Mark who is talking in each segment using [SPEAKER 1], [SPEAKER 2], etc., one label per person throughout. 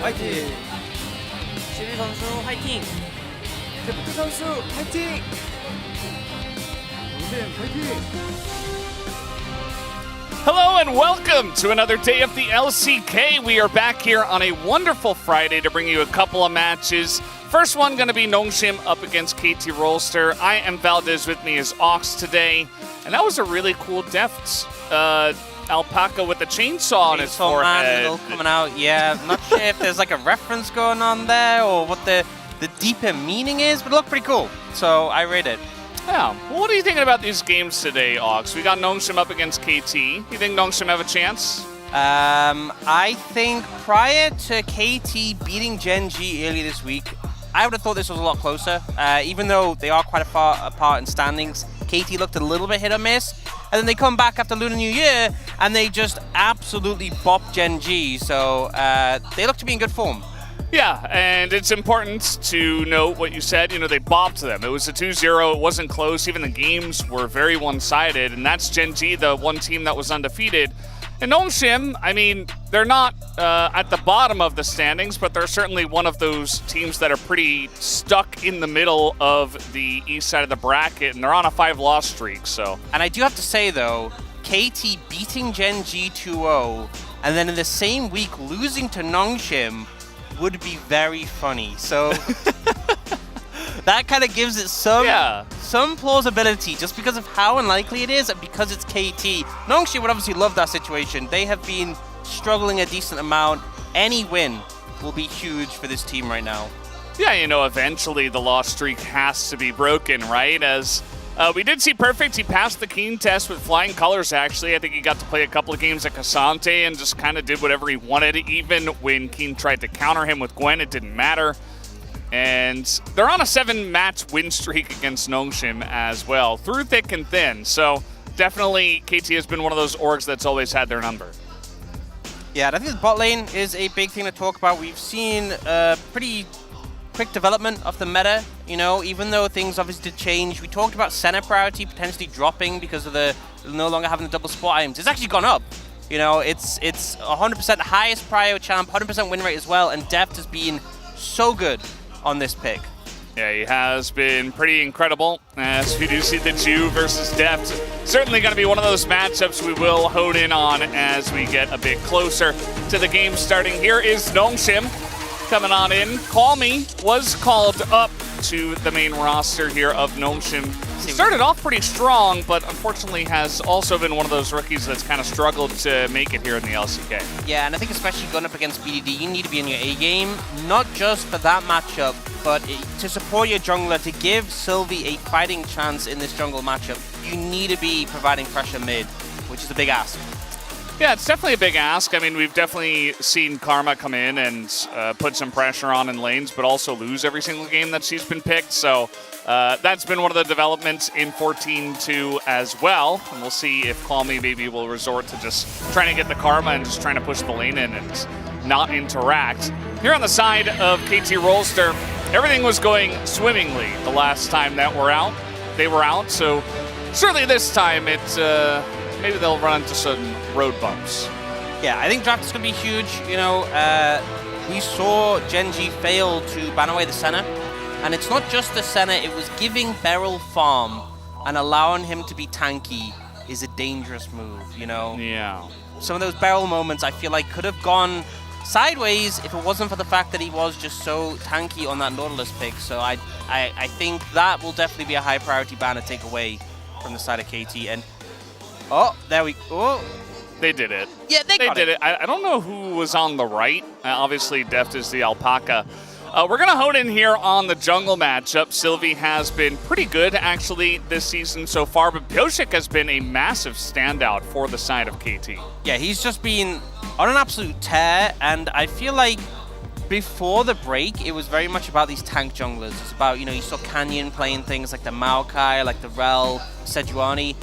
[SPEAKER 1] 화이팅!
[SPEAKER 2] 시비 선수 화이팅!
[SPEAKER 1] 데프트 선수 화이팅!
[SPEAKER 3] 동생 화이팅! Hello and welcome to another day of the LCK. We are back here on a wonderful Friday to bring you a couple of matches. First one going to be Nongshim up against KT Rolster. I am Valdez, with me is Ox today. And that was a really cool deft alpaca with the chainsaw on his forehead.
[SPEAKER 2] Man, coming out. Yeah, I'm not sure if there's like a reference going on there or what the deeper meaning is, but it looked pretty cool. So I rate it.
[SPEAKER 3] Yeah. Well, what are you thinking about these games today, Ox? We got Nongshim up against KT. You think Nongshim have a chance?
[SPEAKER 2] I think prior to KT beating Gen G earlier this week, I would have thought this was a lot closer. Even though they are quite far apart in standings, KT looked a little bit hit or miss. And then they come back after Lunar New Year, and they just absolutely bop Gen G. So they look to be in good form.
[SPEAKER 3] Yeah, and it's important to note what you said. You know, they bopped them. It was a 2-0. It wasn't close. Even the games were very one-sided, and that's Gen G, the one team that was undefeated. And Nongshim, I mean, they're not at the bottom of the standings, but they're certainly one of those teams that are pretty stuck in the middle of the east side of the bracket, and they're on a 5-loss streak, so.
[SPEAKER 2] And I do have to say, though, KT beating Gen G 2-0, and then in the same week losing to Nongshim would be very funny. So that kind of gives it some plausibility just because of how unlikely it is and because it's KT. Nongshim would obviously love that situation. They have been struggling a decent amount. Any win will be huge for this team right now.
[SPEAKER 3] Yeah, you know, eventually the loss streak has to be broken, right? As we did see Perfect. He passed the Keen test with flying colors, actually. I think he got to play a couple of games at Casante and just kind of did whatever he wanted. Even when Keen tried to counter him with Gwen, it didn't matter. And they're on a 7-match win streak against Nongshim as well, through thick and thin. So definitely KT has been one of those orgs that's always had their number.
[SPEAKER 2] Yeah, and I think the bot lane is a big thing to talk about. We've seen pretty quick development of the meta, you know, even though things obviously did change. We talked about center priority potentially dropping because of the no longer having the double spot items. It's actually gone up. You know, it's 100% the highest prio champ, 100% win rate as well, and Deft has been so good on this pick.
[SPEAKER 3] Yeah, he has been pretty incredible, as we do see the Jew versus Deft. Certainly going to be one of those matchups we will hone in on as we get a bit closer to the game starting. Here is Nongshim coming on in. Call Me was called up to the main roster here of Nongshim. He started off pretty strong, but unfortunately has also been one of those rookies that's kind of struggled to make it here in the LCK.
[SPEAKER 2] Yeah, and I think especially going up against BDD, you need to be in your A game, not just for that matchup, but to support your jungler, to give Sylvie a fighting chance in this jungle matchup, you need to be providing pressure mid, which is a big ask.
[SPEAKER 3] Yeah, it's definitely a big ask. I mean, we've definitely seen Karma come in and put some pressure on in lanes, but also lose every single game that she's been picked. So that's been one of the developments in 14-2 as well. And we'll see if Call Me maybe will resort to just trying to get the Karma and just trying to push the lane in and not interact. Here on the side of KT Rolster, everything was going swimmingly the last time that they were out. So certainly this time maybe they'll run into some road bumps.
[SPEAKER 2] Yeah, I think draft is going to be huge. You know, we saw Gen G fail to ban away the center. And it's not just the center, it was giving Beryl farm and allowing him to be tanky is a dangerous move, you know?
[SPEAKER 3] Yeah.
[SPEAKER 2] Some of those Beryl moments I feel like could have gone sideways if it wasn't for the fact that he was just so tanky on that Nautilus pick. So I think that will definitely be a high priority ban to take away from the side of KT. And oh, there we go.
[SPEAKER 3] They did it.
[SPEAKER 2] Yeah, they
[SPEAKER 3] did it. I don't know who was on the right. Obviously, Deft is the alpaca. We're going to hone in here on the jungle matchup. Sylvie has been pretty good, actually, this season so far, but Pioshik has been a massive standout for the side of KT.
[SPEAKER 2] Yeah, he's just been on an absolute tear, and I feel like before the break, it was very much about these tank junglers. It's about, you know, you saw Canyon playing things like the Maokai, like the Rel, Sejuani.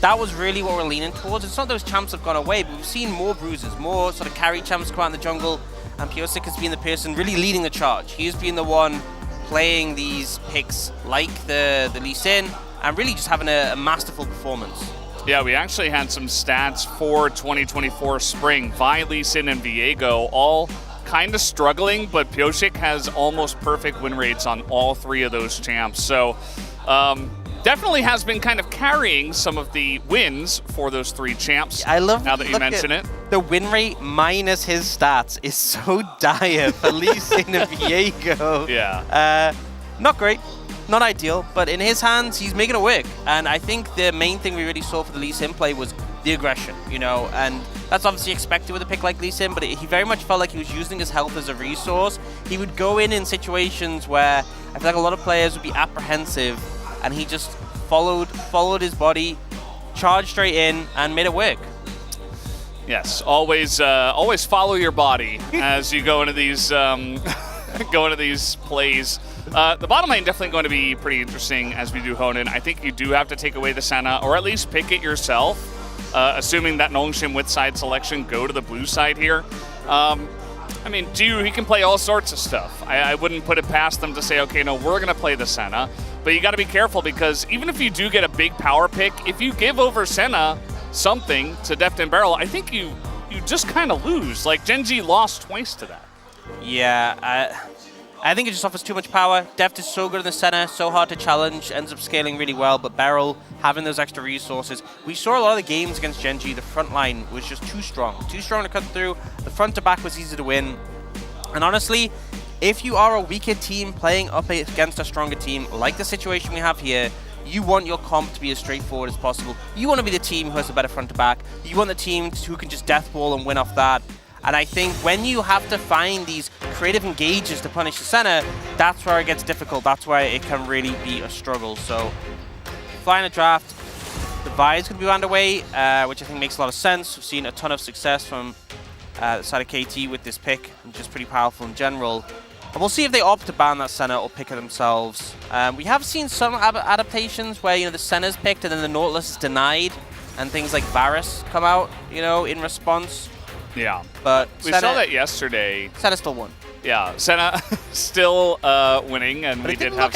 [SPEAKER 2] That was really what we're leaning towards. It's not those champs have gone away, but we've seen more bruisers, more sort of carry champs come out in the jungle, and Pioshik has been the person really leading the charge. He has been the one playing these picks like the Lee Sin, and really just having a masterful performance.
[SPEAKER 3] Yeah, we actually had some stats for 2024 spring. Vi, Lee Sin, and Viego all kind of struggling, but Pioshik has almost perfect win rates on all three of those champs. So definitely has been kind of carrying some of the wins for those 3 champs.
[SPEAKER 2] I love
[SPEAKER 3] now that you mention it.
[SPEAKER 2] The win rate minus his stats is so dire for Lee Sin and Viego.
[SPEAKER 3] Yeah.
[SPEAKER 2] Not great, not ideal, but in his hands, he's making it work. And I think the main thing we really saw for the Lee Sin play was the aggression, you know, and that's obviously expected with a pick like Lee Sin, but he very much felt like he was using his health as a resource. He would go in situations where I feel like a lot of players would be apprehensive, and he just followed his body, charged straight in, and made it work.
[SPEAKER 3] Yes, always follow your body as you go into these plays. The bottom lane definitely going to be pretty interesting as we do hone in. I think you do have to take away the Senna, or at least pick it yourself, assuming that Nongshim with side selection go to the blue side here. I mean, he can play all sorts of stuff. I wouldn't put it past them to say, okay, no, we're going to play the Senna. But you got to be careful, because even if you do get a big power pick, if you give over Senna something to Deft and Barrel, I think you just kind of lose. Like, Genji lost twice to that.
[SPEAKER 2] Yeah, I think it just offers too much power. Deft is so good in the center, so hard to challenge, ends up scaling really well, but Beryl having those extra resources. We saw a lot of the games against Genji, the front line was just too strong to cut through. The front to back was easy to win. And honestly, if you are a weaker team playing up against a stronger team, like the situation we have here, you want your comp to be as straightforward as possible. You want to be the team who has a better front to back. You want the team who can just death ball and win off that. And I think when you have to find these creative engages to punish the center, that's where it gets difficult. That's where it can really be a struggle. So, flying a draft, the Vi's going to be underway, which I think makes a lot of sense. We've seen a ton of success from the side of KT with this pick, and just pretty powerful in general. And we'll see if they opt to ban that center or pick it themselves. We have seen some adaptations where, you know, the center's picked and then the Nautilus is denied, and things like Varus come out, you know, in response.
[SPEAKER 3] Yeah,
[SPEAKER 2] but
[SPEAKER 3] we saw that yesterday.
[SPEAKER 2] Senna still won.
[SPEAKER 3] Yeah, Senna still winning, and
[SPEAKER 2] but
[SPEAKER 3] we did
[SPEAKER 2] have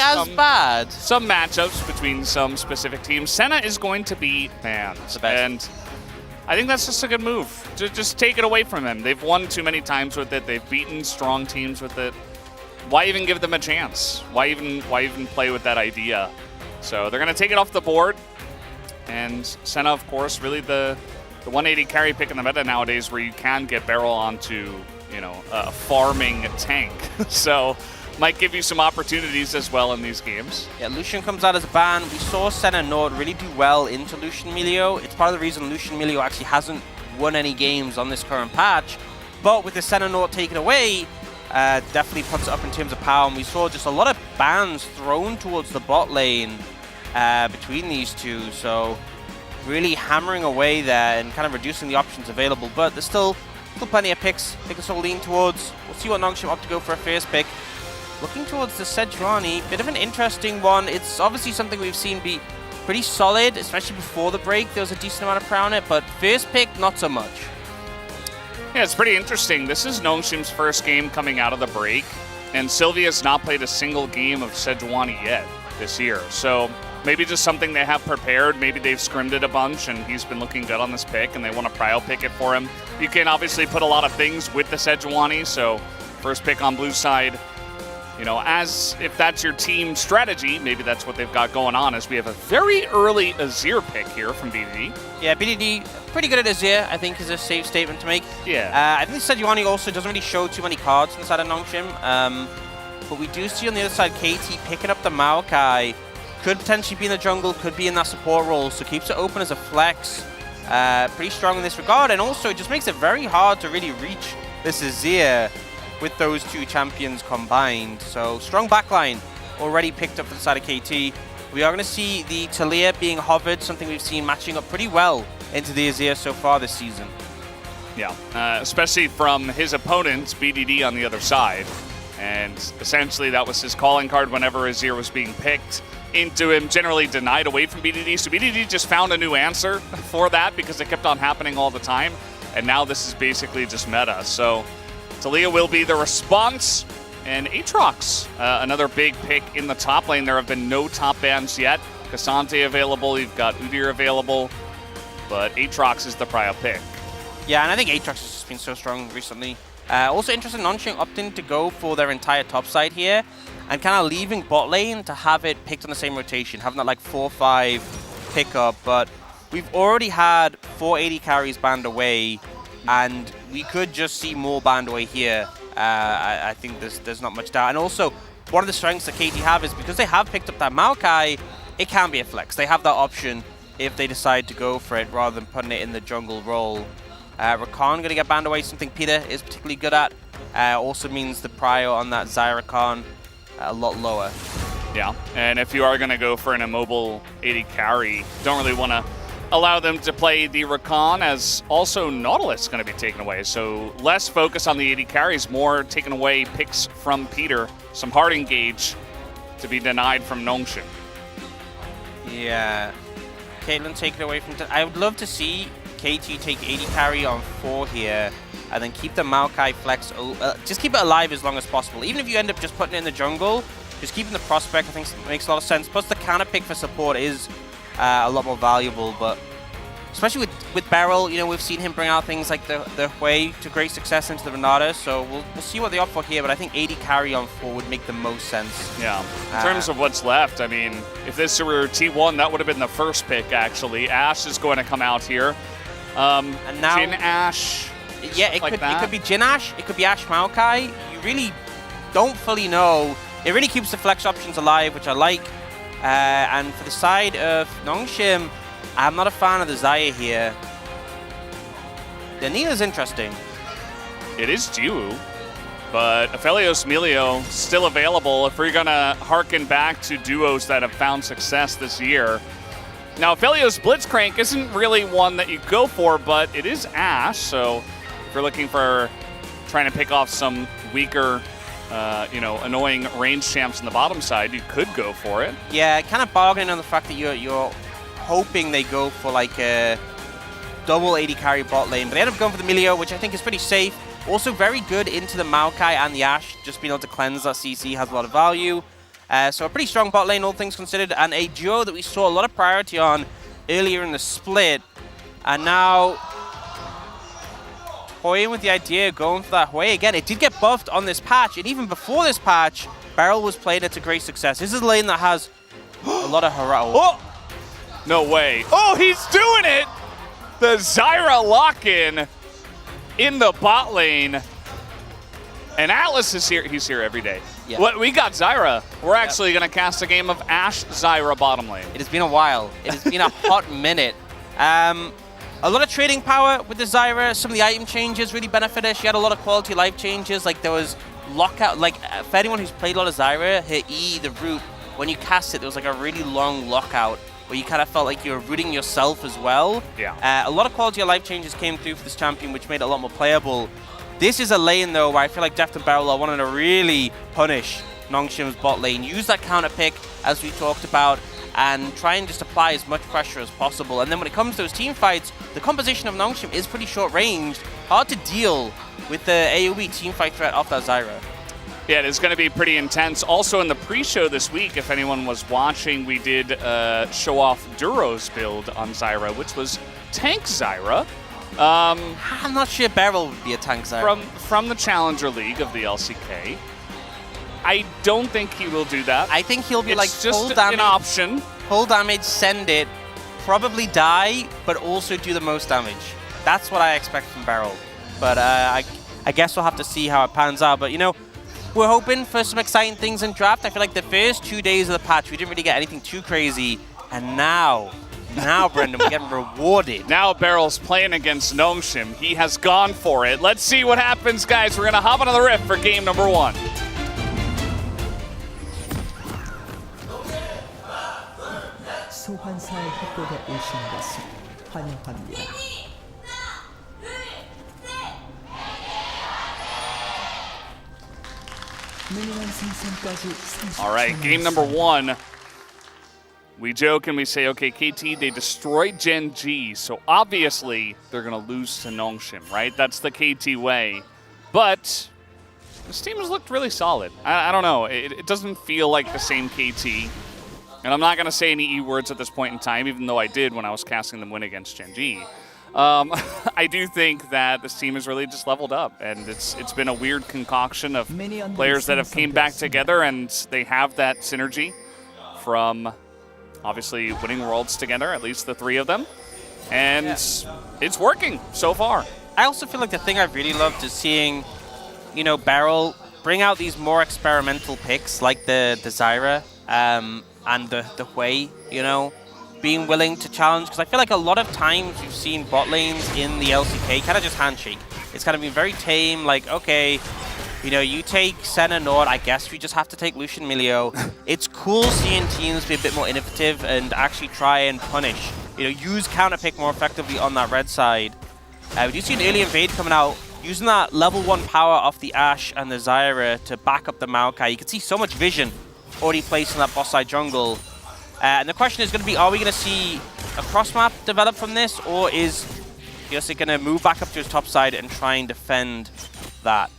[SPEAKER 3] some matchups between some specific teams. Senna is going to be banned, and I think that's just a good move. Just take it away from him. They've won too many times with it. They've beaten strong teams with it. Why even give them a chance? Why even play with that idea? So they're going to take it off the board, and Senna, of course, really the 180 carry pick in the meta nowadays, where you can get Beryl onto, you know, a farming tank. So might give you some opportunities as well in these games. Yeah,
[SPEAKER 2] Lucian comes out as a ban. We saw Senna Nord really do well into Lucian Melio. It's part of the reason Lucian Melio actually hasn't won any games on this current patch. But with the Senna Nord taken away, definitely puts it up in terms of power. And we saw just a lot of bans thrown towards the bot lane between these two. So really hammering away there and kind of reducing the options available, but there's still plenty of picks they can sort of lean towards. We'll see what Nongshim opt to go for a first pick. Looking towards the Sejuani, bit of an interesting one. It's obviously something we've seen be pretty solid, especially before the break. There was a decent amount of pressure on it, but first pick, not so much.
[SPEAKER 3] Yeah, it's pretty interesting. This is Nongshim's first game coming out of the break, and Sylvia's not played a single game of Sejuani yet this year, so maybe just something they have prepared. Maybe they've scrimmed it a bunch and he's been looking good on this pick and they want to prio pick it for him. You can obviously put a lot of things with the Sejuani, so first pick on blue side, you know, as if that's your team strategy, maybe that's what they've got going on, as we have a very early Azir pick here from BDD.
[SPEAKER 2] Yeah, BDD pretty good at Azir, I think, is a safe statement to make.
[SPEAKER 3] Yeah.
[SPEAKER 2] I think Sejuani also doesn't really show too many cards inside of Nongshim, but we do see on the other side KT picking up the Maokai. Could potentially be in the jungle, could be in that support role, so keeps it open as a flex. Pretty strong in this regard, and also it just makes it very hard to really reach this Azir with those two champions combined. So strong backline already picked up for the side of KT. We are going to see the Talia being hovered, something we've seen matching up pretty well into the Azir so far this season.
[SPEAKER 3] Yeah, especially from his opponent, BDD, on the other side. And essentially that was his calling card whenever Azir was being picked into him, generally denied away from BDD. So BDD just found a new answer for that because it kept on happening all the time. And now this is basically just meta. So Talia will be the response. And Aatrox, another big pick in the top lane. There have been no top bans yet. Cassante available, you've got Udyr available. But Aatrox is the prio pick.
[SPEAKER 2] Yeah, and I think Aatrox has just been so strong recently. Also interesting, Nongshim opting to go for their entire top side here. and kind of leaving bot lane to have it picked on the same rotation, having that like 4-5 pickup. But we've already had 4 AD carries banned away, and we could just see more banned away here. I think there's not much doubt. And also, one of the strengths that KT have is because they have picked up that Maokai, it can be a flex. They have that option if they decide to go for it rather than putting it in the jungle role. Rakan going to get banned away, something Peter is particularly good at. Also means the prio on that Zyrakan a lot lower.
[SPEAKER 3] Yeah, and if you are going to go for an immobile AD carry, don't really want to allow them to play the Rakan, as also Nautilus is going to be taken away. So less focus on the AD carries, more taken away picks from Peter. Some hard engage to be denied from Nongshim.
[SPEAKER 2] Yeah, Caitlyn take it away from... I would love to see KT take AD carry on 4 here, and then keep the Maokai flex, just keep it alive as long as possible. Even if you end up just putting it in the jungle, just keeping the prospect, I think makes a lot of sense. Plus the counter pick for support is a lot more valuable, but especially with Beryl, you know, we've seen him bring out things like the Hui to great success into the Renata, so we'll see what they opt for here, but I think AD carry on 4 would make the most sense.
[SPEAKER 3] Yeah, in terms of what's left, I mean, if this were T1, that would have been the first pick, actually. Ashe is going to come out here.
[SPEAKER 2] And now,
[SPEAKER 3] Jhin Ashe.
[SPEAKER 2] Yeah, it could be Jhin Ashe, it could be Ashe Maokai. You really don't fully know. It really keeps the flex options alive, which I like. And for the side of Nongshim, I'm not a fan of the Xayah here. The Nina's interesting.
[SPEAKER 3] It is Jiwoo, but Aphelios Melio still available if we're going to harken back to duos that have found success this year. Now, Aphelios Blitzcrank isn't really one that you go for, but it is Ashe, so if you're looking for trying to pick off some weaker, annoying range champs on the bottom side, you could go for it.
[SPEAKER 2] Yeah, kind of bargaining on the fact that you're hoping they go for like a double AD carry bot lane, but they end up going for the Melio, which I think is pretty safe. Also very good into the Maokai and the Ashe, just being able to cleanse that CC has a lot of value. So a pretty strong bot lane, all things considered, and a duo that we saw a lot of priority on earlier in the split. And now toying with the idea of going for that Hui again. It did get buffed on this patch, and even before this patch, Beryl was playing it to great success. This is a lane that has a lot of Harao.
[SPEAKER 3] Oh! No way. Oh, he's doing it! The Zyra lock-in in the bot lane. And Atlas is here. He's here every day.
[SPEAKER 2] Yeah.
[SPEAKER 3] What, we got Zyra. We're actually going to cast a game of Ashe Zyra bottom lane.
[SPEAKER 2] It has been a while. It has been a hot minute. A lot of trading power with the Zyra. Some of the item changes really benefited. She had a lot of quality life changes. Like there was lockout. Like for anyone who's played a lot of Zyra, her E, the root, when you cast it, there was like a really long lockout where you kind of felt like you were rooting yourself as well.
[SPEAKER 3] Yeah.
[SPEAKER 2] A lot of quality of life changes came through for this champion, which made it a lot more playable. This is a lane, though, where I feel like Deft and Beryl are wanting to really punish Nongshim's bot lane. Use that counter pick, as we talked about, and try and just apply as much pressure as possible. And then when it comes to those team fights, the composition of Nongshim is pretty short-ranged. Hard to deal with the AoE team fight threat off that Zyra.
[SPEAKER 3] Yeah, it is going to be pretty intense. Also in the pre-show this week, if anyone was watching, we did show off Duro's build on Zyra, which was Tank Zyra.
[SPEAKER 2] I'm not sure Beryl would be a tank Zyra.
[SPEAKER 3] From the Challenger League of the LCK. I don't think he will do that.
[SPEAKER 2] I think he'll be like
[SPEAKER 3] just
[SPEAKER 2] full damage,
[SPEAKER 3] an option.
[SPEAKER 2] Full damage, send it, probably die, but also do the most damage. That's what I expect from Beryl. But I guess we'll have to see how it pans out. But you know, we're hoping for some exciting things in draft. I feel like the first 2 days of the patch, we didn't really get anything too crazy, and now, Brendan, we're getting rewarded.
[SPEAKER 3] Now Beryl's playing against Nongshim. He has gone for it. Let's see what happens, guys. We're going to hop onto the Rift for game number 1.
[SPEAKER 4] 소환사의 협곡에 오신 것을 환영합니다.
[SPEAKER 3] All right, game number 1. We joke and we say, okay, KT, they destroyed Gen G, so obviously they're going to lose to Nongshim, right? That's the KT way. But this team has looked really solid. I don't know. It doesn't feel like the same KT. And I'm not going to say any E words at this point in time, even though I did when I was casting them win against Gen G. I do think that this team has really just leveled up, and it's been a weird concoction of players that have came back together, and they have that synergy from obviously winning Worlds together, at least the 3 of them, and it's working so far.
[SPEAKER 2] I also feel like the thing I've really loved is seeing, you know, Beryl bring out these more experimental picks like the Zyra and the Hui, you know, being willing to challenge, because I feel like a lot of times you've seen bot lanes in the LCK kind of just handshake. It's kind of been very tame, like, okay, you know, you take Senna Nord, I guess we just have to take Lucian Milio. It's cool seeing teams be a bit more innovative and actually try and punish, you know, use counter pick more effectively on that red side. We do see an early invade coming out, using that level 1 power off the Ashe and the Zyra to back up the Maokai. You can see so much vision already placed in that boss side jungle. And the question is going to be, are we going to see a cross-map develop from this, or is Yossi going to move back up to his top side and try and defend that?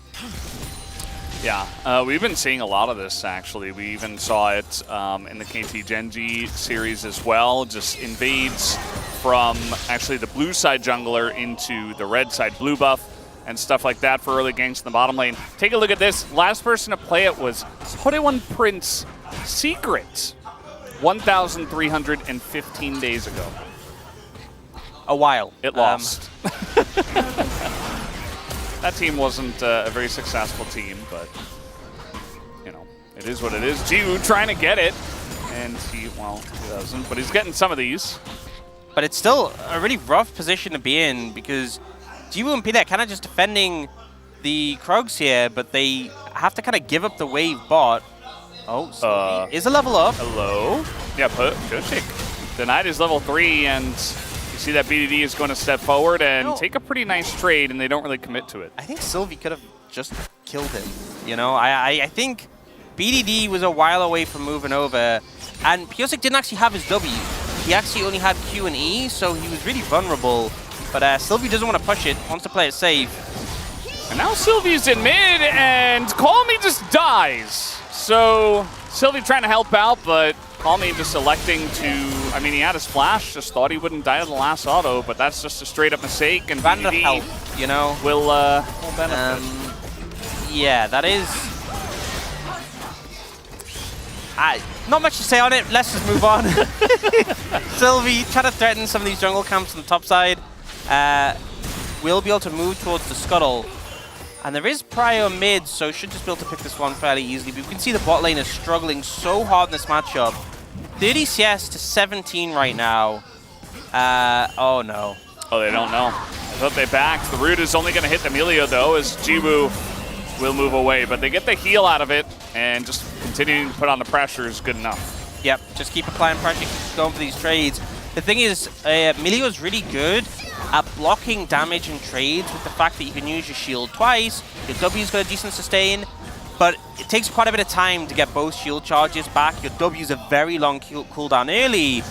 [SPEAKER 3] Yeah, we've been seeing a lot of this, actually. We even saw it in the KT Genji series as well, just invades from actually the blue side jungler into the red side blue buff and stuff like that for early ganks in the bottom lane. Take a look at this. Last person to play it was Horewan Prince Secret 1,315 days ago.
[SPEAKER 2] A while.
[SPEAKER 3] It lost. That team wasn't a very successful team, but, you know, it is what it is. Jiwoo trying to get it, and he doesn't, but he's getting some of these.
[SPEAKER 2] But it's still a really rough position to be in, because Jiwoo and Peter are kind of just defending the Krogs here, but they have to kind of give up the wave bot. Oh, so he is a level up.
[SPEAKER 3] Hello? Yeah, Pushik denied his level 3, and you see that BDD is going to step forward and take a pretty nice trade, and they don't really commit to it.
[SPEAKER 2] I think Sylvie could have just killed him. You know, I think BDD was a while away from moving over, and Piosik didn't actually have his W. He actually only had Q and E, so he was really vulnerable. But Sylvie doesn't want to push it, wants to play it safe.
[SPEAKER 3] And now Sylvie's in mid, and Call Me just dies. So Sylvie trying to help out, but Call Me just electing to, I mean, he had his flash, just thought he wouldn't die to the last auto, but that's just a straight up mistake, and
[SPEAKER 2] Random help, you know,
[SPEAKER 3] will benefit.
[SPEAKER 2] Yeah, that is. Not much to say on it. Let's just move on. Sylvie trying to threaten some of these jungle camps on the top side. We'll be able to move towards the scuttle. And there is Prio mid, so should just be able to pick this one fairly easily. But we can see the bot lane is struggling so hard in this matchup. 30 CS to 17 right now. Oh no.
[SPEAKER 3] Oh, they don't know. I thought they backed. The root is only going to hit the Emilio, though, as Jiwoo will move away. But they get the heal out of it, and just continuing to put on the pressure is good enough.
[SPEAKER 2] Yep, just keep applying pressure, keep going for these trades. The thing is, Emilio is really good at blocking damage and trades with the fact that you can use your shield twice. Your W's got a decent sustain, but it takes quite a bit of time to get both shield charges back. Your W's a very long cooldown early,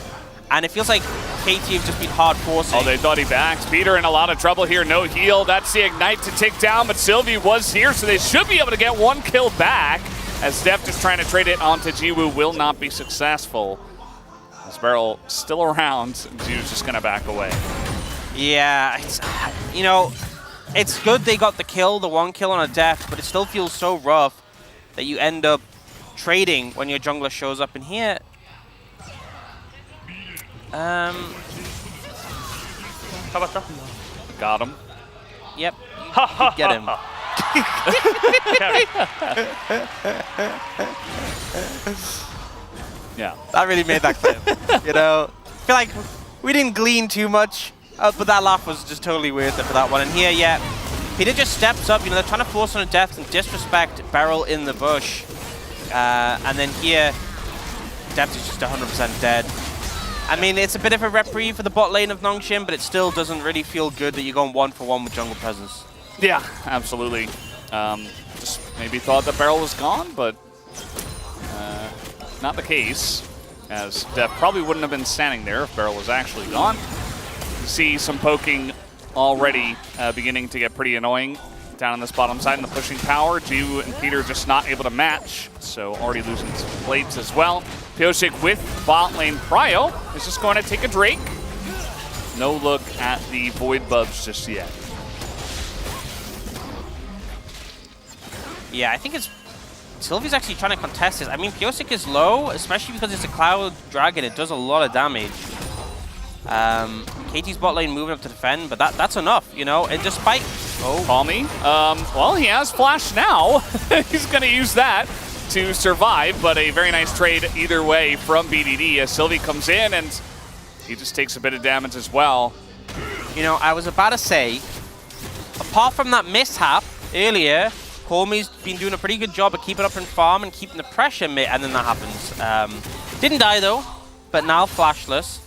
[SPEAKER 2] and it feels like KT have just been hard forcing.
[SPEAKER 3] Oh, they thought he backed. Peter in a lot of trouble here, no heal. That's the Ignite to take down, but Sylvie was here, so they should be able to get one kill back, as Def just trying to trade it onto Jiwoo will not be successful. As Beryl still around, Jiwoo's just going to back away.
[SPEAKER 2] Yeah, it's, you know, it's good they got the kill, the one kill on a Def, but it still feels so rough that you end up trading when your jungler shows up in here.
[SPEAKER 3] Got him.
[SPEAKER 2] Yep, you get him.
[SPEAKER 3] Yeah.
[SPEAKER 2] That really made that clip. You know, I feel like we didn't glean too much, but that laugh was just totally worth it for that one. And here, yeah, Peter just steps up. You know, they're trying to force on a death and disrespect Beryl in the bush. And then here, Depth is just 100% dead. I mean, it's a bit of a reprieve for the bot lane of Nongshim, but it still doesn't really feel good that you're going 1-for-1 with jungle presence.
[SPEAKER 3] Yeah, absolutely. Just maybe thought that Beryl was gone, but not the case, as Def probably wouldn't have been standing there if Beryl was actually gone. You see some poking already beginning to get pretty annoying down on this bottom side in the pushing power. Jiwoo and Peter just not able to match, so already losing some plates as well. Piosik with bot lane Prio is just going to take a Drake. no look at the Void Buffs just yet.
[SPEAKER 2] Yeah, I think it's Sylvie's actually trying to contest this. I mean, Pyosik is low, especially because it's a Cloud Dragon. It does a lot of damage. KT's bot lane moving up to defend, but that's enough, you know? And despite... Oh.
[SPEAKER 3] Call me. Well, he has Flash now. He's going to use that to survive, but a very nice trade either way from BDD as Sylvie comes in, and he just takes a bit of damage as well.
[SPEAKER 2] You know, I was about to say, apart from that mishap earlier, Cormy's been doing a pretty good job of keeping up in farm and keeping the pressure, and then that happens. Didn't die though, but now flashless.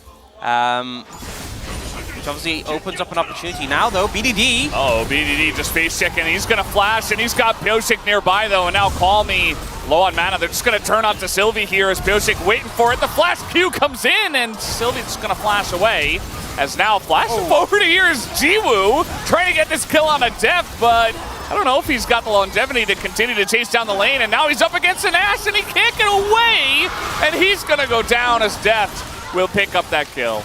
[SPEAKER 2] Which obviously opens up an opportunity now though. BDD.
[SPEAKER 3] Oh, BDD just face checking. He's going to flash, and he's got Pyosik nearby though, and now Call Me low on mana. They're just going to turn on to Sylvie here as Pyosik waiting for it. The flash Q comes in, and Sylvie's just going to flash away. As now flashing forward here is Jiwoo trying to get this kill on a Def, but I don't know if he's got the longevity to continue to chase down the lane, and now he's up against an Ashe, and he can't get away, and he's going to go down as Deft will pick up that kill.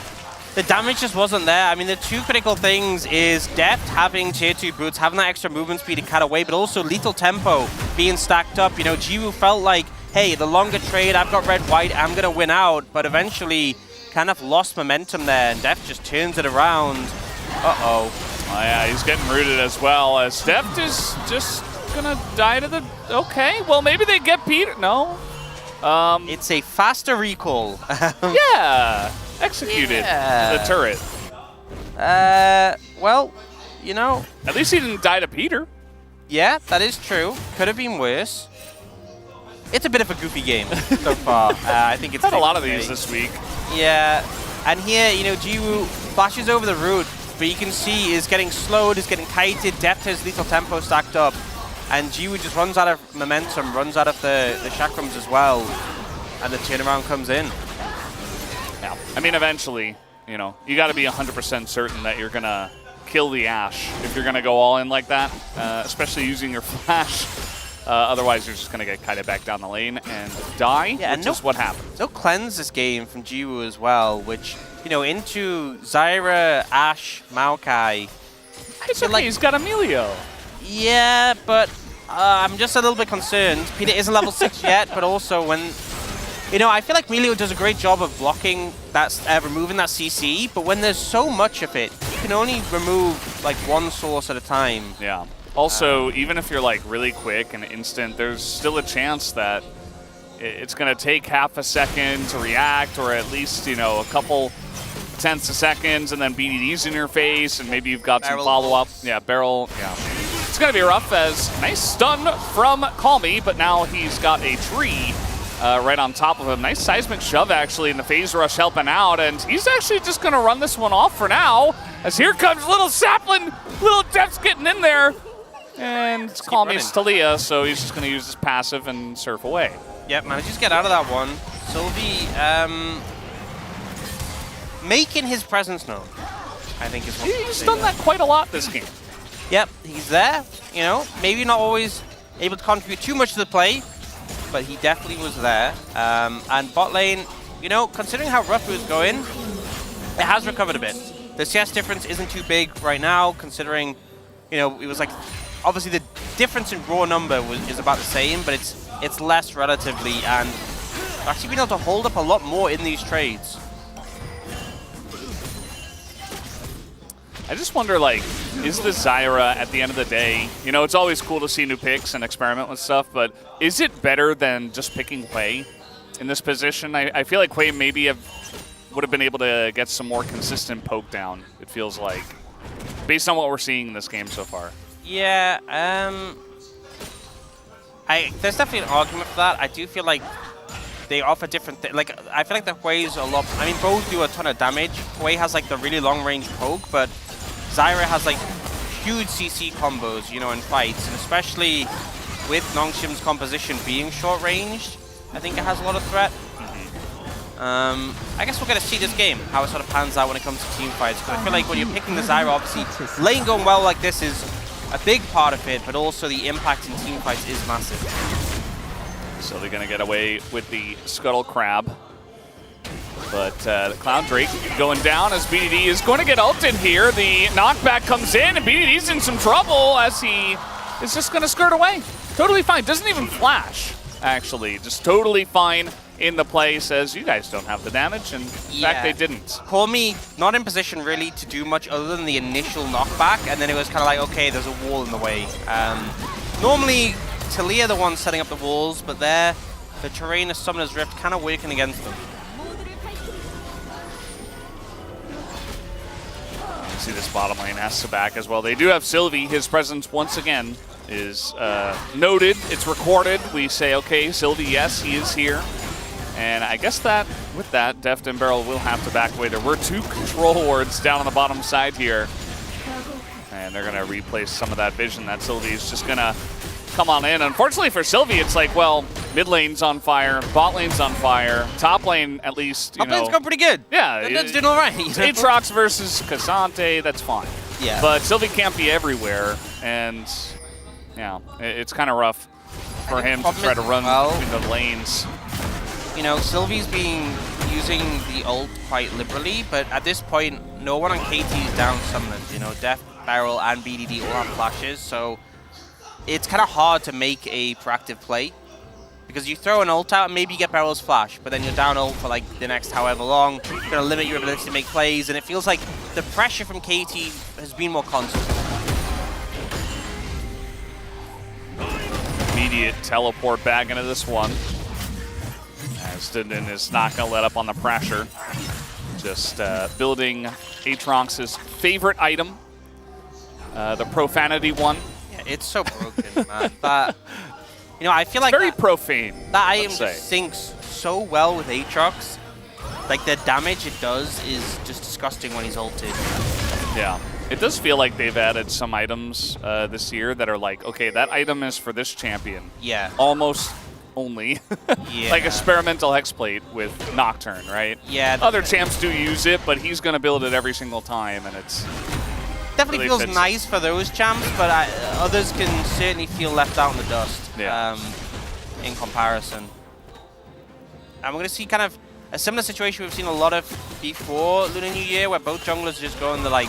[SPEAKER 2] The damage just wasn't there. I mean, the two critical things is Deft having tier 2 boots, having that extra movement speed to cut away, but also lethal tempo being stacked up. You know, Jiwoo felt like, hey, the longer trade, I've got red-white, I'm going to win out, but eventually kind of lost momentum there, and Deft just turns it around. Uh-oh.
[SPEAKER 3] Oh yeah, he's getting rooted as well, as Deft is just gonna die to the... Okay, well maybe they get Peter. No.
[SPEAKER 2] It's a faster recall.
[SPEAKER 3] Yeah, executed the turret.
[SPEAKER 2] Well, you know.
[SPEAKER 3] At least he didn't die to Peter.
[SPEAKER 2] Yeah, that is true. Could have been worse. It's a bit of a goofy game so far. I think it's
[SPEAKER 3] had a lot of these this week.
[SPEAKER 2] Yeah, and here, you know, Jiwoo flashes over the root, but you can see is getting slowed, is getting kited, Deft has lethal tempo stacked up, and Jiwoo just runs out of momentum, runs out of the chakrams as well, and the turnaround comes in.
[SPEAKER 3] Yeah, I mean, eventually, you know, you got to be 100% certain that you're going to kill the Ashe if you're going to go all in like that, especially using your flash. Otherwise, you're just going to get kited back down the lane and die, which is what happens.
[SPEAKER 2] No cleanse this game from Jiwoo as well, which, you know, into Zyra, Ashe, Maokai.
[SPEAKER 3] It's okay, he's got Emilio.
[SPEAKER 2] Yeah, but I'm just a little bit concerned. Peter isn't level 6 yet, but also when... You know, I feel like Emilio does a great job of blocking that, removing that CC, but when there's so much of it, you can only remove, like, one source at a time.
[SPEAKER 3] Yeah. Also, even if you're like really quick and instant, there's still a chance that it's going to take half a second to react, or at least, you know, a couple tenths of seconds, and then BDD's in your face, and maybe you've got some follow-up. Yeah, barrel. Yeah. It's going to be rough as nice stun from Call Me, but now he's got a tree right on top of him. Nice seismic shove, actually, in the phase rush helping out, and he's actually just going to run this one off for now, as here comes little Sapling. Little Deft's getting in there. And it's Call Me Stalia, so he's just going to use his passive and surf away.
[SPEAKER 2] Yep, manages to get out of that one. Sylvie making his presence known, I think is what
[SPEAKER 3] he's done that quite a lot this game.
[SPEAKER 2] Yep, he's there. You know, maybe not always able to contribute too much to the play, but he definitely was there. And bot lane, you know, considering how rough it was going, it has recovered a bit. The CS difference isn't too big right now, considering, you know, it was like... Obviously, the difference in raw number is about the same, but it's less relatively, and actually being able to hold up a lot more in these trades.
[SPEAKER 3] I just wonder, like, is the Zyra at the end of the day, you know, it's always cool to see new picks and experiment with stuff, but is it better than just picking Quay in this position? I feel like Quay maybe would have been able to get some more consistent poke down, it feels like, based on what we're seeing in this game so far.
[SPEAKER 2] Yeah, there's definitely an argument for that. I do feel like they offer different things. Like, I feel like the Huey's a lot... I mean, both do a ton of damage. Huey has, like, the really long-range poke, but Zyra has, like, huge CC combos, you know, in fights. And especially with Nongshim's composition being short-ranged, I think it has a lot of threat. I guess we're going to see this game, how it sort of pans out when it comes to team fights. Because I feel like when you're picking the Zyra, obviously, lane going well like this is a big part of it, but also the impact in team fights is massive.
[SPEAKER 3] So they're going to get away with the Scuttle Crab. But the Cloud Drake going down as BDD is going to get ulted here. The knockback comes in, and BDD's in some trouble as he is just going to skirt away. Totally fine. Doesn't even flash, actually. Just totally fine in the play. Says, you guys don't have the damage, and in fact, they didn't.
[SPEAKER 2] Call me not in position really to do much other than the initial knockback, and then it was kind of like, okay, there's a wall in the way. Normally, Talia the one setting up the walls, but there, the terrain of Summoner's Rift kind of working against them.
[SPEAKER 3] See this bottom lane has to back as well. They do have Sylvie. His presence once again is noted. It's recorded. We say, okay, Sylvie, yes, he is here. And I guess that with that, Deft and Beryl will have to back away. There were 2 control wards down on the bottom side here. And they're going to replace some of that vision that Sylvie is just going to come on in. Unfortunately for Sylvie, it's like, well, mid lane's on fire, bot lane's on fire, top lane at least, you know.
[SPEAKER 2] Top lane's going pretty good.
[SPEAKER 3] Yeah.
[SPEAKER 2] That's doing all right.
[SPEAKER 3] Aatrox versus Cassante, that's fine.
[SPEAKER 2] Yeah.
[SPEAKER 3] But Sylvie can't be everywhere, and yeah, it's kind of rough for him to try to run between the lanes.
[SPEAKER 2] You know, Sylvie's been using the ult quite liberally, but at this point, no one on KT is down summoned. You know, Deft, Beryl, and BDD all have flashes, so it's kind of hard to make a proactive play. Because you throw an ult out and maybe you get Beryl's flash, but then you're down ult for like the next however long. You're going to limit your ability to make plays, and it feels like the pressure from KT has been more constant.
[SPEAKER 3] Immediate teleport back into this one. As Dindin is not going to let up on the pressure. Just building Aatrox's favorite item, the profanity one.
[SPEAKER 2] Yeah, it's so broken, man. But, you know, I feel like
[SPEAKER 3] very profane.
[SPEAKER 2] That item just syncs so well with Aatrox. Like, the damage it does is just disgusting when he's ulted.
[SPEAKER 3] Yeah. It does feel like they've added some items this year that are like, okay, that item is for this champion.
[SPEAKER 2] Yeah.
[SPEAKER 3] Almost only.
[SPEAKER 2] Yeah.
[SPEAKER 3] Like experimental hexplate with Nocturne, right?
[SPEAKER 2] Yeah.
[SPEAKER 3] Other champs do use it, but he's going to build it every single time, and it's
[SPEAKER 2] definitely
[SPEAKER 3] really
[SPEAKER 2] feels nice for those champs, but others can certainly feel left out in the dust.
[SPEAKER 3] Yeah.
[SPEAKER 2] In comparison. And we're going to see kind of a similar situation we've seen a lot of before Lunar New Year, where both junglers just go in the like,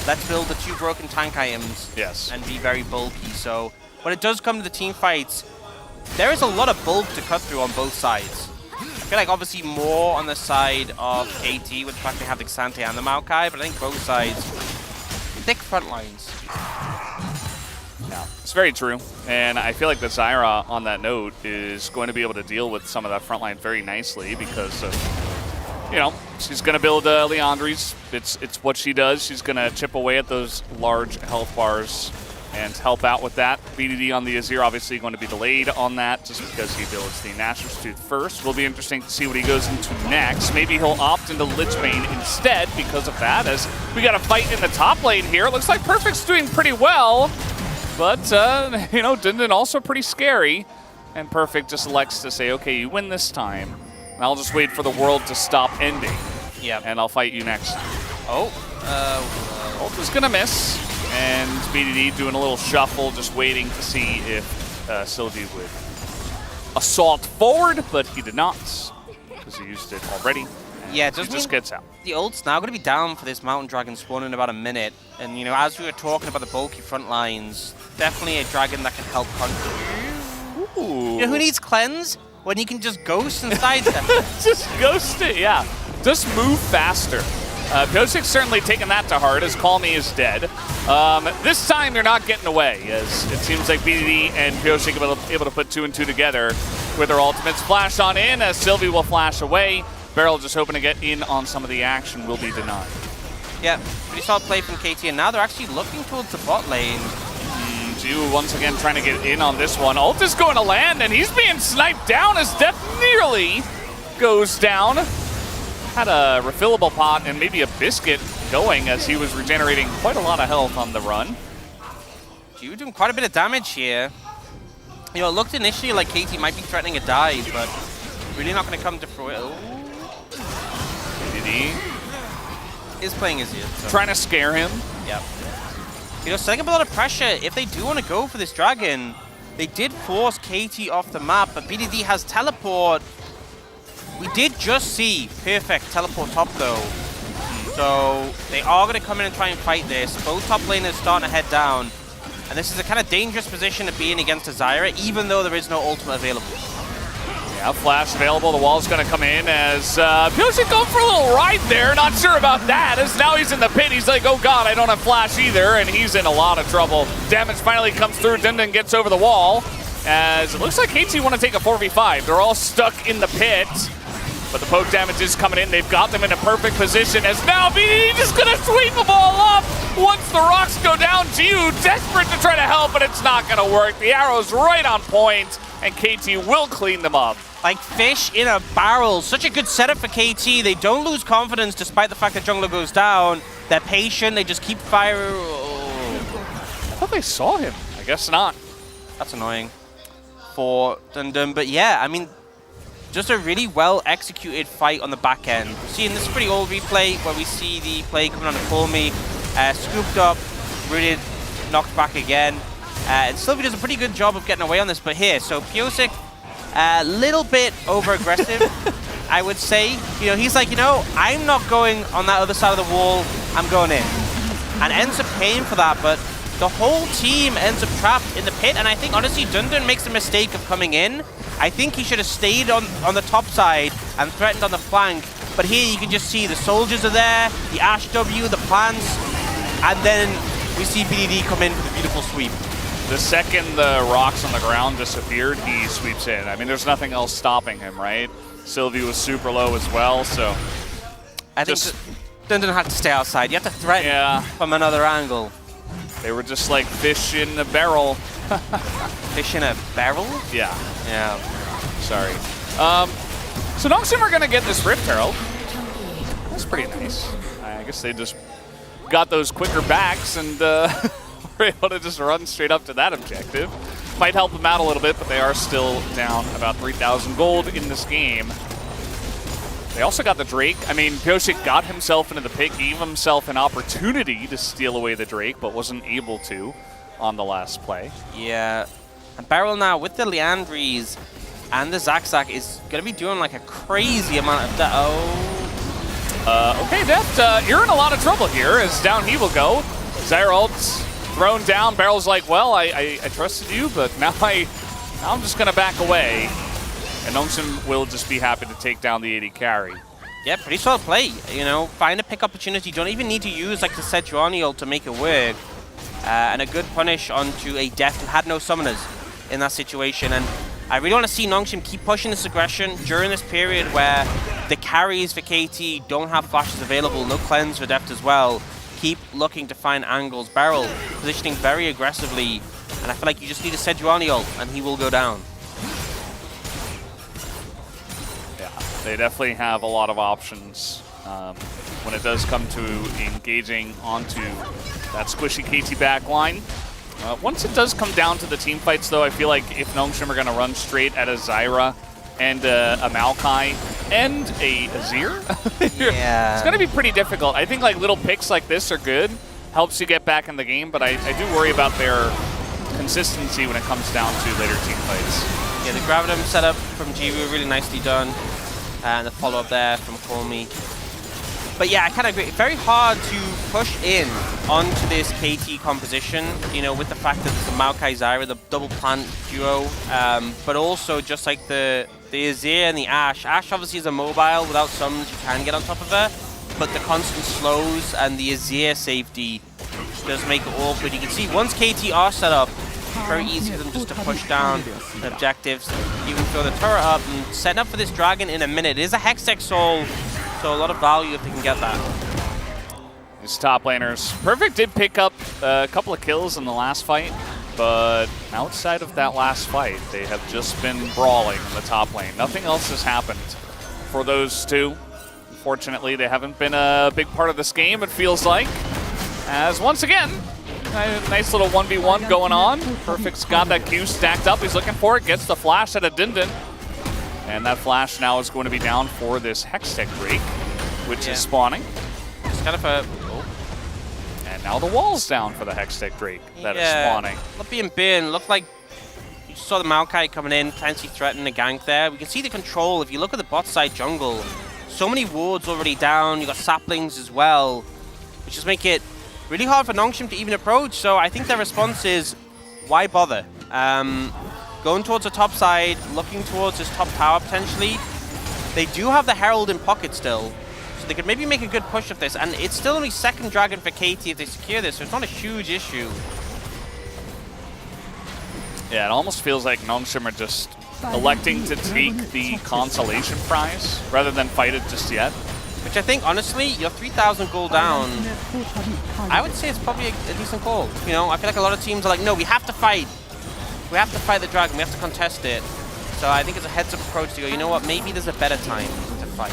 [SPEAKER 2] let's build the 2 broken tank items and be very bulky. So when it does come to the team fights, there is a lot of bulk to cut through on both sides. I feel like obviously more on the side of KT with the fact they have the Xante and the Maokai, but I think both sides, thick front lines.
[SPEAKER 3] Yeah, it's very true. And I feel like the Zyra, on that note, is going to be able to deal with some of that front line very nicely because of, you know, she's going to build Leandri's. It's what she does. She's going to chip away at those large health bars and help out with that. BDD on the Azir obviously going to be delayed on that just because he builds the Nashor's Tooth first. Will be interesting to see what he goes into next. Maybe he'll opt into Lich Bane instead because of that, as we got a fight in the top lane here. It looks like Perfect's doing pretty well, but, you know, Dindin also pretty scary. And Perfect just elects to say, okay, you win this time. And I'll just wait for the world to stop ending.
[SPEAKER 2] Yeah.
[SPEAKER 3] And I'll fight you next.
[SPEAKER 2] Oh.
[SPEAKER 3] Ult is going to miss. And BDD doing a little shuffle, just waiting to see if Sylvie would assault forward, but he did not, because he used it already.
[SPEAKER 2] Yeah, it
[SPEAKER 3] just gets out.
[SPEAKER 2] The ult's now going to be down for this Mountain Dragon spawn in about a minute. And, you know, as we were talking about the bulky front lines, definitely a dragon that can help contribute.
[SPEAKER 3] Ooh.
[SPEAKER 2] You know who needs cleanse? When you can just ghost and sidestep.
[SPEAKER 3] Just ghost it, yeah. Just move faster. Pyosic's certainly taking that to heart, as Call Me is dead. This time you're not getting away, as it seems like BDD and Pyosic are able to put 2 and 2 together with their ultimates. Flash on in, as Sylvie will flash away. Beryl just hoping to get in on some of the action, will be denied.
[SPEAKER 2] Yeah, pretty solid play from KT, and now they're actually looking towards the bot lane.
[SPEAKER 3] Ju once again trying to get in on this one. Ult is going to land, and he's being sniped down as Death nearly goes down. Had a refillable pot and maybe a biscuit going as he was regenerating quite a lot of health on the run.
[SPEAKER 2] Ju doing quite a bit of damage here. You know, it looked initially like KT might be threatening a dive, but really not going to come to fruition.
[SPEAKER 3] BDD
[SPEAKER 2] is playing Azir. So.
[SPEAKER 3] Trying to scare him.
[SPEAKER 2] Yep. You know, setting up a lot of pressure. If they do want to go for this dragon, they did force KT off the map, but BDD has teleport. We did just see perfect teleport top though. So they are going to come in and try and fight this. Both top laners starting to head down. And this is a kind of dangerous position to be in against a Zyra, even though there is no ultimate available.
[SPEAKER 3] Yeah, flash available. The wall's going to come in as Piozic going for a little ride there. Not sure about that, as now he's in the pit. He's like, oh god, I don't have flash either, and he's in a lot of trouble. Damage finally comes through. Dundun gets over the wall, as it looks like KT want to take a 4v5. They're all stuck in the pit. But the poke damage is coming in. They've got them in a perfect position as now BDD just gonna sweep the ball up. Once the rocks go down, Jiu desperate to try to help, but it's not gonna work. The arrow's right on point, and KT will clean them up.
[SPEAKER 2] Like fish in a barrel. Such a good setup for KT. They don't lose confidence despite the fact that jungler goes down. They're patient. They just keep firing.
[SPEAKER 3] I thought they saw him. I guess not.
[SPEAKER 2] That's annoying for Dundun. But yeah, I mean, just a really well-executed fight on the back end. We're seeing this pretty old replay where we see the play coming on to call me, scooped up, rooted, knocked back again. And Sylvie does a pretty good job of getting away on this, but here, so Piozic, a little bit over-aggressive, I would say. You know, he's like, you know, I'm not going on that other side of the wall, I'm going in. And ends up paying for that, but the whole team ends up trapped in the pit, and I think, honestly, Dundun makes the mistake of coming in. I think he should have stayed on the top side and threatened on the flank, but here you can just see the soldiers are there, the Ash W, the plants, and then we see BDD come in for the beautiful sweep.
[SPEAKER 3] The second the rocks on the ground disappeared, he sweeps in. I mean, there's nothing else stopping him, right? Sylvie was super low as well, so...
[SPEAKER 2] I think Dundun had to stay outside. You have to threaten from another angle.
[SPEAKER 3] They were just like fish in a barrel.
[SPEAKER 2] Fish in a barrel?
[SPEAKER 3] Yeah.
[SPEAKER 2] Yeah.
[SPEAKER 3] Sorry. So Noxum are going to get this Rift Herald. That's pretty nice. I guess they just got those quicker backs and were able to just run straight up to that objective. Might help them out a little bit, but they are still down about 3,000 gold in this game. They also got the Drake. I mean, Piozic got himself into the pick, gave himself an opportunity to steal away the Drake, but wasn't able to on the last play.
[SPEAKER 2] Yeah. And Beryl now with the Leandries and the Zaxak is going to be doing like a crazy amount of
[SPEAKER 3] okay, Deft, you're in a lot of trouble here as down he will go. Zyra ult's thrown down. Beryl's like, well, I trusted you, but now I'm just going to back away. And Noxum will just be happy to take down the 80 carry.
[SPEAKER 2] Yeah, pretty solid play. You know, find a pick opportunity. Don't even need to use like the Sejuani ult to make it work. And a good punish onto a Deft who had no summoners in that situation. And I really want to see Noxum keep pushing this aggression during this period where the carries for KT don't have flashes available. No cleanse for Deft as well. Keep looking to find angles. Beryl positioning very aggressively. And I feel like you just need a Sejuani ult and he will go down.
[SPEAKER 3] They definitely have a lot of options when it does come to engaging onto that squishy KT backline. Once it does come down to the team fights, though, I feel like if Noxum are going to run straight at a Zyra and a Maokai and a Azir, it's going to be pretty difficult. I think like little picks like this are good, helps you get back in the game, but I do worry about their consistency when it comes down to later team fights.
[SPEAKER 2] Yeah, the Gravitum setup from Jiwoo really nicely done. And the follow-up there from Call Me. But yeah, I kind of agree. Very hard to push in onto this KT composition, you know, with the fact that it's the Maokai Zyra, the double plant duo, but also just like the Azir and the Ashe. Ashe obviously is a mobile. Without summons, you can get on top of her, but the constant slows and the Azir safety does make it awkward. You can see once KT are set up, very easy for them just to push down the objectives. You can throw the turret up and set up for this dragon in a minute. It is a Hextech Soul, so a lot of value if they can get that.
[SPEAKER 3] These top laners. Perfect did pick up a couple of kills in the last fight, but outside of that last fight, they have just been brawling in the top lane. Nothing else has happened for those two. Unfortunately, they haven't been a big part of this game, it feels like. As once again, a nice little 1v1 going on. Perfect's got that Q stacked up. He's looking for it. Gets the flash at a Dindin. And that flash now is going to be down for this Hextech Drake, which is spawning.
[SPEAKER 2] It's kind of a...
[SPEAKER 3] And now the wall's down for the Hextech Drake that is spawning.
[SPEAKER 2] Not being burned. Looked like you saw the Maokai coming in, potentially threatening a gank there. We can see the control. If you look at the bot side jungle, so many wards already down. You got saplings as well, which just make it really hard for Nongshim to even approach. So I think their response is, why bother? Going towards the top side, looking towards this top tower potentially. They do have the Herald in pocket still, so they could maybe make a good push of this. And it's still only second dragon for KT if they secure this, so it's not a huge issue.
[SPEAKER 3] Yeah, it almost feels like Nongshim are just electing to take the consolation prize rather than fight it just yet.
[SPEAKER 2] Which I think, honestly, you're 3,000 gold down. I would say it's probably a decent call. You know, I feel like a lot of teams are like, no, we have to fight. We have to fight the dragon. We have to contest it. So I think it's a heads-up approach to go, you know what, maybe there's a better time to fight.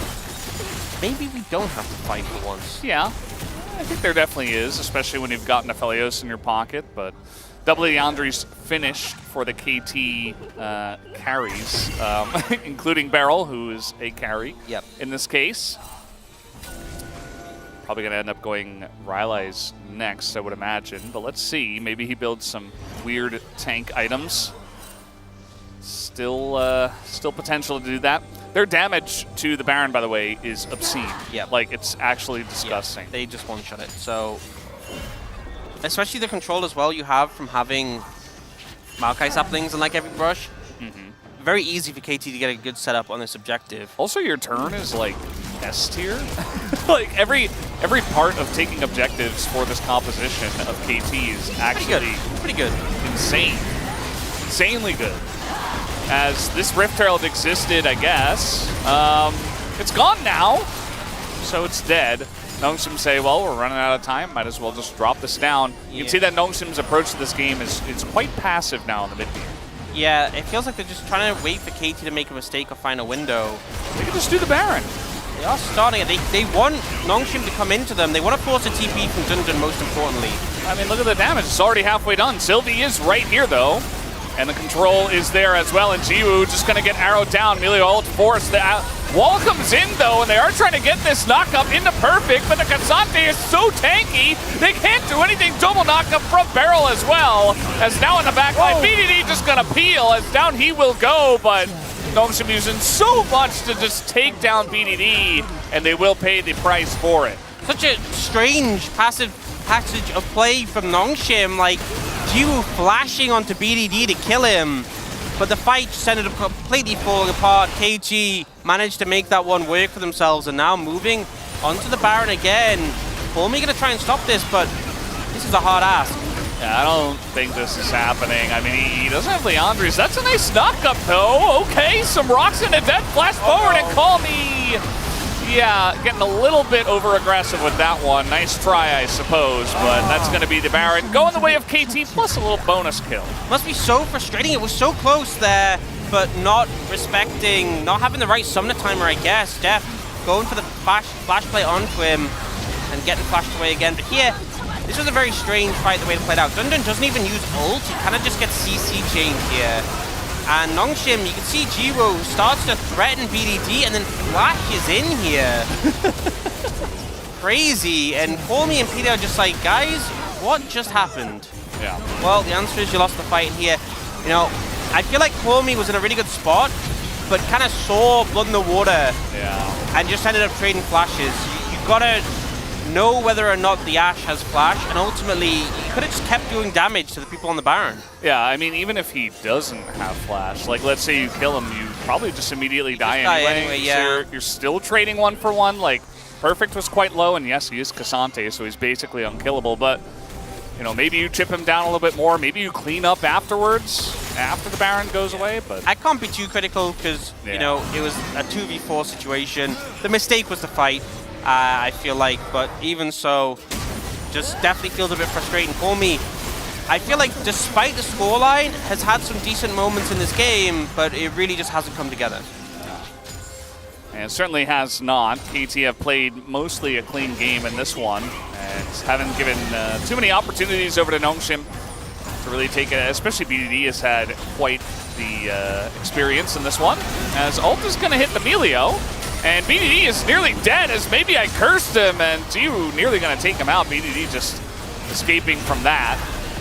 [SPEAKER 2] Maybe we don't have to fight for once.
[SPEAKER 3] Yeah, I think there definitely is, especially when you've got Nephelios in your pocket, but Double Leandri's finished for the KT carries, including Beryl, who is a carry in this case. Probably going to end up going Rylai's next, I would imagine. But let's see. Maybe he builds some weird tank items. Still potential to do that. Their damage to the Baron, by the way, is obscene.
[SPEAKER 2] Yeah.
[SPEAKER 3] Like, it's actually disgusting.
[SPEAKER 2] They just one-shot it. So, especially the control as well you have from having Maokai saplings in like every brush. Very easy for KT to get a good setup on this objective.
[SPEAKER 3] Also, your turn is like S tier. Like every part of taking objectives for this composition of KT is actually
[SPEAKER 2] pretty good.
[SPEAKER 3] Insane. Insanely good. As this Rift Herald existed, I guess. It's gone now, so it's dead. Nongshim say, well, we're running out of time. Might as well just drop this down. You can see that Nongshim's approach to this game is quite passive now in the mid game.
[SPEAKER 2] Yeah, it feels like they're just trying to wait for KT to make a mistake or find a window.
[SPEAKER 3] They can just do the Baron.
[SPEAKER 2] They are starting it. They want Nongshim to come into them. They want to force a TP from Dundun, most importantly.
[SPEAKER 3] I mean, look at the damage. It's already halfway done. Sylvie is right here, though. And the control is there as well. And Jiwoo just going to get arrowed down. Melio ult force. The wall comes in, though, and they are trying to get this knockup into perfect. But the K'Sante is so tanky, they can't do anything. Double knockup from Beryl as well. As now in the back line, BDD just going to peel as down he will go. But Nongshim using so much to just take down BDD, and they will pay the price for it.
[SPEAKER 2] Such a strange passive passage of play from Nongshim, like Jiwoo flashing onto BDD to kill him, but the fight just ended up completely falling apart. KT managed to make that one work for themselves, and now moving onto the Baron again. Formie gonna try and stop this, but this is a hard ask.
[SPEAKER 3] Yeah, I don't think this is happening. I mean, he doesn't have Leandri's. That's a nice knockup, though. Okay, some rocks in a dead flash forward and call me. Yeah, getting a little bit over-aggressive with that one. Nice try, I suppose, but that's going to be the Baron. Going the way of KT, plus a little bonus kill.
[SPEAKER 2] Must be so frustrating. It was so close there, but not respecting, not having the right summoner timer, I guess. Def going for the flash play onto him and getting flashed away again. But here, this was a very strange fight the way it played out. Dundun doesn't even use ult. He kind of just gets CC chained here. And Nongshim, you can see Jiwoo starts to threaten BDD and then flashes in here. Crazy. And Formie and Peter are just like, guys, what just happened?
[SPEAKER 3] Yeah.
[SPEAKER 2] Well, the answer is you lost the fight here. You know, I feel like Formie was in a really good spot, but kind of saw blood in the water.
[SPEAKER 3] Yeah.
[SPEAKER 2] And just ended up trading flashes. You gotta know whether or not the Ashe has flash, and ultimately, you could have just kept doing damage to the people on the Baron.
[SPEAKER 3] Yeah, I mean, even if he doesn't have flash, like, let's say you kill him, you probably just immediately die anyway.
[SPEAKER 2] Yeah.
[SPEAKER 3] So you're still trading one for one. Like, Perfect was quite low, and yes, he is K'Sante, so he's basically unkillable, but, you know, maybe you chip him down a little bit more, maybe you clean up afterwards, after the Baron goes away, but...
[SPEAKER 2] I can't be too critical, because, you know, it was a 2v4 situation. The mistake was the fight. I feel like, but even so, just definitely feels a bit frustrating for me. I feel like despite the scoreline, has had some decent moments in this game, but it really just hasn't come together.
[SPEAKER 3] And it certainly has not. KT have played mostly a clean game in this one, and haven't given too many opportunities over to Nongshim to really take it, especially BDD has had quite the experience in this one, as ult is going to hit the Melio. And BDD is nearly dead, as maybe I cursed him, and Jiwoo nearly going to take him out. BDD just escaping from that.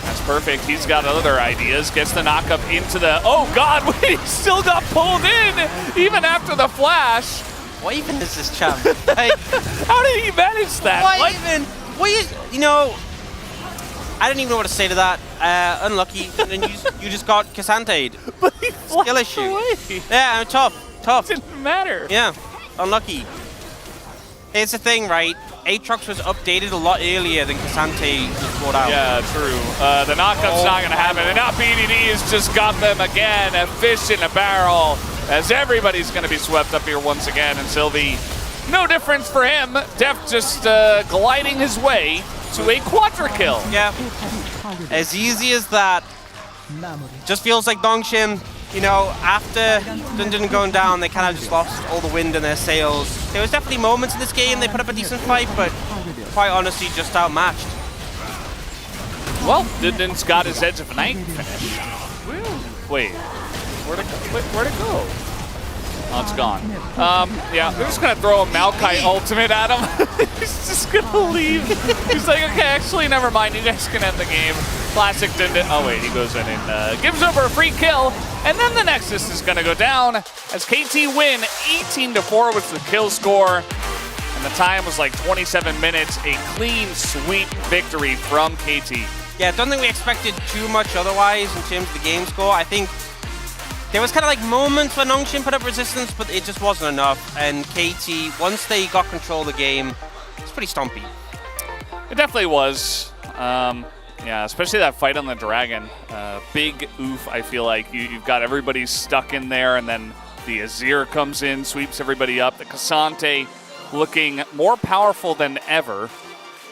[SPEAKER 3] That's perfect. He's got other ideas. Gets the knockup into the... Oh, God. Wait, he still got pulled in even after the flash.
[SPEAKER 2] What even is this champ? Like,
[SPEAKER 3] how did he manage that?
[SPEAKER 2] What even? What you know, I don't even know what to say to that. Unlucky. And then you just got Casante'd.
[SPEAKER 3] But he
[SPEAKER 2] skill issue.
[SPEAKER 3] away.
[SPEAKER 2] Yeah, tough.
[SPEAKER 3] Didn't matter.
[SPEAKER 2] Yeah, unlucky. Here's the thing, right? Aatrox was updated a lot earlier than Casante was brought out.
[SPEAKER 3] Yeah, true. The knockup's not going to happen. And now BDD has just got them again. A fish in a barrel. As everybody's going to be swept up here once again. And Sylvie, no difference for him. Def just gliding his way to a quadra kill.
[SPEAKER 2] Yeah. As easy as that. Just feels like Dongshim, you know, after Dundun going down, they kind of just lost all the wind in their sails. There was definitely moments in this game they put up a decent fight, but quite honestly, just outmatched.
[SPEAKER 3] Well, Dundun's got his Edge of Night finished. Wait, where'd it go? Oh, it's gone. Yeah, they're just gonna throw a Maokai ultimate at him. He's just gonna leave. He's like, okay, actually, never mind. You guys can end the game. Classic Dundun. Oh wait, he goes in and gives over a free kill. And then the Nexus is gonna go down as KT win 18-4 with the kill score. And the time was like 27 minutes. A clean sweep victory from KT.
[SPEAKER 2] Yeah, I don't think we expected too much otherwise in terms of the game score. I think there was kind of like moments where Nongshim put up resistance, but it just wasn't enough. And KT, once they got control of the game, it's pretty stompy.
[SPEAKER 3] It definitely was. Yeah, especially that fight on the Dragon. Big oof, I feel like. You've got everybody stuck in there, and then the Azir comes in, sweeps everybody up. The Cassante looking more powerful than ever,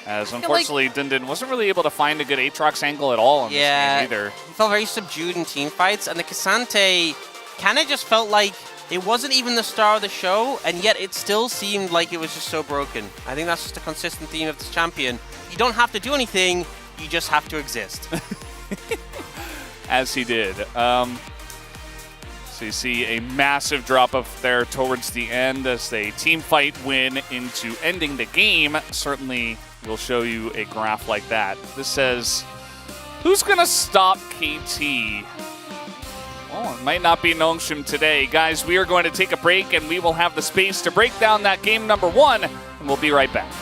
[SPEAKER 3] as unfortunately Dundun wasn't really able to find a good Aatrox angle at all in this game either.
[SPEAKER 2] He felt very subdued in team fights, and the Cassante kind of just felt like it wasn't even the star of the show, and yet it still seemed like it was just so broken. I think that's just a consistent theme of this champion. You don't have to do anything, you just have to exist.
[SPEAKER 3] As he did. So you see a massive drop off there towards the end as they team fight win into ending the game. Certainly will show you a graph like that. This says, who's going to stop KT? Oh, it might not be Nongshim today. Guys, we are going to take a break, and we will have the space to break down that game number 1, and we'll be right back.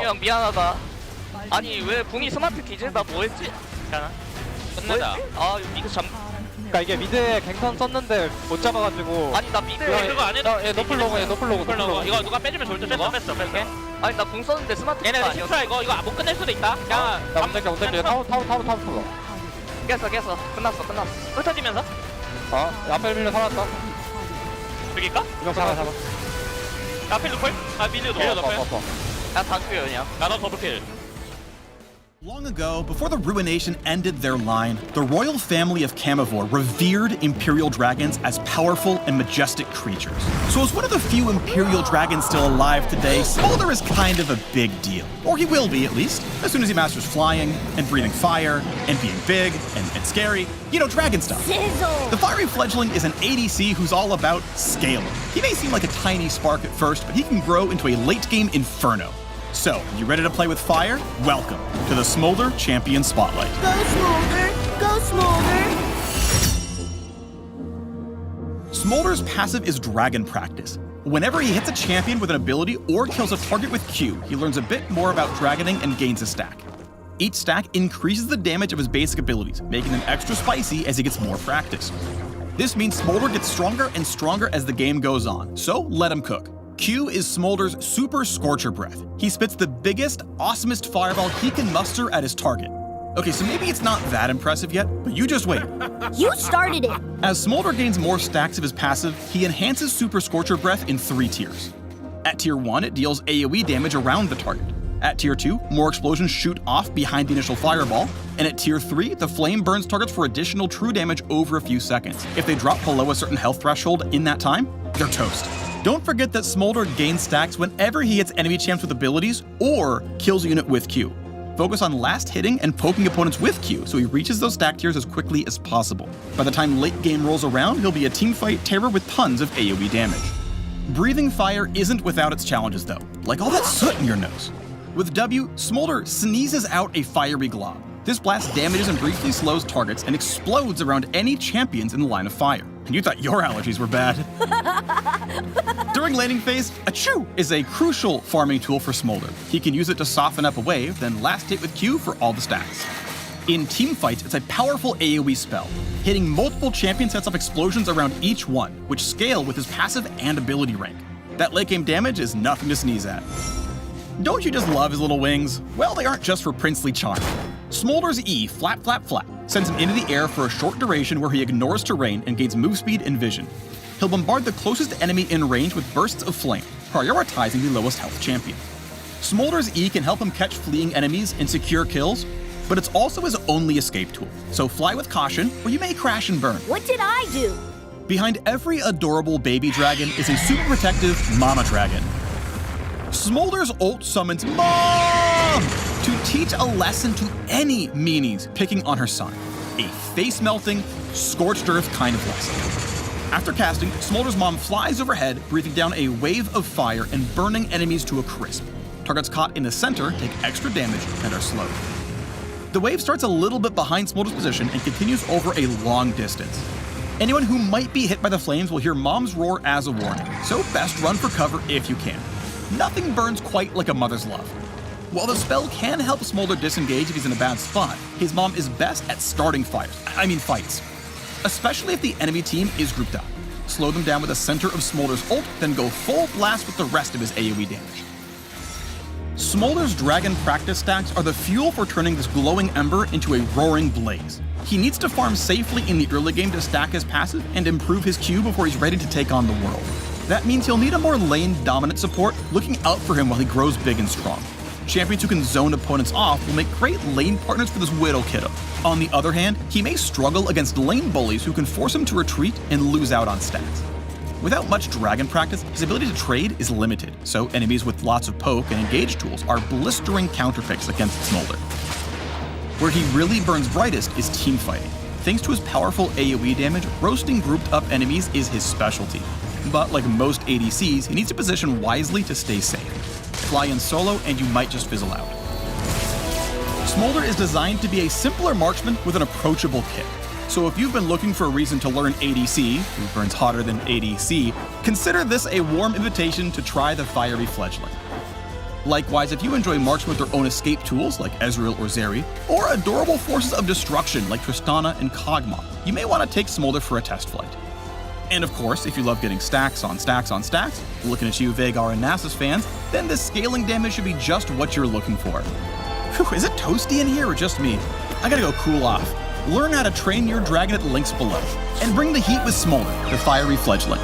[SPEAKER 5] 형 미안하다. 아니 왜 붕이 스마트 키지? 나 뭐했지? 괜찮아. 끝내자. 아 미드 잠.
[SPEAKER 6] 그러니까 이게 미드에 갱선 썼는데 못 잡아가지고.
[SPEAKER 5] 아니 나 미드
[SPEAKER 6] 그거 안 해도. 예, 노플로그, 노플로그.
[SPEAKER 5] 이거 누가 빼주면 좋을 듯. 뺐어. 아니 나 붕 썼는데 스마트 키가 아니었어. 얘네 이거 못 끝낼 수도 있다. 그냥
[SPEAKER 6] 나 못될게. 타워.
[SPEAKER 5] 깼어. 끝났어. 흩어지면서.
[SPEAKER 6] 앞에 밀려 살았다.
[SPEAKER 5] 죽일까?
[SPEAKER 6] 이거 잡아.
[SPEAKER 5] 앞에 루플? 아 밀려 노플. 야 다 죽여 그냥. 나도 더블킬.
[SPEAKER 7] Long ago, before the Ruination ended their line, the royal family of Camivore revered Imperial dragons as powerful and majestic creatures. So as one of the few Imperial dragons still alive today, Smolder is kind of a big deal. Or he will be, at least, as soon as he masters flying, and breathing fire, and being big, and scary. You know, dragon stuff.
[SPEAKER 8] Sizzle!
[SPEAKER 7] The Fiery Fledgling is an ADC who's all about scaling. He may seem like a tiny spark at first, but he can grow into a late-game inferno. So, you ready to play with fire? Welcome to the Smolder Champion Spotlight.
[SPEAKER 8] Go Smolder! Go Smolder!
[SPEAKER 7] Smolder's passive is Dragon Practice. Whenever he hits a champion with an ability or kills a target with Q, he learns a bit more about dragoning and gains a stack. Each stack increases the damage of his basic abilities, making them extra spicy as he gets more practice. This means Smolder gets stronger and stronger as the game goes on, so let him cook. Q is Smolder's Super Scorcher Breath. He spits the biggest, awesomest fireball he can muster at his target. Okay, so maybe it's not that impressive yet, but you just wait.
[SPEAKER 8] You started it!
[SPEAKER 7] As Smolder gains more stacks of his passive, he enhances Super Scorcher Breath in 3 tiers. At tier 1, it deals AoE damage around the target. At tier 2, more explosions shoot off behind the initial fireball. And at tier 3, the flame burns targets for additional true damage over a few seconds. If they drop below a certain health threshold in that time, they're toast. Don't forget that Smolder gains stacks whenever he hits enemy champs with abilities or kills a unit with Q. Focus on last hitting and poking opponents with Q so he reaches those stack tiers as quickly as possible. By the time late game rolls around, he'll be a teamfight terror with tons of AoE damage. Breathing fire isn't without its challenges though, like all that soot in your nose. With W, Smolder sneezes out a fiery glob. This blast damages and briefly slows targets and explodes around any champions in the line of fire. And you thought your allergies were bad. During laning phase, Achoo is a crucial farming tool for Smolder. He can use it to soften up a wave, then last hit with Q for all the stacks. In teamfights, it's a powerful AoE spell. Hitting multiple champions sets off explosions around each one, which scale with his passive and ability rank. That late game damage is nothing to sneeze at. Don't you just love his little wings? Well, they aren't just for princely charm. Smolder's E, flap, flap, flap, sends him into the air for a short duration where he ignores terrain and gains move speed and vision. He'll bombard the closest enemy in range with bursts of flame, prioritizing the lowest health champion. Smolder's E can help him catch fleeing enemies and secure kills, but it's also his only escape tool, so fly with caution or you may crash and burn.
[SPEAKER 8] What did I do?
[SPEAKER 7] Behind every adorable baby dragon is a super protective mama dragon. Smolder's ult summons Mom to teach a lesson to any meanies picking on her son. A face-melting, scorched earth kind of lesson. After casting, Smolder's mom flies overhead, breathing down a wave of fire and burning enemies to a crisp. Targets caught in the center take extra damage and are slowed. The wave starts a little bit behind Smolder's position and continues over a long distance. Anyone who might be hit by the flames will hear Mom's roar as a warning, so best run for cover if you can. Nothing burns quite like a mother's love. While the spell can help Smolder disengage if he's in a bad spot, his mom is best at starting fights. Especially if the enemy team is grouped up. Slow them down with the center of Smolder's ult, then go full blast with the rest of his AoE damage. Smolder's Dragon Practice stacks are the fuel for turning this glowing ember into a roaring blaze. He needs to farm safely in the early game to stack his passive and improve his Q before he's ready to take on the world. That means he'll need a more lane-dominant support looking out for him while he grows big and strong. Champions who can zone opponents off will make great lane partners for this Widow kiddo. On the other hand, he may struggle against lane bullies who can force him to retreat and lose out on stats. Without much dragon practice, his ability to trade is limited, so enemies with lots of poke and engage tools are blistering counterpicks against Smolder. Where he really burns brightest is teamfighting. Thanks to his powerful AoE damage, roasting grouped up enemies is his specialty. But like most ADCs, he needs to position wisely to stay safe. Fly in solo and you might just fizzle out. Smolder is designed to be a simpler marksman with an approachable kit. So if you've been looking for a reason to learn ADC, who burns hotter than ADC, consider this a warm invitation to try the Fiery Fledgling. Likewise, if you enjoy marksmen with their own escape tools like Ezreal or Zeri, or adorable forces of destruction like Tristana and Kog'Maw, you may want to take Smolder for a test flight. And of course, if you love getting stacks on stacks on stacks, looking at you Vhagar and Nasus fans, then this scaling damage should be just what you're looking for. Whew, is it toasty in here or just me? I gotta go cool off. Learn how to train your dragon at the links below. And bring the heat with Smolder, the Fiery Fledgling.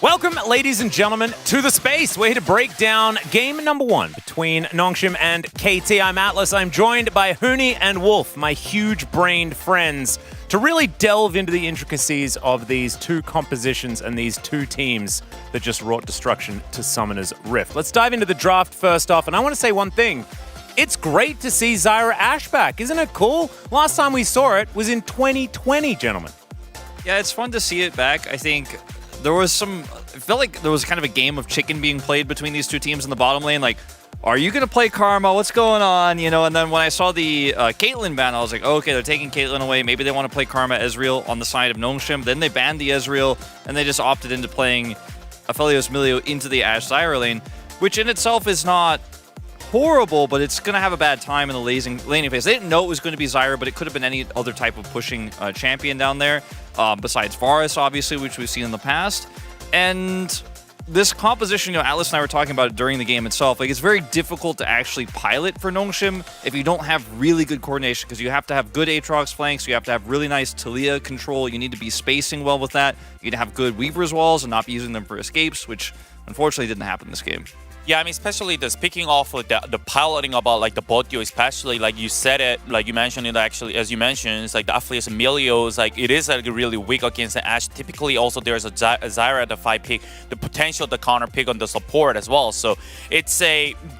[SPEAKER 9] Welcome, ladies and gentlemen, to the space. We're here to break down game number 1 between Nongshim and KT. I'm Atlas. I'm joined by Huni and Wolf, my huge-brained friends, to really delve into the intricacies of these two compositions and these two teams that just wrought destruction to Summoner's Rift. Let's dive into the draft first off, and I want to say one thing. It's great to see Zyra Ashe back. Isn't it cool? Last time we saw it was in 2020, gentlemen.
[SPEAKER 10] Yeah, it's fun to see it back. I think there was it felt like there was kind of a game of chicken being played between these two teams in the bottom lane. Like, are you going to play Karma? What's going on? You know, and then when I saw the Caitlyn ban, I was like, oh, okay, they're taking Caitlyn away. Maybe they want to play Karma Ezreal on the side of Nongshim. Then they banned the Ezreal, and they just opted into playing Aphelios Milio into the Ashe Zyra lane, which in itself is not horrible, but it's going to have a bad time in the laning phase. They didn't know it was going to be Zyra, but it could have been any other type of pushing champion down there, besides Varus, obviously, which we've seen in the past. And this composition, Atlas and I were talking about it during the game itself, like, it's very difficult to actually pilot for Nongshim if you don't have really good coordination, because you have to have good Aatrox flanks, you have to have really nice Talia control, you need to be spacing well with that, you need to have good Weaver's walls and not be using them for escapes, which unfortunately didn't happen this game.
[SPEAKER 11] Yeah, I mean, especially speaking of the piloting about like the bot duo, especially like you said it, like you mentioned it actually, as you mentioned, it's like the Aphelios Emilio is like, it is like really weak against the Ashe. Typically also there's a Zyra at the 5 pick, the potential to counter pick on the support as well. So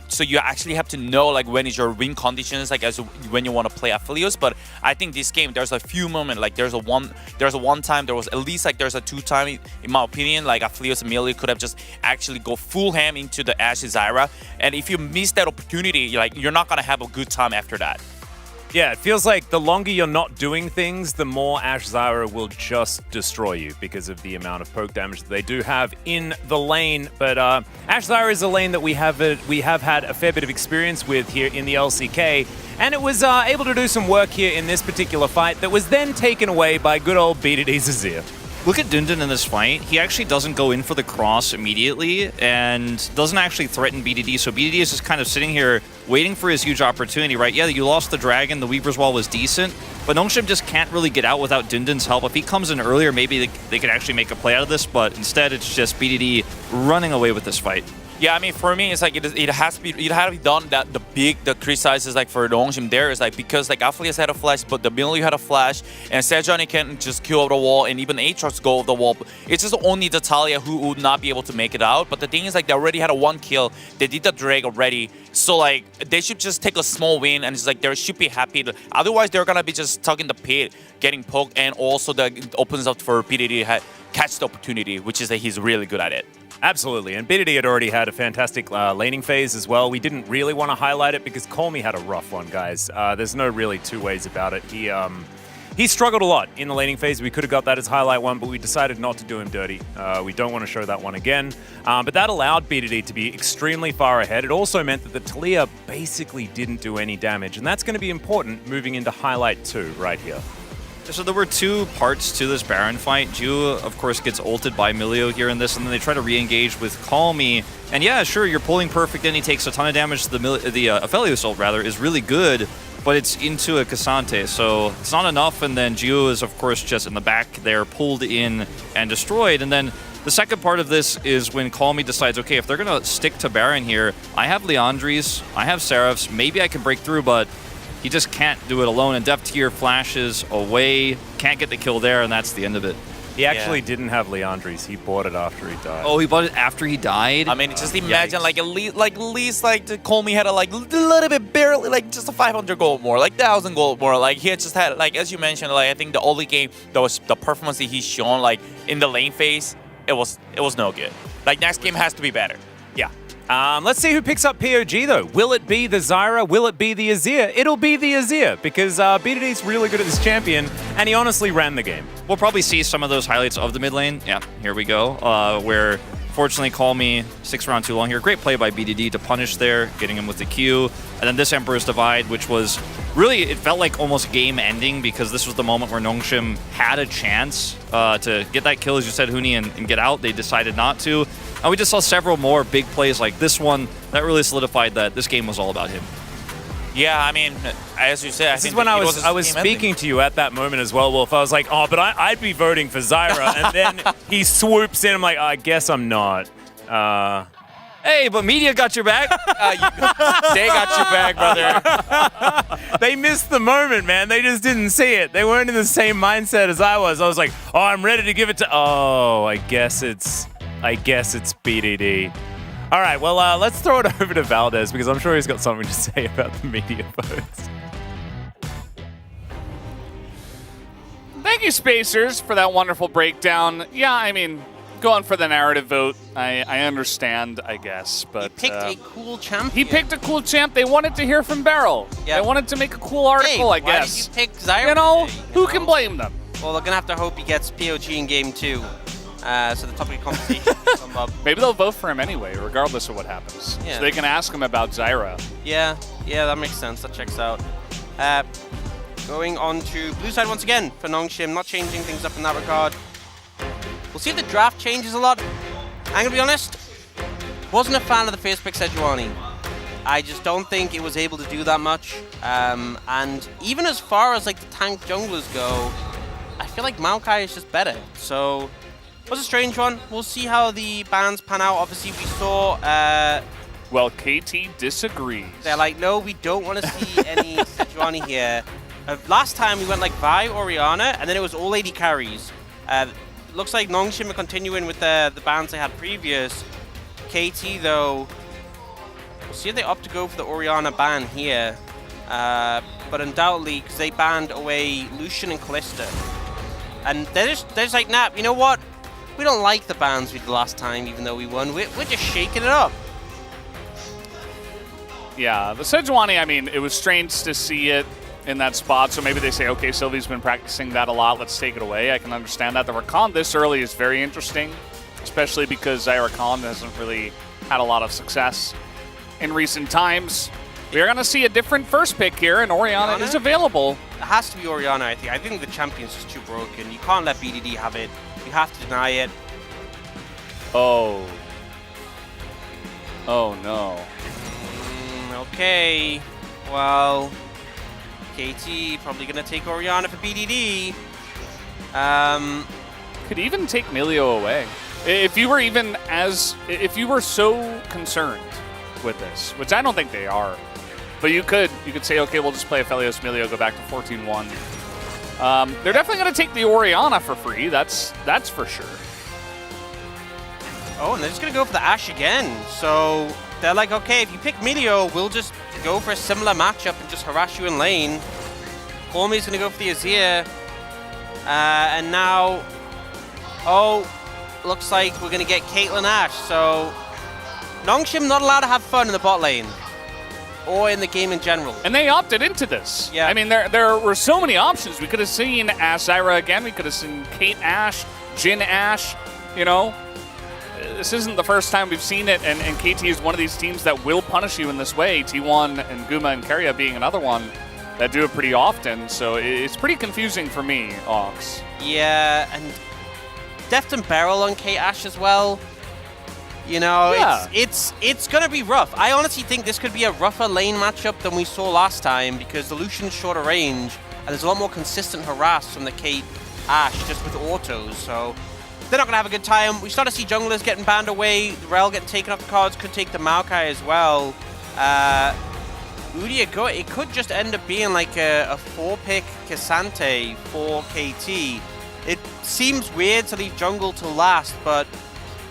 [SPEAKER 11] so you actually have to know like when is your win conditions, like when you want to play Aphelios. But I think this game there's a few moments, like there's a one time, there was at least like there's a 2 time in my opinion, like Aphelios Emilio could have just actually go full ham into the Ashe Zyra, and if you miss that opportunity, you're not gonna have a good time after that.
[SPEAKER 9] Yeah, it feels like the longer you're not doing things, the more Ashe Zyra will just destroy you because of the amount of poke damage that they do have in the lane. But Ashe Zyra is a lane that we have had a fair bit of experience with here in the LCK, and it was able to do some work here in this particular fight that was then taken away by good old BDD's Azir.
[SPEAKER 10] Look at Dundon in this fight. He actually doesn't go in for the cross immediately and doesn't actually threaten BDD. So BDD is just kind of sitting here waiting for his huge opportunity, right? Yeah, you lost the dragon. The Weaver's Wall was decent, but Nongshim just can't really get out without Dundon's help. If he comes in earlier, maybe they could actually make a play out of this, but instead it's just BDD running away with this fight.
[SPEAKER 11] Yeah, I mean, for me, it's like it has to be done that the criticizes like for Nongshim there is like, because like Aphelios had a flash, but the Milio had a flash, and Sejuani can just kill over the wall, and even Aatrox go over the wall. It's just only the Talia who would not be able to make it out. But the thing is like they already had a 1 kill, they did the drag already, so like they should just take a small win, and it's like they should be happy. Otherwise, they're gonna be just stuck in the pit, getting poked, and also that opens up for PDD to catch the opportunity, which is that he's really good at it.
[SPEAKER 9] Absolutely, and BDD had already had a fantastic laning phase as well. We didn't really want to highlight it because Colmy had a rough one, guys. There's no really two ways about it. He struggled a lot in the laning phase. We could have got that as highlight one, but we decided not to do him dirty. We don't want to show that one again. But that allowed BDD to be extremely far ahead. It also meant that the Talia basically didn't do any damage, and that's going to be important moving into highlight 2 right here.
[SPEAKER 10] So there were 2 parts to this Baron fight. Ju, of course, gets ulted by Milio here in this, and then they try to re-engage with Calmy. And yeah, sure, you're pulling perfect in. He takes a ton of damage. The Aphelios ult, rather, is really good, but it's into a Cassante, so it's not enough. And then Ju is, of course, just in the back there, pulled in and destroyed. And then the second part of this is when Calmy decides, okay, if they're going to stick to Baron here, I have Leandries, I have Seraphs, maybe I can break through, but he just can't do it alone, and Depth Tier flashes away, can't get the kill there, and that's the end of it.
[SPEAKER 9] He actually didn't have Leandries. He bought it after he died.
[SPEAKER 10] Oh, he bought it after he died?
[SPEAKER 11] I mean, just imagine, like, at least the Colmy had a little bit, barely, like, just a 500 gold more, like 1,000 gold more. Like, he had just had, like, as you mentioned, like, I think the only game that was the performance that he's shown, like, in the lane phase, it was no good. Like, next game has to be better.
[SPEAKER 9] Yeah. Let's see who picks up POG, though. Will it be the Zyra? Will it be the Azir? It'll be the Azir, because BDD's really good at this champion, and he honestly ran the game.
[SPEAKER 10] We'll probably see some of those highlights of the mid lane. Yeah, here we go. Where, fortunately, Calmy sticks around too long here. Great play by BDD to punish there, getting him with the Q. And then this Emperor's Divide, which was really, it felt like almost game ending, because this was the moment where Nongshim had a chance to get that kill, as you said, Huni, and get out. They decided not to. And we just saw several more big plays like this one that really solidified that this game was all about him.
[SPEAKER 11] Yeah, I mean, as you said,
[SPEAKER 9] This is when I was speaking to you at that moment as well, Wolf. I was like, oh, but I'd be voting for Zyra. And then he swoops in. I'm like, I guess I'm not.
[SPEAKER 10] Hey, but media got your back.
[SPEAKER 11] They got your back, brother.
[SPEAKER 9] They missed the moment, man. They just didn't see it. They weren't in the same mindset as I was. I was like, oh, I'm ready to give it to. Oh, I guess it's BDD. All right, well, let's throw it over to Valdez because I'm sure he's got something to say about the media votes.
[SPEAKER 3] Thank you, Spacers, for that wonderful breakdown. Yeah, I mean, going for the narrative vote, I understand, I guess, but
[SPEAKER 2] he picked a cool champ.
[SPEAKER 3] He picked a cool champ. They wanted to hear from Beryl.
[SPEAKER 2] Yeah.
[SPEAKER 3] They wanted to make a cool article, I guess.
[SPEAKER 2] Why did you pick Zyra?
[SPEAKER 3] You know,
[SPEAKER 2] today,
[SPEAKER 3] who can blame them?
[SPEAKER 2] Well, they're gonna have to hope he gets POG in game 2. So the topic of conversation will come up.
[SPEAKER 3] Maybe they'll vote for him anyway, regardless of what happens.
[SPEAKER 2] Yeah.
[SPEAKER 3] So they can ask him about Zyra.
[SPEAKER 2] Yeah, that makes sense. That checks out. Going on to blue side once again for Nongshim, not changing things up in that regard. We'll see if the draft changes a lot. I'm gonna be honest, wasn't a fan of the first pick Sejuani. I just don't think it was able to do that much. And even as far as like the tank junglers go, I feel like Maokai is just better. So it was a strange one. We'll see how the bans pan out. Obviously, we saw.
[SPEAKER 3] Well, KT disagrees.
[SPEAKER 2] They're like, no, we don't want to see any Sejuani here. Last time we went like Vi, Orianna, and then it was all AD carries. Looks like Nongshim are continuing with the bans they had previous. KT though, we'll see if they opt to go for the Orianna ban here. But undoubtedly, because they banned away Lucian and Kalista. And they're just like, nah, you know what? We don't like the bans we did last time, even though we won. We're just shaking it up.
[SPEAKER 3] Yeah, the Sejuani, I mean, it was strange to see it in that spot, so maybe they say, okay, Sylvie's been practicing that a lot, let's take it away. I can understand that. The Rakan this early is very interesting, especially because Zyra Khan hasn't really had a lot of success in recent times. We're going to see a different first pick here, and Orianna is available.
[SPEAKER 2] It has to be Orianna, I think. I think the champion's just too broken. You can't let BDD have it. You have to deny it.
[SPEAKER 3] Oh. Oh, no.
[SPEAKER 2] Okay. Well, KT probably going to take Orianna for BDD.
[SPEAKER 3] Could even take Milio away. If you were so concerned with this, which I don't think they are, but you could say, okay, we'll just play Aphelios Milio, go back to 14-1. They're definitely going to take the Orianna for free. That's for sure.
[SPEAKER 2] Oh, and they're just going to go for the Ashe again. So they're like, okay, if you pick Milio, we'll just go for a similar matchup and just harass you in lane. Cormi's going to go for the Azir. And now, looks like we're going to get Caitlyn Ashe. So Nongshim not allowed to have fun in the bot lane. Or in the game in general.
[SPEAKER 3] And they opted into this.
[SPEAKER 2] Yeah.
[SPEAKER 3] I mean, there were so many options. We could have seen Ashe Zyra again. We could have seen Kate Ashe, Jin Ashe, you know. This isn't the first time we've seen it, and KT is one of these teams that will punish you in this way. T1 and Guma and Keria being another one that do it pretty often. So it's pretty confusing for me, Ox.
[SPEAKER 2] Yeah, and Deft and Beryl on Kate Ashe as well. You know,
[SPEAKER 3] yeah.
[SPEAKER 2] it's going to be rough. I honestly think this could be a rougher lane matchup than we saw last time because the Lucian's shorter range and there's a lot more consistent harass from the Kate Ashe just with autos. So they're not going to have a good time. We start to see junglers getting banned away. The Rel getting taken off the cards. Could take the Maokai as well. Udia, it could just end up being like a 4-pick Cassante for KT. It seems weird to leave jungle to last, but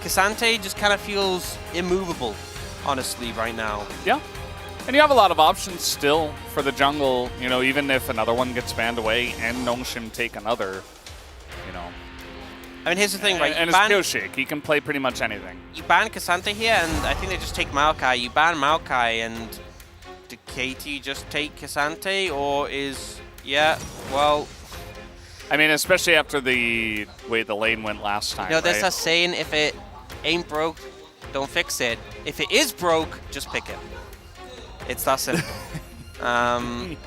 [SPEAKER 2] Cassante just kind of feels immovable, honestly, right now.
[SPEAKER 3] Yeah. And you have a lot of options still for the jungle, you know, even if another one gets banned away and Nongshim take another, you know.
[SPEAKER 2] I mean, here's the thing, right?
[SPEAKER 3] And it's Kyoshik. He can play pretty much anything.
[SPEAKER 2] You ban Cassante here, and I think they just take Maokai. You ban Maokai, and do KT just take Cassante, or is... Yeah, well...
[SPEAKER 3] I mean, especially after the way the lane went last time,
[SPEAKER 2] there's
[SPEAKER 3] right?
[SPEAKER 2] a saying, if it ain't broke, don't fix it. If it is broke, just pick it. It's that simple. And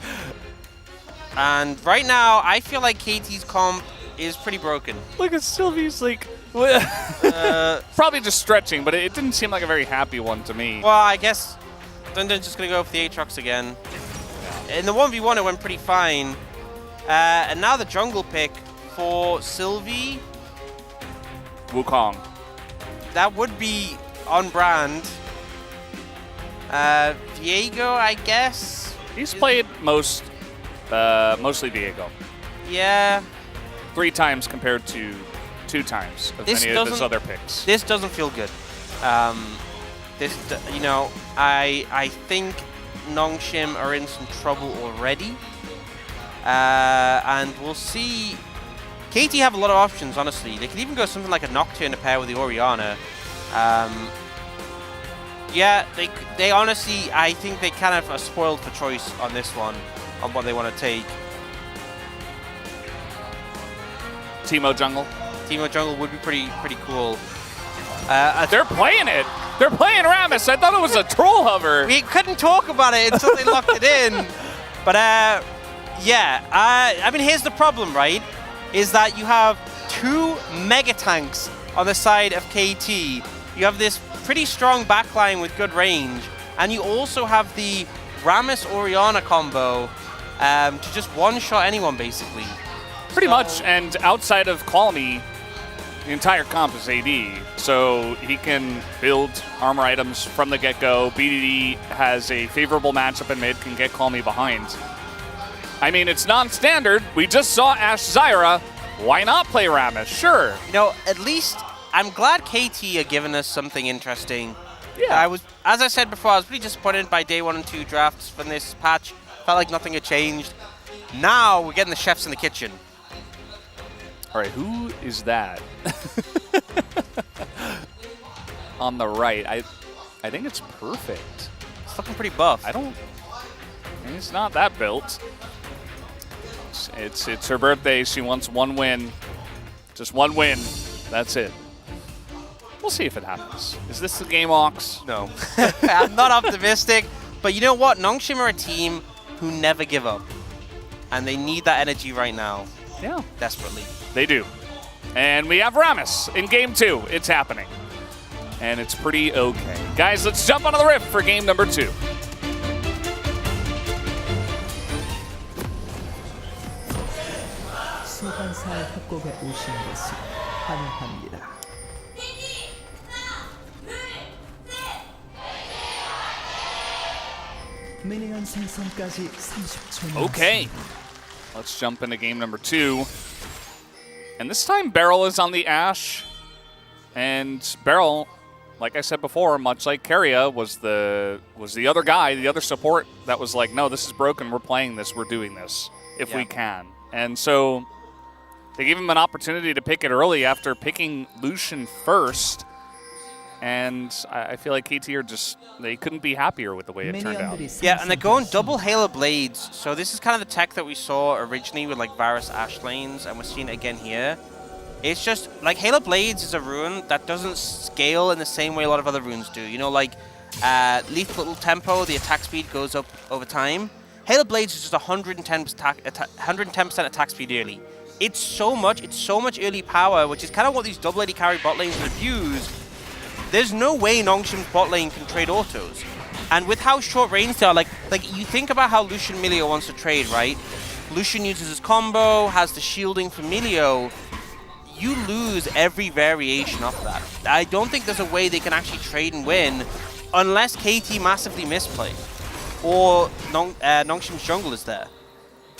[SPEAKER 2] right now, I feel like KT's comp is pretty broken.
[SPEAKER 3] Look at Sylvie's like... probably just stretching, but it didn't seem like a very happy one to me.
[SPEAKER 2] Well, I guess Dundon's just going to go for the Aatrox again. in the 1v1 it went pretty fine. And now the jungle pick for Sylvie.
[SPEAKER 3] Wukong.
[SPEAKER 2] That would be on brand. Diego, I guess.
[SPEAKER 3] He's played mostly Diego.
[SPEAKER 2] Yeah.
[SPEAKER 3] 3 times compared to 2 times of any of his other picks.
[SPEAKER 2] This doesn't feel good. You know, I think Nongshim are in some trouble already. And we'll see. KT have a lot of options, honestly. They could even go something like a Nocturne to pair with the Orianna. Yeah, they honestly, I think they kind of are spoiled for choice on this one, on what they want to take.
[SPEAKER 3] Teemo jungle.
[SPEAKER 2] Teemo jungle would be pretty cool.
[SPEAKER 3] They're playing it. They're playing Rammus. I thought it was a troll hover.
[SPEAKER 2] We couldn't talk about it until they locked it in. But yeah, I mean, here's the problem, right? Is that you have 2 mega tanks on the side of KT. You have this pretty strong backline with good range, and you also have the Rammus Orianna combo to just one-shot anyone, basically.
[SPEAKER 3] Pretty much, and outside of Call Me, the entire comp is AD, so he can build armor items from the get-go. BDD has a favorable matchup in mid, can get Call Me behind. I mean, it's non-standard. We just saw Ashe Zyra. Why not play Rammus? Sure.
[SPEAKER 2] You know, at least I'm glad KT are giving us something interesting.
[SPEAKER 3] Yeah.
[SPEAKER 2] As I said before, I was pretty disappointed by day 1 and 2 drafts from this patch. Felt like nothing had changed. Now we're getting the chefs in the kitchen.
[SPEAKER 3] All right, who is that? On the right, I think it's perfect.
[SPEAKER 2] It's looking pretty buff.
[SPEAKER 3] He's not that built. It's her birthday. She wants 1 win. Just 1 win. That's it. We'll see if it happens. Is this the game, Ox?
[SPEAKER 2] No. I'm not optimistic. But you know what? Nongshim are a team who never give up. And they need that energy right now.
[SPEAKER 3] Yeah.
[SPEAKER 2] Desperately.
[SPEAKER 3] They do. And we have Rammus in game 2. It's happening. And it's pretty okay. Guys, let's jump onto the rift for game number 2.
[SPEAKER 4] 소환사의 협곡에 오신 것을 환영합니다. 미니언 생성까지 30초.
[SPEAKER 3] Okay. Let's jump into game number 2. And this time Beryl is on the Ashe. And Beryl, like I said before, much like Keria, was the other guy, the other support that was like, no, this is broken, we're playing this, we're doing this, if we can. And so they gave him an opportunity to pick it early after picking Lucian first. And I feel like KT are just, they couldn't be happier with the way it turned out.
[SPEAKER 2] Yeah, and they're going double Halo Blades. So this is kind of the tech that we saw originally with like Varus Ashe lanes, and we're seeing it again here. It's just, like, Halo Blades is a rune that doesn't scale in the same way a lot of other runes do. You know, like, Lethal Tempo, the attack speed goes up over time. Halo Blades is just 110% attack speed early. It's so much early power, which is kind of what these double AD carry bot lanes would use. There's no way Nongshim's bot lane can trade autos. And with how short range they are, like you think about how Lucian Milio wants to trade, right? Lucian uses his combo, has the shielding for Milio. You lose every variation of that. I don't think there's a way they can actually trade and win unless KT massively misplay or Nongshim's jungle is there.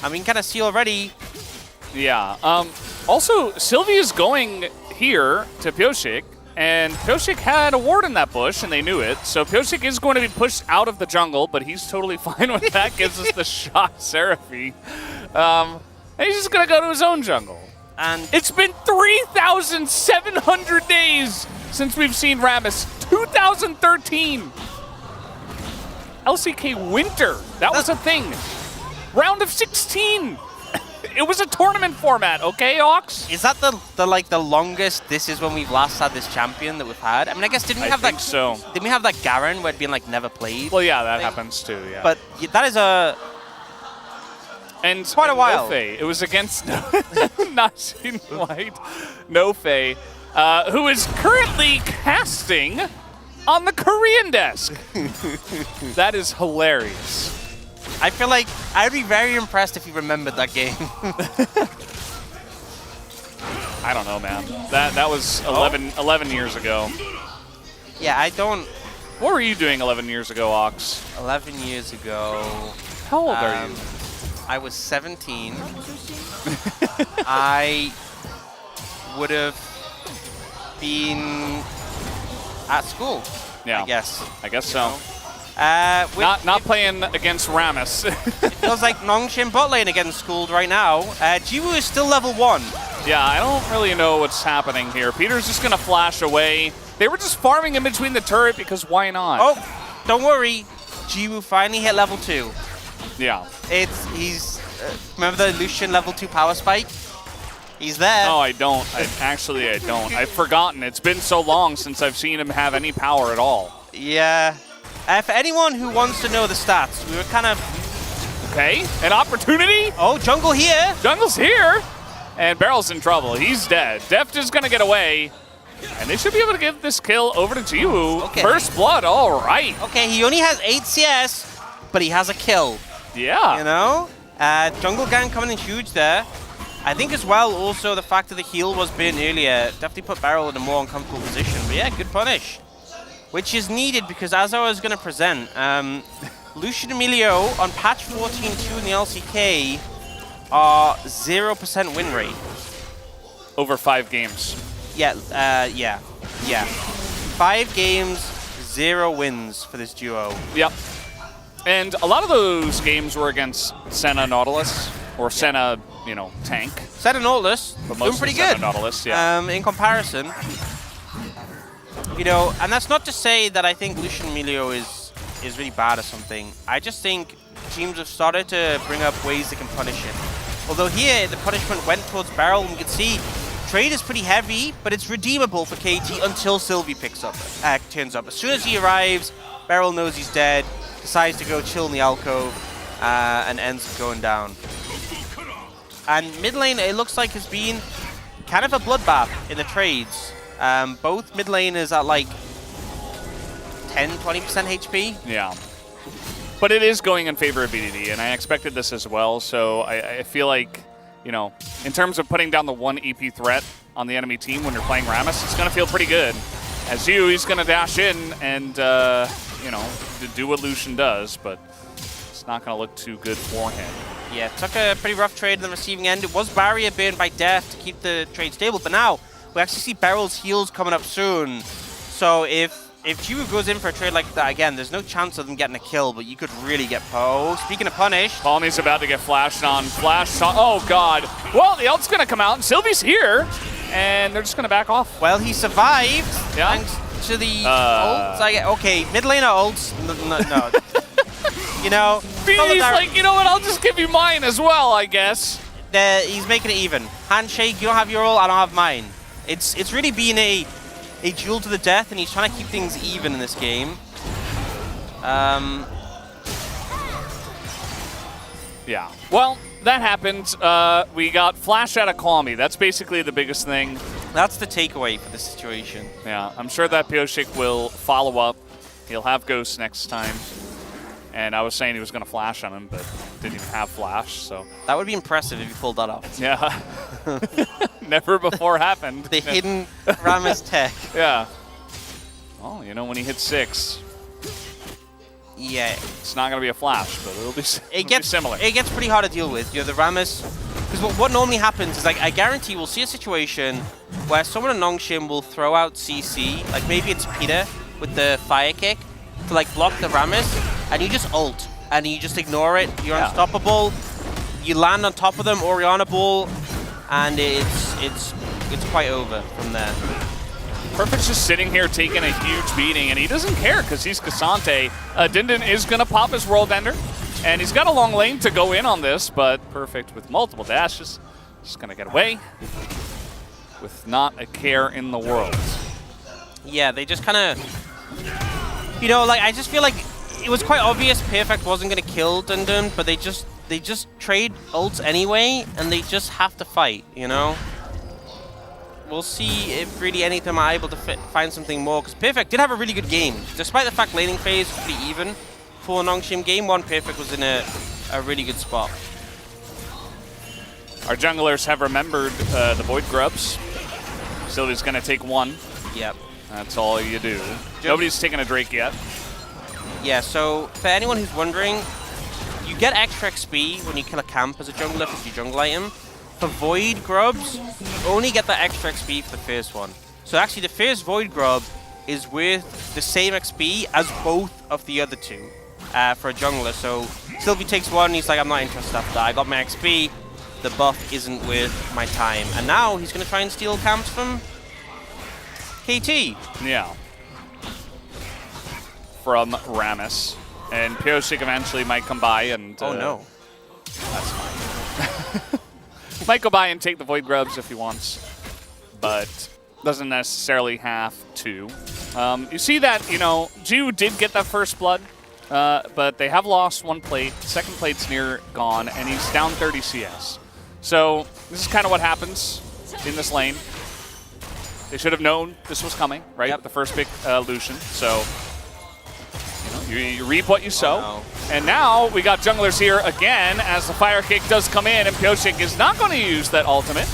[SPEAKER 2] I mean, kind of see already.
[SPEAKER 3] Yeah. Also, Sylvie is going here to Pyosik, and Pyosik had a ward in that bush, and they knew it. So Pyosik is going to be pushed out of the jungle, but he's totally fine with that. Gives us the shot, Seraphy. And he's just going to go to his own jungle.
[SPEAKER 2] And
[SPEAKER 3] it's been 3,700 days since we've seen Rammus. 2013. LCK Winter. That was a thing. Round of 16. It was a tournament format, okay, Ox?
[SPEAKER 2] Is that the longest this is when we've last had this champion that we've had? I mean, I guess didn't we have that?
[SPEAKER 3] So.
[SPEAKER 2] Didn't we have that Garen where it'd been like never played?
[SPEAKER 3] Well, yeah, that happens too. Yeah.
[SPEAKER 2] But that is a.
[SPEAKER 3] And
[SPEAKER 2] quite a while.
[SPEAKER 3] Nofe. It was against not seen white. Nofe, who is currently casting on the Korean desk. That is hilarious.
[SPEAKER 2] I feel like I'd be very impressed if you remembered that game.
[SPEAKER 3] I don't know, man. That was 11 years ago.
[SPEAKER 2] Yeah, I don't.
[SPEAKER 3] What were you doing 11 years ago, Ox?
[SPEAKER 2] 11 years ago.
[SPEAKER 3] How old are you?
[SPEAKER 2] I was 17. I would have been at school.
[SPEAKER 3] Yeah,
[SPEAKER 2] I guess.
[SPEAKER 3] I guess so. Not playing against Rammus.
[SPEAKER 2] It feels like Nongshim bot lane getting schooled right now. Jiwoo is still level 1.
[SPEAKER 3] Yeah, I don't really know what's happening here. Peter's just going to flash away. They were just farming in between the turret because why not?
[SPEAKER 2] Oh, don't worry. Jiwoo finally hit level 2.
[SPEAKER 3] Yeah.
[SPEAKER 2] He's remember the Lucian level 2 power spike? He's there.
[SPEAKER 3] No, I don't. Actually, I don't. I've forgotten. It's been so long since I've seen him have any power at all.
[SPEAKER 2] Yeah. For anyone who wants to know the stats, we were kind of...
[SPEAKER 3] Okay, an opportunity.
[SPEAKER 2] Oh, jungle here.
[SPEAKER 3] Jungle's here. And Barrel's in trouble. He's dead. Deft is going to get away. And they should be able to give this kill over to Jiwoo.
[SPEAKER 2] Okay.
[SPEAKER 3] First blood, all right.
[SPEAKER 2] Okay, he only has 8 CS, but he has a kill.
[SPEAKER 3] Yeah.
[SPEAKER 2] You know? Jungle gang coming in huge there. I think as well, also, the fact that the heal was burned earlier definitely put Barrel in a more uncomfortable position. But yeah, good punish. Which is needed because, as I was going to present, Lucian Emilio on patch 14.2 in the LCK are 0% win rate.
[SPEAKER 3] Over 5 games.
[SPEAKER 2] Yeah. 5 games, 0 wins for this duo.
[SPEAKER 3] Yep. And a lot of those games were against Senna Nautilus, or Senna, you know, Tank.
[SPEAKER 2] Senna Nautilus,
[SPEAKER 3] But
[SPEAKER 2] doing
[SPEAKER 3] mostly
[SPEAKER 2] pretty
[SPEAKER 3] Senna
[SPEAKER 2] good.
[SPEAKER 3] Nautilus, yeah.
[SPEAKER 2] In comparison. You know, and that's not to say that I think Lucian Emilio is really bad or something. I just think teams have started to bring up ways they can punish him. Although here, the punishment went towards Barrel, and you can see trade is pretty heavy, but it's redeemable for KT until Sylvie turns up. As soon as he arrives, Barrel knows he's dead, decides to go chill in the alcove, and ends up going down. And mid lane, it looks like, has been kind of a bloodbath in the trades. Both mid laners at like 10-20% HP.
[SPEAKER 3] Yeah. But it is going in favor of BDD, and I expected this as well, so I feel like, you know, in terms of putting down the one EP threat on the enemy team when you're playing Rammus, it's going to feel pretty good. As he's going to dash in and, you know, do what Lucian does, but it's not going to look too good for him.
[SPEAKER 2] Yeah, took a pretty rough trade on the receiving end. It was barrier burned by Death to keep the trade stable, but now we actually see Barrel's heals coming up soon. So if Jiwoo goes in for a trade like that again, there's no chance of them getting a kill, but you could really get Speaking of punish.
[SPEAKER 3] Palmy's about to get flashed on. Oh, God. Well, the ult's going to come out, and Sylvie's here, and they're just going to back off.
[SPEAKER 2] Well, he survived
[SPEAKER 3] Yeah.
[SPEAKER 2] thanks to the ults. Okay, mid laner ults. No. You know,
[SPEAKER 3] BDD's like, you know what, I'll just give you mine as well, I guess.
[SPEAKER 2] He's making it even. Handshake, you don't have your ult, I don't have mine. It's really been a duel to the death, and he's trying to keep things even in this game.
[SPEAKER 3] Yeah. Well, that happened. We got flash out of Calmy. That's basically the biggest thing.
[SPEAKER 2] That's the takeaway for this situation.
[SPEAKER 3] Yeah, I'm sure that Pioshik will follow up. He'll have Ghost next time. And I was saying he was going to flash on him, but didn't even have flash, so.
[SPEAKER 2] That would be impressive if you pulled that off.
[SPEAKER 3] Yeah. Never before happened.
[SPEAKER 2] The hidden Rammus tech.
[SPEAKER 3] Yeah. Oh, you know, when he hits 6.
[SPEAKER 2] Yeah.
[SPEAKER 3] It's not going to be a flash, but it'll be similar.
[SPEAKER 2] It gets pretty hard to deal with. You know, the Rammus. Because what normally happens is, like, I guarantee we'll see a situation where someone in Nongshim will throw out CC. Like, maybe it's Peter with the fire kick to, like, block the Rammus. And you just ult. And you just ignore it. You're unstoppable. You land on top of them, Oriana Ball. And it's quite over from there.
[SPEAKER 3] Perfect's just sitting here taking a huge beating, and he doesn't care because he's Cassante. Dindin is going to pop his World Ender, and he's got a long lane to go in on this, but Perfect with multiple dashes, just going to get away with not a care in the world.
[SPEAKER 2] Yeah, they just kind of, you know, like, I just feel like it was quite obvious Perfect wasn't going to kill Dindin, but they just trade ults anyway, and they just have to fight, you know? We'll see if really any of them are able to find something more, because Perfect did have a really good game. Despite the fact laning phase was pretty even, for Nongshim. Game 1, Perfect was in a really good spot.
[SPEAKER 3] Our junglers have remembered the Void Grubs. Sylvia's going to take one.
[SPEAKER 2] Yep.
[SPEAKER 3] That's all you do. Nobody's taken a Drake yet.
[SPEAKER 2] Yeah, so for anyone who's wondering, you get extra XP when you kill a camp as a jungler for your jungle item. For Void Grubs, you only get that extra XP for the first one. So actually the first Void Grub is worth the same XP as both of the other two for a jungler. So Sylvie takes one, he's like, I'm not interested after that. I got my XP, the buff isn't worth my time. And now he's going to try and steal camps from KT.
[SPEAKER 3] Yeah. From Rammus. And Pyosik eventually might come by and...
[SPEAKER 2] oh no.
[SPEAKER 3] That's fine. Might go by and take the Void Grubs if he wants. But doesn't necessarily have to. You see that, you know, Ju did get that first blood. But they have lost one plate. Second plate's near gone. And he's down 30 CS. So this is kind of what happens in this lane. They should have known this was coming, right? Yep. The first big Lucian. So, you know, you reap what you sow.
[SPEAKER 2] Oh, no.
[SPEAKER 3] And now we got junglers here again as the fire kick does come in, and Pyosik is not going to use that ultimate.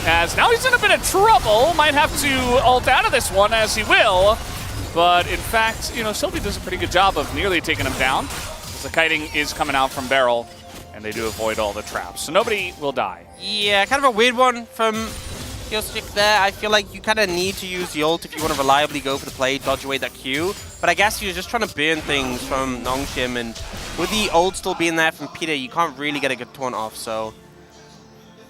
[SPEAKER 3] As now he's in a bit of trouble. Might have to ult out of this one as he will. But in fact, you know, Sylvie does a pretty good job of nearly taking him down. As the kiting is coming out from Barrel, and they do avoid all the traps. So nobody will die.
[SPEAKER 2] Yeah, kind of a weird one from Pyosik there. I feel like you kind of need to use the ult if you want to reliably go for the play, dodge away that Q. But I guess you're just trying to burn things from Nongshim, and with the ult still being there from Peter, you can't really get a good taunt off, so...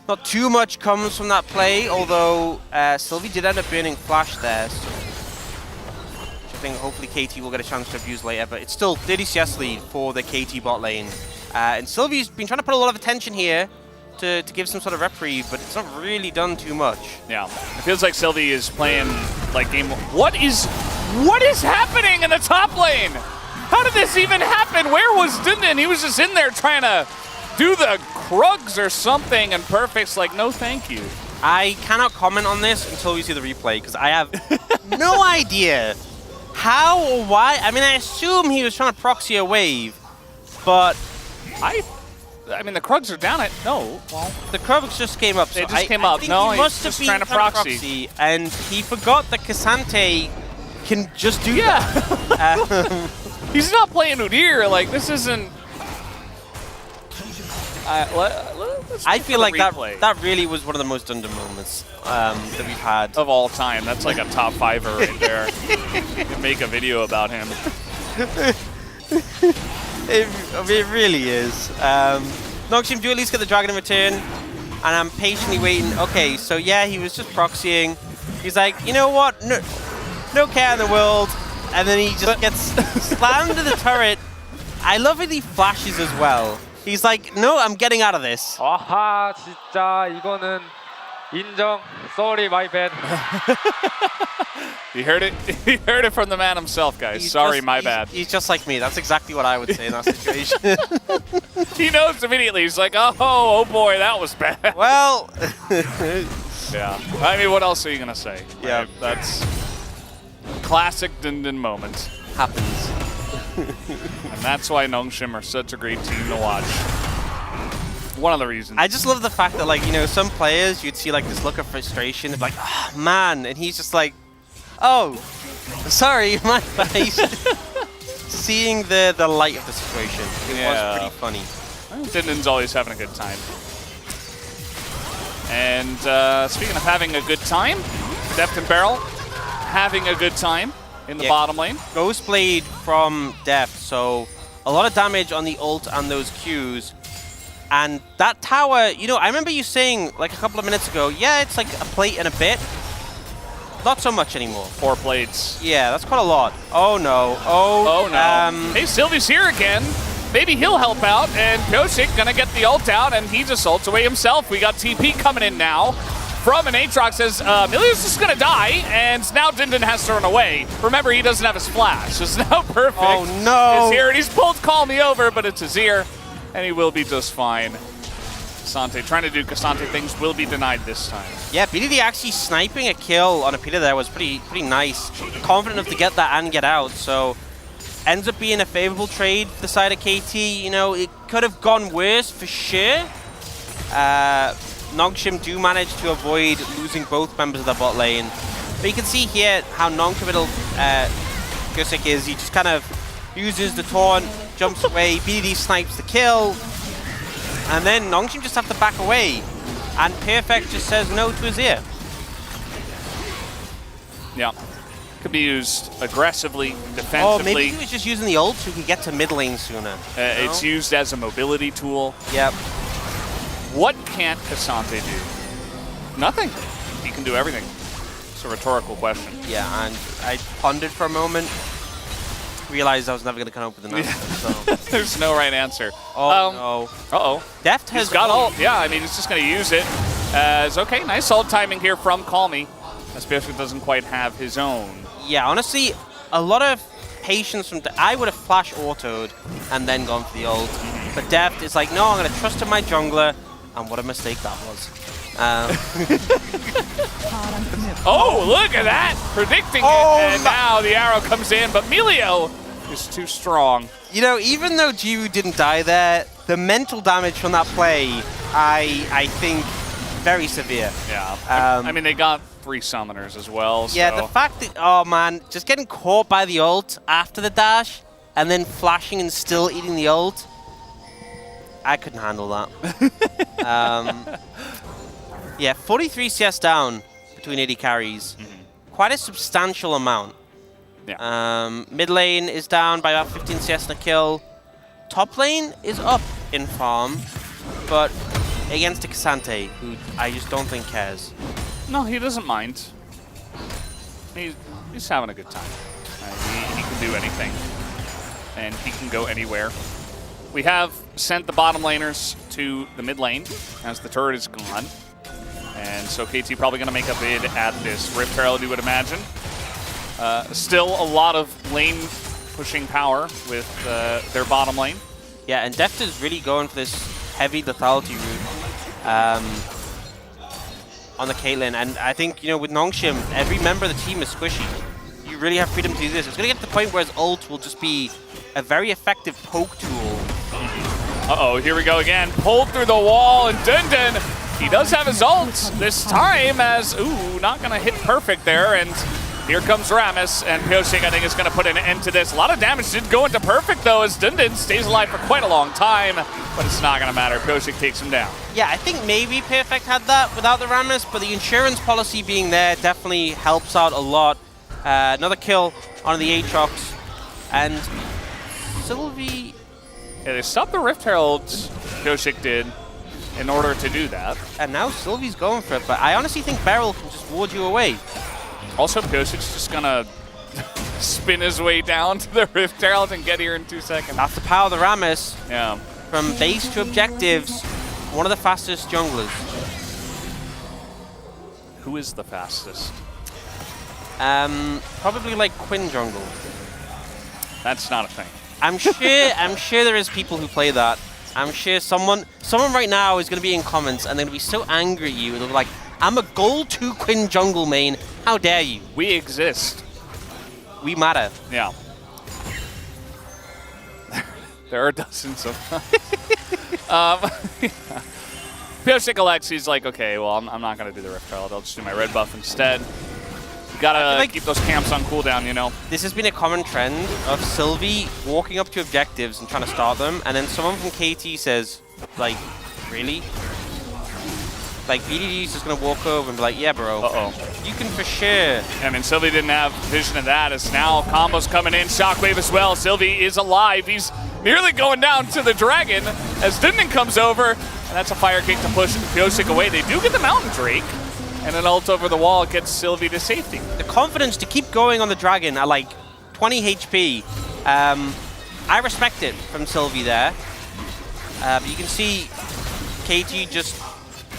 [SPEAKER 2] not too much comes from that play, although Sylvie did end up burning Flash there, so... which I think hopefully KT will get a chance to abuse later, but it's still 30 CS lead for the KT bot lane. And Sylvie's been trying to put a lot of attention here to give some sort of reprieve, but it's not really done too much.
[SPEAKER 3] Yeah, it feels like Sylvie is playing like game... What is happening in the top lane? How did this even happen? Where was Dindin? He was just in there trying to do the Krugs or something, and Perfect's like, no thank you.
[SPEAKER 2] I cannot comment on this until we see the replay, because I have no idea how or why. I mean, I assume he was trying to proxy a wave, but...
[SPEAKER 3] I mean, the Krugs are down it. No. Well,
[SPEAKER 2] the Krugs just came up.
[SPEAKER 3] They
[SPEAKER 2] so
[SPEAKER 3] just came up.
[SPEAKER 2] Think
[SPEAKER 3] no,
[SPEAKER 2] he must
[SPEAKER 3] he's
[SPEAKER 2] have
[SPEAKER 3] just
[SPEAKER 2] been
[SPEAKER 3] trying to proxy.
[SPEAKER 2] And he forgot that Cassante can just do that.
[SPEAKER 3] He's not playing Udyr. Like, this isn't...
[SPEAKER 2] I feel like that really was one of the most under moments that we've had.
[SPEAKER 3] Of all time. That's like a top fiver right there. You can make a video about him.
[SPEAKER 2] It really is. Nongshim do at least get the dragon in return, and I'm patiently waiting. Okay, so yeah, he was just proxying. He's like, you know what? No care in the world. And then he just gets slammed to the turret. I love how he flashes as well. He's like, no, I'm getting out of this.
[SPEAKER 6] 아하, 진짜 이거는 인정. Sorry, my bad.
[SPEAKER 3] You heard it. You heard it from the man himself, guys. Sorry, my bad.
[SPEAKER 2] He's just like me. That's exactly what I would say in that situation.
[SPEAKER 3] He knows immediately. He's like, oh boy, that was bad.
[SPEAKER 2] Well,
[SPEAKER 3] yeah. I mean, what else are you gonna say?
[SPEAKER 2] Yeah,
[SPEAKER 3] right? That's classic Dindin moment.
[SPEAKER 2] Happens.
[SPEAKER 3] And that's why Nongshim are such a great team to watch. One of the reasons.
[SPEAKER 2] I just love the fact that, like, you know, some players you'd see like this look of frustration, of like, oh, man, and he's just like, oh, sorry, my face. Seeing the light of the situation, it was pretty funny.
[SPEAKER 3] Dindin's always having a good time. And speaking of having a good time, Deft and Barrel having a good time in the bottom lane.
[SPEAKER 2] Ghostblade from Deft, so a lot of damage on the ult and those Qs. And that tower, you know, I remember you saying like a couple of minutes ago, yeah, it's like a plate and a bit. Not so much anymore.
[SPEAKER 3] 4 plates.
[SPEAKER 2] Yeah, that's quite a lot. Oh no. Oh
[SPEAKER 3] no. Hey, Sylvie's here again. Maybe he'll help out, and Pyosik gonna get the ult out, and he just ults away himself. We got TP coming in now from an Aatrox says, Milius is gonna die, and now Dindin has to run away. Remember, he doesn't have his flash. It's now Perfect.
[SPEAKER 2] Oh no.
[SPEAKER 3] Is here, and he's pulled Call Me Over, but it's Azir, and he will be just fine. Cassante trying to do Cassante things will be denied this time.
[SPEAKER 2] Yeah, BDD actually sniping a kill on a Peter there was pretty nice. Confident enough to get that and get out, so ends up being a favorable trade for the side of KT. You know, it could have gone worse for sure. Nongshim do manage to avoid losing both members of the bot lane. But you can see here how non-committal Gusik is. He just kind of uses the taunt, jumps away, BDD snipes the kill, and then Nongshim just have to back away. And Perfect just says no to his ear.
[SPEAKER 3] Yeah. Could be used aggressively, defensively.
[SPEAKER 2] Oh, maybe he was just using the ult so he could get to mid lane sooner.
[SPEAKER 3] It's used as a mobility tool.
[SPEAKER 2] Yep.
[SPEAKER 3] What can't Cassante do? Nothing. He can do everything. It's a rhetorical question.
[SPEAKER 2] Yeah, and I pondered for a moment, realized I was never going to come up with an answer. So.
[SPEAKER 3] There's no right answer.
[SPEAKER 2] Oh, no.
[SPEAKER 3] Uh-oh.
[SPEAKER 2] Deft has
[SPEAKER 3] He's got ult. Yeah, I mean, he's just going to use it as, okay, nice ult timing here from Call Me. Especially doesn't quite have his own.
[SPEAKER 2] Yeah, honestly, a lot of patience from... I would have flash autoed and then gone for the ult. But Deft is like, no, I'm going to trust in my jungler. And what a mistake that was.
[SPEAKER 3] Oh, look at that! Predicting it, and now the arrow comes in, but Melio is too strong.
[SPEAKER 2] You know, even though Jiwoo didn't die there, the mental damage from that play, I think, very severe.
[SPEAKER 3] Yeah. I mean, they got 3 summoners as well.
[SPEAKER 2] Yeah,
[SPEAKER 3] so.
[SPEAKER 2] the fact that, oh man, just getting caught by the ult after the dash, and then flashing and still eating the ult, I couldn't handle that. Yeah, 43 CS down between 80 carries. Quite a substantial amount.
[SPEAKER 3] Yeah.
[SPEAKER 2] Mid lane is down by about 15 CS and a kill. Top lane is up in farm, but against a Cassante, who I just don't think cares.
[SPEAKER 3] No, he doesn't mind. He's having a good time. He can do anything, and he can go anywhere. We have sent the bottom laners to the mid lane as the turret is gone. And so KT probably going to make a bid at this Rift Herald, you would imagine. Still a lot of lane pushing power with their bottom lane.
[SPEAKER 2] Yeah, and Deft is really going for this heavy lethality route on the Caitlyn. And I think, you know, with Nongshim, every member of the team is squishy. You really have freedom to do this. It's going to get to the point where his ult will just be a very effective poke tool.
[SPEAKER 3] Uh-oh, here we go again. Pulled through the wall, and Dundun, he does have his ult this time as, ooh, not going to hit perfect there, and here comes Rammus, and Pyosik, I think, is going to put an end to this. A lot of damage did go into perfect, though, as Dundun stays alive for quite a long time, but it's not going to matter. Pyosik takes him down. Yeah,
[SPEAKER 2] I think maybe Perfect had that without the Rammus, but the insurance policy being there definitely helps out a lot. Another kill on the Aatrox, and Sylvie...
[SPEAKER 3] Yeah, they stopped the Rift Herald, Pyosik did, in order to do that.
[SPEAKER 2] And now Sylvie's going for it, but I honestly think Beryl can just ward you away.
[SPEAKER 3] Also, Pyosik's just gonna spin his way down to the Rift Herald and get here in 2 seconds.
[SPEAKER 2] That's the power of the Rammus.
[SPEAKER 3] Yeah.
[SPEAKER 2] From base to objectives, one of the fastest junglers.
[SPEAKER 3] Who is the fastest?
[SPEAKER 2] Probably like Quinn jungle.
[SPEAKER 3] That's not a thing.
[SPEAKER 2] I'm sure there is people who play that. I'm sure someone right now is going to be in comments and they're going to be so angry at you. They'll be like, I'm a gold 2 Quinn jungle main. How dare you?
[SPEAKER 3] We exist.
[SPEAKER 2] We matter.
[SPEAKER 3] Yeah. There are dozens of Pyosik Alexi's like, okay, well, I'm not going to do the Rift Herald. I'll just do my red buff instead. Gotta keep those camps on cooldown, you know.
[SPEAKER 2] This has been a common trend of Sylvie walking up to objectives and trying to start them, and then someone from KT says, like, really? Like, BDD's just gonna walk over and be like, yeah, bro.
[SPEAKER 3] Uh-oh.
[SPEAKER 2] You can for sure.
[SPEAKER 3] I mean, Sylvie didn't have vision of that, as now combos coming in, Shockwave as well. Sylvie is alive. He's nearly going down to the dragon as Dindon comes over, and that's a fire kick to push Pyosik away. They do get the Mountain Drake. And an ult over the wall gets Sylvie to safety.
[SPEAKER 2] The confidence to keep going on the dragon at like 20 HP, I respect it from Sylvie there. But you can see KT just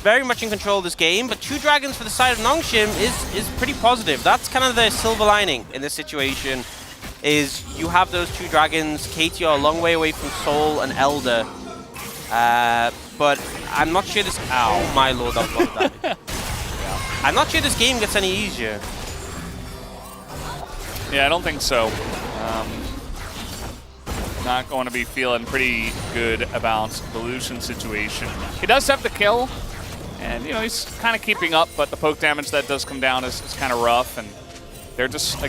[SPEAKER 2] very much in control of this game, but 2 dragons for the side of Nongshim is pretty positive. That's kind of the silver lining in this situation, is you have those 2 dragons. KT are a long way away from Soul and Elder. But I'm not sure this... Ow, my lord, that was a lot of damage. I'm not sure this game gets any easier.
[SPEAKER 3] Yeah, I don't think so. not going to be feeling pretty good about the Lucian situation. He does have the kill, and he's kind of keeping up, but the poke damage that does come down is kind of rough, and they're just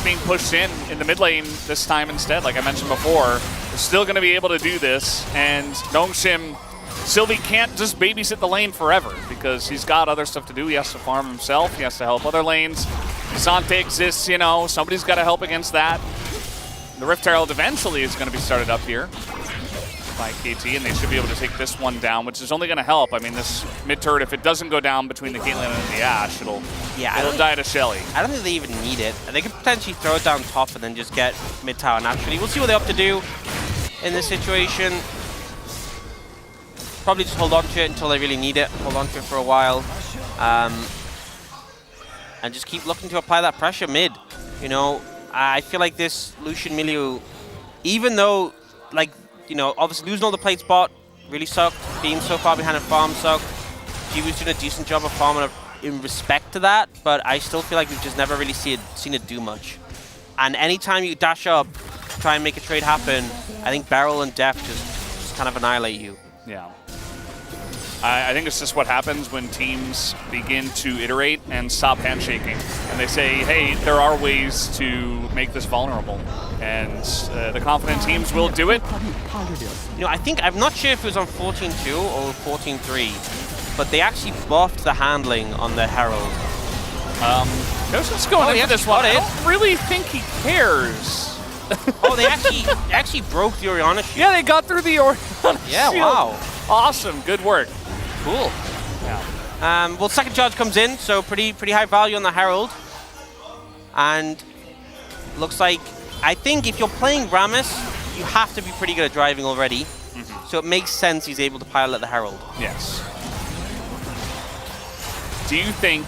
[SPEAKER 3] being pushed in the mid lane this time instead. Like I mentioned before, they're still going to be able to do this, and Nongshim, Sylvie can't just babysit the lane forever because he's got other stuff to do. He has to farm himself, he has to help other lanes. Sante exists, somebody's got to help against that. The Rift Herald eventually is going to be started up here by KT, and they should be able to take this one down, which is only going to help. I mean, this mid turret, if it doesn't go down between the Caitlyn and the Ashe, it'll die to Shelly.
[SPEAKER 2] I don't think they even need it. They could potentially throw it down top and then just get mid tower naturally. We'll see what they have to do in this situation. Probably just hold on to it until they really need it. Hold on to it for a while. And just keep looking to apply that pressure mid. I feel like this Lucian Milieu, even though, obviously losing all the plate spot really sucked. Being so far behind in farm sucked. She was doing a decent job of farming in respect to that, but I still feel like we've just never really seen it do much. And anytime you dash up, try and make a trade happen, I think Beryl and Def just kind of annihilate you.
[SPEAKER 3] Yeah. I think it's just what happens when teams begin to iterate and stop handshaking. And they say, hey, there are ways to make this vulnerable. And the confident teams will do it.
[SPEAKER 2] I'm not sure if it was on 14-2 or 14-3, but they actually buffed the handling on the Herald.
[SPEAKER 3] Joseph's going into this one. I don't really think he cares.
[SPEAKER 2] They actually broke the Orianna shield.
[SPEAKER 3] Yeah, they got through the Orianna
[SPEAKER 2] Yeah,
[SPEAKER 3] shield.
[SPEAKER 2] wow.
[SPEAKER 3] Awesome, good work.
[SPEAKER 2] Cool.
[SPEAKER 3] Yeah.
[SPEAKER 2] Well, second charge comes in, so pretty high value on the Herald. And looks like, I think if you're playing Rammus, you have to be pretty good at driving already. Mm-hmm. So it makes sense he's able to pilot the Herald.
[SPEAKER 3] Yes. Do you think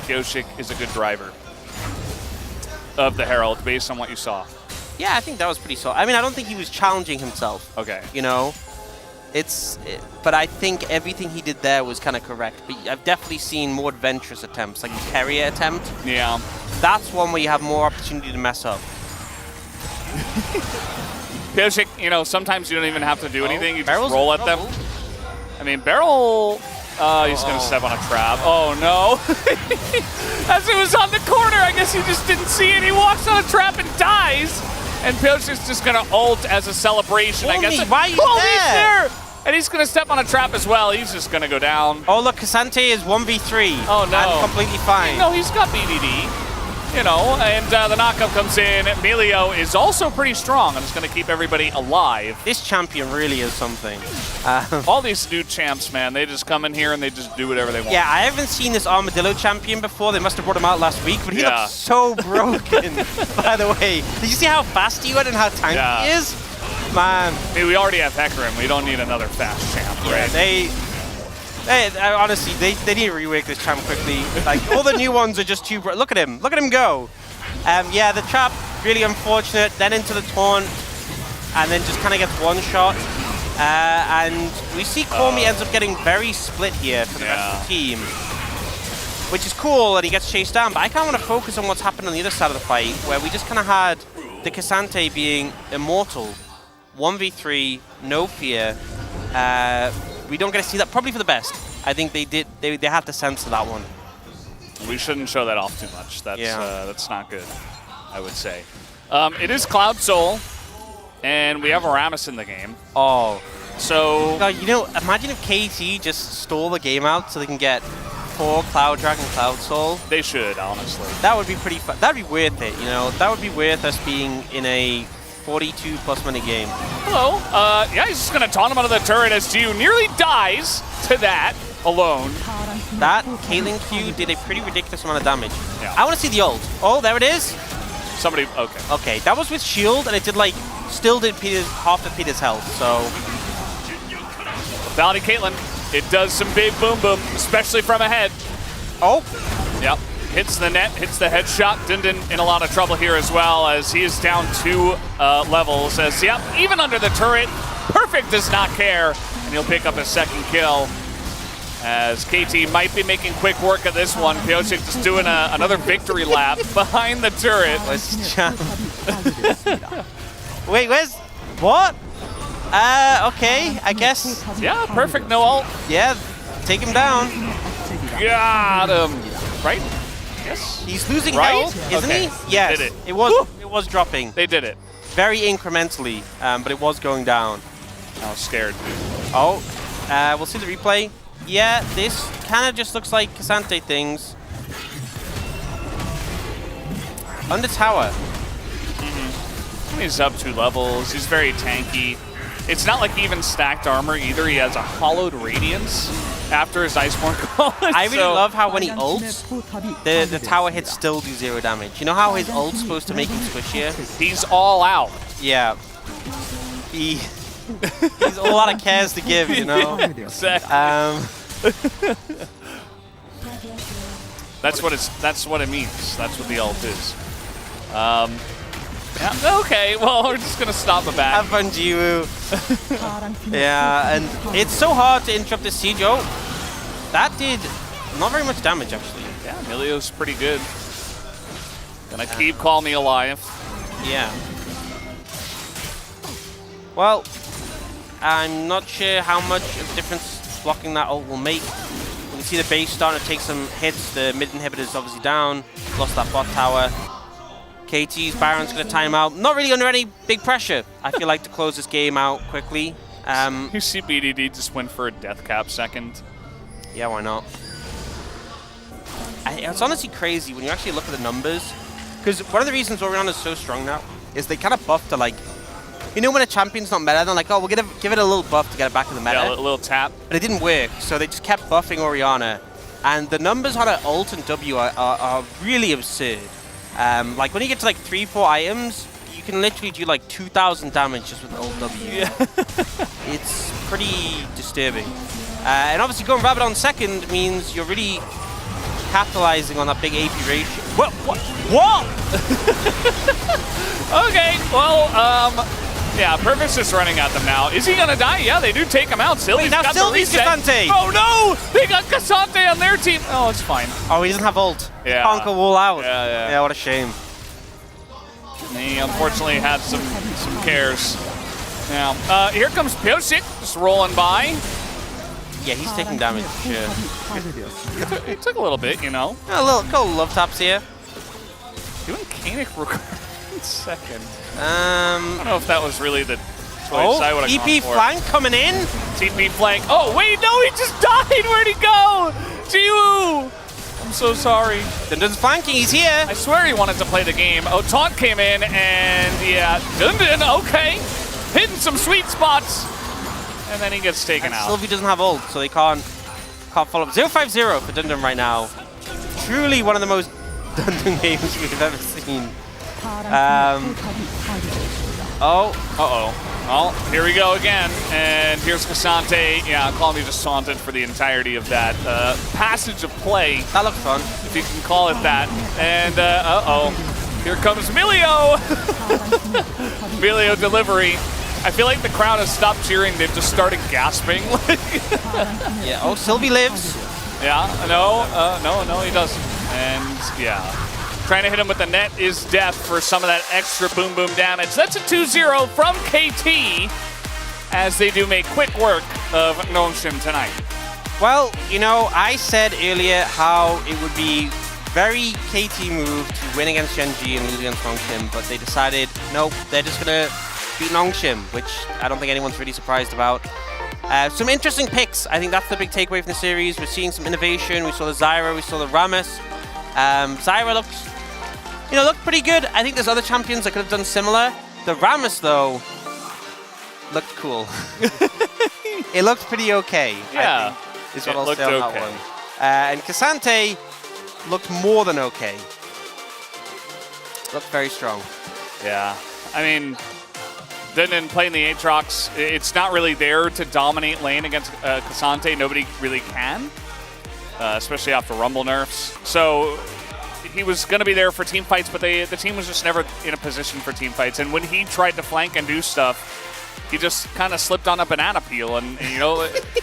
[SPEAKER 3] Yoshik is a good driver of the Herald based on what you saw?
[SPEAKER 2] Yeah, I think that was pretty solid. I mean, I don't think he was challenging himself.
[SPEAKER 3] Okay.
[SPEAKER 2] But I think everything he did there was kind of correct. But I've definitely seen more adventurous attempts, like the carrier attempt.
[SPEAKER 3] Yeah.
[SPEAKER 2] That's one where you have more opportunity to mess up.
[SPEAKER 3] Yoshik, sometimes you don't even have to do anything. You
[SPEAKER 2] Barrel's
[SPEAKER 3] just roll at them. I mean, Beryl, he's going to step on a trap. Oh, no. As it was on the corner, I guess he just didn't see it. He walks on a trap and dies. And Yoshik's just going to ult as a celebration, I guess.
[SPEAKER 2] Why are you there?
[SPEAKER 3] And he's going to step on a trap as well. He's just going to go down.
[SPEAKER 2] Oh, look, Cassante is 1v3.
[SPEAKER 3] Oh, no.
[SPEAKER 2] And completely fine.
[SPEAKER 3] No, he's got BDD. And the knockup comes in. Emilio is also pretty strong and is going to keep everybody alive.
[SPEAKER 2] This champion really is something.
[SPEAKER 3] All these new champs, man, they just come in here and they just do whatever they want.
[SPEAKER 2] Yeah, I haven't seen this Armadillo champion before. They must have brought him out last week, but he looks so broken, by the way. Did you see how fast he went and how tanky he is? Man.
[SPEAKER 3] Hey, we already have Hecarim. We don't need another fast champ, right?
[SPEAKER 2] Honestly, they need to rework this champ quickly. Like, all the new ones are just too... Look at him. Look at him go. Yeah, the trap, really unfortunate. Then into the taunt, and then just kind of gets one shot. And we see Cormy ends up getting very split here for the rest of the team, which is cool, and he gets chased down. But I kind of want to focus on what's happened on the other side of the fight, where we just kind of had the Cassante being immortal. 1v3, no fear. We don't get to see that, probably for the best. I think they had to censor that one.
[SPEAKER 3] We shouldn't show that off too much. That's not good, I would say. It is Cloud Soul, and we have Rammus in the game.
[SPEAKER 2] Oh.
[SPEAKER 3] So...
[SPEAKER 2] imagine if KT just stole the game out so they can get 4 Cloud Dragon Cloud Soul.
[SPEAKER 3] They should, honestly.
[SPEAKER 2] That would be pretty fun. That would be worth it, That would be worth us being in a 42+ minute game.
[SPEAKER 3] Hello. Yeah, he's just going to taunt him out of the turret as Yu nearly dies to that alone.
[SPEAKER 2] That Caitlyn Q did a pretty ridiculous amount of damage.
[SPEAKER 3] Yeah.
[SPEAKER 2] I want to see the ult. Oh, there it is.
[SPEAKER 3] Somebody, okay.
[SPEAKER 2] Okay, that was with shield, and it did still did half of Peter's health, so.
[SPEAKER 3] Bounty Caitlyn, it does some big boom boom, especially from ahead.
[SPEAKER 2] Oh.
[SPEAKER 3] Yep. Hits the net, hits the headshot. Dindin in a lot of trouble here as well, as he is down 2 levels. As, even under the turret, Perfect does not care, and he'll pick up his second kill. As KT might be making quick work of this one. Piochik just doing another victory lap behind the turret.
[SPEAKER 2] Wait, where's... What? Okay, I guess.
[SPEAKER 3] Yeah, perfect. No ult.
[SPEAKER 2] Yeah, take him down.
[SPEAKER 3] Got him. Right? Yes.
[SPEAKER 2] He's losing
[SPEAKER 3] Right?
[SPEAKER 2] health, isn't
[SPEAKER 3] Okay.
[SPEAKER 2] he? Yes.
[SPEAKER 3] Did it.
[SPEAKER 2] It was dropping.
[SPEAKER 3] They did it.
[SPEAKER 2] Very incrementally, but it was going down.
[SPEAKER 3] I was scared.
[SPEAKER 2] Oh, we'll see the replay. Yeah, this kind of just looks like Cassante things. Under tower.
[SPEAKER 3] He's up 2 levels. He's very tanky. It's not like he even stacked armor either. He has a hollowed radiance after his Iceborne College.
[SPEAKER 2] I really love how when he ults, the tower hits still do 0 damage. You know how his ult's supposed to make him squishier?
[SPEAKER 3] He's all out.
[SPEAKER 2] Yeah. He's all out of cares to give, you know?
[SPEAKER 3] Exactly. That's what it means. That's what the ult is. Yeah, okay, well, we're just going to stop the back.
[SPEAKER 2] Have fun, Jiwoo. Yeah, and it's so hard to interrupt this siege. Oh, that did not very much damage, actually.
[SPEAKER 3] Yeah, Emilio's pretty good. Gonna keep Call Me alive.
[SPEAKER 2] Yeah. Well, I'm not sure how much of a difference blocking that ult will make. You can see the base starting to take some hits. The mid inhibitor is obviously down. Lost that bot tower. KT's Baron's going to time out. Not really under any big pressure, I feel like, to close this game out quickly.
[SPEAKER 3] You see BDD just went for a death cap second.
[SPEAKER 2] Yeah, why not? It's honestly crazy when you actually look at the numbers. Because one of the reasons Orion is so strong now is they kind of buff to, like, you know when a champion's not meta, they're like, oh, we're going to give it a little buff to get it back in the meta.
[SPEAKER 3] Yeah, a little tap.
[SPEAKER 2] But it didn't work, so they just kept buffing Oriana. And the numbers on her ult and W are really absurd. Like when you get to like 3-4 items, you can literally do like 2,000 damage just with ult W. Yeah. It's pretty disturbing. And obviously going Rabbit on second means you're really capitalizing on that big AP ratio. What?
[SPEAKER 3] Okay, well, yeah, Perfect's just running at them now. Is he gonna die? Yeah, they do take him out. Sylvie's
[SPEAKER 2] now
[SPEAKER 3] got
[SPEAKER 2] Sylvie's
[SPEAKER 3] the reset.
[SPEAKER 2] Cassante.
[SPEAKER 3] Oh no! They got Cassante on their team. Oh, it's fine.
[SPEAKER 2] Oh, he doesn't have ult.
[SPEAKER 3] Yeah.
[SPEAKER 2] Can't go all out.
[SPEAKER 3] Yeah.
[SPEAKER 2] Yeah, what a shame.
[SPEAKER 3] He unfortunately had some cares. Now, here comes Piosik just rolling by.
[SPEAKER 2] Yeah, he's taking damage. Sure.
[SPEAKER 3] It took a little bit, you know.
[SPEAKER 2] A couple love taps here.
[SPEAKER 3] Doing Kanik in second.
[SPEAKER 2] I
[SPEAKER 3] I don't know if that was really the choice I would have gone
[SPEAKER 2] TP
[SPEAKER 3] for.
[SPEAKER 2] flank coming in.
[SPEAKER 3] TP flank. Oh, wait, no, he just died. Where'd he go? Jiwoo! I'm so sorry.
[SPEAKER 2] Dundun's flanking, he's here.
[SPEAKER 3] I swear he wanted to play the game. Oh, Taunt came in, and yeah, Dundun, okay. Hitting some sweet spots. And then he gets taken out.
[SPEAKER 2] Sylvie doesn't have ult, so they can't follow up. 0-5-0 for Dundun right now. Truly one of the most Dundun games we've ever seen.
[SPEAKER 3] Well, here we go again. And here's Cassante. Yeah, Call Me just taunted for the entirety of that passage of play.
[SPEAKER 2] That looked fun.
[SPEAKER 3] If you can call it that. And, here comes Milio. Milio delivery. I feel like the crowd has stopped cheering. They've just started gasping.
[SPEAKER 2] Yeah, oh, Sylvie lives.
[SPEAKER 3] Yeah, no, he doesn't. And, yeah. Trying to hit him with the net is death for some of that extra boom boom damage. That's a 2-0 from KT as they do make quick work of Nongshim tonight.
[SPEAKER 2] Well, you know, I said earlier how it would be very KT move to win against Genji and lose against Nongshim, but they decided, nope, they're just going to beat Nongshim, which I don't think anyone's really surprised about. Some interesting picks. I think that's the big takeaway from the series. We're seeing some innovation. We saw the Zyra, we saw the Rammus. Zyra looked pretty good. I think there's other champions that could have done similar. The Rammus, though, looked cool. It looked pretty okay,
[SPEAKER 3] Yeah,
[SPEAKER 2] I think, is what I'll
[SPEAKER 3] looked
[SPEAKER 2] say on
[SPEAKER 3] okay.
[SPEAKER 2] that one. And Cassante looked more than okay. Looked very strong.
[SPEAKER 3] Yeah, I mean, Dundun playing the Aatrox, it's not really there to dominate lane against Cassante. Nobody really can, especially after Rumble nerfs. So he was going to be there for team fights, but the team was just never in a position for team fights. And when he tried to flank and do stuff, he just kind of slipped on a banana peel and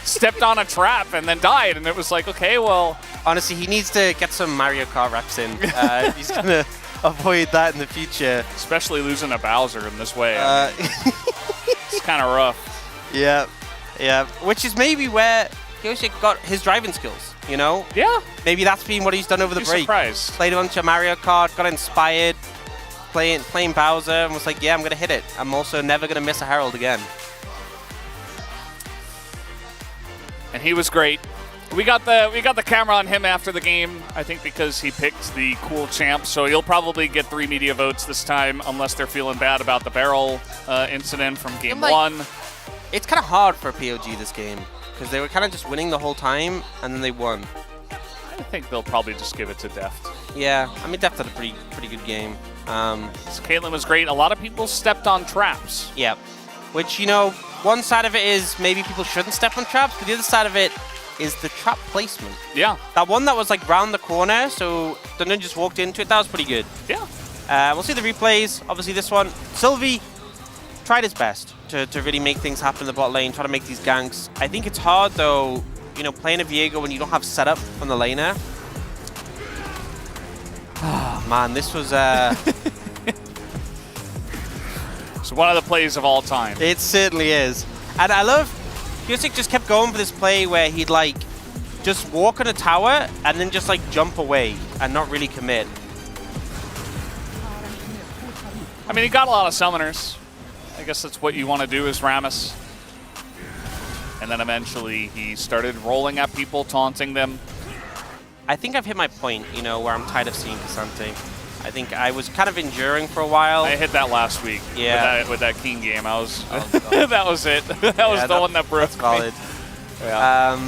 [SPEAKER 3] stepped on a trap and then died. And it was like, okay, well.
[SPEAKER 2] Honestly, he needs to get some Mario Kart reps in. He's going to avoid that in the future.
[SPEAKER 3] Especially losing a Bowser in this way. kind of rough.
[SPEAKER 2] Yeah, yeah. Which is maybe where Pyosik got his driving skills, you know?
[SPEAKER 3] Yeah.
[SPEAKER 2] Maybe that's been what he's done over the
[SPEAKER 3] Be
[SPEAKER 2] break.
[SPEAKER 3] surprised.
[SPEAKER 2] Played a bunch of Mario Kart, got inspired, playing Bowser, and was like, yeah, I'm going to hit it. I'm also never going to miss a Herald again.
[SPEAKER 3] And he was great. We got the camera on him after the game, I think because he picked the cool champ, so he'll probably get 3 media votes this time unless they're feeling bad about the barrel incident from game 1.
[SPEAKER 2] It's kind of hard for POG this game, because they were kind of just winning the whole time, and then they won.
[SPEAKER 3] I think they'll probably just give it to Deft.
[SPEAKER 2] Yeah, I mean, Deft had a pretty good game.
[SPEAKER 3] So Caitlyn was great. A lot of people stepped on traps.
[SPEAKER 2] Yeah, which, you know, one side of it is maybe people shouldn't step on traps, but the other side of it is the trap placement.
[SPEAKER 3] Yeah.
[SPEAKER 2] That one that was like round the corner, so Dundun just walked into it, that was pretty good.
[SPEAKER 3] Yeah.
[SPEAKER 2] We'll see the replays. Obviously this one, Sylvie tried his best to really make things happen in the bot lane, try to make these ganks. I think it's hard though, you know, playing a Viego when you don't have setup from the laner. Oh, man, this was...
[SPEAKER 3] It's one of the plays of all time.
[SPEAKER 2] It certainly is. And I love... Pyosik just kept going for this play where he'd like just walk on a tower and then just like jump away and not really commit.
[SPEAKER 3] I mean, he got a lot of summoners. I guess that's what you want to do as Rammus. And then eventually he started rolling at people, taunting them.
[SPEAKER 2] I think I've hit my point, you know, where I'm tired of seeing Cassante. I think I was kind of enduring for a while.
[SPEAKER 3] I hit that last week.
[SPEAKER 2] Yeah.
[SPEAKER 3] With that King game. I was. That was it. That was the one that broke me.
[SPEAKER 2] Solid.
[SPEAKER 3] Yeah.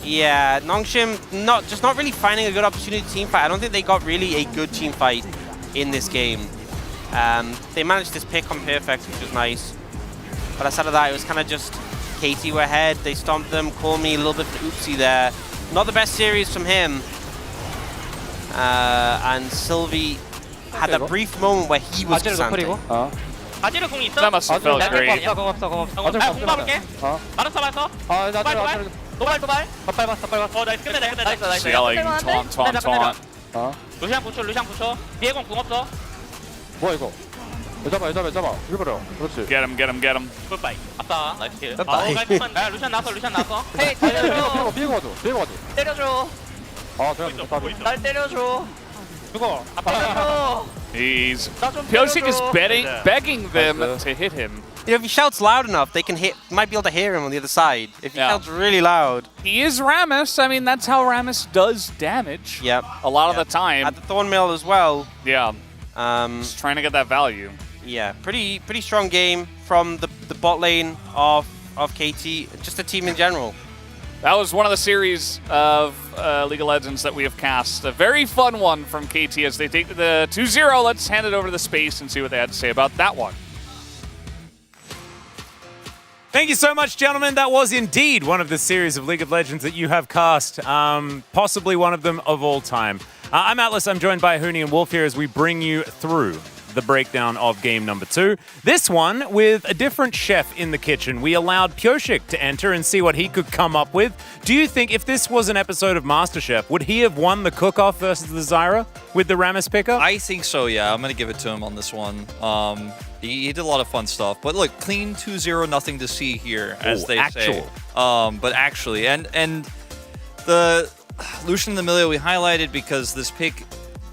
[SPEAKER 2] Yeah, Nongshim not really finding a good opportunity to team fight. I don't think they got really a good team fight in this game. They managed this pick on Perfect, which was nice. But aside of that, it was kind of just KT were ahead. They stomped them. Call me a little bit oopsie there. Not the best series from him. And Sylvie had that brief moment where he was Cassante.
[SPEAKER 5] 바지를 공 있어?
[SPEAKER 3] That must have felt great.
[SPEAKER 5] 공 없어. 공 봐볼게. 말았어. 도발. 더 나이스 끝내.
[SPEAKER 3] Just yelling, taunt.
[SPEAKER 5] 루시안 붙여. 비에공 공 없어.
[SPEAKER 6] 뭐야 이거? 잡아. 이거요. 그렇지.
[SPEAKER 3] Get him.
[SPEAKER 5] 굿바이. 아싸. 나이스 킬.
[SPEAKER 2] 굿바이.
[SPEAKER 5] 깔끔한. 야, 루시안 나왔어. 헤이,
[SPEAKER 6] 비에고 와줘.
[SPEAKER 5] 때려줘.
[SPEAKER 6] 아, 내가
[SPEAKER 5] 날 때려줘.
[SPEAKER 6] 죽어.
[SPEAKER 5] 때려줘.
[SPEAKER 3] Pyosik is begging them to hit him.
[SPEAKER 2] You know, if he shouts loud enough, they might be able to hear him on the other side. If he shouts really loud.
[SPEAKER 3] He is Rammus. I mean, that's how Rammus does damage.
[SPEAKER 2] Yep.
[SPEAKER 3] A lot of the time.
[SPEAKER 2] At the Thornmill as well.
[SPEAKER 3] Yeah. Just trying to get that value.
[SPEAKER 2] Yeah, pretty strong game from the bot lane of KT, just the team in general.
[SPEAKER 3] That was one of the series of League of Legends that we have cast. A very fun one from KT as they take the 2-0. Let's hand it over to the space and see what they had to say about that one.
[SPEAKER 9] Thank you so much, gentlemen. That was indeed one of the series of League of Legends that you have cast, possibly one of them of all time. I'm Atlas. I'm joined by Huni and Wolf here as we bring you through the breakdown of game number 2. This one with a different chef in the kitchen. We allowed Pyosik to enter and see what he could come up with. Do you think if this was an episode of MasterChef, would he have won the cook-off versus the Zyra with the Rammus pickup?
[SPEAKER 10] I think so, yeah. I'm going to give it to him on this one. He did a lot of fun stuff. But look, clean 2-0, nothing to see here, as they say. But actually, and the Lucian and Amelia we highlighted because this pick,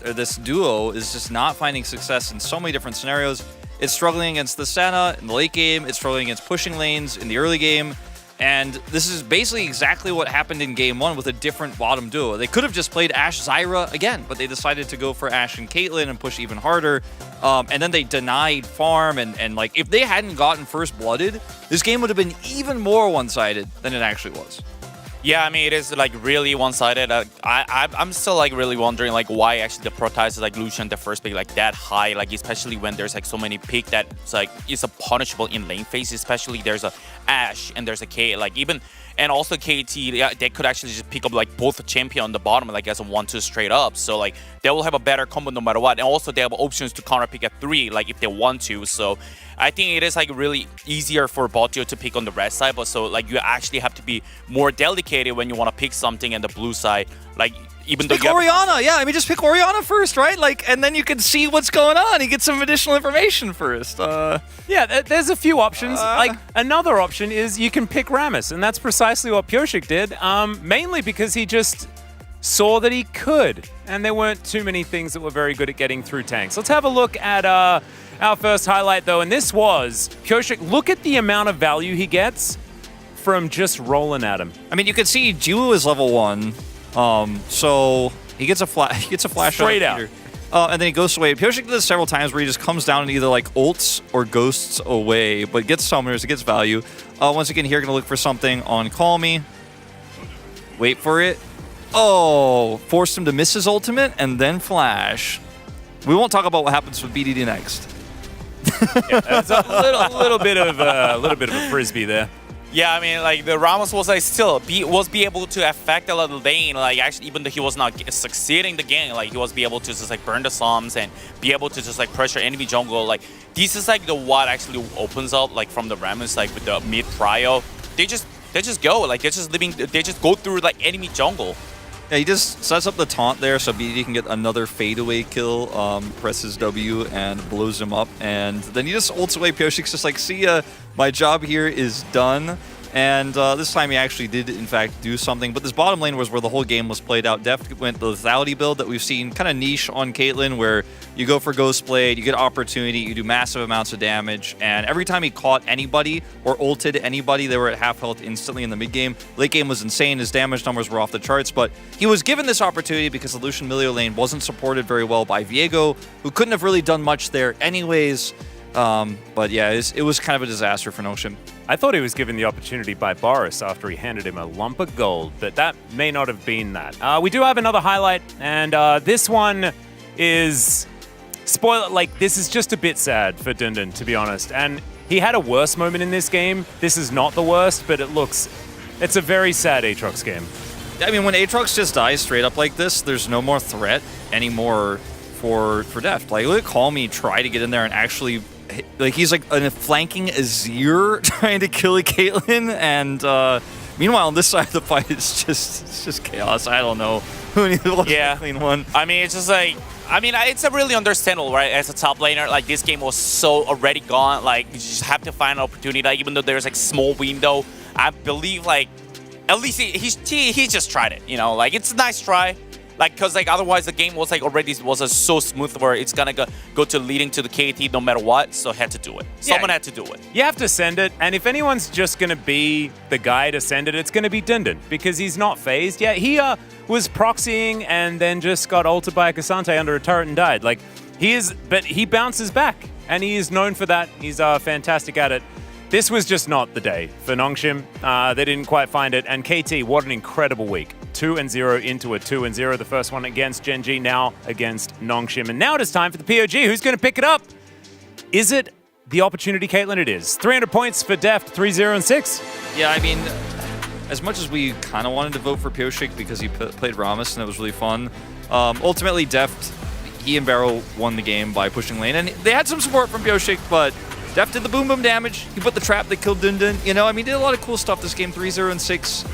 [SPEAKER 10] or this duo, is just not finding success in so many different scenarios. It's struggling against the Senna in the late game. It's struggling against pushing lanes in the early game. And this is basically exactly what happened in game 1 with a different bottom duo. They could have just played Ashe Zyra again, but they decided to go for Ashe and Caitlyn and push even harder. And then they denied farm, and like if they hadn't gotten first blooded, this game would have been even more one-sided than it actually was.
[SPEAKER 11] Yeah, I mean, it is like really one-sided. I'm still like really wondering like why actually the prioritize is like Lucian the first pick like that high, like especially when there's like so many pick that it's like it's a punishable in lane phase, especially there's a Ashe and there's a K, like even, and also KT, yeah, they could actually just pick up like both a champion on the bottom like as a 1-2 straight up, so like they will have a better combo no matter what, and also they have options to counter pick at 3 like if they want to. So I think it is like really easier for Botio to pick on the red side, but so like you actually have to be more delicate when you want to pick something in the blue side. Like even though
[SPEAKER 10] Pick
[SPEAKER 11] you have
[SPEAKER 10] Orianna. Yeah, I mean, just pick Orianna first, right? Like, and then you can see what's going on. You get some additional information first.
[SPEAKER 9] Yeah, there's a few options. Like, another option is you can pick Rammus, and that's precisely what Pioshik did, mainly because he just saw that he could, and there weren't too many things that were very good at getting through tanks. Let's have a look at our first highlight, though, and this was Pioshik. Look at the amount of value he gets from just rolling at him.
[SPEAKER 10] I mean, you can see Jiwoo is level 1, so he gets a flash
[SPEAKER 9] straight
[SPEAKER 10] out. And then he goes away. Pioshik did this several times where he just comes down and either like ults or ghosts away, but gets summoners, it gets value. Once again, here, gonna look for something on Call Me. Wait for it. Oh, forced him to miss his ultimate and then flash. We won't talk about what happens with BDD next.
[SPEAKER 9] Yeah, that's a little bit of a frisbee there.
[SPEAKER 11] Yeah, I mean, like the Ramos was like still be able to affect a little lane. Like actually, even though he was not succeeding the game, like he was be able to just like burn the Psalms and be able to just like pressure enemy jungle. Like this is like the what actually opens up like from the Ramos like with the mid prio. They just go like they just go through like enemy jungle.
[SPEAKER 10] Yeah, he just sets up the taunt there so BD can get another fadeaway kill, presses W and blows him up, and then he just ults away. Pioshik's just like, see ya, my job here is done. And this time he actually did, in fact, do something. But this bottom lane was where the whole game was played out. Deft went the lethality build that we've seen kind of niche on Caitlyn, where you go for Ghost Blade, you get opportunity, you do massive amounts of damage. And every time he caught anybody or ulted anybody, they were at half health instantly in the mid game. Late game was insane. His damage numbers were off the charts. But he was given this opportunity because the Lucian Milio lane wasn't supported very well by Viego, who couldn't have really done much there anyways. But yeah, it was kind of a disaster for Nongshim.
[SPEAKER 9] I thought he was given the opportunity by Boris after he handed him a lump of gold, but that may not have been that. We do have another highlight, and this one is... Spoiler, like, this is just a bit sad for Dundun, to be honest. And he had a worse moment in this game. This is not the worst, but it's a very sad Aatrox game.
[SPEAKER 10] I mean, when Aatrox just dies straight up like this, there's no more threat anymore for Deft. Like, look at Call Me try to get in there and actually... Like, he's like a flanking Azir trying to kill a Caitlyn, and meanwhile on this side of the fight it's just chaos. I don't know who needs to clean one.
[SPEAKER 11] I mean, it's just like, I mean, it's a really understandable, right? As a top laner, like this game was so already gone. Like you just have to find an opportunity. Like, even though there's like small window, I believe like at least he just tried it. You know, like it's a nice try. Like, cause like otherwise the game was like already so smooth where it's gonna go to leading to the KT no matter what. So had to do it. Someone had to do it.
[SPEAKER 9] You have to send it, and if anyone's just gonna be the guy to send it, it's gonna be Dundun because he's not phased. Yeah, he was proxying and then just got ulted by a Cassante under a turret and died. Like but he bounces back, and he is known for that. He's fantastic at it. This was just not the day for Nongshim. They didn't quite find it. And KT, what an incredible week. 2-0 into a 2-0. The first one against Gen G, now against Nongshim. And now it is time for the POG. Who's going to pick it up? Is it the opportunity, Caitlyn? It is. 300 points for Deft, 3-0 and 6.
[SPEAKER 10] Yeah, I mean, as much as we kind of wanted to vote for Pioshik because he played Rammus and it was really fun, ultimately Deft, he and Barrow won the game by pushing lane. And they had some support from Pioshik, but Deft did the boom boom damage. He put the trap that killed Dundun. You know, I mean, did a lot of cool stuff this game. 3-0 and 6.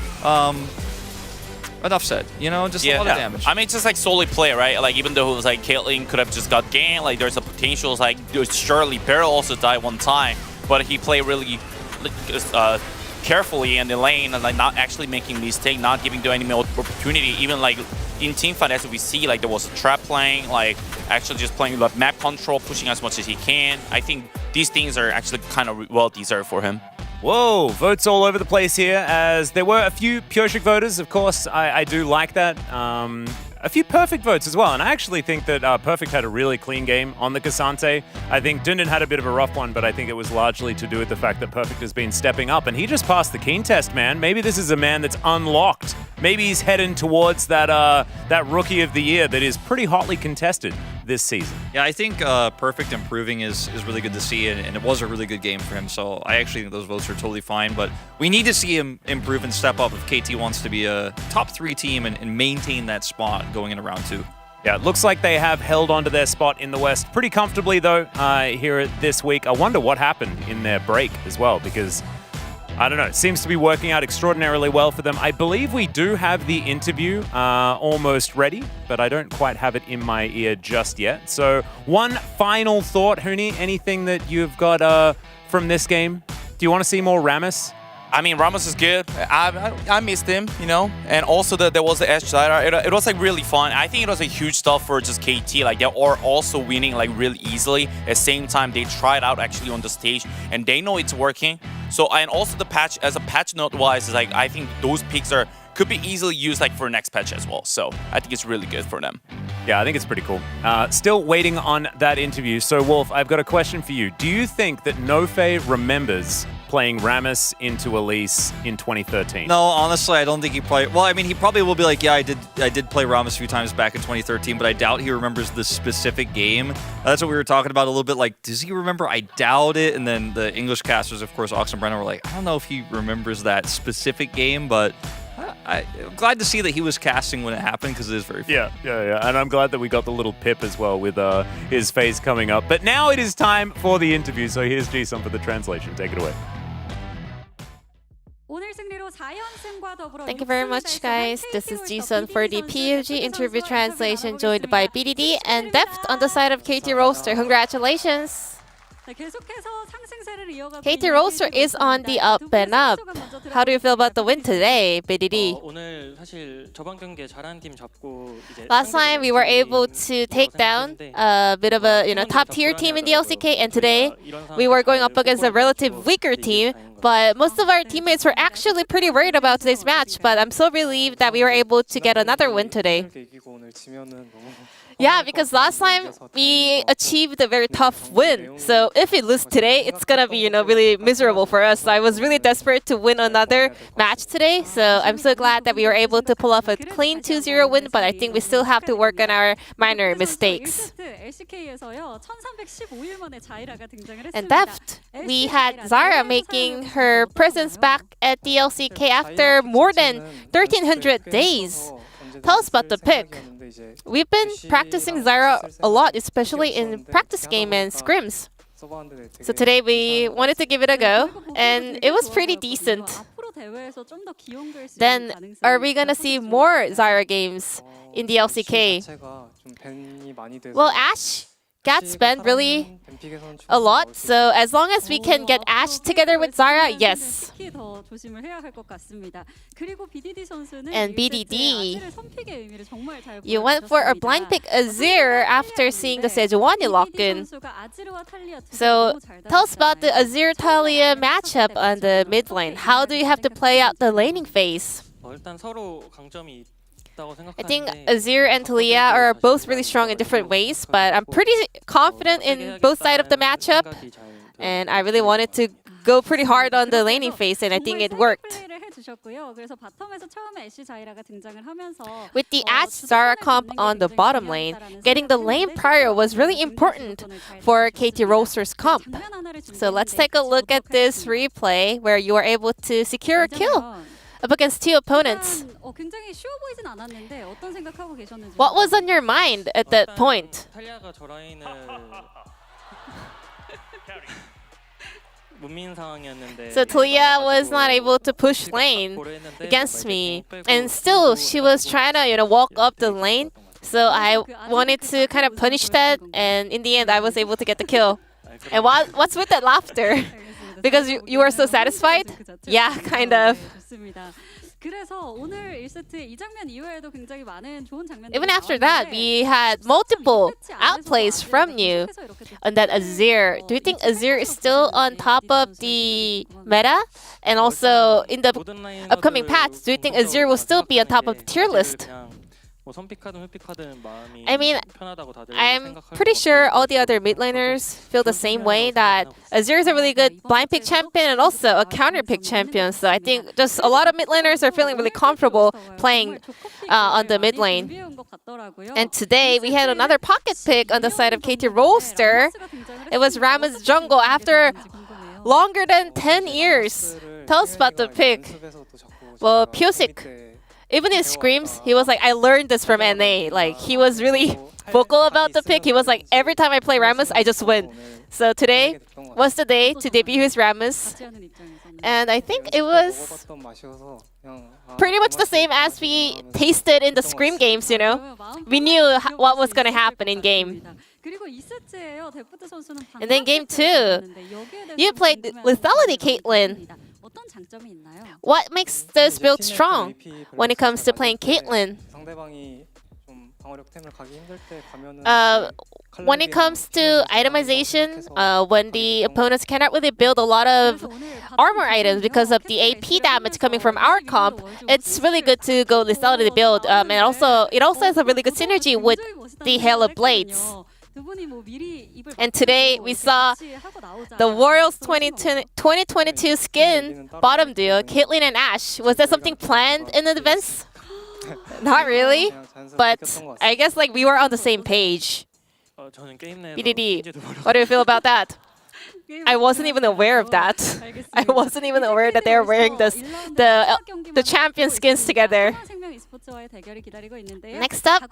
[SPEAKER 10] Enough said. You know, just a lot of damage.
[SPEAKER 11] I mean, it's just like solely play, right? Like even though it was like Caitlyn could have just got ganked, like there's a potential. Like surely Barrel also died one time, but he played really carefully in the lane and like not actually making mistakes, not giving the enemy opportunity. Even like in teamfight, as we see, like there was a trap playing, like actually just playing like map control, pushing as much as he can. I think these things are actually kind of well deserved for him.
[SPEAKER 9] Whoa, votes all over the place here, as there were a few Pioshik voters, of course. I do like that. A few Perfect votes as well, and I actually think that Perfect had a really clean game on the Cassante. I think Dundun had a bit of a rough one, but I think it was largely to do with the fact that Perfect has been stepping up, and he just passed the Keen test, man. Maybe this is a man that's unlocked. Maybe he's heading towards that Rookie of the Year that is pretty hotly contested this season.
[SPEAKER 10] Yeah, I think Perfect improving is really good to see, and it was a really good game for him, so I actually think those votes are totally fine, but we need to see him improve and step up if KT wants to be a top 3 team and maintain that spot going into round 2.
[SPEAKER 9] Yeah, it looks like they have held onto their spot in the West pretty comfortably, though, here this week. I wonder what happened in their break as well, because I don't know. It seems to be working out extraordinarily well for them. I believe we do have the interview almost ready, but I don't quite have it in my ear just yet. So one final thought, Huni, anything that you've got from this game? Do you want to see more Rammus?
[SPEAKER 11] I mean, Ramos is good. I missed him, you know. And also there was the Edge Zyra. It was like really fun. I think it was a huge stuff for just KT. Like they are also winning like really easily. At the same time, they tried out actually on the stage and they know it's working. So and also the patch as a patch note wise is like I think those picks could be easily used like for next patch as well. So I think it's really good for them.
[SPEAKER 9] Yeah, I think it's pretty cool. Still waiting on that interview. So Wolf, I've got a question for you. Do you think that Nofe remembers playing Rammus into Elise in 2013?
[SPEAKER 10] No, honestly, I don't think he probably... Well, I mean, he probably will be like, yeah, I did play Rammus a few times back in 2013, but I doubt he remembers the specific game. That's what we were talking about a little bit. Like, does he remember? I doubt it. And then the English casters, of course, Ox and Brennan were like, I don't know if he remembers that specific game, but... I'm glad to see that he was casting when it happened because it is very fun.
[SPEAKER 9] Yeah. And I'm glad that we got the little pip as well with his face coming up. But now it is time for the interview. So here's Ji-sun for the translation. Take it away.
[SPEAKER 12] Thank you very much, guys. This is Ji-sun for the PUG interview translation, joined by BDD and Deft on the side of KT Roaster. Congratulations! KT Roaster is on the up and up. How do you feel about the win today, BDD? Last time we were able to take down a bit of a top tier team in the LCK, and today we were going up against a relative weaker team. But most of our teammates were actually pretty worried about today's match. But I'm so relieved that we were able to get another win today. Yeah, because last time we achieved a very tough win. So if we lose today, it's gonna be really miserable for us. So I was really desperate to win another match today. So I'm so glad that we were able to pull off a clean 2-0 win. But I think we still have to work on our minor mistakes. And Deft, we had Zyra making her presence back at the LCK after more than 1,300 days. Tell us about the pick. We've been practicing Zyra a lot, especially in practice game and scrims. So today we wanted to give it a go, and it was pretty decent. Then, are we gonna see more Zyra games in the LCK? Well, Ashe got spent really a lot, so as long as we can get Ashe together with Zyra, yes. And BDD, you went for a blind pick Azir after seeing the Sejuani lock-in. So tell us about the Azir-Talia matchup on the mid lane. How do you have to play out the laning phase? I think Azir and Talia are both really strong in different ways, but I'm pretty confident in both sides of the matchup. And I really wanted to go pretty hard on the laning phase, and I think it worked. With the Ashe Zyra comp on the bottom lane, getting the lane prior was really important for KT Roaster's comp. So let's take a look at this replay where you are able to secure a kill up against two opponents. What was on your mind at that point? So Talia was not able to push lane against me, and still she was trying to walk up the lane. So I wanted to kind of punish that, and in the end I was able to get the kill. And what's with that laughter? Because you were so satisfied? Yeah, kind of. Even after that, we had multiple outplays from you on that Azir. Do you think Azir is still on top of the meta? And also, in the upcoming patch, do you think Azir will still be on top of the tier list? I mean, I'm pretty sure all the other mid laners feel the same way, that Azir is a really good blind pick champion and also a counter pick champion. So I think just a lot of mid laners are feeling really comfortable playing on the mid lane. And today we had another pocket pick on the side of KT Roaster. It was Rammus jungle after longer than 10 years. Tell us about the pick. Well, Pyosik even his screams, he was like, I learned this from NA. Like, he was really vocal about the pick. He was like, every time I play Rammus, I just win. So today was the day to debut his Rammus. And I think it was pretty much the same as we tasted in the Scream games, you know? We knew what was going to happen in game. And then game 2, you played Lethality, Caitlyn. What makes this build strong when it comes to playing Caitlyn? When it comes to itemization, when the opponents cannot really build a lot of armor items because of the AP damage coming from our comp, it's really good to go Lethality build. And also, it also has a really good synergy with the Halo Blades. And today we saw the Worlds 2022 skin bottom duo, Caitlyn and Ashe. Was that something planned in advance? Not really, but I guess like we were on the same page. BDD, what do you feel about that? I wasn't even aware of that. I wasn't even aware that they were wearing the champion skins together. Next up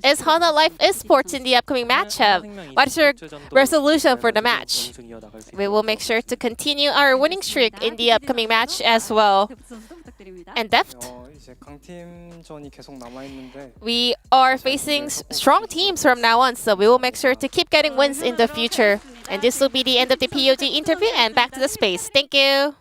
[SPEAKER 12] is Hana Life Esports in the upcoming matchup. What is your resolution for the match? We will make sure to continue our winning streak in the upcoming match as well. And Deft? We are facing strong teams from now on, so we will make sure to keep getting wins in the future. And this will be the end of the POG interview, and back to the space. Thank you.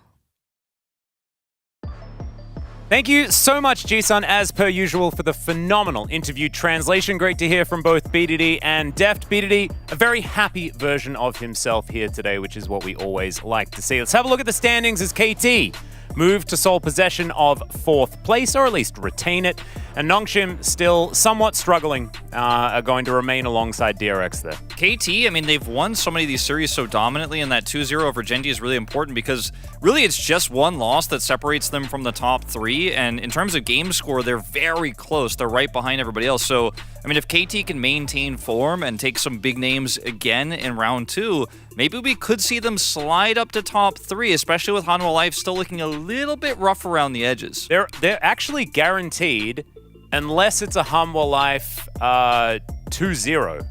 [SPEAKER 9] Thank you so much, Jisun, as per usual, for the phenomenal interview translation. Great to hear from both BDD and Deft. BDD, a very happy version of himself here today, which is what we always like to see. Let's have a look at the standings as KT moved to sole possession of 4th place, or at least retain it. And Nongshim still somewhat struggling, are going to remain alongside DRX there.
[SPEAKER 10] KT, I mean, they've won so many of these series so dominantly, and that 2-0 over Genji is really important because really it's just one loss that separates them from the top 3. And in terms of game score, they're very close. They're right behind everybody else. So, I mean, if KT can maintain form and take some big names again in round 2, maybe we could see them slide up to top 3, especially with Hanwha Life still looking a little bit rough around the edges.
[SPEAKER 9] They're actually guaranteed, unless it's a Hanwha Life 2-0.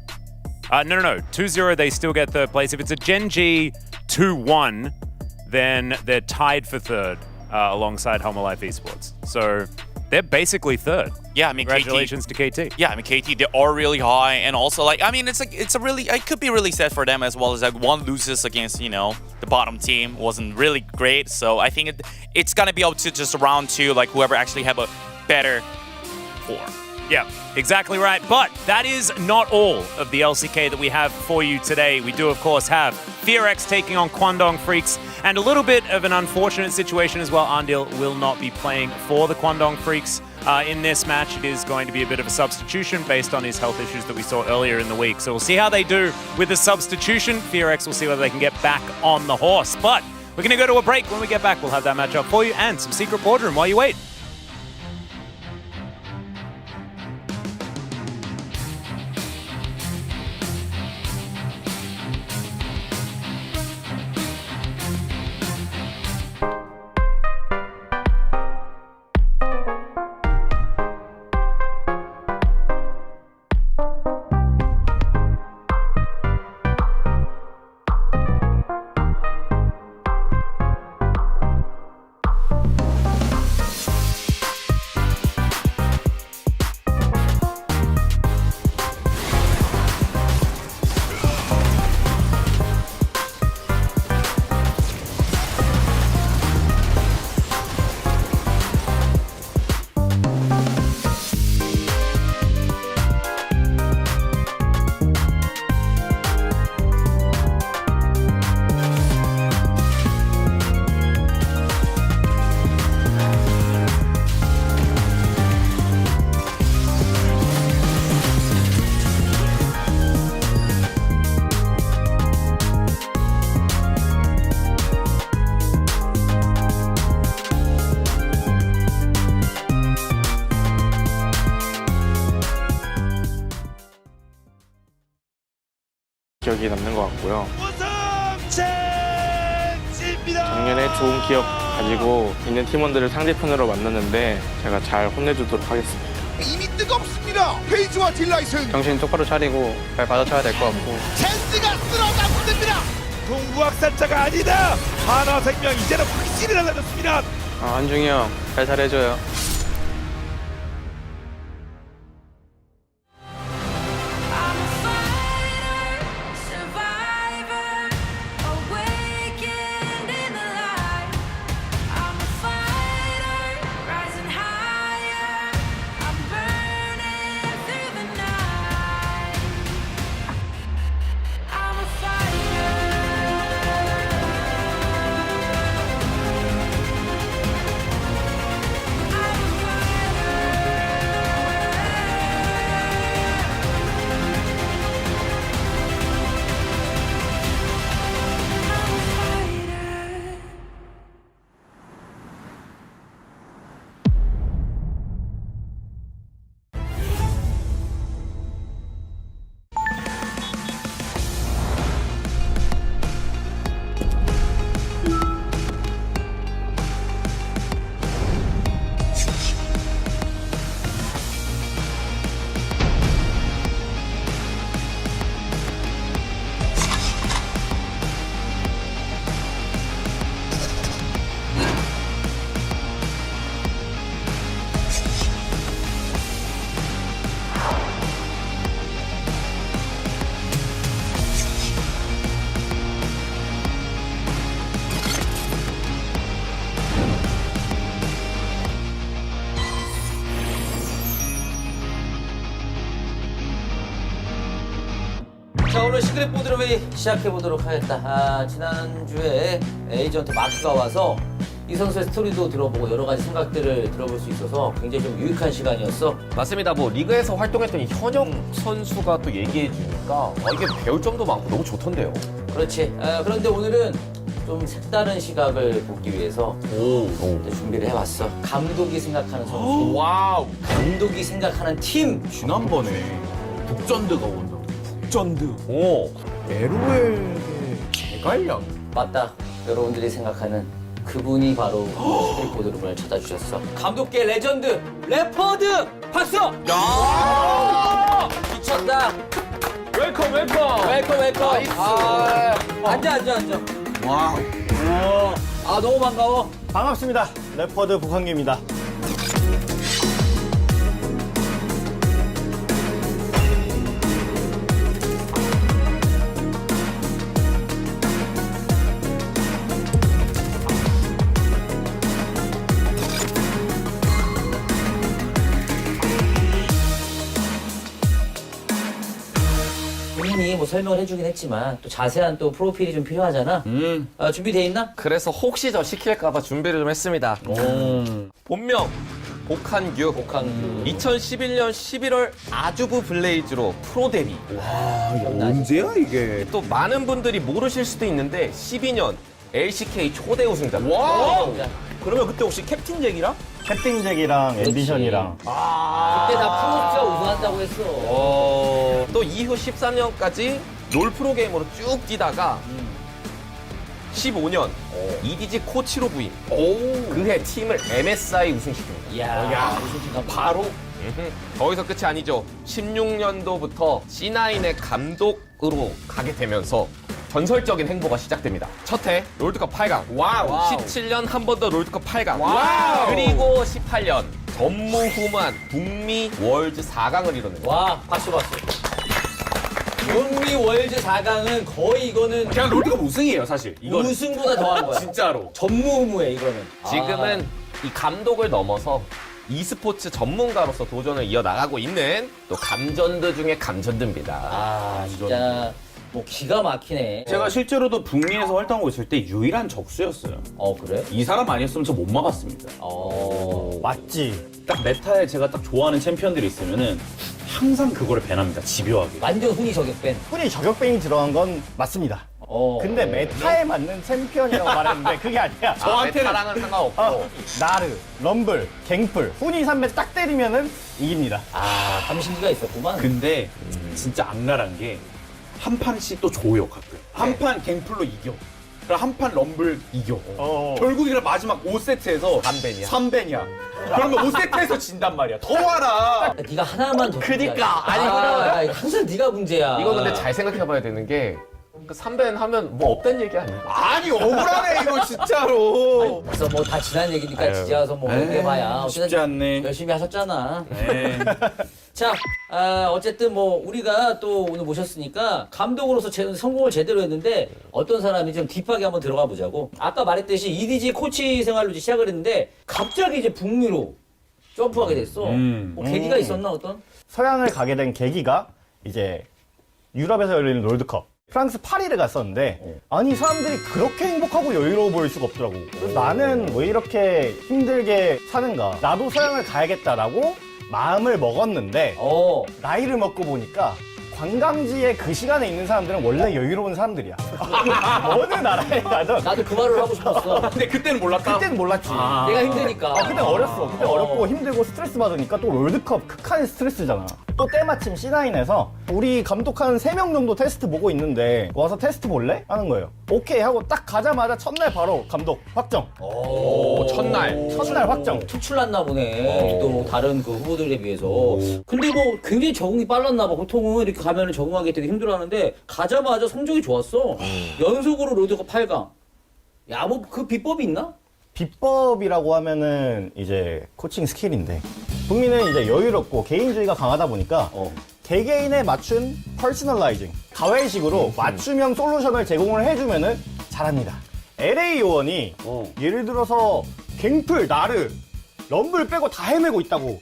[SPEAKER 9] No. 2-0, they still get 3rd place. If it's a Genji 2-1, then they're tied for 3rd alongside Hanwha Life Esports. So they're basically 3rd.
[SPEAKER 11] Yeah, I mean,
[SPEAKER 9] congratulations to KT.
[SPEAKER 11] Yeah, I mean, KT, they are really high, and also, like, I mean, it could be really sad for them as well, as like one loses against, you know, the bottom team wasn't really great. So I think it's gonna be up to just round 2, like whoever actually have a better form.
[SPEAKER 9] Yeah, exactly right. But that is not all of the LCK that we have for you today. We do, of course, have FearX taking on Kwangdong Freaks, and a little bit of an unfortunate situation as well. Andil will not be playing for the Kwangdong Freaks in this match. It is going to be a bit of a substitution based on his health issues that we saw earlier in the week. So we'll see how they do with the substitution. FearX will see whether they can get back on the horse. But we're going to go to a break. When we get back, we'll have that matchup for you and some secret boardroom while you wait.
[SPEAKER 13] 기억이 남는 것 같고요. 작년에 좋은 기억
[SPEAKER 6] 가지고 있는 팀원들을 상대편으로 만났는데 제가 잘 혼내주도록 하겠습니다.
[SPEAKER 13] 이미 뜨겁습니다. 페이지와 딜라이트.
[SPEAKER 6] 정신 똑바로 차리고 잘 받아쳐야 될 것 같고.
[SPEAKER 13] 찬스가 쓸어담습니다.
[SPEAKER 1] 동부학살자가 아니다. 한화생명 이제는 확실히 달라졌습니다.
[SPEAKER 6] 한중이 형 잘 잘해줘요.
[SPEAKER 14] 자, 오늘 시크릿 보드로웨이 시작해보도록 하겠다. 지난주에 에이전트 마크가 와서 이 선수의 스토리도 들어보고 여러 가지 생각들을 들어볼 수 있어서 굉장히 좀 유익한 시간이었어.
[SPEAKER 15] 맞습니다. 뭐 리그에서 활동했던 이 현역 선수가 또 얘기해 주니까 이게 배울 점도 많고 너무 좋던데요.
[SPEAKER 14] 그렇지. 그런데 오늘은 좀 색다른 시각을 보기 위해서 준비를 해봤어. 감독이 생각하는 선수.
[SPEAKER 15] 와우.
[SPEAKER 14] 감독이 생각하는 팀.
[SPEAKER 7] 지난번에 북전드가 온다. 북전드.
[SPEAKER 15] LOL의 개갈량.
[SPEAKER 14] 맞다. 여러분들이 생각하는 그분이 바로 시크릿 보드룸을 찾아주셨어. 감독계 레전드 레퍼드 박수! 야! 미쳤다.
[SPEAKER 15] 웰컴.
[SPEAKER 14] 웰컴.
[SPEAKER 15] 나이스.
[SPEAKER 14] 앉아.
[SPEAKER 15] 와우.
[SPEAKER 14] 너무 반가워.
[SPEAKER 1] 반갑습니다. 레퍼드 북한규입니다.
[SPEAKER 14] 본인이 뭐 설명을 해주긴 했지만 또 자세한 또 프로필이 좀 필요하잖아. 준비돼 있나?
[SPEAKER 15] 그래서 혹시 저 시킬까봐 준비를 좀 했습니다. 본명 복한규. 2011년 11월 아주부 블레이즈로 프로 데뷔.
[SPEAKER 1] 언제야 이게?
[SPEAKER 15] 또 많은 분들이 모르실 수도 있는데 12년 LCK 초대 우승자.
[SPEAKER 1] 그러면 그때 혹시 캡틴 잭이랑? 캡틴 잭이랑 앰비션이랑.
[SPEAKER 14] 그때 다 프로스가 우승한다고 했어.
[SPEAKER 15] 또 이후 13년까지 롤 프로게이머로 쭉 뛰다가 15년 EDG 코치로 부임. 그해 팀을 MSI 우승시킵니다.
[SPEAKER 14] 이야, 우승팀 바로.
[SPEAKER 15] 거기서 끝이 아니죠. 16년도부터 C9의 감독으로 가게 되면서 전설적인 행보가 시작됩니다. 첫해 롤드컵 8강. 와우. 17년 한 번 더 롤드컵 8강. 와우. 그리고 18년 전무후무한 북미 월즈 4강을 이뤄냅니다.
[SPEAKER 14] 와, 박수. 북미 월즈 4강은 거의 이거는
[SPEAKER 1] 그냥 롤드컵 우승이에요, 사실. 이건
[SPEAKER 14] 우승보다 더한 거야.
[SPEAKER 1] 진짜로.
[SPEAKER 14] 전무후무해 이거는.
[SPEAKER 15] 지금은 이 감독을 넘어서 e스포츠 전문가로서 도전을 이어나가고 있는 또 감전드 중에 감전드입니다.
[SPEAKER 14] 진짜 뭐 기가 막히네.
[SPEAKER 1] 제가 실제로도 북미에서 활동하고 있을 때 유일한 적수였어요.
[SPEAKER 14] 그래?
[SPEAKER 1] 이 사람 아니었으면 저 못 막았습니다. 맞지. 딱 메타에 제가 딱 좋아하는 챔피언들이 있으면은 항상 그거를 밴합니다. 집요하게.
[SPEAKER 14] 완전 훈이 저격밴.
[SPEAKER 16] 훈이 저격뱅이 들어간 건 맞습니다. 근데 메타에 맞는 챔피언이라고 말했는데 그게 아니야.
[SPEAKER 15] 저한테는 메타랑은 상관없고
[SPEAKER 16] 나르, 럼블, 갱플, 훈이 3매 딱 때리면은 이깁니다.
[SPEAKER 14] 감신기가 있었구만.
[SPEAKER 1] 근데 진짜 악랄한 게 한 판씩 또 줘요 가끔. 한 판 갱플로 이겨. 그럼 한 판 럼블 이겨. 결국에는 마지막 5세트에서 3벤이야. 그러면 5세트에서 진단 말이야. 더 와라.
[SPEAKER 14] 네가 하나만 더.
[SPEAKER 15] 그니까.
[SPEAKER 14] 아니, 항상 네가 문제야.
[SPEAKER 15] 이거 근데 잘 생각해봐야 되는 게 3벤 하면 뭐 없다는 얘기 아니야?
[SPEAKER 1] 아니 억울하네 이거 진짜로.
[SPEAKER 14] 그래서 뭐 다 지난 얘기니까 지지 와서 뭐 해봐야.
[SPEAKER 1] 쉽지 않네.
[SPEAKER 14] 열심히 하셨잖아.
[SPEAKER 1] 네.
[SPEAKER 14] 자, 어쨌든 뭐 우리가 또 오늘 모셨으니까 감독으로서 성공을 제대로 했는데 어떤 사람이 좀 딥하게 한번 들어가 보자고. 아까 말했듯이 EDG 코치 생활로 이제 시작을 했는데 갑자기 이제 북미로 점프하게 됐어. 뭐 계기가 있었나 어떤?
[SPEAKER 16] 서양을 가게 된 계기가 이제 유럽에서 열리는 롤드컵. 프랑스 파리를 갔었는데 아니 사람들이 그렇게 행복하고 여유로워 보일 수가 없더라고. 그래서 나는 왜 이렇게 힘들게 사는가. 나도 서양을 가야겠다라고 마음을 먹었는데 나이를 먹고 보니까 관광지에 그 시간에 있는 사람들은 원래 여유로운 사람들이야. 어느 나라에 가든.
[SPEAKER 14] 나도 그 말을 하고 싶었어.
[SPEAKER 1] 근데 그때는 몰랐다?
[SPEAKER 16] 그때는 몰랐지.
[SPEAKER 14] 내가 힘드니까.
[SPEAKER 16] 그때 어렸어. 그때 어렵고 힘들고 스트레스 받으니까 또 롤드컵 극한의 스트레스잖아. 또 때마침 C9에서 우리 감독한 3명 정도 테스트 보고 있는데 와서 테스트 볼래? 하는 거예요. 오케이 하고 딱 가자마자 첫날 바로 감독 확정.
[SPEAKER 15] 오,
[SPEAKER 16] 첫날 확정.
[SPEAKER 14] 특출났나 보네. 또 다른 그 후보들에 비해서. 근데 뭐 굉장히 적응이 빨랐나 봐. 보통은 이렇게 가면은 적응하기 되게 힘들어하는데 가자마자 성적이 좋았어. 연속으로 롤드컵 8강. 야, 뭐 그 비법이 있나?
[SPEAKER 16] 비법이라고 하면은 이제 코칭 스킬인데 북미는 이제 여유롭고 개인주의가 강하다 보니까 개개인에 맞춘 퍼스널라이징 가외식으로 맞춤형 솔루션을 제공을 해주면은 잘합니다. LA 요원이 예를 들어서 갱플, 나르, 럼블 빼고 다 헤매고 있다고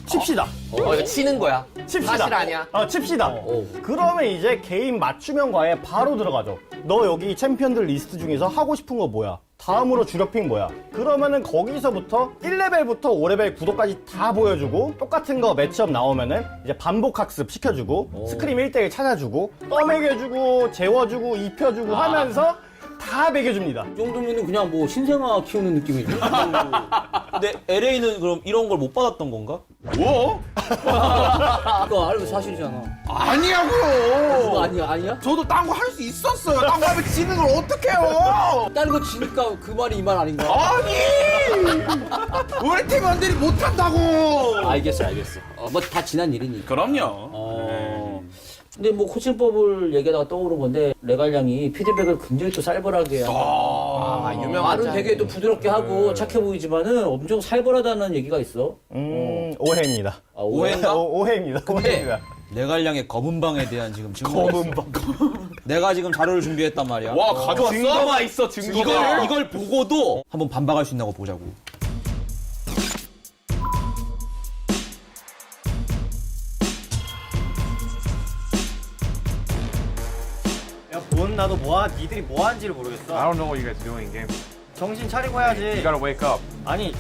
[SPEAKER 16] 칩시다.
[SPEAKER 15] 이거 치는 거야.
[SPEAKER 16] 칩시다.
[SPEAKER 15] 사실 아니야.
[SPEAKER 16] 칩시다. 그러면 이제 개인 맞춤형 과에 바로 들어가죠. 너 여기 챔피언들 리스트 중에서 하고 싶은 거 뭐야? 다음으로 주력픽 뭐야? 그러면은 거기서부터 1레벨부터 5레벨 구도까지 다 보여주고 똑같은 거 매치업 나오면은 이제 반복 학습 시켜주고 스크림 1대1 찾아주고 떠먹여주고 재워주고 입혀주고 하면서 다 먹여줍니다.
[SPEAKER 14] 이 정도면은 그냥 뭐 신생아 키우는 느낌이죠.
[SPEAKER 17] 근데 LA는 그럼 이런 걸 못 받았던 건가?
[SPEAKER 1] 뭐?
[SPEAKER 14] 그거 알고 사실이잖아.
[SPEAKER 1] 아니야고요.
[SPEAKER 14] 그거 아니야?
[SPEAKER 1] 저도 딴 거 할 수 있었어요. 딴 거 하면 지는 걸 어떡해요?
[SPEAKER 14] 다른 거 지니까 그 말이 이 말 아닌가?
[SPEAKER 1] 아니! 우리 팀원들이 못한다고!
[SPEAKER 14] 알겠어. 뭐 다 지난 일이니까.
[SPEAKER 1] 그럼요.
[SPEAKER 14] 근데 뭐 코칭법을 얘기하다가 떠오른 건데 레갈량이 피드백을 굉장히 또 살벌하게 하고
[SPEAKER 15] 유명한
[SPEAKER 14] 말은 되게 또 부드럽게 하고 착해 보이지만은 엄청 살벌하다는 얘기가 있어.
[SPEAKER 16] 오해입니다.
[SPEAKER 14] 오해인가?
[SPEAKER 16] 오해입니다. 오해입니다.
[SPEAKER 17] 레갈량의 검은 방에 대한 지금 증거가 있어. 내가 지금 자료를 준비했단 말이야.
[SPEAKER 1] 와, 가져왔어?
[SPEAKER 15] 증거가 있어, 증거가.
[SPEAKER 17] 이걸 보고도 한번 반박할 수 있나고 보자고.
[SPEAKER 16] 나도 니들이 뭐 하는지를 모르겠어.
[SPEAKER 6] I don't know what you guys are doing in game.
[SPEAKER 16] 정신 차리고 해야지.
[SPEAKER 6] You gotta wake up.
[SPEAKER 16] 아니,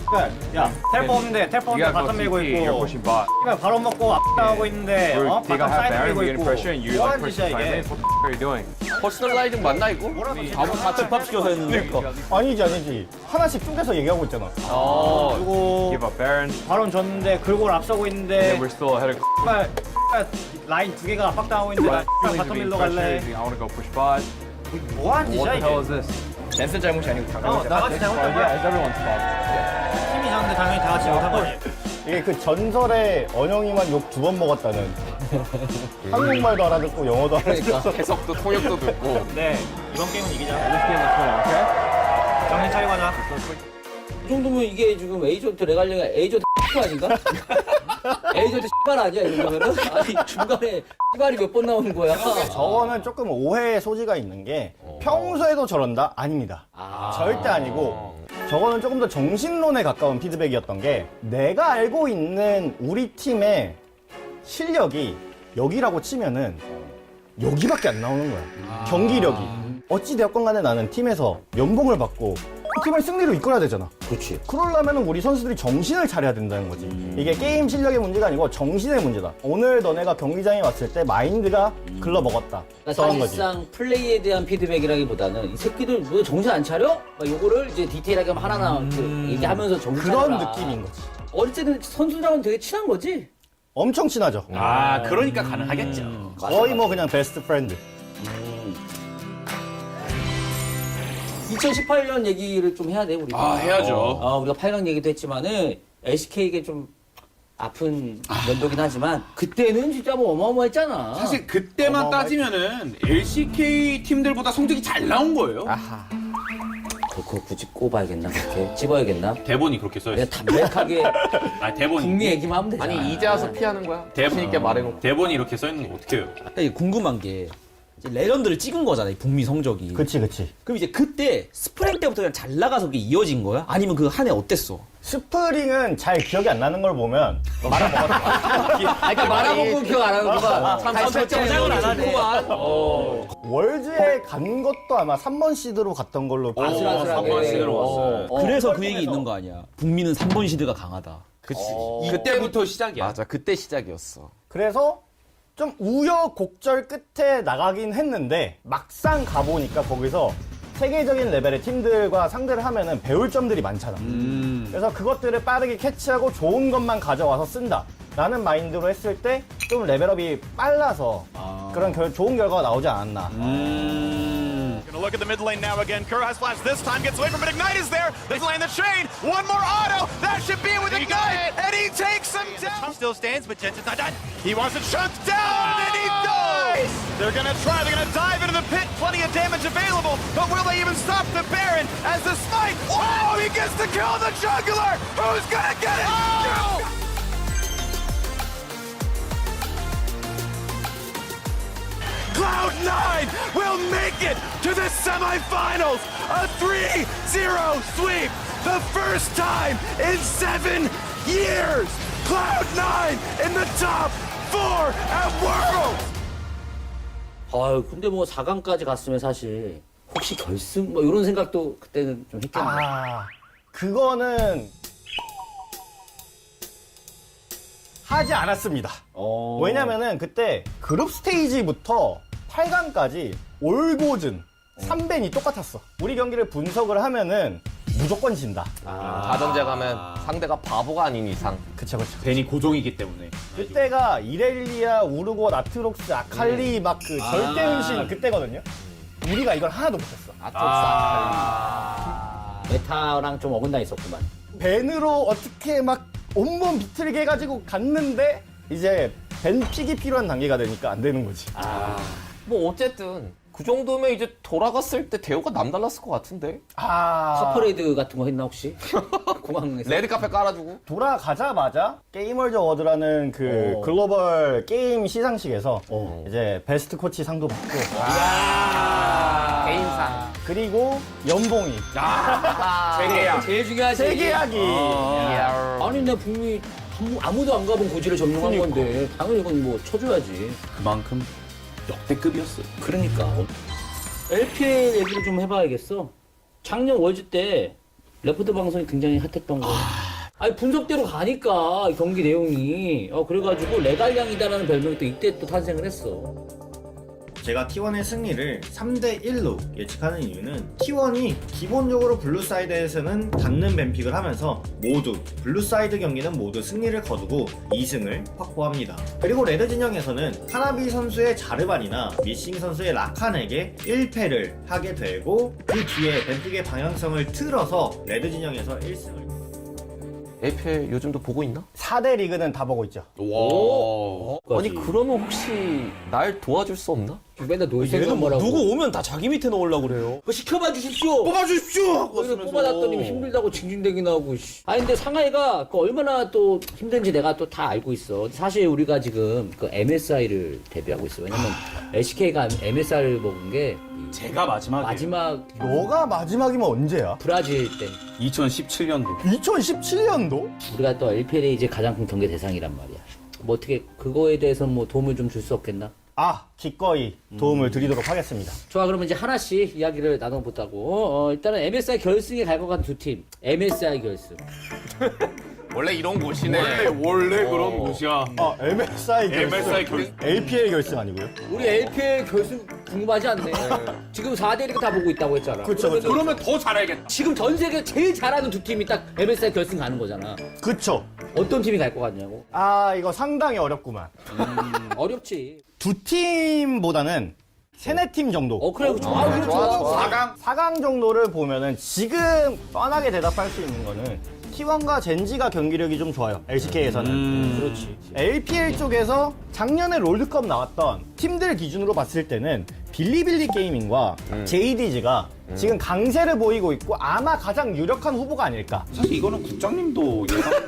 [SPEAKER 16] 야, 텔포 없는데 바텀 밀고
[SPEAKER 6] You're
[SPEAKER 16] 있고.
[SPEAKER 6] pushing bot.
[SPEAKER 16] 바로 먹고 앞당하고 있는데,
[SPEAKER 6] They
[SPEAKER 16] 바텀
[SPEAKER 6] have
[SPEAKER 16] 사이드
[SPEAKER 6] Baron,
[SPEAKER 16] 밀고
[SPEAKER 6] we getting
[SPEAKER 16] 있고.
[SPEAKER 6] pressure, and you
[SPEAKER 16] 뭐
[SPEAKER 6] like
[SPEAKER 16] 하는
[SPEAKER 6] pushing
[SPEAKER 16] 짓이야,
[SPEAKER 6] time
[SPEAKER 16] 이게.
[SPEAKER 6] lanes. What the f are you doing?
[SPEAKER 15] 퍼스널라이징 맞나 이거?
[SPEAKER 17] 다 집합시켜서 했는데.
[SPEAKER 16] 아니지. 하나씩 쪼개서 얘기하고 있잖아. 그리고
[SPEAKER 6] Give up Baron.
[SPEAKER 16] 바론 줬는데, 글골 앞서고 있는데,
[SPEAKER 6] And we're still ahead of.
[SPEAKER 16] 라인 2개가 압박당하고 있는데, 나 바텀 밀러 갈래.
[SPEAKER 6] I wanna go push bot.
[SPEAKER 16] 뭐 하는
[SPEAKER 6] What
[SPEAKER 16] 짓이야,
[SPEAKER 6] the hell
[SPEAKER 16] 이게.
[SPEAKER 6] is this? 댄스 잘못이 아니고
[SPEAKER 16] 나같이 잘못한 거야.
[SPEAKER 6] Yeah, it's everyone's fault.
[SPEAKER 16] 팀이 졌는데 당연히 다 같이 못한 거지. 이게 그 전설의 언영이만 욕 2번 먹었다는. 한국말도 알아듣고 영어도 알아듣고.
[SPEAKER 15] 해석도 통역도 듣고.
[SPEAKER 16] 네, 이번 게임은 이기자.
[SPEAKER 6] This game is winning, okay?
[SPEAKER 16] 정신 차리고 가자.
[SPEAKER 14] 이 정도면 이게 지금 에이전트 레갈량이 에이전트 아닌가? 에이전트 X발 아니야 이 정도면은? 아니 중간에 X발이 몇 번 나오는 거야?
[SPEAKER 16] 저거는 조금 오해의 소지가 있는 게 평소에도 저런다? 아닙니다. 절대 아니고 저거는 조금 더 정신론에 가까운 피드백이었던 게 내가 알고 있는 우리 팀의 실력이 여기라고 치면은 여기밖에 안 나오는 거야. 경기력이. 어찌되었건 간에 나는 팀에서 연봉을 받고 팀을 승리로 이끌어야 되잖아.
[SPEAKER 14] 그렇지.
[SPEAKER 16] 그러려면 우리 선수들이 정신을 차려야 된다는 거지. 이게 게임 실력의 문제가 아니고 정신의 문제다. 오늘 너네가 경기장에 왔을 때 마인드가 글러먹었다. 그런 거지.
[SPEAKER 14] 사실상 플레이에 대한 피드백이라기보다는 이 새끼들 왜 정신 안 차려? 막 요거를 이제 디테일하게 하나하나 얘기하면서 정신
[SPEAKER 16] 그런
[SPEAKER 14] 차려라.
[SPEAKER 16] 느낌인 거지.
[SPEAKER 14] 어릴 때는 선수들하고는 되게 친한 거지?
[SPEAKER 16] 엄청 친하죠.
[SPEAKER 1] 그러니까 가능하겠죠.
[SPEAKER 16] 거의 뭐 그냥 베스트 프렌드.
[SPEAKER 14] 2018년 얘기를 좀 해야 돼 우리가.
[SPEAKER 1] 아, 해야죠.
[SPEAKER 14] 우리가 8강 얘기도 했지만은 LCK에게 좀 아픈 연도긴 하지만 그때는 진짜 뭐 어마어마했잖아.
[SPEAKER 1] 사실 그때만 따지면은 LCK 팀들보다 성적이 잘 나온 거예요.
[SPEAKER 14] 그거 굳이 꼽아야겠나 그렇게 찝어야겠나?
[SPEAKER 1] 대본이 그렇게 써있어.
[SPEAKER 14] 그냥 담백하게
[SPEAKER 1] 대본이.
[SPEAKER 14] 북미 얘기만 하면 되잖아.
[SPEAKER 15] 아니 이제 와서 피하는 거야? 자신 있게 말해놓고.
[SPEAKER 1] 대본이 이렇게 써있는 거 어떻게 해요?
[SPEAKER 17] 이게 궁금한 게 이제 레전드를 찍은 거잖아, 이 북미 성적이.
[SPEAKER 16] 그치.
[SPEAKER 17] 그럼 이제 그때 스프링 때부터 그냥 잘 나가서 그게 이어진 거야? 아니면 그 한 해 어땠어?
[SPEAKER 16] 스프링은 잘 기억이 안 나는 걸 보면 말아먹었다.
[SPEAKER 14] 그러니까 말아먹고 기억 안 하는구만.
[SPEAKER 17] 참 저장을 안 하는구만.
[SPEAKER 16] 월즈에 간 것도 아마 3번 시드로 갔던 걸로
[SPEAKER 14] 아슬아슬하게.
[SPEAKER 1] 3번 시드로 왔어요.
[SPEAKER 17] 그래서 그 얘기 있는 거 아니야. 북미는 3번 시드가 강하다.
[SPEAKER 15] 그치.
[SPEAKER 1] 그때부터 시작이야.
[SPEAKER 15] 맞아, 그때 시작이었어.
[SPEAKER 16] 그래서 좀 우여곡절 끝에 나가긴 했는데 막상 가보니까 거기서 세계적인 레벨의 팀들과 상대를 하면은 배울 점들이 많잖아. 그래서 그것들을 빠르게 캐치하고 좋은 것만 가져와서 쓴다. 라는 마인드로 했을 때 좀 레벨업이 빨라서 그런 좋은 결과가 나오지 않았나.
[SPEAKER 13] Gonna look at the mid lane now again. Kerr has flash this time, gets away from it. Ignite is there. They land the chain. One more auto. That should be with Ignite. And he takes him down. Still stands, but Jensen's not done. He wants to chunk down, and he does. They're gonna try. They're gonna dive into the pit. Plenty of damage available. But will they even stop the Baron as the smite? Oh, he gets to kill the juggler. Who's gonna get it? Oh! Cloud9 will make it to the semifinals. A 3-0 sweep. The first time in 7 years. Cloud9 in the top 4 at Worlds.
[SPEAKER 14] 근데 뭐 4강까지 갔으면 사실 혹시 결승 뭐 이런 생각도 그때는 좀 했겠네.
[SPEAKER 16] 그거는 하지 않았습니다. 왜냐면은 그때 그룹 스테이지부터 8강까지 올고즌 3벤이 똑같았어. 우리 경기를 분석을 하면은 무조건 진다.
[SPEAKER 15] 자전제 가면 상대가 바보가 아닌 이상.
[SPEAKER 16] 그쵸.
[SPEAKER 1] 벤이 고종이기 때문에.
[SPEAKER 16] 그때가 이렐리아, 우르고, 나트록스, 아칼리 막 그 절대 은신 그때거든요. 우리가 이걸 하나도 못했어.
[SPEAKER 14] 메타랑 좀 어긋나 있었구만.
[SPEAKER 16] 벤으로 어떻게 막 온몸 비틀게 해가지고 갔는데 이제 벤 픽이 필요한 단계가 되니까 안 되는 거지.
[SPEAKER 15] 뭐 어쨌든 그 정도면 이제 돌아갔을 때 대우가 남달랐을 것 같은데.
[SPEAKER 14] 카퍼레이드 같은 거 했나 혹시? 공항에서
[SPEAKER 15] 레드카페 깔아주고.
[SPEAKER 16] 돌아가자마자 게이머즈 어워드라는 그 글로벌 게임 시상식에서 이제 베스트 코치 상도 받고
[SPEAKER 15] 게임상.
[SPEAKER 16] 그리고 연봉이
[SPEAKER 15] 재계약.
[SPEAKER 14] 제일 중요하지.
[SPEAKER 16] 재계약이
[SPEAKER 14] 아니 나 북미 아무도 안 가본 고지를 점령한 건데 당연히 이건 뭐 쳐줘야지.
[SPEAKER 1] 그만큼 역대급이었어요.
[SPEAKER 14] 그러니까 LPL 얘기를 좀 해봐야겠어. 작년 월즈 때 레포트 방송이 굉장히 핫했던 거. 아니 분석대로 가니까 경기 내용이 그래가지고 레갈량이다라는 별명이 또 이때 또 탄생을 했어.
[SPEAKER 18] 제가 T1의 승리를 3대1로 예측하는 이유는 T1이 기본적으로 블루사이드에서는 닿는 뱀픽을 하면서 모두 블루사이드 경기는 모두 승리를 거두고 2승을 확보합니다. 그리고 레드 진영에서는 카나비 선수의 자르반이나 미싱 선수의 라칸에게 1패를 하게 되고 그 뒤에 뱀픽의 방향성을 틀어서 레드 진영에서 1승을
[SPEAKER 15] LPL 요즘도 보고 있나?
[SPEAKER 16] 4대 리그는 다 보고 있죠.
[SPEAKER 15] 아니 그러면 혹시 날 도와줄 수 없나?
[SPEAKER 14] 맨날 노이
[SPEAKER 17] 얘는
[SPEAKER 14] 생각
[SPEAKER 17] 뭐
[SPEAKER 14] 뭐라고.
[SPEAKER 17] 누구 오면 다 자기 밑에 넣으려고 그래요.
[SPEAKER 14] 그거 시켜봐 주십시오.
[SPEAKER 17] 뽑아주십시오!
[SPEAKER 14] 거기서 뽑아놨더니 힘들다고 징징대기나 하고. 아니 근데 상하이가 그 얼마나 또 힘든지 내가 또 다 알고 있어. 사실 우리가 지금 그 MSI를 데뷔하고 있어. 왜냐면 LCK가 MSI를 먹은 게
[SPEAKER 1] 제가 마지막
[SPEAKER 16] 너가 마지막이면 언제야?
[SPEAKER 14] 브라질 때
[SPEAKER 1] 2017년도.
[SPEAKER 16] 2017년도?
[SPEAKER 14] 우리가 또 LPL의 이제 가장 큰 경계 대상이란 말이야. 뭐 어떻게 그거에 대해서 뭐 도움을 좀 줄 수 없겠나?
[SPEAKER 16] 기꺼이 도움을 드리도록 하겠습니다.
[SPEAKER 14] 좋아, 그러면 이제 하나씩 이야기를 나눠보자고. 일단은 MSI 결승에 갈 것 같은 두 팀. MSI 결승.
[SPEAKER 15] 원래 이런 곳이네.
[SPEAKER 1] 원래 그런 곳이야.
[SPEAKER 16] MSI 결승. LPL 결승 아니고요?
[SPEAKER 14] 우리 LPL 결승 궁금하지 않네. 지금 4대 1다 보고 있다고 했잖아.
[SPEAKER 16] 그쵸.
[SPEAKER 1] 그러면 더 잘해야겠다.
[SPEAKER 14] 지금 전 세계 제일 잘하는 두 팀이 딱 MSI 결승 가는 거잖아.
[SPEAKER 16] 그쵸.
[SPEAKER 14] 어떤 팀이 갈 것 같냐고?
[SPEAKER 16] 이거 상당히 어렵구만.
[SPEAKER 14] 어렵지.
[SPEAKER 16] 두 팀보다는 세네 팀 정도.
[SPEAKER 14] 그래, 좋아.
[SPEAKER 16] 4강 정도를 보면은 지금 뻔하게 대답할 수 있는 거는 T1과 젠지가 경기력이 좀 좋아요. LCK에서는.
[SPEAKER 14] 그렇지.
[SPEAKER 16] LPL 쪽에서 작년에 롤드컵 나왔던 팀들 기준으로 봤을 때는 빌리빌리 게이밍과 JDG가 지금 강세를 보이고 있고 아마 가장 유력한 후보가 아닐까.
[SPEAKER 1] 사실 이거는 국장님도 예상할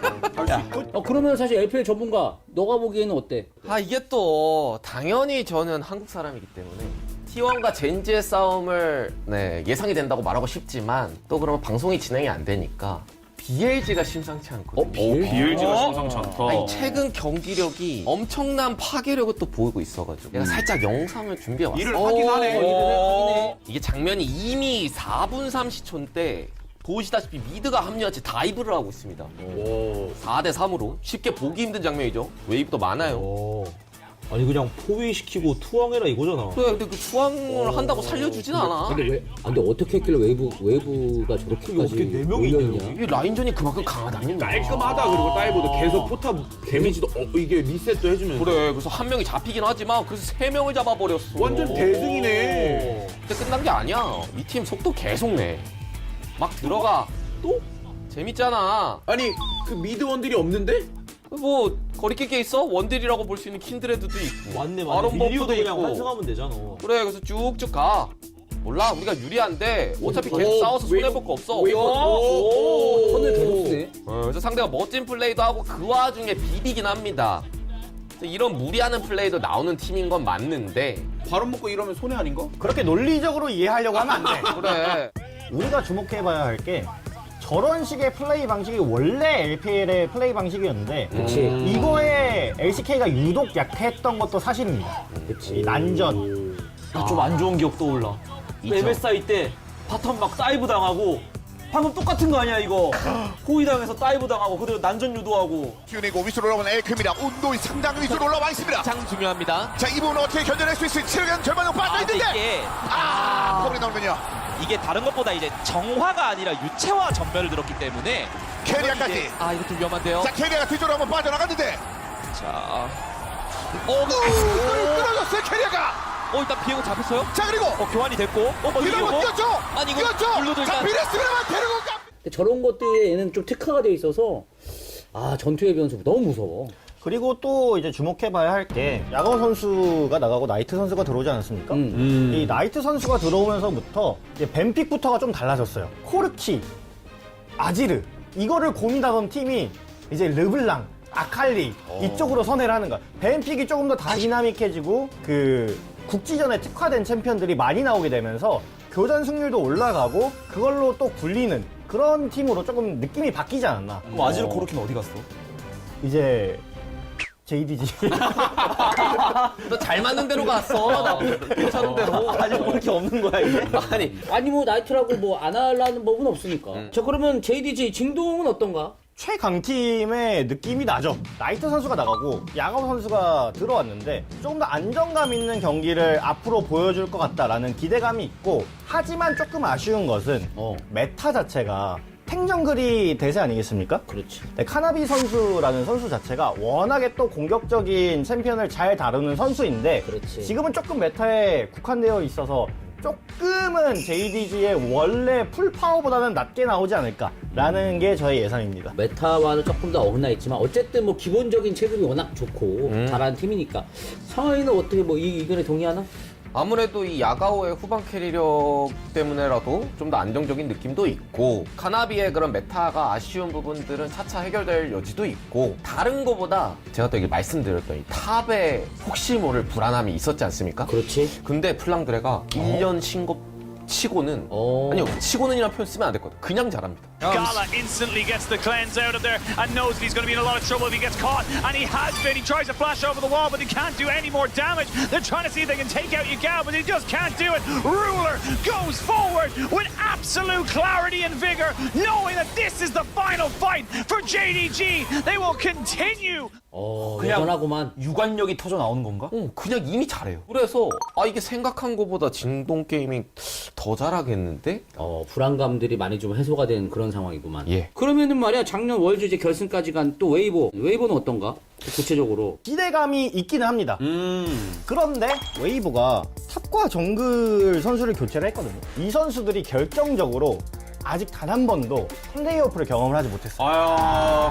[SPEAKER 1] 수 있고.
[SPEAKER 14] 그러면 사실 LPL 전문가 너가 보기에는 어때?
[SPEAKER 15] 이게 또 당연히 저는 한국 사람이기 때문에 T1과 젠지의 싸움을 예상이 된다고 말하고 싶지만 또 그러면 방송이 진행이 안 되니까 BLG가 심상치 않거든요.
[SPEAKER 1] BLG가 심상치 않다.
[SPEAKER 15] 아니, 최근 경기력이 엄청난 파괴력을 또 보이고 있어가지고 내가 살짝 영상을 준비해왔어.
[SPEAKER 1] 일을 하긴 하네.
[SPEAKER 15] 이게 장면이 이미 4분 30초 때 보시다시피 미드가 합류하지 다이브를 하고 있습니다. 4대 3으로 쉽게 보기 힘든 장면이죠. 웨이브도 많아요.
[SPEAKER 17] 아니 그냥 포위시키고 투항해라 이거잖아.
[SPEAKER 15] 그래, 근데 그 투항을 한다고 살려주진 않아.
[SPEAKER 14] 근데 어떻게 했길래 웨이브가 저렇게까지
[SPEAKER 17] 어떻게 4명이 있냐?
[SPEAKER 15] 이게 라인전이 그만큼 강하다는
[SPEAKER 1] 깔끔하다. 그리고 다이브도 계속 포탑 데미지도 이게 리셋도 해주면서.
[SPEAKER 15] 그래, 그래서 한 명이 잡히긴 하지만 그래서 3명을 잡아버렸어.
[SPEAKER 1] 완전 대승이네.
[SPEAKER 15] 근데 끝난 게 아니야. 이 팀 속도 계속 내. 막 들어가. 또? 재밌잖아.
[SPEAKER 1] 아니 그 미드 원딜이 없는데?
[SPEAKER 15] 뭐 거리낄 게 있어? 원딜이라고 볼 수 있는 킨드레드도 있고
[SPEAKER 17] 맞네.
[SPEAKER 15] 아론
[SPEAKER 17] 밀리오도
[SPEAKER 15] 버프도
[SPEAKER 17] 그냥
[SPEAKER 15] 있고.
[SPEAKER 17] 환승하면 되잖아.
[SPEAKER 15] 그래, 그래서 쭉쭉 가. 몰라, 우리가 유리한데 어차피 계속 싸워서 손해볼 거 없어.
[SPEAKER 14] 선을 계속 쓰네.
[SPEAKER 15] 그래서 상대가 멋진 플레이도 하고 그 와중에 비비긴 합니다. 이런 무리하는 플레이도 나오는 팀인 건 맞는데
[SPEAKER 1] 바로 먹고 이러면 손해 아닌가?
[SPEAKER 16] 그렇게 논리적으로 이해하려고 하면 안 돼.
[SPEAKER 15] 그래.
[SPEAKER 16] 우리가 주목해봐야 할 게 저런 식의 플레이 방식이 원래 LPL의 플레이 방식이었는데 이거에 LCK가 유독 약했던 것도 사실입니다. 이 난전.
[SPEAKER 17] 좀 안 좋은 기억 떠올라. MSI 때 바텀 막 다이브 당하고 방금 똑같은 거 아니야 이거. 호위 당해서 다이브 당하고 그대로 난전 유도하고.
[SPEAKER 13] 튜닝고 위쪽으로 올라오는 에이크입니다. 운동이 상당히 위쪽으로 올라와 있습니다.
[SPEAKER 14] 가장 중요합니다.
[SPEAKER 13] 자, 이 부분은 어떻게 견뎌낼 수 있을지 체력은 절반으로 빠져있는데 커버리 나오는군요.
[SPEAKER 5] 이게 다른 것보다 이제 정화가 아니라 유체화 전멸을 들었기 때문에
[SPEAKER 13] 캐리아까지.
[SPEAKER 14] 이거 좀 위험한데요.
[SPEAKER 13] 자, 캐리아가 뒤쪽으로 한번 빠져나갔는데
[SPEAKER 5] 자
[SPEAKER 13] 끊어졌어요, 캐리아가.
[SPEAKER 5] 일단 비에고 잡혔어요.
[SPEAKER 13] 자, 그리고
[SPEAKER 5] 교환이 됐고
[SPEAKER 13] 이러면 뛰었죠.
[SPEAKER 5] 아니 이거
[SPEAKER 13] 뛰었죠.
[SPEAKER 5] 블루도
[SPEAKER 13] 자,
[SPEAKER 5] 일단
[SPEAKER 13] 비레스그라만 데리고 가.
[SPEAKER 14] 저런 것들에 얘는 좀 특화가 돼 있어서 전투의 변수 너무 무서워.
[SPEAKER 16] 그리고 또 이제 주목해봐야 할 게 야거 선수가 나가고 나이트 선수가 들어오지 않았습니까? 이 나이트 선수가 들어오면서부터 이제 뱀픽부터가 좀 달라졌어요. 코르키, 아지르 이거를 고민하던 팀이 이제 르블랑, 아칼리 이쪽으로 선회를 하는 거야. 뱀픽이 조금 더 다이나믹해지고 그 국지전에 특화된 챔피언들이 많이 나오게 되면서 교전 승률도 올라가고 그걸로 또 굴리는 그런 팀으로 조금 느낌이 바뀌지 않았나.
[SPEAKER 17] 그럼 아지르 코르키는 어디 갔어?
[SPEAKER 16] 이제 JDG.
[SPEAKER 15] 너 잘 맞는 대로 갔어. 나 괜찮은 대로.
[SPEAKER 16] 아니 뭐 이렇게 없는 거야 이게?
[SPEAKER 14] 아니 뭐 나이트라고 뭐 안 하려는 법은 없으니까. 자, 그러면 JDG 진동은 어떤가?
[SPEAKER 16] 최강팀의 느낌이 나죠. 나이트 선수가 나가고 야거 선수가 들어왔는데 조금 더 안정감 있는 경기를 앞으로 보여줄 것 같다라는 기대감이 있고, 하지만 조금 아쉬운 것은 메타 자체가 탱정글이 대세 아니겠습니까?
[SPEAKER 14] 그렇지.
[SPEAKER 16] 네, 카나비 선수라는 선수 자체가 워낙에 또 공격적인 챔피언을 잘 다루는 선수인데
[SPEAKER 14] 그렇지.
[SPEAKER 16] 지금은 조금 메타에 국한되어 있어서 조금은 JDG의 원래 풀파워보다는 낮게 나오지 않을까라는 게 저의 예상입니다.
[SPEAKER 14] 메타와는 조금 더 어긋나 있지만 어쨌든 뭐 기본적인 체급이 워낙 좋고 잘하는 팀이니까. 상하이는 어떻게 뭐 이 의견에 동의하나?
[SPEAKER 15] 아무래도 이 야가오의 후방 캐리력 때문에라도 좀 더 안정적인 느낌도 있고, 카나비의 그런 메타가 아쉬운 부분들은 차차 해결될 여지도 있고, 다른 거보다 제가 또 이게 말씀드렸던 이 탑에 혹시 모를 불안함이 있었지 않습니까?
[SPEAKER 14] 그렇지.
[SPEAKER 15] 근데 플랑드레가 1년 신고 치고는 아니요, 치고는이라는 표현 쓰면 안 됐거든. 그냥 잘합니다.
[SPEAKER 3] Gala instantly gets the cleanse out of there and knows that he's going to be in a lot of trouble if he gets caught, and he has been. He tries to flash over the wall, but he can't do any more damage. They're trying to see if they can take out Yagao, but he just can't do it. Ruler goes forward with absolute clarity and vigor, knowing that this is the final fight for JDG. They will continue.
[SPEAKER 14] 여전하구만.
[SPEAKER 1] 유관력이 터져 나오는 건가?
[SPEAKER 15] 그냥 이미 잘해요. 그래서 이게 생각한 것보다 진동 게이밍 더 잘하겠는데?
[SPEAKER 14] 불안감들이 많이 좀 해소가 된 그런 상황이구만.
[SPEAKER 15] 예.
[SPEAKER 14] 그러면은 말이야 작년 월드 이제 결승까지 간 또 웨이보는 어떤가? 구체적으로
[SPEAKER 16] 기대감이 있기는 합니다. 그런데 웨이브가 탑과 정글 선수를 교체를 했거든요. 이 선수들이 결정적으로 아직 단 한 번도 플레이오프를 경험을 하지 못했어요.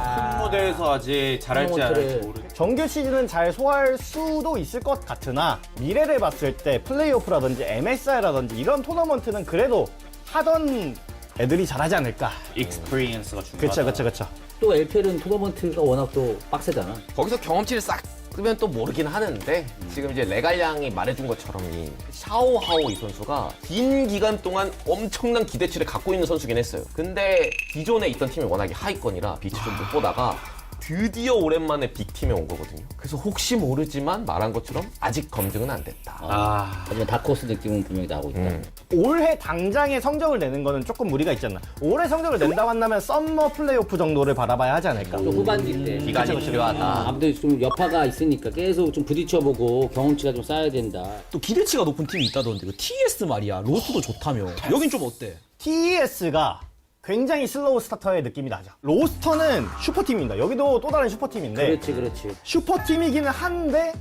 [SPEAKER 1] 큰 무대에서 아직 잘할지 안 할지 모르겠어요.
[SPEAKER 16] 정규 시즌은 잘 소화할 수도 있을 것 같으나 미래를 봤을 때 플레이오프라든지 MSI라든지 이런 토너먼트는 그래도 하던 애들이 잘하지 않을까.
[SPEAKER 1] 익스피리언스가 중요하다.
[SPEAKER 16] 그쵸.
[SPEAKER 14] 또 LPL은 토너먼트가 워낙 또 빡세잖아.
[SPEAKER 15] 거기서 경험치를 싹 쓰면 또 모르긴 하는데 지금 이제 레갈량이 말해준 것처럼 이 샤오하오 이 선수가 긴 기간 동안 엄청난 기대치를 갖고 있는 선수긴 했어요. 근데 기존에 있던 팀이 워낙에 하위권이라 빛이 좀 못 보다가 드디어 오랜만에 빅팀에 온 거거든요. 그래서 혹시 모르지만 말한 것처럼 아직 검증은 안 됐다.
[SPEAKER 14] 하지만 다크호스 느낌은 분명히 나오고 있다.
[SPEAKER 16] 올해 당장의 성적을 내는 거는 조금 무리가 있지 않나. 올해 성적을 낸다고 한다면 썸머 플레이오프 정도를 바라봐야 하지 않을까.
[SPEAKER 14] 또 후반기 때
[SPEAKER 15] 기간이 필요하다.
[SPEAKER 14] 아무튼 좀 여파가 있으니까 계속 좀 부딪혀보고 경험치가 좀 쌓여야 된다.
[SPEAKER 17] 또 기대치가 높은 팀이 있다던데 그 TS 말이야. 로스도 좋다며. 여긴 좀 어때?
[SPEAKER 16] TES가 굉장히 슬로우 스타터의 느낌이 나죠. 로스터는 슈퍼팀입니다. 여기도 또 다른 슈퍼팀인데
[SPEAKER 14] 그렇지.
[SPEAKER 16] 슈퍼팀이기는 한데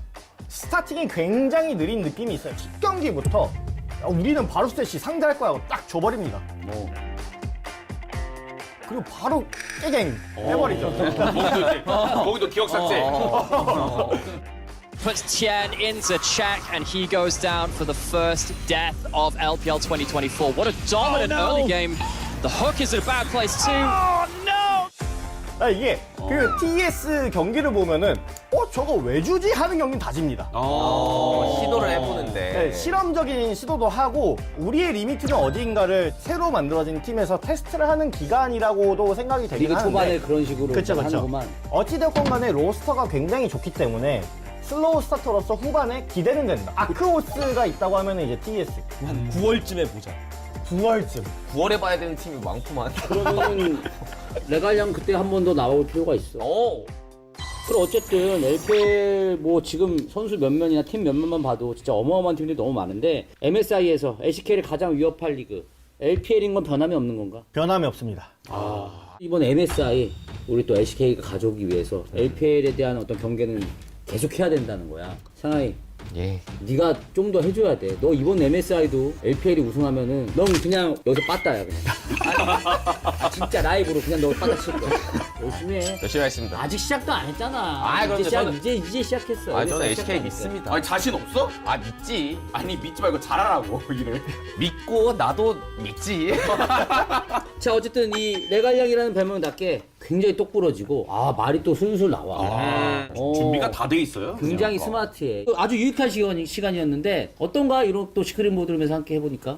[SPEAKER 16] 스타팅이 굉장히 느린 느낌이 있어요. 첫 경기부터 우리는 바로 스탯이 상대할 거라고 딱 줘버립니다. 그리고 바로 깨갱 해버리죠.
[SPEAKER 15] 거기도 기억 삭제.
[SPEAKER 19] Puts Tian into check and he goes down for the first death of LPL 2024. What a dominant early game. The hook is in a bad place too.
[SPEAKER 16] 이게 그 TES 경기를 보면은 저거 왜 주지 하는 경기는 다 집니다.
[SPEAKER 15] 시도를 해보는데
[SPEAKER 16] 네, 실험적인 시도도 하고 우리의 리미트는 어디인가를 새로 만들어진 팀에서 테스트를 하는 기간이라고도 생각이 되긴
[SPEAKER 14] 리그
[SPEAKER 16] 하는데
[SPEAKER 14] 초반에 그런 식으로
[SPEAKER 16] 그쵸.
[SPEAKER 14] 하는구만.
[SPEAKER 16] 어찌됐건 간에 로스터가 굉장히 좋기 때문에 슬로우 스타터로서 후반에 기대는 된다. 아크호스가 있다고 하면 이제 TES
[SPEAKER 17] 한 9월쯤에 보자.
[SPEAKER 16] 9월쯤
[SPEAKER 15] 9월에 봐야 되는 팀이 많구만.
[SPEAKER 14] 그러면 레갈량 그때 한 번 더 나올 필요가 있어. 그럼 어쨌든 LPL 뭐 지금 선수 몇몇이나 팀 몇몇만 봐도 진짜 어마어마한 팀들이 너무 많은데 MSI에서 LCK를 가장 위협할 리그 LPL인 건 변함이 없는 건가?
[SPEAKER 16] 변함이 없습니다.
[SPEAKER 14] 이번 MSI 우리 또 LCK가 가져오기 위해서 LPL에 대한 어떤 경계는 계속 해야 된다는 거야. 상하이.
[SPEAKER 15] 예.
[SPEAKER 14] 네가 좀 더 해줘야 돼. 너 이번 MSI도 LPL이 우승하면은 넌 그냥 여기서 빠따야 그냥. 진짜 라이브로 그냥 너 빠따 칠 거야. 열심히 해.
[SPEAKER 15] 열심히 하겠습니다.
[SPEAKER 14] 아직 시작도 안 했잖아.
[SPEAKER 15] 그럼요.
[SPEAKER 14] 이제 시작했어.
[SPEAKER 15] 저는
[SPEAKER 14] MSI
[SPEAKER 15] LCK
[SPEAKER 14] 시작도 안
[SPEAKER 15] 믿습니다.
[SPEAKER 1] 아니 자신 없어?
[SPEAKER 15] 믿지.
[SPEAKER 1] 아니 믿지 말고 잘하라고 일을.
[SPEAKER 15] 믿고 나도 믿지.
[SPEAKER 14] 자 어쨌든 이 레갈량이라는 별명답게 굉장히 똑부러지고 말이 또 술술 나와.
[SPEAKER 1] 준비가 다 돼 있어요.
[SPEAKER 14] 굉장히 스마트해. 아주 유익한 시간이었는데 어떤가 이런 또 시크릿 들으면서 함께 해보니까.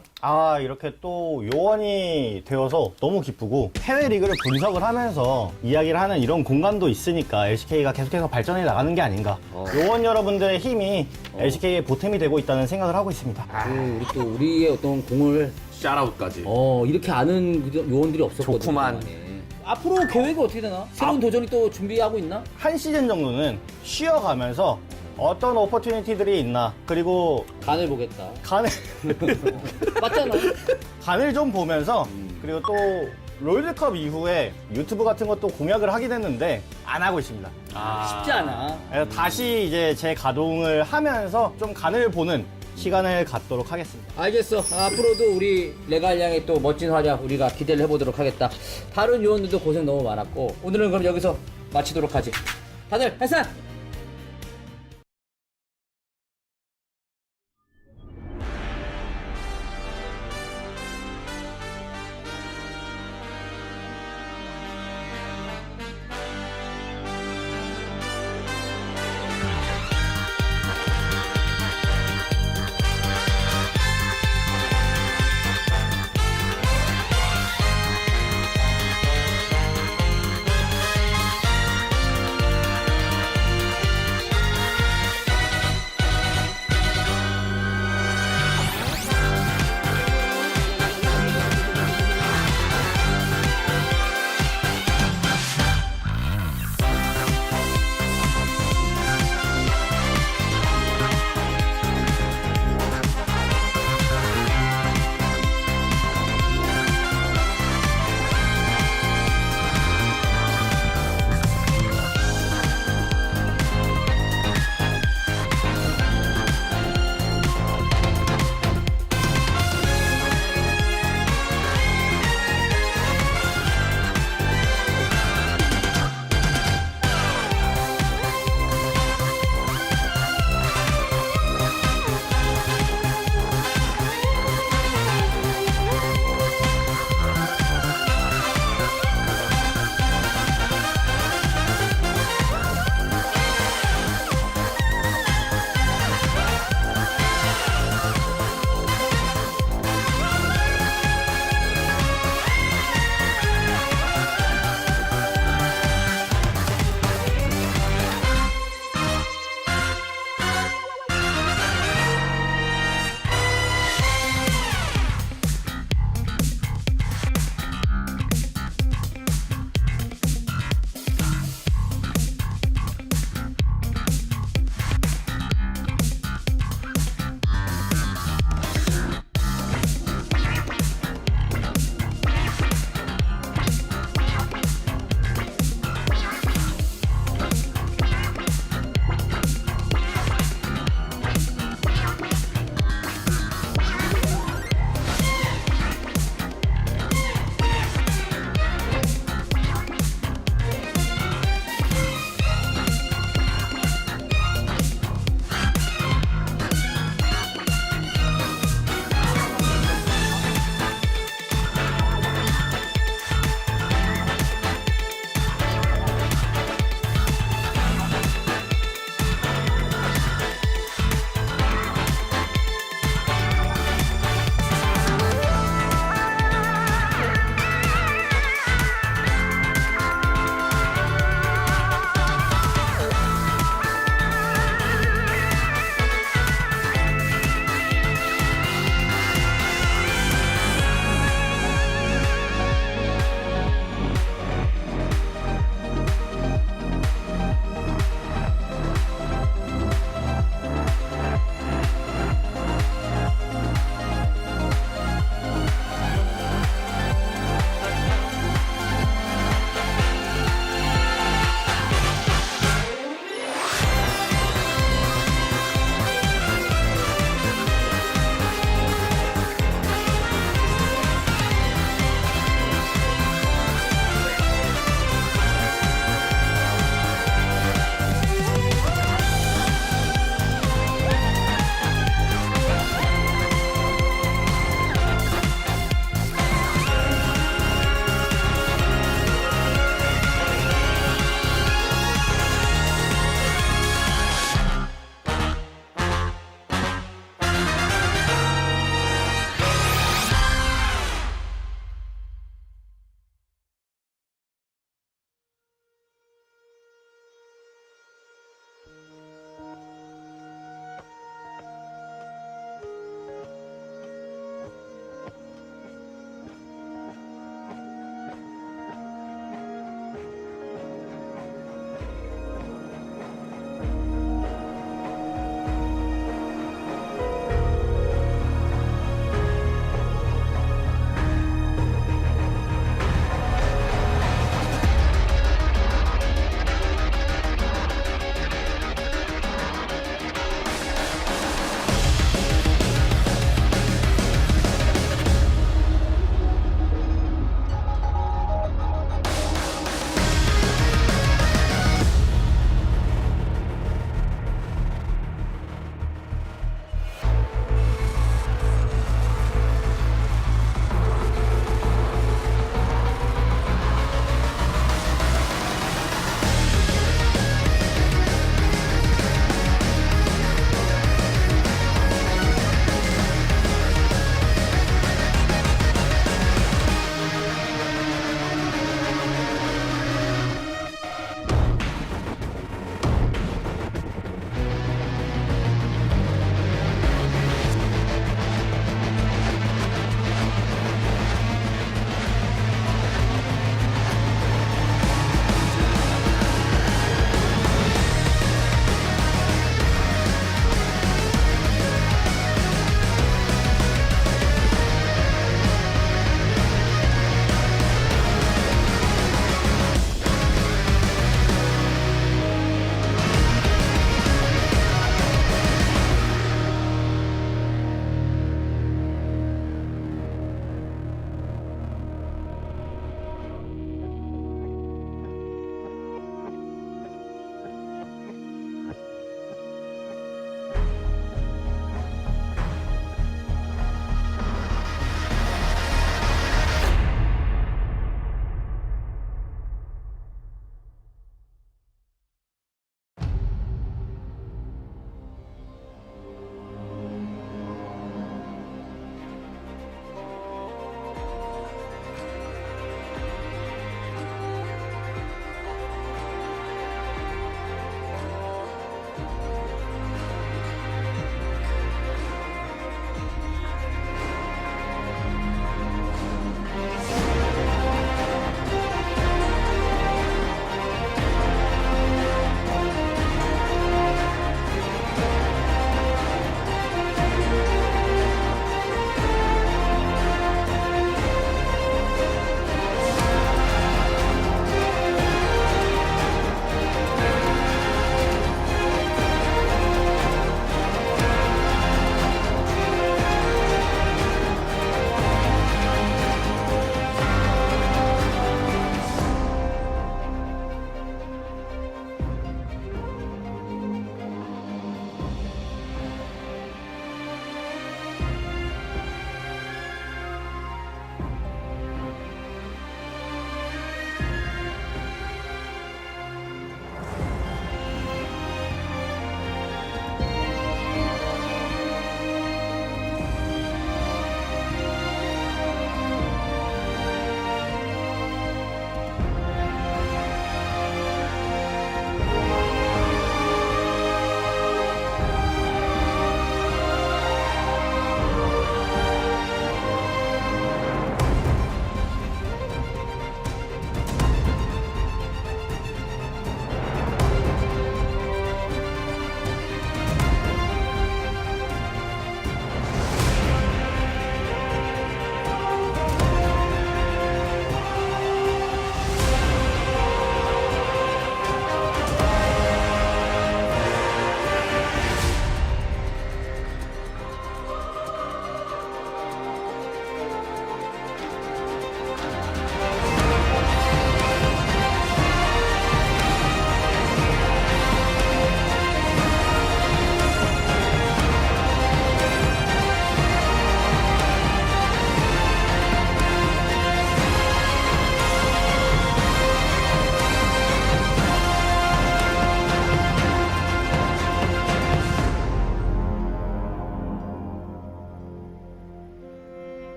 [SPEAKER 16] 이렇게 또 요원이 되어서 너무 기쁘고 해외 리그를 분석을 하면서 이야기를 하는 이런 공간도 있으니까 LCK가 계속해서 발전해 나가는 게 아닌가. 요원 여러분들의 힘이 LCK의 보탬이 되고 있다는 생각을 하고 있습니다.
[SPEAKER 14] 우리 또 우리의 어떤 공을
[SPEAKER 1] 샤라웃까지.
[SPEAKER 14] 이렇게 아는 요원들이 없었거든.
[SPEAKER 15] 좋구만.
[SPEAKER 14] 앞으로 계획이 어떻게 되나? 새로운 도전이 또 준비하고 있나?
[SPEAKER 16] 한 시즌 정도는 쉬어가면서 어떤 오퍼튜니티들이 있나, 그리고
[SPEAKER 14] 간을 보겠다. 맞잖아.
[SPEAKER 16] 간을 좀 보면서, 그리고 또 롤드컵 이후에 유튜브 같은 것도 공약을 하긴 했는데 안 하고 있습니다.
[SPEAKER 14] 쉽지 않아.
[SPEAKER 16] 그래서 다시 이제 재가동을 하면서 좀 간을 보는 시간을 갖도록 하겠습니다.
[SPEAKER 14] 알겠어. 앞으로도 우리 레갈량의 또 멋진 활약 우리가 기대를 해보도록 하겠다. 다른 요원들도 고생 너무 많았고 오늘은 그럼 여기서 마치도록 하지. 다들 해산!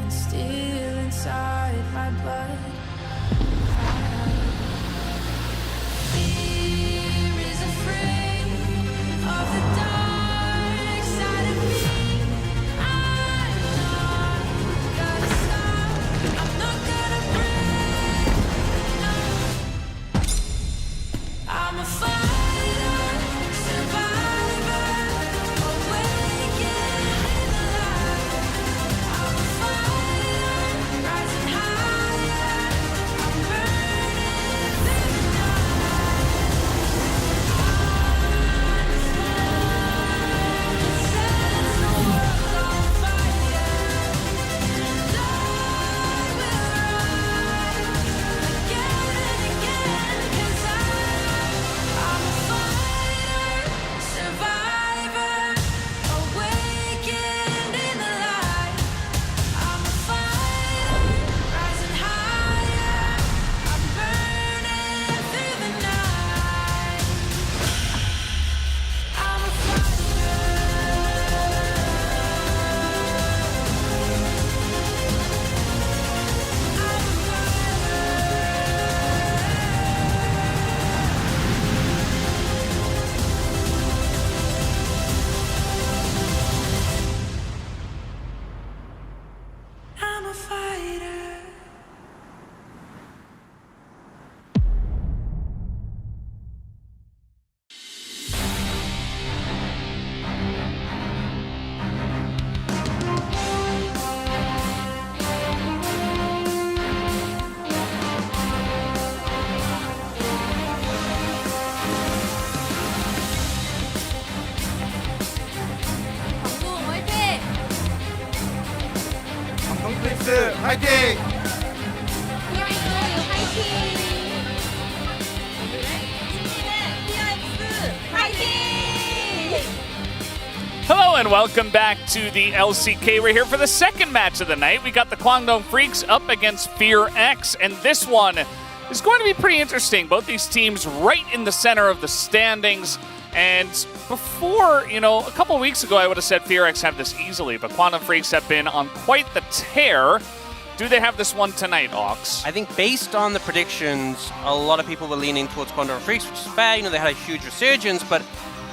[SPEAKER 20] Still inside my blood. Fear is afraid of the dark side of me. I'm not gonna stop. I'm not gonna break. No. I'm a fighter, survivor, awakened in the light. I'm a fighter, rising higher. I'm burning through the night. Sets the world on fire. And I will rise again and again, 'cause I'm a fighter, survivor, awakened in the light. I'm a fighter, rising higher. I'm burning through the night. I'm a I'm a fighter.
[SPEAKER 13] 픽스 화이팅!
[SPEAKER 3] Hello and welcome back to the LCK. We're here for the second match of the night. We got the Guangdong Freaks up against Fear X, and this one is going to be pretty interesting. Both these teams right in the center of the standings. And before, a couple of weeks ago, I would have said Fear X have this easily, but Guangdong Freaks have been on quite the tear. Do they have this one tonight, Ox?
[SPEAKER 2] I think based on the predictions, a lot of people were leaning towards Guangdong Freaks, which is fair. They had a huge resurgence, but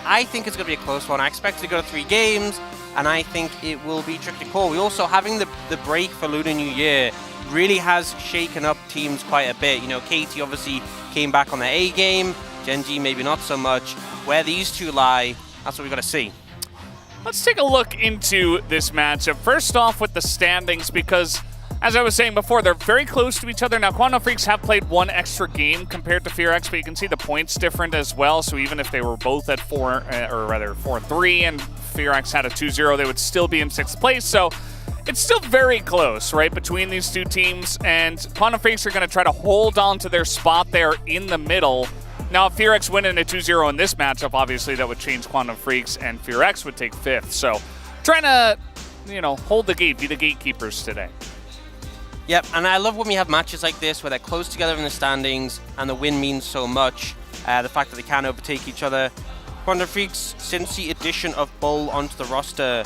[SPEAKER 2] I think it's going to be a close one. I expect it to go to 3 games, and I think it will be tricky to call. We also, having the break for Lunar New Year really has shaken up teams quite a bit. KT obviously came back on their A game. Gen.G maybe not so much. Where these two lie, that's what we've got to see.
[SPEAKER 3] Let's take a look into this matchup. First off with the standings, because as I was saying before, they're very close to each other. Now, Guangdong Freaks have played 1 extra game compared to Fear X, but you can see the points different as well. So even if they were both at 4-3, and Fear X had a 2-0, they would still be in 6th place. So it's still very close, right, between these two teams. And Guangdong Freaks are going to try to hold on to their spot there in the middle. Now, if Fear X win in a 2-0 in this matchup, obviously that would change Guangdong Freaks, and Fear X would take 5th. So trying to, hold the gate, be the gatekeepers today.
[SPEAKER 2] Yep, and I love when we have matches like this where they're close together in the standings and the win means so much. The fact that they can overtake each other. Guangdong Freaks, since the addition of Bull onto the roster,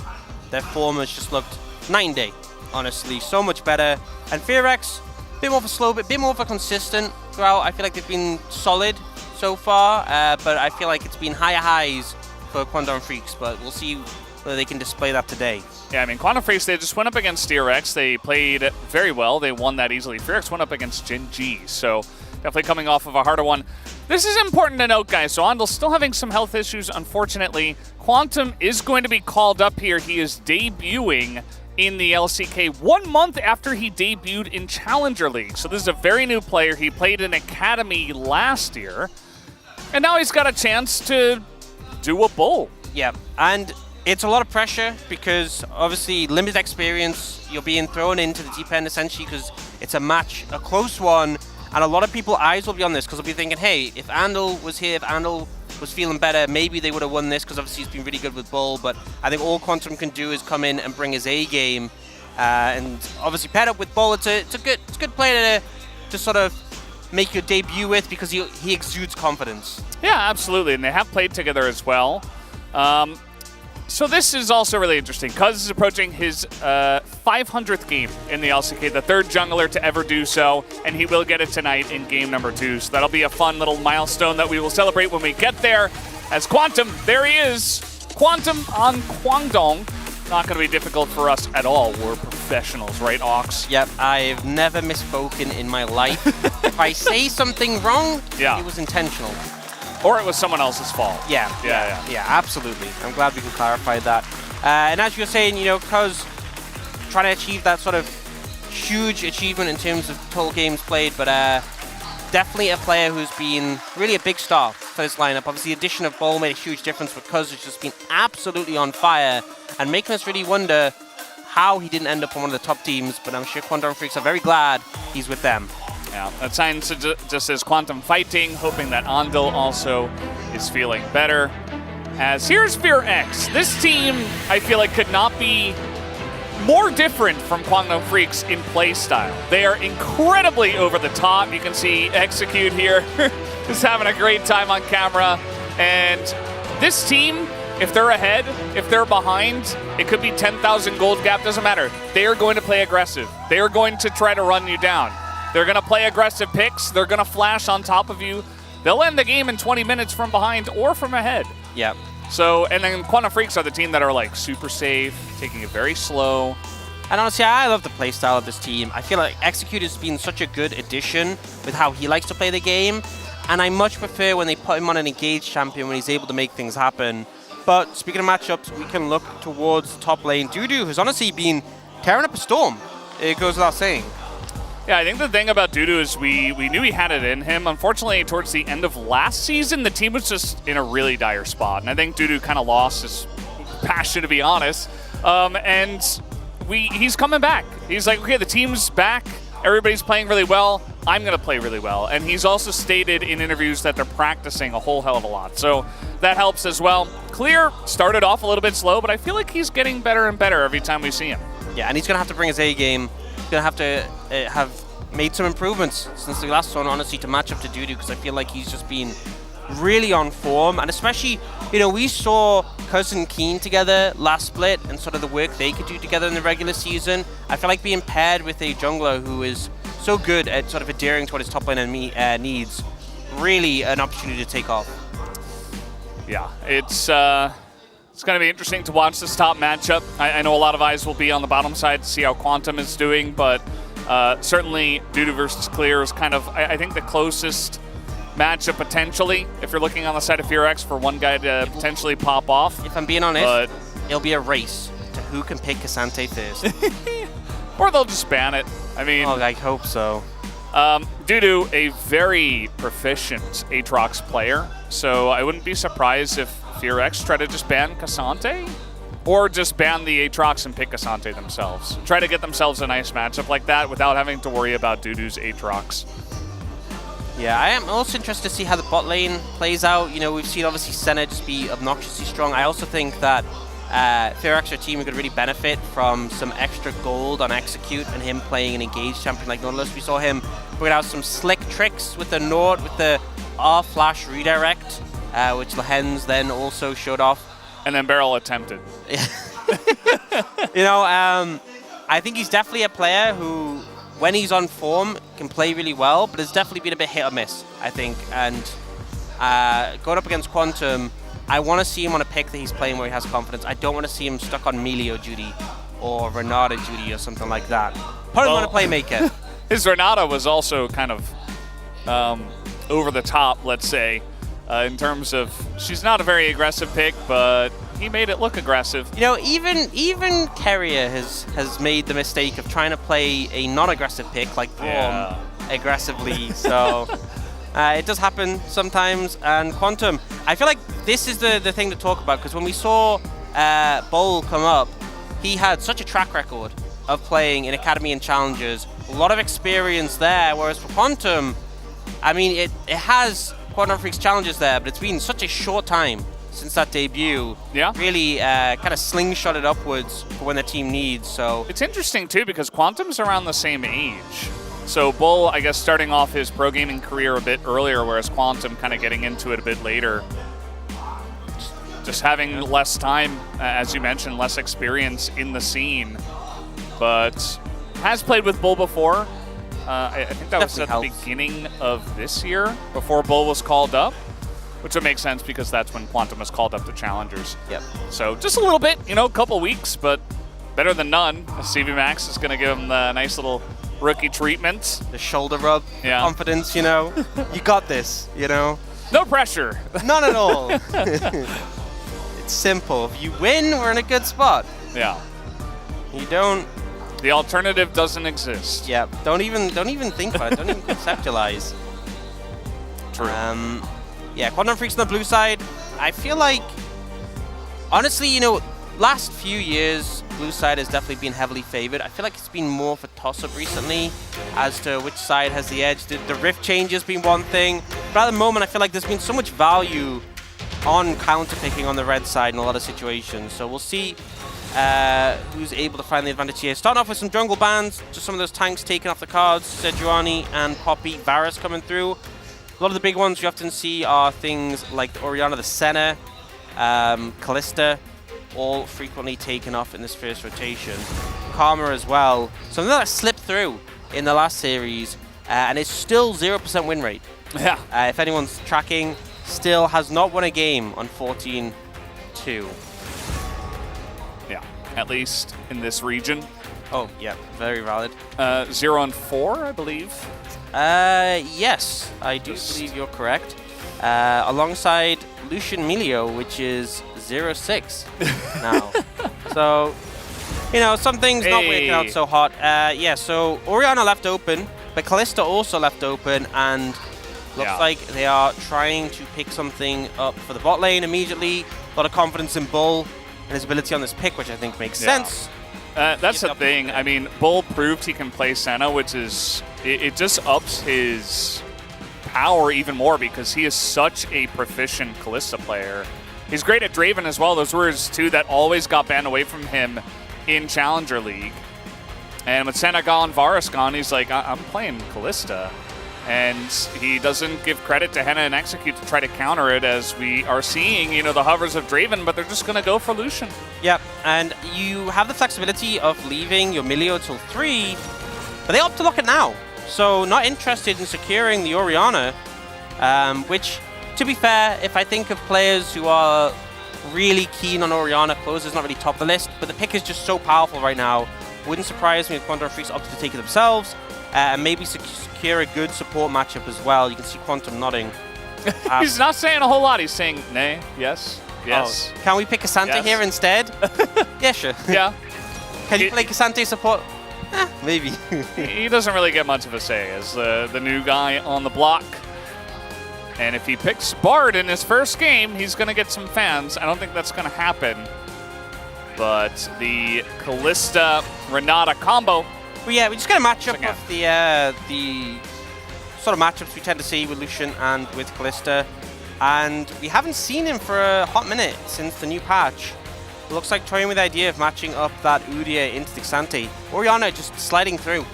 [SPEAKER 2] their form has just looked night and day, honestly. So much better. And Fear X, a bit more of a slow, bit more of a consistent throughout. I feel like they've been solid so far, but I feel like it's been higher highs for Guangdong Freaks, but we'll see whether they can display that today.
[SPEAKER 3] Yeah, Guangdong Freaks, they just went up against Fear X. They played very well. They won that easily. Fear X went up against Gen.G, so definitely coming off of a harder one. This is important to note, guys. So Andel's still having some health issues, unfortunately. Quantum is going to be called up here. He is debuting in the LCK 1 month after he debuted in Challenger League. So this is a very new player. He played in Academy last year, and now he's got a chance to do a Bull.
[SPEAKER 2] Yeah, and it's a lot of pressure because obviously limited experience. You're being thrown into the deep end essentially because it's a match, a close one, and a lot of people's eyes will be on this because they'll be thinking, hey, if Andal was here, if Andal was feeling better, maybe they would have won this because obviously he's been really good with Bull. But I think all Quantum can do is come in and bring his A game, and obviously paired up with Bull. It's a good player to sort of make your debut with because he exudes confidence.
[SPEAKER 3] Yeah, absolutely, and they have played together as well. So this is also really interesting. Cuz is approaching his 500th game in the LCK, the third jungler to ever do so, and he will get it tonight in game number 2. So that'll be a fun little milestone that we will celebrate when we get there. As Quantum, there he is. Quantum on Kwangdong. Not going to be difficult for us at all. We're professionals, right, Ox?
[SPEAKER 2] Yep, I've never misspoken in my life. If I say something wrong, it was intentional.
[SPEAKER 3] Or it was someone else's fault.
[SPEAKER 2] Yeah, absolutely. I'm glad we can clarify that. And as you were saying, you know, because trying to achieve that sort of huge achievement in terms of total games played, but definitely a player who's been really a big star for this lineup. Obviously, the addition of Bol made a huge difference because it's just been absolutely on fire and making us really wonder how he didn't end up on one of the top teams, but I'm sure Quantum Freaks are very glad he's with them.
[SPEAKER 3] Yeah, that sign just says Quantum fighting, hoping that Andal also is feeling better. As here's Fear X. This team, I feel like, could not be more different from Quantum Freaks in play style. They are incredibly over the top. You can see Execute here just having a great time on camera. And this team, if they're ahead, if they're behind, it could be 10,000 gold gap, doesn't matter. They are going to play aggressive. They are going to try to run you down. They're going to play aggressive picks. They're going to flash on top of you. They'll end the game in 20 minutes from behind or from ahead.
[SPEAKER 2] Yep.
[SPEAKER 3] So, and then Quantum Freaks are the team that are like super safe, taking it very slow.
[SPEAKER 2] And honestly, I love the playstyle of this team. I feel like Execute has been such a good addition with how he likes to play the game. And I much prefer when they put him on an engaged champion when he's able to make things happen. But speaking of matchups, we can look towards top lane. Dudu has honestly been tearing up a storm. It goes without saying.
[SPEAKER 3] Yeah, I think the thing about Dudu is we knew he had it in him. Unfortunately, towards the end of last season, the team was just in a really dire spot. And I think Dudu kind of lost his passion, to be honest. And he's coming back. He's like, okay, the team's back. Everybody's playing really well. I'm going to play really well. And he's also stated in interviews that they're practicing a whole hell of a lot. So that helps as well. Clear started off a little bit slow, but I feel like he's getting better and better every time we see him.
[SPEAKER 2] Yeah, and he's going to have to bring his A game. He's going to have to have made some improvements since the last one, honestly, to match up to Dudu, because I feel like he's just been really on form. And especially, you know, we saw Cousin Keen together last split and sort of the work they could do together in the regular season. I feel like being paired with a jungler who is so good at sort of adhering to what his top lane needs, really an opportunity to take off.
[SPEAKER 3] Yeah, it's going to be interesting to watch this top matchup. I know a lot of eyes will be on the bottom side to see how Quantum is doing, but certainly Dudu versus Clear is kind of, I think, the closest matchup potentially, if you're looking on the side of Fear X, for one guy to potentially pop off.
[SPEAKER 2] If I'm being honest, it'll be a race to who can pick Cassante first.
[SPEAKER 3] Or they'll just ban it. I mean...
[SPEAKER 2] Oh, I hope so.
[SPEAKER 3] Dudu, a very proficient Aatrox player, so I wouldn't be surprised if Fear X try to just ban Cassante, or just ban the Aatrox and pick Cassante themselves. Try to get themselves a nice matchup like that without having to worry about Dudu's Aatrox.
[SPEAKER 2] Yeah, I am also interested to see how the bot lane plays out. You know, we've seen obviously Senna just be obnoxiously strong. I also think that Fear X, our team, could really benefit from some extra gold on Execute and him playing an engaged champion like Nautilus. We saw him put out some slick tricks with the Nord, with the R-Flash redirect, which Lehens then also showed off.
[SPEAKER 3] And then Beryl attempted.
[SPEAKER 2] You know, I think he's definitely a player who, when he's on form, can play really well, but has definitely been a bit hit or miss, I think. And going up against Quantum, I want to see him on a pick that he's playing where he has confidence. I don't want to see him stuck on Melio duty or Renata duty or something like that. Put him on a playmaker.
[SPEAKER 3] His Renata was also kind of over the top, let's say, in terms of, she's not a very aggressive pick, but he made it look aggressive.
[SPEAKER 2] You know, even Carrier has made the mistake of trying to play a non-aggressive pick like Braum aggressively, so it does happen sometimes. And Quantum, I feel like this is the thing to talk about, because when we saw Bol come up, he had such a track record of playing in Academy and Challengers, a lot of experience there, whereas for Quantum, I mean, it has Quantum Freaks Challengers there, but it's been such a short time since that debut.
[SPEAKER 3] Yeah.
[SPEAKER 2] Really kind of slingshotted upwards for when the team needs, so.
[SPEAKER 3] It's interesting, too, because Quantum's around the same age. So Bull, I guess, starting off his pro gaming career a bit earlier, whereas Quantum kind of getting into it a bit later. just having less time, as you mentioned, less experience in the scene, but has played with Bull before. I think that was at the beginning of this year, before Bull was called up, which would make sense because that's when Quantum was called up to Challengers.
[SPEAKER 2] Yep.
[SPEAKER 3] So just a little bit, you know, a couple weeks, but better than none. CV Max is going to give him the nice little rookie treatment.
[SPEAKER 2] The shoulder rub, confidence, you know. You got this, you know.
[SPEAKER 3] No pressure.
[SPEAKER 2] None at all. It's simple. If you win, we're in a good spot.
[SPEAKER 3] Yeah.
[SPEAKER 2] You don't.
[SPEAKER 3] The alternative doesn't exist.
[SPEAKER 2] Yeah. Don't even think about it. Don't even conceptualize.
[SPEAKER 3] True.
[SPEAKER 2] Yeah. Quantum Freaks on the blue side. I feel like, honestly, you know, last few years, blue side has definitely been heavily favored. I feel like it's been more of a toss-up recently as to which side has the edge. The rift change has been one thing, but at the moment, I feel like there's been so much value on counter-picking on the red side in a lot of situations. So we'll see who's able to find the advantage here. Starting off with some jungle bans, just some of those tanks taken off the cards. Sejuani and Poppy, Varus coming through. A lot of the big ones you often see are things like Orianna the Senna, Callista, all frequently taken off in this first rotation. Karma as well. Something that slipped through in the last series, and it's still 0% win rate.
[SPEAKER 3] Yeah.
[SPEAKER 2] If anyone's tracking, still has not won a game on 14-2.
[SPEAKER 3] Yeah, at least in this region.
[SPEAKER 2] Oh, yeah, very valid.
[SPEAKER 3] 0-4, I believe.
[SPEAKER 2] Yes, I do believe you're correct. Alongside Lucian Milio, which is 0-6 now. So, you know, some things not working out so hot. Yeah, so Orianna left open, but Callista also left open, and looks like they are trying to pick something up for the bot lane immediately. A lot of confidence in Bull and his ability on this pick, which I think makes sense.
[SPEAKER 3] That's the thing. I mean, Bull proved he can play Senna, which is, it just ups his power even more because he is such a proficient Callista player. He's great at Draven as well. Those were his two that always got banned away from him in Challenger League. And with Senna gone, Varus gone, he's like, I'm playing Callista. And he doesn't give credit to Henna and Execute to try to counter it, as we are seeing, you know, the hovers of Draven, but they're just going to go for Lucian.
[SPEAKER 2] Yep, and you have the flexibility of leaving your Milio till 3, but they opt to lock it now. So not interested in securing the Orianna, which, to be fair, if I think of players who are really keen on Orianna, Closer's not really top of the list, but the pick is just so powerful right now. Wouldn't surprise me if Quantum Freaks opted to take it themselves, and maybe secure a good support matchup as well. You can see Quantum nodding.
[SPEAKER 3] He's not saying a whole lot. He's saying, nay, yes, yes.
[SPEAKER 2] Oh, can we pick Cassante here instead? Yeah, sure.
[SPEAKER 3] Yeah.
[SPEAKER 2] Can you play Cassante support? Maybe.
[SPEAKER 3] He doesn't really get much of a say as the new guy on the block. And if he picks Bard in his first game, he's going to get some fans. I don't think that's going to happen. But the Callista-Renata combo.
[SPEAKER 2] Well, yeah, we just get a matchup of the sort of matchups we tend to see with Lucian and with Callista. And we haven't seen him for a hot minute since the new patch. It looks like toying with the idea of matching up that Udyr into the Xante. Orianna just sliding through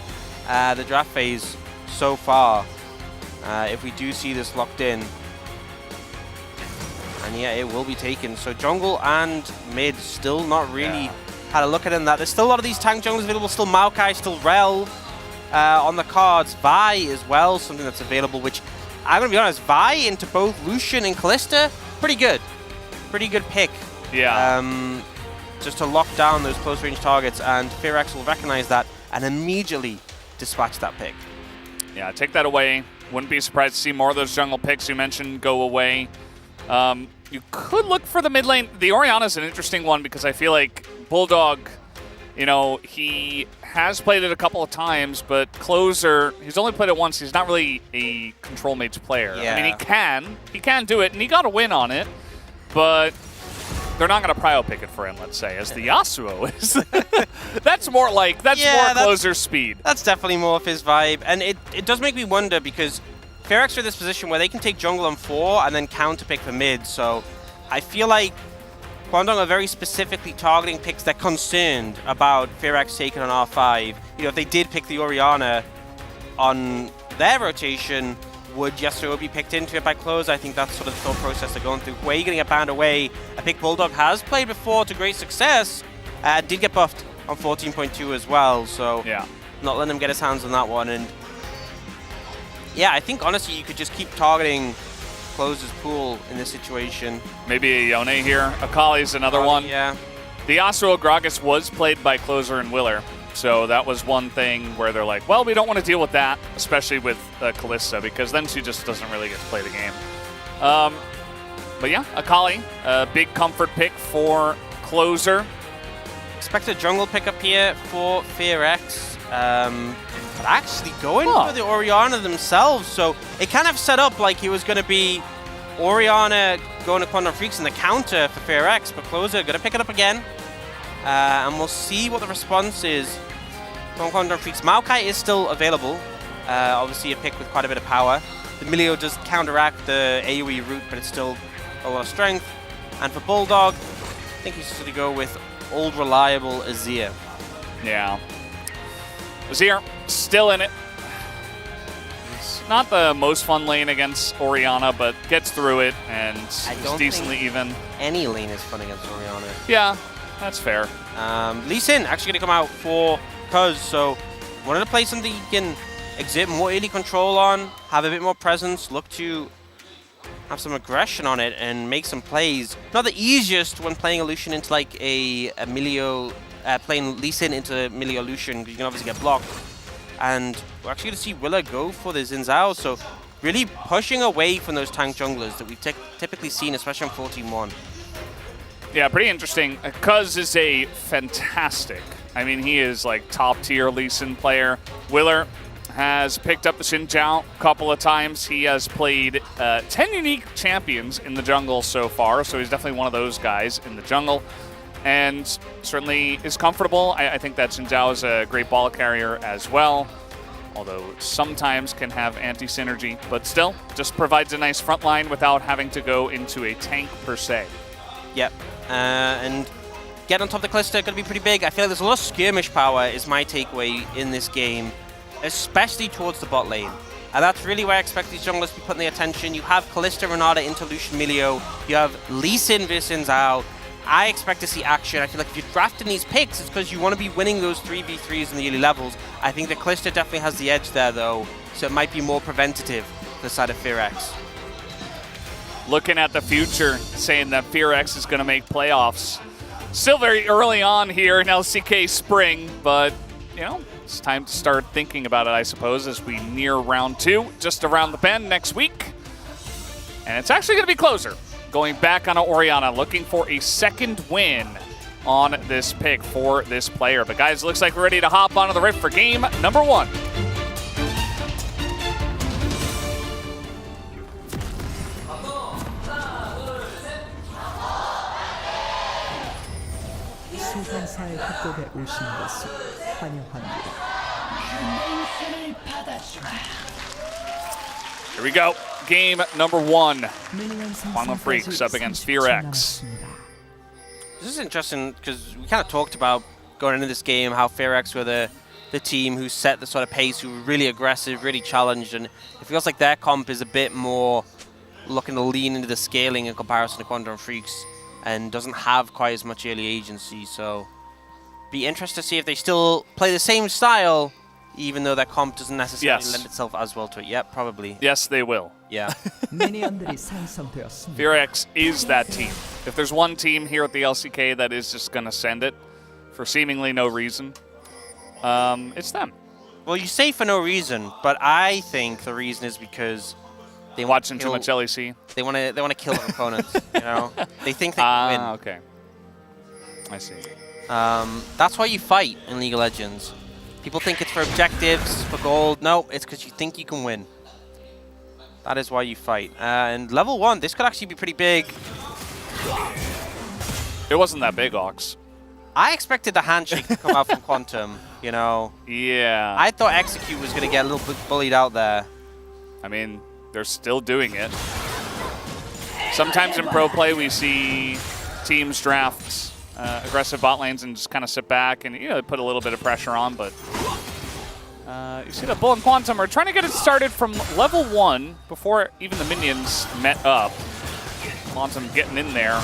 [SPEAKER 2] the draft phase so far. If we do see this locked in. And yeah, it will be taken. So jungle and mid still not really had a look at it in that. There's still a lot of these tank junglers available. Still Maokai, still Rel on the cards. Vi as well, something that's available, which I'm going to be honest, Vi into both Lucian and Callista, pretty good. Pretty good pick.
[SPEAKER 3] Yeah.
[SPEAKER 2] Just to lock down those close range targets, and Firax will recognize that and immediately dispatch that pick.
[SPEAKER 3] Yeah, take that away. Wouldn't be surprised to see more of those jungle picks you mentioned go away. You could look for the mid lane. The Orianna's an interesting one because I feel like Bulldog, you know, he has played it a couple of times, but Closer, he's only played it once. He's not really a control mage player.
[SPEAKER 2] Yeah.
[SPEAKER 3] I mean, he can do it, and he got a win on it, but they're not going to prio pick it for him, let's say, as the Yasuo is. That's more like, more Closer speed.
[SPEAKER 2] That's definitely more of his vibe, and it does make me wonder because Firax are in this position where they can take jungle on 4 and then counter-pick the mid, so I feel like Guangdong are very specifically targeting picks they're concerned about Firax taking on R5. You know, if they did pick the Orianna on their rotation, would Yasuo be picked into it by Close? I think that's sort of the thought process they're going through. Where are you going to get banned away? I think Bulldog has played before to great success. Did get buffed on 14.2 as well, so
[SPEAKER 3] yeah,
[SPEAKER 2] not letting him get his hands on that one. And yeah, I think honestly you could just keep targeting Close's pool in this situation.
[SPEAKER 3] Maybe a Yone here. Akali's another one.
[SPEAKER 2] Yeah.
[SPEAKER 3] The Yasuo Gragas was played by Closer and Willer, so that was one thing where they're like, well, we don't want to deal with that, especially with Kalista, because then she just doesn't really get to play the game. But yeah, Akali, a big comfort pick for Closer.
[SPEAKER 2] Expect a jungle pickup here for FearX. But actually going for the Orianna themselves, so it kind of set up like it was going to be Orianna going to Quantum Freaks in the counter for FearX, but Closer going to pick it up again. And we'll see what the response is from Quantum Freaks. Maokai is still available. Obviously a pick with quite a bit of power. The Milio does counteract the AoE route, but it's still a lot of strength. And for Bulldog, I think he's just going to go with old reliable Azir.
[SPEAKER 3] Yeah. Azir, still in it. It's not the most fun lane against Orianna, but gets through it and is decently even.
[SPEAKER 2] Any lane is fun against Orianna.
[SPEAKER 3] Yeah, that's fair.
[SPEAKER 2] Lee Sin actually going to come out for Cuz, so wanted to play something you can exert more early control on, have a bit more presence, look to have some aggression on it and make some plays. Not the easiest when playing a Lucian into like a Milio, playing Lee Sin into Milio Lucian, because you can obviously get blocked. And we're actually going to see Willa go for the Xin Zhao, so really pushing away from those tank junglers that we've typically seen, especially on 14-1.
[SPEAKER 3] Yeah, pretty interesting. Cuz is a fantastic, I mean, he is like top tier Lee Sin player. Willer has picked up the Xin Zhao a couple of times. He has played 10 unique champions in the jungle so far, so he's definitely one of those guys in the jungle. And certainly is comfortable. I think that Xin Zhao is a great ball carrier as well, although sometimes can have anti-synergy, but still just provides a nice front line without having to go into a tank per se.
[SPEAKER 2] Yep, and get on top of the Kalista, going to be pretty big. I feel like there's a lot of skirmish power is my takeaway in this game, especially towards the bot lane. And that's really where I expect these junglers to be putting their attention. You have Kalista, Renata into Lucian Milio. You have Lee Sin versus Xin Zhao. I expect to see action. I feel like if you're drafting these picks, it's because you want to be winning those 3v3s in the early levels. I think the Kalista definitely has the edge there, though, so it might be more preventative for the side of FearX.
[SPEAKER 3] Looking at the future, saying that FearX is going to make playoffs. Still very early on here in LCK Spring, but, you know, it's time to start thinking about it, I suppose, as we near round 2, just around the bend next week. And it's actually going to be Closer, going back on Orianna, looking for a second win on this pick for this player. But guys, looks like we're ready to hop onto the Rift for game number 1.
[SPEAKER 4] 소환사의 협곡에 오신 것을 환영합니다.
[SPEAKER 3] Here we go. Game number 1. Quantum Freaks up against FearX.
[SPEAKER 2] This is interesting because we kind of talked about going into this game how FearX were the team who set the sort of pace, who were really aggressive, really challenged, and it feels like their comp is a bit more looking to lean into the scaling in comparison to Quantum Freaks and doesn't have quite as much early agency, so be interested to see if they still play the same style even though their comp doesn't necessarily lend itself as well to it. Yep, probably.
[SPEAKER 3] Yes, they will.
[SPEAKER 2] Yeah.
[SPEAKER 3] FearX is that team. If there's one team here at the LCK that is just going to send it for seemingly no reason, it's them.
[SPEAKER 2] Well, you say for no reason, but I think the reason is because they
[SPEAKER 3] watching too much LEC.
[SPEAKER 2] They want to kill their opponents. You know, they think they can win.
[SPEAKER 3] Okay. I see.
[SPEAKER 2] That's why you fight in League of Legends. People think it's for objectives, for gold. No, it's because you think you can win. That is why you fight. And level 1, this could actually be pretty big.
[SPEAKER 3] It wasn't that big, Ox.
[SPEAKER 2] I expected the handshake to come out from Quantum, you know.
[SPEAKER 3] Yeah.
[SPEAKER 2] I thought Execute was going to get a little bit bullied out there.
[SPEAKER 3] I mean, they're still doing it. Sometimes in pro play, we see teams draft aggressive bot lanes and just kind of sit back and, you know, put a little bit of pressure on, but You see that Bull and Quantum are trying to get it started from level 1 before even the minions met up. Quantum getting in there.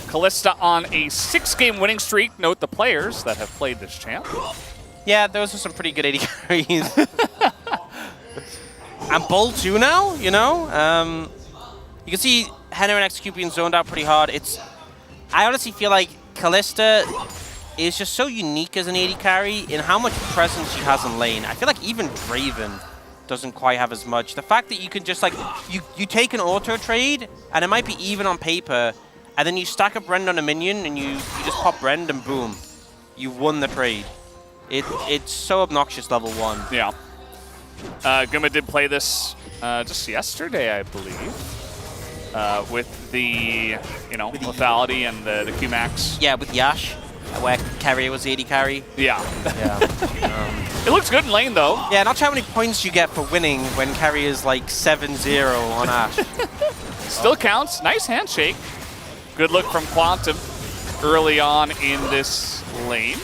[SPEAKER 3] Kalista on a 6-game winning streak. Note the players that have played this champ.
[SPEAKER 2] Yeah, those are some pretty good AD carries. And Bull too now, you know? You can see Henna and XQ being zoned out pretty hard. I honestly feel like Kalista is just so unique as an AD carry in how much presence she has in lane. I feel like even Draven doesn't quite have as much. The fact that you can just like, you take an auto trade, and it might be even on paper, and then you stack up Rend on a minion, and you just pop Rend, and boom. You won the trade. It's so obnoxious level 1.
[SPEAKER 3] Yeah. Guma did play this just yesterday, I believe, with the, lethality and the Qmax.
[SPEAKER 2] Yeah, with Yash, where carry was the AD carry.
[SPEAKER 3] Yeah. It looks good in lane, though.
[SPEAKER 2] Yeah, not sure how many points you get for winning when carry is like 7-0 on Ashe.
[SPEAKER 3] Still counts. Nice handshake. Good look from Quantum early on in this lane.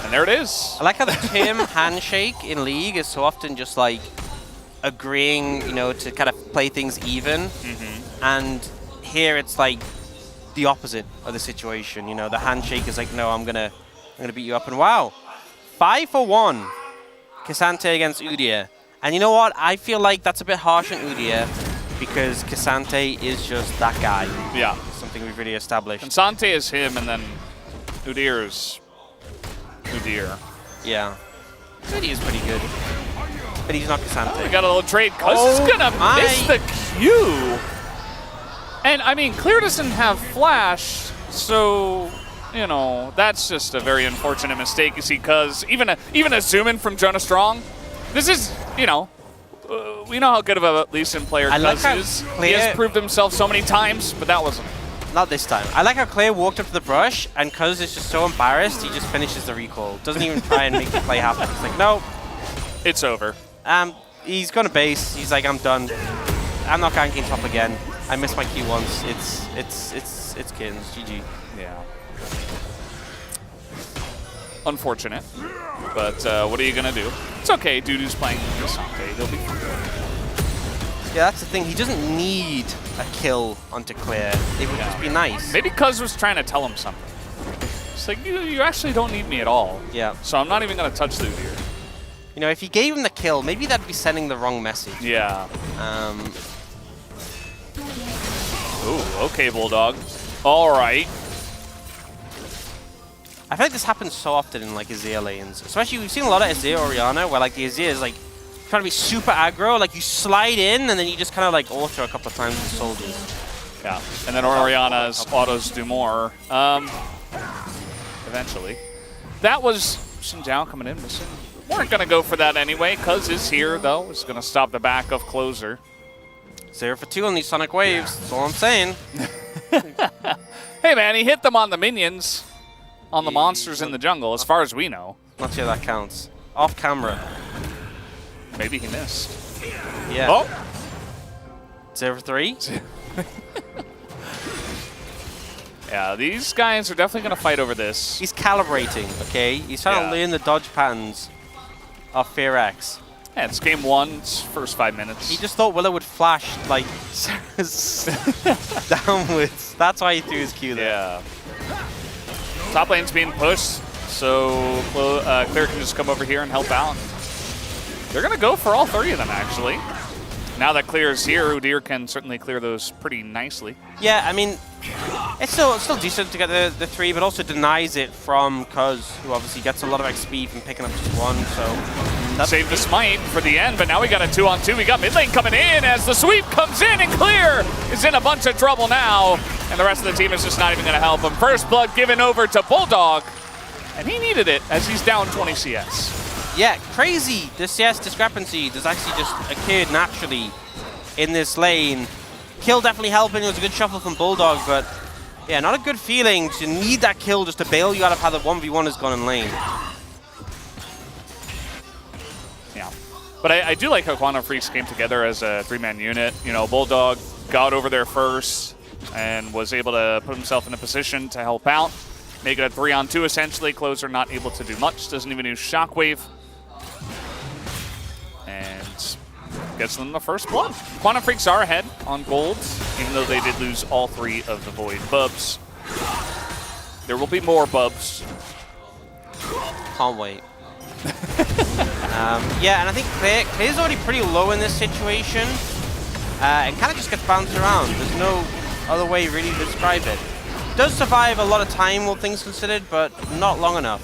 [SPEAKER 3] And there it is.
[SPEAKER 2] I like how the Tim handshake in League is so often just like agreeing, to kind of play things even. And here it's like the opposite of the situation. The handshake is like, no, I'm gonna beat you up. And wow, 5-for-1, K'Sante against Udyr. And you know what? I feel like that's a bit harsh on Udyr because K'Sante is just that guy.
[SPEAKER 3] Yeah.
[SPEAKER 2] It's something we've really established.
[SPEAKER 3] K'Sante is him, and then Udyr is Udyr.
[SPEAKER 2] Yeah. He is pretty good. But he's not K'Sante.
[SPEAKER 3] We got a little trade. Cuz is gonna miss the Q. And I mean, Clear doesn't have flash, so that's just a very unfortunate mistake. You see, Cuz even a zoom in from Jonah Strong. This is, we know how good of a Lee Sin player Cuz is. He has proved himself so many times, but that wasn't.
[SPEAKER 2] Not this time. I like how Clay walked up to the brush, and Cuz is just so embarrassed, he just finishes the recall. Doesn't even try and make the play happen. He's like, no.
[SPEAKER 3] It's over.
[SPEAKER 2] He's gonna base. He's like, I'm done. I'm not ganking top again. I missed my Q once. It's Kins. GG.
[SPEAKER 3] Yeah. Unfortunate. But what are you gonna do? It's okay. Dudu's playing K'Sante. He'll be fine.
[SPEAKER 2] Yeah, that's the thing. He doesn't need a kill onto Claire. It would just be nice.
[SPEAKER 3] Maybe Cuz was trying to tell him something. It's like, you actually don't need me at all.
[SPEAKER 2] Yeah.
[SPEAKER 3] So I'm not even going to touch the Udyr.
[SPEAKER 2] If he gave him the kill, maybe that'd be sending the wrong message.
[SPEAKER 3] Yeah. Ooh, okay, Bulldog. All right.
[SPEAKER 2] I feel like this happens so often in like Azir lanes. Especially, we've seen a lot of Azir Orianna where like the Azir is like trying to be super aggro, like you slide in and then you just kind of like auto a couple of times with soldiers.
[SPEAKER 3] Yeah, and then Orianna's autos do more. Eventually. That was Xin Zhao coming in. Weren't going to go for that anyway. Cuz is here, though. It's going to stop the back of Closer.
[SPEAKER 2] 0 for 2 on these Sonic Waves. That's all I'm saying.
[SPEAKER 3] Hey, man, he hit them on the minions, on the monsters in the jungle, as far as we know.
[SPEAKER 2] Not sure that counts. Off camera.
[SPEAKER 3] Maybe he missed.
[SPEAKER 2] Yeah.
[SPEAKER 3] Oh!
[SPEAKER 2] 0 for 3.
[SPEAKER 3] Yeah, these guys are definitely going to fight over this.
[SPEAKER 2] He's calibrating, okay? He's trying to learn the dodge patterns of Fear X.
[SPEAKER 3] Yeah, it's game 1, it's first 5 minutes.
[SPEAKER 2] He just thought Willow would flash, like, downwards. That's why he threw his Q there.
[SPEAKER 3] Yeah. Top lane's being pushed, so Clear can just come over here and help out. They're going to go for all 3 of them, actually. Now that Clear is here, Udyr can certainly clear those pretty nicely.
[SPEAKER 2] Yeah, I mean, it's still decent to get the 3, but also denies it from Cuz, who obviously gets a lot of XP from picking up just 1, so...
[SPEAKER 3] Save the smite for the end, but now we got a 2-on-2. We got mid lane coming in as the sweep comes in, and Clear is in a bunch of trouble now. And the rest of the team is just not even going to help him. First blood given over to Bulldog, and he needed it as he's down 20 CS.
[SPEAKER 2] Yeah, crazy. The CS discrepancy does actually just occurred naturally in this lane. Kill definitely helping. It was a good shuffle from Bulldog, but yeah, not a good feeling to need that kill just to bail you out of how the 1v1 has gone in lane.
[SPEAKER 3] Yeah, but I do like how Quantum Freaks came together as a 3-man unit. Bulldog got over there first and was able to put himself in a position to help out. make it a 3-on-2 essentially. Closer not able to do much. Doesn't even use Shockwave. And gets them the first blood. Quantum Freaks are ahead on gold, even though they did lose all 3 of the Void Bubs. There will be more Bubs.
[SPEAKER 2] Can't wait. Yeah, and I think Clear's already pretty low in this situation. And kind of just gets bounced around. There's no other way really to describe it. Does survive a lot of time, all things considered, but not long enough.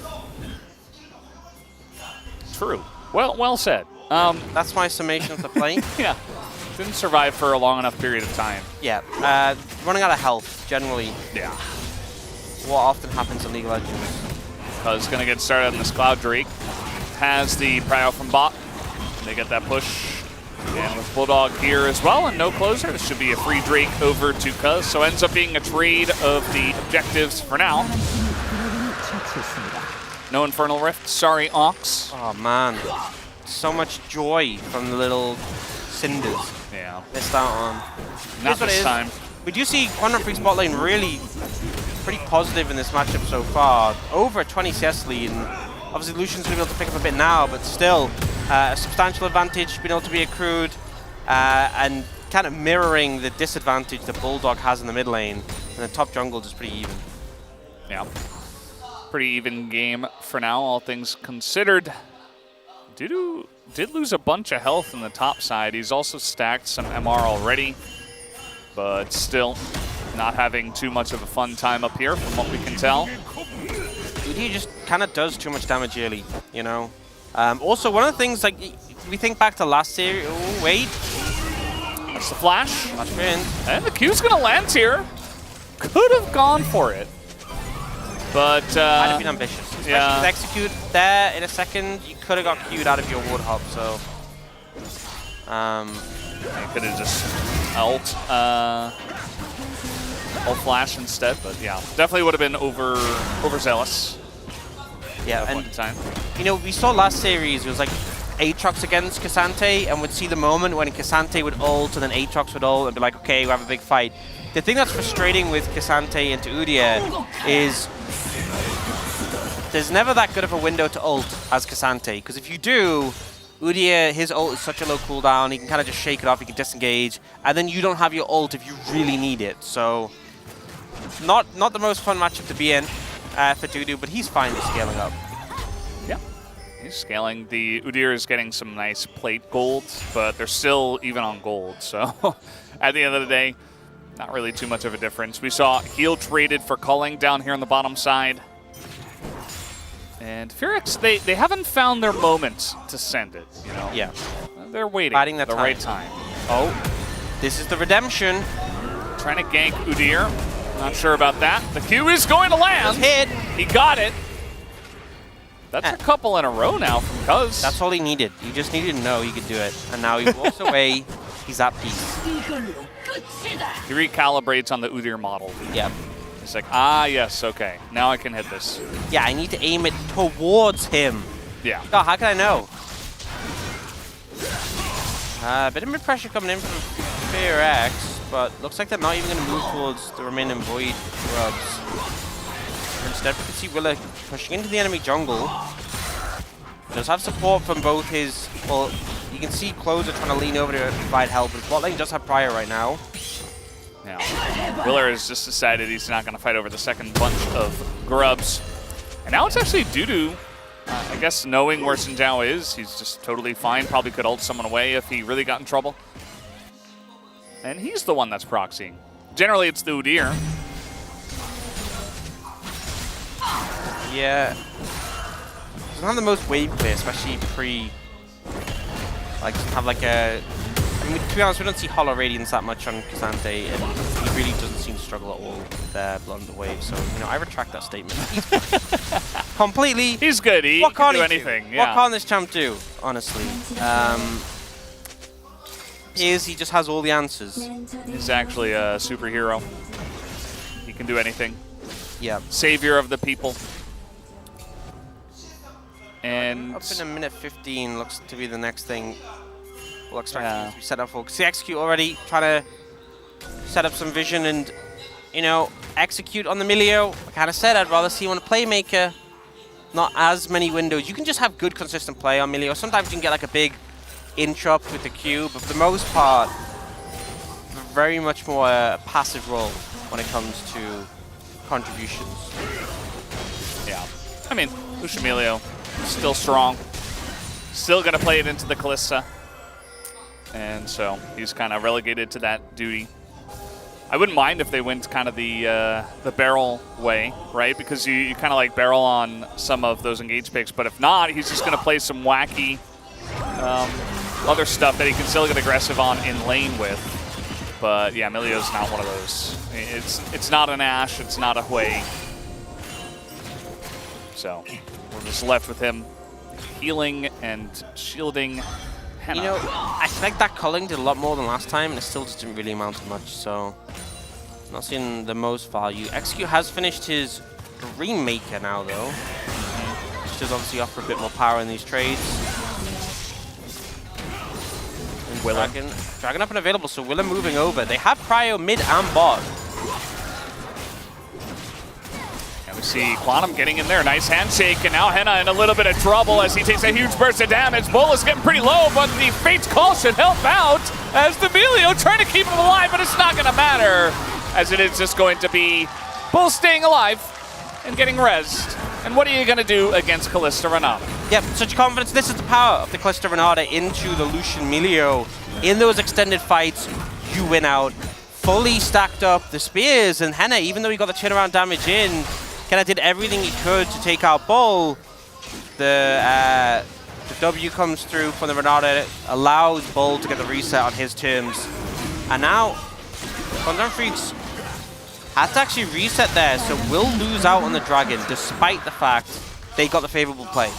[SPEAKER 3] True. Well said.
[SPEAKER 2] That's my summation of the play.
[SPEAKER 3] Yeah. Didn't survive for a long enough period of time.
[SPEAKER 2] Yeah. Running out of health, generally.
[SPEAKER 3] Yeah.
[SPEAKER 2] What often happens in League of Legends.
[SPEAKER 3] Cuz going to get started on this Cloud Drake. Has the prio from bot. They get that push. And with Bulldog here as well, and no closer, this should be a free Drake over to Cuz. So ends up being a trade of the objectives for now. No Infernal Rift. Sorry, Ox.
[SPEAKER 2] Oh, man. So much joy from the little cinders.
[SPEAKER 3] Yeah.
[SPEAKER 2] Missed out on.
[SPEAKER 3] Not this time.
[SPEAKER 2] We do see Quantum Freak's bot lane really pretty positive in this matchup so far. Over a 20 CS lead. And obviously, Lucian's going to be able to pick up a bit now, but still a substantial advantage being able to be accrued and kind of mirroring the disadvantage that Bulldog has in the mid lane. And the top jungle just pretty even.
[SPEAKER 3] Yeah. Pretty even game for now, all things considered. Dudu did lose a bunch of health in the top side. He's also stacked some MR already, but still not having too much of a fun time up here from what we can tell.
[SPEAKER 2] Dude, he just kind of does too much damage early, you know? Also, one of the things, like, we think back to last series. Oh, wait.
[SPEAKER 3] That's the flash.
[SPEAKER 2] Flash in.
[SPEAKER 3] And the Q's going to land here. Could have gone for it. But,
[SPEAKER 2] Might have been ambitious. Especially
[SPEAKER 3] yeah.
[SPEAKER 2] with execute there in a second, you could have got queued out of your ward hop, so.
[SPEAKER 3] You could have just ult flash instead, but yeah, definitely would have been overzealous.
[SPEAKER 2] Yeah,
[SPEAKER 3] at
[SPEAKER 2] and
[SPEAKER 3] one time.
[SPEAKER 2] You know, we saw last series, it was like Aatrox against Cassante, and would see the moment when Cassante would ult and then Aatrox would ult and be like, okay, we have a big fight. The thing that's frustrating with Cassante into Udyr is there's never that good of a window to ult as Cassante, because if you do, Udyr, his ult is such a low cooldown, he can kind of just shake it off, he can disengage, and then you don't have your ult if you really need it. So, not the most fun matchup to be in for Dudu, but he's fine with scaling up.
[SPEAKER 3] Yeah, he's scaling. The Udyr is getting some nice plate gold, but they're still even on gold. So, at the end of the day, not really too much of a difference. We saw heal traded for culling down here on the bottom side. And Furix, they haven't found their moment to send it, you know?
[SPEAKER 2] Yeah.
[SPEAKER 3] They're waiting
[SPEAKER 2] Biding
[SPEAKER 3] at the right time.
[SPEAKER 2] Oh, this is the redemption.
[SPEAKER 3] Trying to gank Udyr. Not sure about that. The Q is going to land.
[SPEAKER 2] Hit.
[SPEAKER 3] He got it. That's a couple in a row now from Cuz.
[SPEAKER 2] That's all he needed. You just needed to know he could do it. And now he walks away. He's at peace.
[SPEAKER 3] He recalibrates on the Udyr model.
[SPEAKER 2] Yep.
[SPEAKER 3] He's like, ah, yes, okay. Now I can hit this.
[SPEAKER 2] Yeah, I need to aim it towards him.
[SPEAKER 3] Yeah.
[SPEAKER 2] Oh, how can I know? A bit of mid-pressure coming in from Furix, but looks like they're not even going to move towards the remaining Void grubs. Instead, we can see Willa pushing into the enemy jungle. Does have support from both his... Well, you can see Closer trying to lean over to provide help, but bot lane does have Prior right now.
[SPEAKER 3] Yeah. Willer has just decided he's not going to fight over the second bunch of grubs. And now it's actually Dudu. I guess knowing where Xin Zhao is, he's just totally fine. Probably could ult someone away if he really got in trouble. And he's the one that's proxying. Generally, it's the Udyr.
[SPEAKER 2] Yeah. Doesn't have the most wave clear, especially pre... Like, doesn't have like a... I mean, to be honest, we don't see Hollow Radiance that much on Cassante, and he really doesn't seem to struggle at all with Blood on the Wave. So, you know, I retract that statement. Completely.
[SPEAKER 3] He's good. He can do anything. Yeah.
[SPEAKER 2] What can this champ do, honestly? He just has all the answers.
[SPEAKER 3] He's actually a superhero. He can do anything.
[SPEAKER 2] Yeah.
[SPEAKER 3] Savior of the people. And
[SPEAKER 2] up in a minute 15 looks to be the next thing we'll expect to be set up for. Because they execute already, trying to set up some vision and you know, execute on the Milio. I kind of said I'd rather see him on a playmaker. Not as many windows. You can just have good, consistent play on Milio. Sometimes you can get like a big interrupt with the Q, but for the most part, very much more a passive role when it comes to contributions.
[SPEAKER 3] Yeah. I mean, Lucio Milio, still strong. Still going to play it into the Kalista. And so he's kind of relegated to that duty. I wouldn't mind if they went kind of the barrel way, right? Because you kind of like barrel on some of those engage picks. But if not, he's just going to play some wacky other stuff that he can still get aggressive on in lane with. But yeah, Milio's not one of those. It's not an Ashe, it's not a Hui. So we're just left with him healing and shielding Henna.
[SPEAKER 2] You know, I feel like that culling did a lot more than last time, and it still just didn't really amount to much, so not seeing the most value. Execute has finished his Dream Maker now, though, which does obviously offer a bit more power in these trades. And Dragon up and available, so Willa moving over. They have Cryo mid and bot.
[SPEAKER 3] We see Quantum getting in there, nice handshake, and now Henna in a little bit of trouble as he takes a huge burst of damage. Bull is getting pretty low, but the Fate's Call should help out as the Milio trying to keep him alive, but it's not going to matter as it is just going to be Bull staying alive and getting rezzed. And what are you going to do against Kalista Renata?
[SPEAKER 2] Yep, such confidence. This is the power of the Kalista Renata into the Lucian Milio. In those extended fights, you win out. Fully stacked up the spears, and Henna, even though he got the turnaround damage in, kind of did everything he could to take out Bull. The W comes through from the Renata, allows Bull to get the reset on his terms. And now, Condom Freaks has to actually reset there, so will lose out on the Dragon, despite the fact they got the favorable play.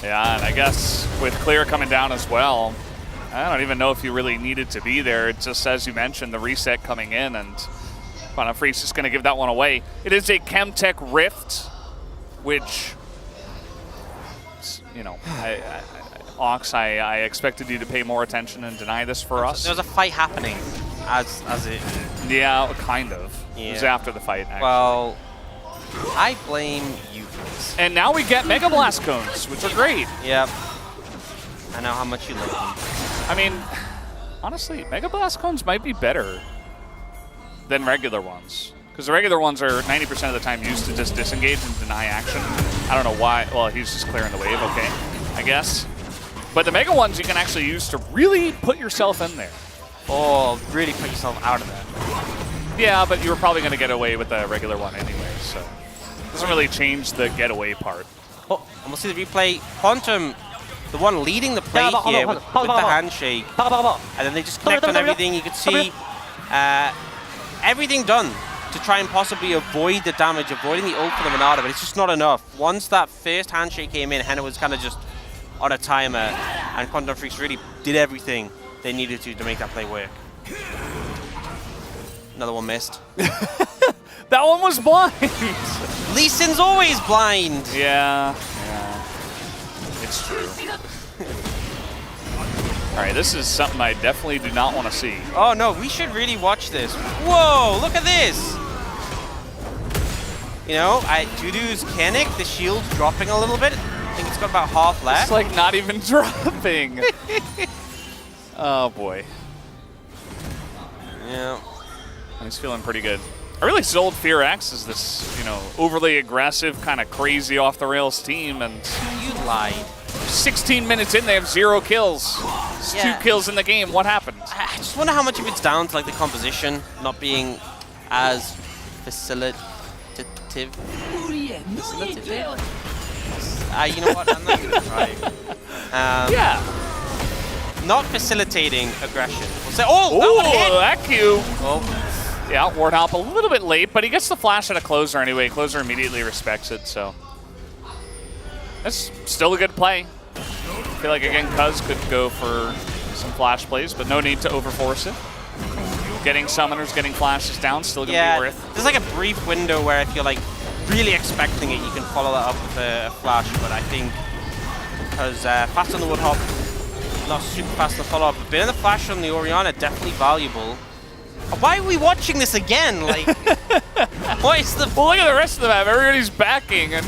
[SPEAKER 3] Yeah, and I guess with Clear coming down as well, I don't even know if you really needed to be there. It just, as you mentioned, the reset coming in, and Quantum Freak's just going to give that one away. It is a Chemtech Rift, which, you know, Ox, I expected you to pay more attention and deny this for us.
[SPEAKER 2] There was a fight happening as it...
[SPEAKER 3] Yeah, kind of.
[SPEAKER 2] Yeah.
[SPEAKER 3] It was after the fight, actually.
[SPEAKER 2] Well, I blame you for this.
[SPEAKER 3] And now we get Mega Blast Cones, which are great.
[SPEAKER 2] Yep. I know how much you like them.
[SPEAKER 3] I mean, honestly, Mega Blast Cones might be better than regular ones. Because the regular ones are 90% of the time used to just disengage and deny action. I don't know why. Well, he's just clearing the wave, okay, I guess. But the Mega ones you can actually use to really put yourself in there.
[SPEAKER 2] Oh, really put yourself out of that.
[SPEAKER 3] Yeah, but you were probably going to get away with the regular one anyway, so it doesn't really change the getaway part.
[SPEAKER 2] Oh, and we'll see the replay. Quantum, the one leading the play here with the handshake. And then they just connect on everything. You could see everything done to try and possibly avoid the damage, avoiding the ult for the Renata, but it's just not enough. Once that first handshake came in, Henna was kind of just on a timer, and Quantum Freaks really did everything they needed to make that play work. Another one missed.
[SPEAKER 3] That one was blind.
[SPEAKER 2] Lee Sin's always blind.
[SPEAKER 3] Yeah, it's true. All right, this is something I definitely do not want to see.
[SPEAKER 2] Oh no, we should really watch this. Whoa, look at this. You know, Dudu's Kanik, the shield's dropping a little bit. I think it's got about half left.
[SPEAKER 3] It's like not even dropping. Oh boy.
[SPEAKER 2] Yeah.
[SPEAKER 3] He's feeling pretty good. I really sold Fear X as this, you know, overly aggressive, kind of crazy off the rails team, and
[SPEAKER 2] you lied.
[SPEAKER 3] 16 minutes in, they have 0 kills.
[SPEAKER 2] Yeah.
[SPEAKER 3] 2 kills in the game. What happened?
[SPEAKER 2] I just wonder how much of it's down to like the composition not being as facilitative. You know what? I'm not gonna try.
[SPEAKER 3] Yeah.
[SPEAKER 2] Not facilitating aggression. We'll say, oh,
[SPEAKER 3] that Q.
[SPEAKER 2] Oh.
[SPEAKER 3] Yeah, Warthop a little bit late, but he gets the flash at a closer anyway. Closer immediately respects it, so that's still a good play. I feel like, again, Cuz could go for some flash plays, but no need to overforce it. Getting summoners, getting flashes down, still going to be worth.
[SPEAKER 2] There's like a brief window where if you're like really expecting it, you can follow that up with a flash, but I think because fast on the Woodhop, not super fast in the follow-up, but being in the flash on the Orianna, definitely valuable. Oh, Why are we watching this again? Like, what is the?
[SPEAKER 3] Well, look at the rest of the map. Everybody's backing, and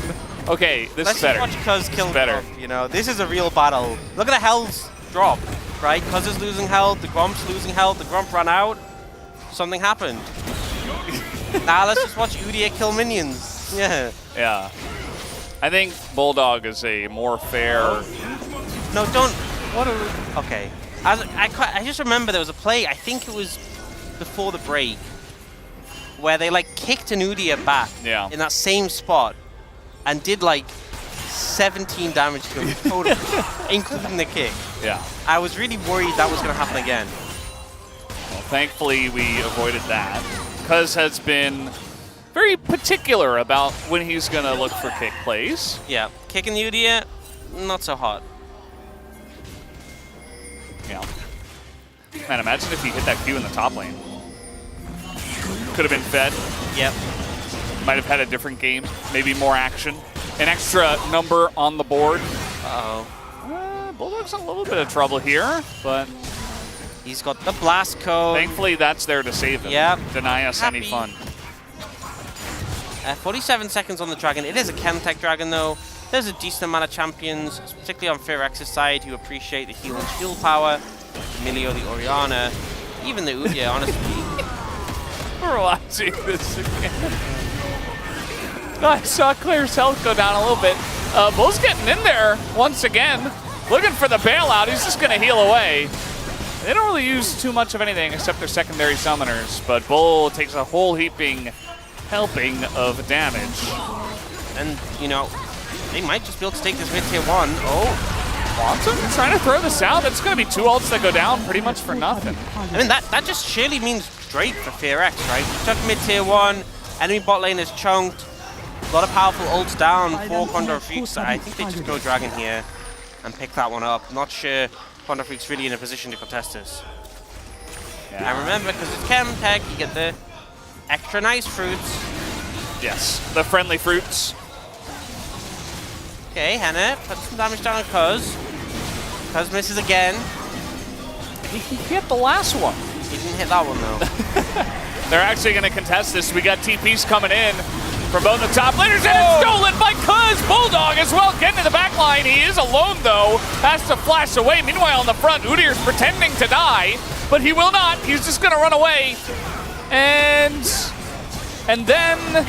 [SPEAKER 3] okay, this
[SPEAKER 2] Let's
[SPEAKER 3] is better.
[SPEAKER 2] Let's watch Cuz kill
[SPEAKER 3] better.
[SPEAKER 2] Gromp, you know, this is a real battle. Look at the health drop, right? Cuz is losing health, the Gromp's losing health, the Gromp ran out. Something happened. Now let's just watch Udyr kill minions. Yeah.
[SPEAKER 3] Yeah. I think Bulldog is a more fair.
[SPEAKER 2] No, don't. What are we? Okay. I just remember there was a play. I think it was before the break where they like kicked an Udyr back in that same spot and did like 17 damage to him total, including the kick.
[SPEAKER 3] Yeah.
[SPEAKER 2] I was really worried that was going to happen again.
[SPEAKER 3] Well, thankfully we avoided that. Cuz has been very particular about when he's going to look for kick plays.
[SPEAKER 2] Yeah, kicking the Udyr, not so hot.
[SPEAKER 3] Yeah. Man, imagine if he hit that Q in the top lane. Could have been fed.
[SPEAKER 2] Yep.
[SPEAKER 3] Might have had a different game. Maybe more action. An extra number on the board.
[SPEAKER 2] Uh-oh.
[SPEAKER 3] Bulldog's in a little bit of trouble here, but
[SPEAKER 2] he's got the blast code.
[SPEAKER 3] Thankfully, that's there to save him.
[SPEAKER 2] Yep.
[SPEAKER 3] Deny us any fun.
[SPEAKER 2] 47 seconds on the Dragon. It is a Chemtech Dragon, though. There's a decent amount of champions, particularly on Fearx's side, who appreciate the heal and shield power. Emilio, the Orianna, even the Udyr, honestly.
[SPEAKER 3] We're watching this again. I saw Claire's health go down a little bit. Bull's getting in there once again. Looking for the bailout. He's just going to heal away. They don't really use too much of anything except their secondary summoners, but Bull takes a whole helping of damage.
[SPEAKER 2] And, you know, they might just be able to take this mid-tier 1. Oh,
[SPEAKER 3] Quantum trying to throw this out. That's going to be 2 ults that go down pretty much for nothing.
[SPEAKER 2] I mean, that just surely means Drake for Fearx, right? We took mid-tier 1, enemy bot lane is chunked, a lot of powerful ults down for Condor Freaks. I think they just go Dragon here and pick that one up. Not sure Condor Freaks really in a position to contest this. Yeah. And remember, because it's Chemtech, you get the extra nice fruits.
[SPEAKER 3] Yes, the friendly fruits.
[SPEAKER 2] Okay, Hannah, put some damage down on Cuz. Cuz misses again.
[SPEAKER 3] He hit the last one.
[SPEAKER 2] He didn't hit that one, though.
[SPEAKER 3] They're actually going to contest this. We got TPs coming in from both the top laners, and it's stolen by Cuz. Bulldog as well, getting to the back line. He is alone, though. Has to flash away. Meanwhile, on the front, Udyr's pretending to die, but he will not. He's just going to run away. And then...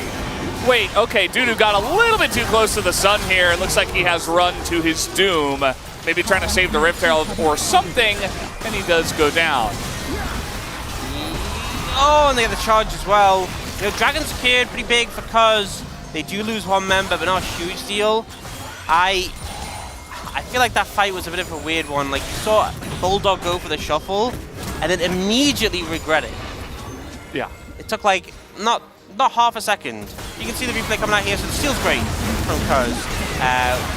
[SPEAKER 3] Wait, okay, Dudu got a little bit too close to the sun here. It looks like he has run to his doom. Maybe trying to save the Rift Herald or something, and he does go down.
[SPEAKER 2] Oh, and they get the charge as well. You know, Dragon secured pretty big for Cuz. They do lose one member, but not a huge deal. I feel like that fight was a bit of a weird one. Like, you saw Bulldog go for the shuffle, and then immediately regret it.
[SPEAKER 3] Yeah.
[SPEAKER 2] It took like, not half a second. You can see the replay coming out here, so the steal's great from Cuz,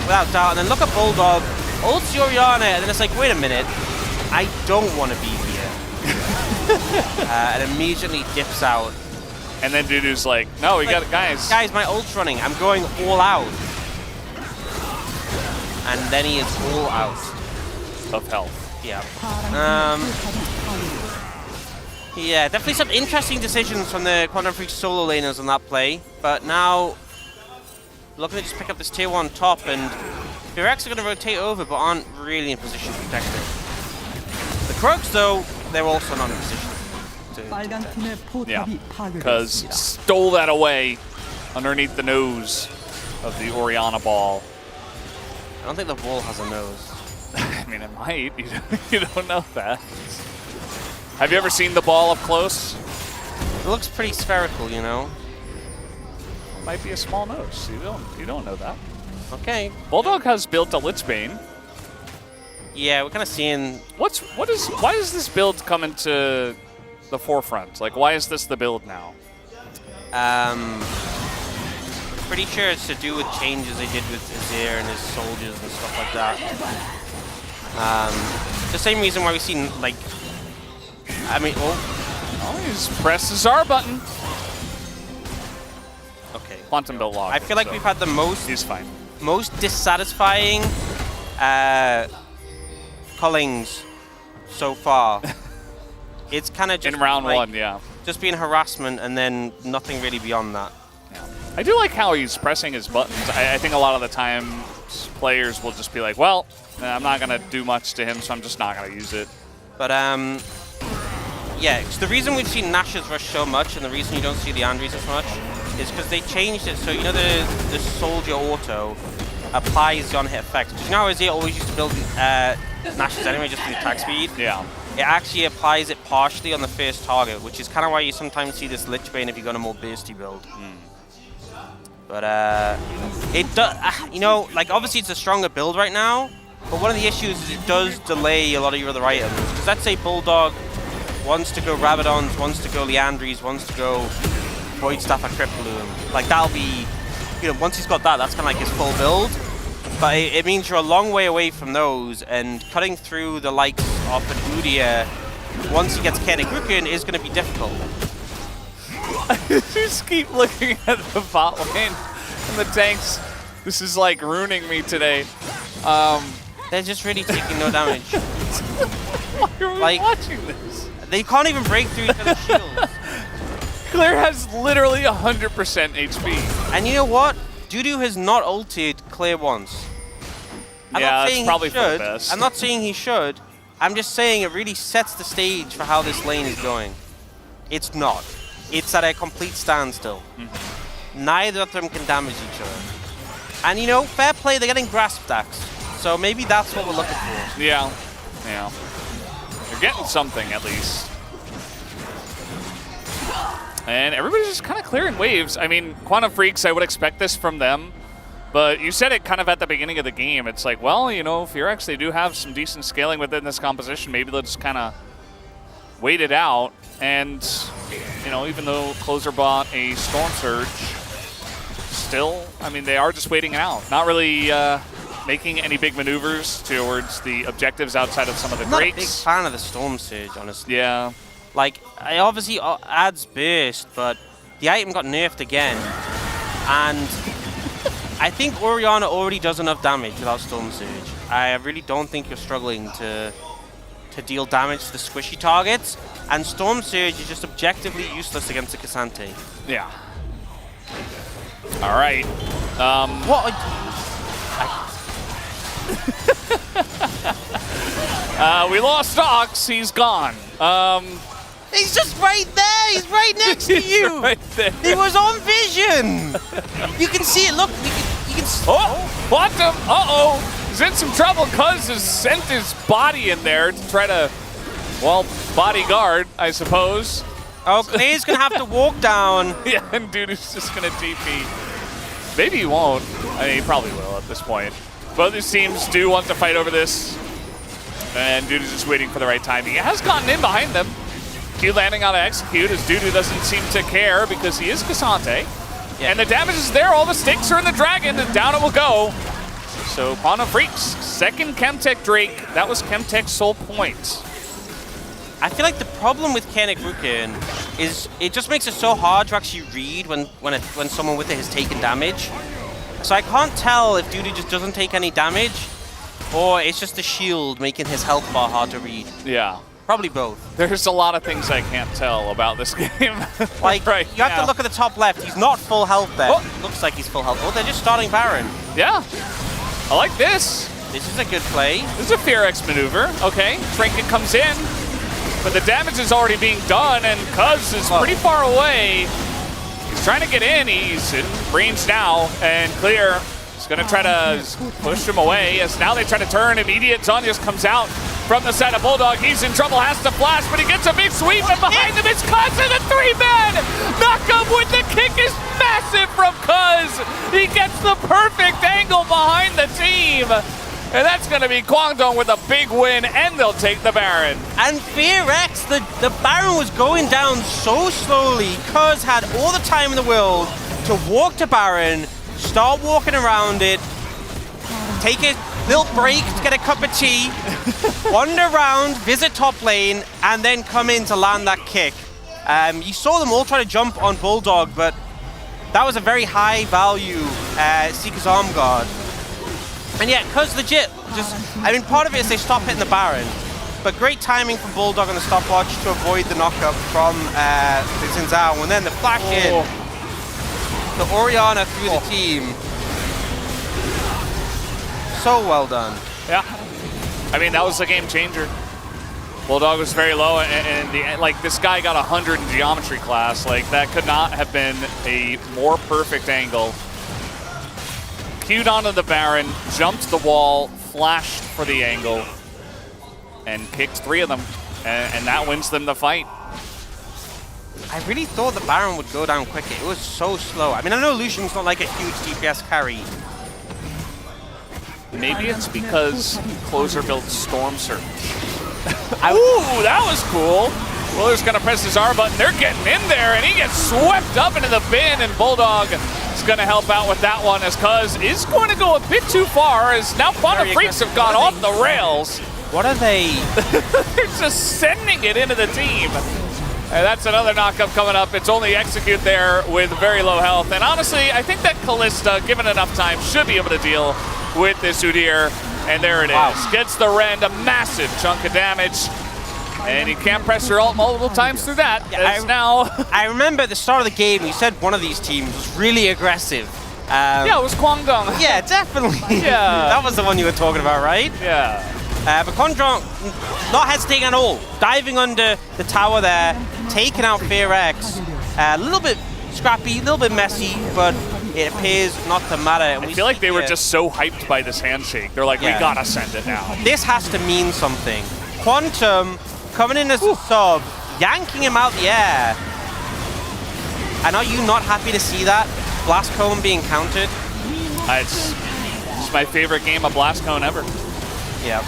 [SPEAKER 2] without doubt. And then look at Bulldog, ults Orianna, and then it's like, wait a minute, I don't want to be here. And immediately dips out.
[SPEAKER 3] And then Dudu's like, no, we got it, guys.
[SPEAKER 2] Guys, my ult's running, I'm going all out. And then he is all out.
[SPEAKER 3] Of health.
[SPEAKER 2] Yeah. Yeah, definitely some interesting decisions from the Quantum Freak solo laners on that play. But now, looking to just pick up this tier 1 top, and Fearx are going to rotate over, but aren't really in position to protect it. The Croaks, though, they're also not in position to.
[SPEAKER 3] Yeah, because stole that away underneath the nose of the Orianna ball.
[SPEAKER 2] I don't think the ball has a nose.
[SPEAKER 3] I mean, it might. You don't know that. Have you ever seen the ball up close?
[SPEAKER 2] It looks pretty spherical, you know.
[SPEAKER 3] Might be a small nose. You don't know that.
[SPEAKER 2] Okay.
[SPEAKER 3] Bulldog has built a Lichbane.
[SPEAKER 2] Yeah, we're kind of seeing.
[SPEAKER 3] Why is this build coming to the forefront? Like, why is this the build now?
[SPEAKER 2] Pretty sure it's to do with changes they did with Azir and his soldiers and stuff like that. The same reason why we've seen, like, I mean,
[SPEAKER 3] oh, he's pressed the ZAR button.
[SPEAKER 2] Okay.
[SPEAKER 3] Quantum built log.
[SPEAKER 2] I feel like we've had the most.
[SPEAKER 3] He's fine.
[SPEAKER 2] Most dissatisfying callings so far. It's kind of just
[SPEAKER 3] in round
[SPEAKER 2] like,
[SPEAKER 3] 1, yeah.
[SPEAKER 2] just being harassment and then nothing really beyond that.
[SPEAKER 3] I do like how he's pressing his buttons. I think a lot of the time players will just be like, well, I'm not going to do much to him, so I'm just not going to use it.
[SPEAKER 2] But, yeah, cause the reason we've seen Nash's rush so much and the reason you don't see the Andres as much is because they changed it. So, you know, the Soldier Auto applies the on-hit effect. Because you know how Azir always used to build Nash's anyway just for the attack speed?
[SPEAKER 3] Yeah.
[SPEAKER 2] It actually applies it partially on the first target, which is kind of why you sometimes see this Lich Bane if you got a more bursty build. But it does, you know, like obviously it's a stronger build right now, but one of the issues is it does delay a lot of your other items. Because let's say Bulldog wants to go Rabadons, wants to go Leandries, wants to go Void Staff or Crypt Bloom. Like that'll be, you know, once he's got that, that's kind of like his full build. But it means you're a long way away from those, and cutting through the likes of an Udyr once he gets Kenneguken is going to be difficult.
[SPEAKER 3] I just keep looking at the bot lane and the tanks. This is like ruining me today.
[SPEAKER 2] They're just really taking no damage.
[SPEAKER 3] Why are we
[SPEAKER 2] like,
[SPEAKER 3] watching this?
[SPEAKER 2] They can't even break through each other's shields.
[SPEAKER 3] Clear has literally 100% HP.
[SPEAKER 2] And you know what? Dudu has not ulted Clear once. I'm
[SPEAKER 3] yeah,
[SPEAKER 2] not
[SPEAKER 3] that's
[SPEAKER 2] saying
[SPEAKER 3] probably
[SPEAKER 2] he
[SPEAKER 3] for the
[SPEAKER 2] should.
[SPEAKER 3] best.
[SPEAKER 2] I'm not saying he should. I'm just saying it really sets the stage for how this lane is going. It's not. It's at a complete standstill. Neither of them can damage each other. And you know, fair play, they're getting grasp stacks. So maybe that's what we're looking for.
[SPEAKER 3] Yeah. Yeah. You're getting something at least. And everybody's just kind of clearing waves. I mean, Quantum Freaks, I would expect this from them. But you said it kind of at the beginning of the game. It's like, well, you know, Fearex, they do have some decent scaling within this composition. Maybe they'll just kind of wait it out. And, you know, even though Closer bought a Storm Surge, still, I mean, they are just waiting it out. Not really making any big maneuvers towards the objectives outside of some of the
[SPEAKER 2] I'm not a
[SPEAKER 3] greats.
[SPEAKER 2] big fan of the Storm Surge, honestly.
[SPEAKER 3] Yeah.
[SPEAKER 2] Like, it obviously adds burst, but the item got nerfed again. And I think Orianna already does enough damage without Storm Surge. I really don't think you're struggling to deal damage to the squishy targets. And Storm Surge is just objectively useless against the Cassante.
[SPEAKER 3] Yeah. All right.
[SPEAKER 2] What?
[SPEAKER 3] We lost Ox. He's gone.
[SPEAKER 2] He's just right there. He's right next to you.
[SPEAKER 3] Right there.
[SPEAKER 2] He was on vision. You can see it. Look. You can.
[SPEAKER 3] Oh, blocked him. Uh-oh. He's in some trouble. Cuz has sent his body in there to try to, well, bodyguard, I suppose.
[SPEAKER 2] Oh, Clay's going to have to walk down.
[SPEAKER 3] Yeah, and Dudu's just going to TP. Maybe he won't. I mean, he probably will at this point. Both these teams do want to fight over this. And Dudu's just waiting for the right timing. He has gotten in behind them. Q landing on to execute as Dudu doesn't seem to care because he is Cassante. Yeah. And the damage is there. All the stakes are in the dragon, and down it will go. So Quantum Freaks, second Chemtech Drake. That was Chemtech's sole point.
[SPEAKER 2] I feel like the problem with Kenneguken is it just makes it so hard to actually read when someone with it has taken damage. So I can't tell if Dudu just doesn't take any damage, or it's just the shield making his health bar hard to read.
[SPEAKER 3] Yeah.
[SPEAKER 2] Probably both.
[SPEAKER 3] There's a lot of things I can't tell about this game.
[SPEAKER 2] Like,
[SPEAKER 3] right
[SPEAKER 2] you have
[SPEAKER 3] now.
[SPEAKER 2] to look at the top left. He's not full health there. Oh. Looks like he's full health. Oh, they're just starting Baron.
[SPEAKER 3] Yeah. I like this.
[SPEAKER 2] This is a good play.
[SPEAKER 3] This is a Fearex maneuver. Okay, Trinket comes in, but the damage is already being done, and Cuz is pretty far away. He's trying to get in. He's in range now, and Clear is going to try to push him away as now they try to turn. Immediate Zon just comes out from the side of Bulldog. He's in trouble, has to flash, but he gets a big sweep, and behind him is Cuz and the 3-man! Knockup with the kick is massive from Cuz! He gets the perfect angle behind the team! And that's going to be Guangdong with a big win, and they'll take the Baron.
[SPEAKER 2] And Fearex, the Baron was going down so slowly. Cuz had all the time in the world to walk to Baron, start walking around it, take a little break to get a cup of tea, wander around, visit top lane, and then come in to land that kick. You saw them all try to jump on Bulldog, but that was a very high value Seeker's Arm Guard. And yeah, Cuz legit, I mean, part of it is they stop hitting the Baron, But great timing from Bulldog on the stopwatch to avoid the knockup from Xin Zhao. And then the flash in. The Orianna through the team. So well done.
[SPEAKER 3] Yeah. I mean, that was a game changer. Bulldog was very low, and like this guy got 100 in geometry class. Like that could not have been a more perfect angle. Queued onto the Baron, jumped the wall, flashed for the angle, and kicked 3 of them, and that wins them the fight.
[SPEAKER 2] I really thought the Baron would go down quicker. It was so slow. I mean, I know Lucian's not like a huge DPS carry.
[SPEAKER 3] Maybe it's because Closer built Storm Surge. Ooh, that was cool. Willer's gonna press his R button. They're getting in there, and he gets swept up into the bin, and Bulldog is gonna help out with that one as Cuz is going to go a bit too far, as now Quantum Freaks have gone off the rails.
[SPEAKER 2] What are they?
[SPEAKER 3] They're just sending it into the team. And that's another knockup coming up. It's only Execute there with very low health. And honestly, I think that Kalista, given enough time, should be able to deal with this Udyr. And there it is. Gets the Rend, a massive chunk of damage. And you can't press your ult multiple times through that.
[SPEAKER 2] Yeah, I remember at the start of the game, you said one of these teams was really aggressive.
[SPEAKER 3] Yeah, it was Guangdong.
[SPEAKER 2] Yeah, definitely.
[SPEAKER 3] Yeah.
[SPEAKER 2] That was the one you were talking about, right?
[SPEAKER 3] Yeah.
[SPEAKER 2] But Guangdong, not hesitating at all. Diving under the tower there, taking out FearX. A little bit scrappy, a little bit messy, but it appears not to matter.
[SPEAKER 3] I feel like they were just so hyped by this handshake. They're like, we gotta send it now.
[SPEAKER 2] This has to mean something. Quantum coming in as a sub, yanking him out the air. And are you not happy to see that? Blast Cone being countered?
[SPEAKER 3] It's my favorite game of Blast Cone ever.
[SPEAKER 2] Yeah.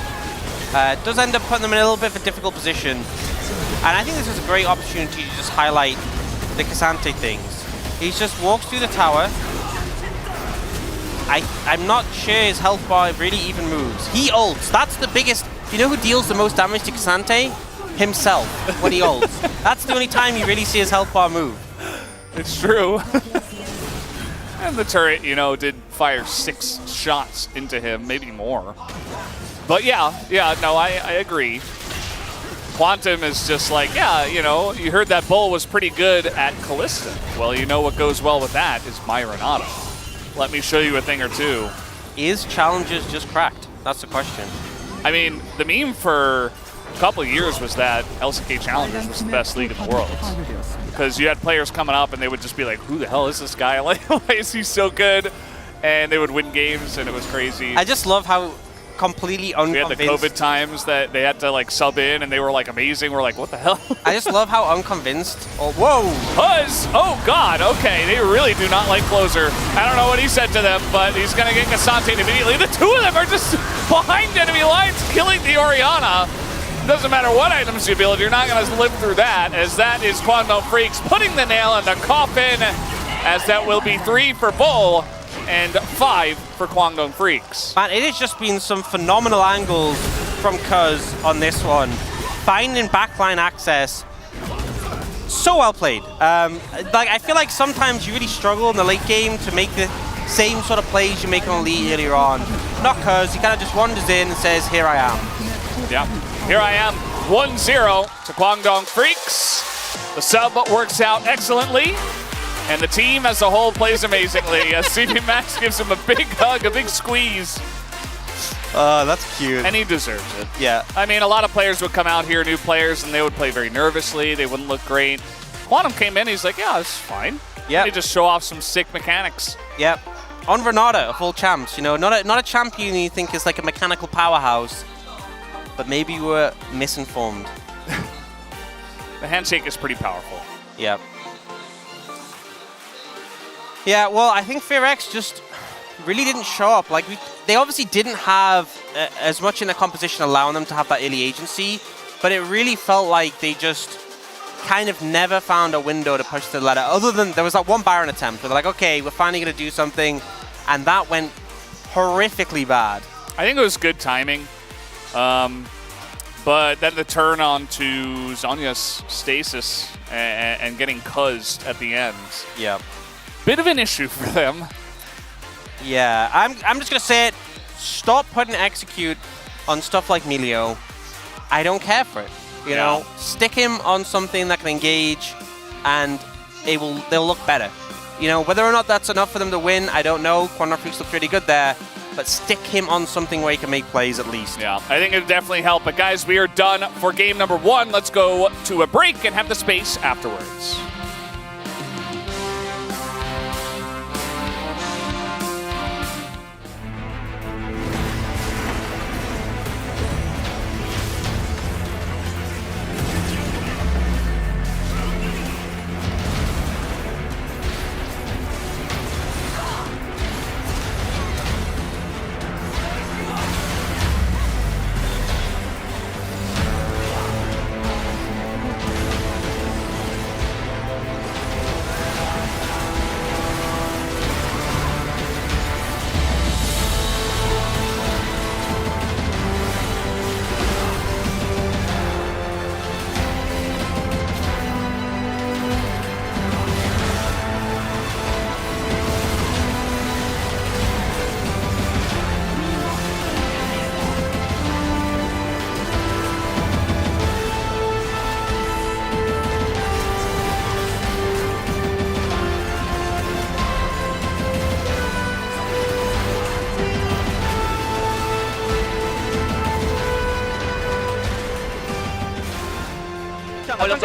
[SPEAKER 2] It does end up putting them in a little bit of a difficult position. And I think this is a great opportunity to just highlight the K'Sante things. He just walks through the tower. I'm not sure his health bar really even moves. He ults. That's the biggest... You know who deals the most damage to K'Sante? Himself, when he ults. That's the only time you really see his health bar move.
[SPEAKER 3] It's true. And the turret, you know, did fire 6 shots into him, maybe more. But yeah, no, I agree. Quantum is just like, yeah, you know, you heard that Bull was pretty good at Kalista. Well, you know what goes well with that is my Renata. Let me show you a thing or two.
[SPEAKER 2] Is Challenges just cracked? That's the question.
[SPEAKER 3] I mean, the meme for a couple of years was that LCK Challengers was the best league in the world. Because you had players coming up and they would just be like, who the hell is this guy? Like, why is he so good? And they would win games and it was crazy.
[SPEAKER 2] I just love how completely unconvinced.
[SPEAKER 3] We had the COVID times that they had to like sub in and they were like amazing. We're like, what the hell?
[SPEAKER 2] I just love how unconvinced. Oh, whoa!
[SPEAKER 3] Buzz! Oh God! Okay, they really do not like Closer. I don't know what he said to them, but he's gonna get K'Sante immediately. The two of them are just behind enemy lines, killing the Orianna. Doesn't matter what items you build, you're not gonna live through that. As that is Quantum Freaks putting the nail in the coffin. As that will be 3 for Bull and 5 for Guangdong Freaks.
[SPEAKER 2] Man, it has just been some phenomenal angles from Cuz on this one. Finding backline access. So well played. Like I feel like sometimes you really struggle in the late game to make the same sort of plays you make on Elite earlier on. Not Cuz, he kind of just wanders in and says, here I am.
[SPEAKER 3] Yeah, here I am, 1-0 to Guangdong Freaks. The sub works out excellently. And the team as a whole plays amazingly as CP Max gives him a big hug, a big squeeze.
[SPEAKER 2] That's cute.
[SPEAKER 3] And he deserves it.
[SPEAKER 2] Yeah.
[SPEAKER 3] I mean, a lot of players would come out here, new players, and they would play very nervously. They wouldn't look great. Quantum came in, he's like, yeah, this is fine.
[SPEAKER 2] Yeah.
[SPEAKER 3] They just show off some sick mechanics.
[SPEAKER 2] Yep. On Renata, a full champs, you know, not a champion you think is like a mechanical powerhouse, but maybe you were misinformed.
[SPEAKER 3] The handshake is pretty powerful.
[SPEAKER 2] Yep. Yeah, well, I think FearX just really didn't show up. Like, they obviously didn't have as much in the composition allowing them to have that early agency, but it really felt like they just kind of never found a window to push the ladder. Other than there was that one Baron attempt where they're like, okay, we're finally going to do something, and that went horrifically bad.
[SPEAKER 3] I think it was good timing, but then the turn on to Zonya's stasis and getting Cuz at the end.
[SPEAKER 2] Yeah.
[SPEAKER 3] Bit of an issue for them.
[SPEAKER 2] Yeah, I'm just going to say it. Stop putting Execute on stuff like Melio. I don't care for it. You know, stick him on something that can engage, and they'll look better. You know, whether or not that's enough for them to win, I don't know. Quantum Freaks look pretty good there, but stick him on something where he can make plays at least.
[SPEAKER 3] Yeah, I think it would definitely help. But guys, we are done for game number 1. Let's go to a break and have the space afterwards.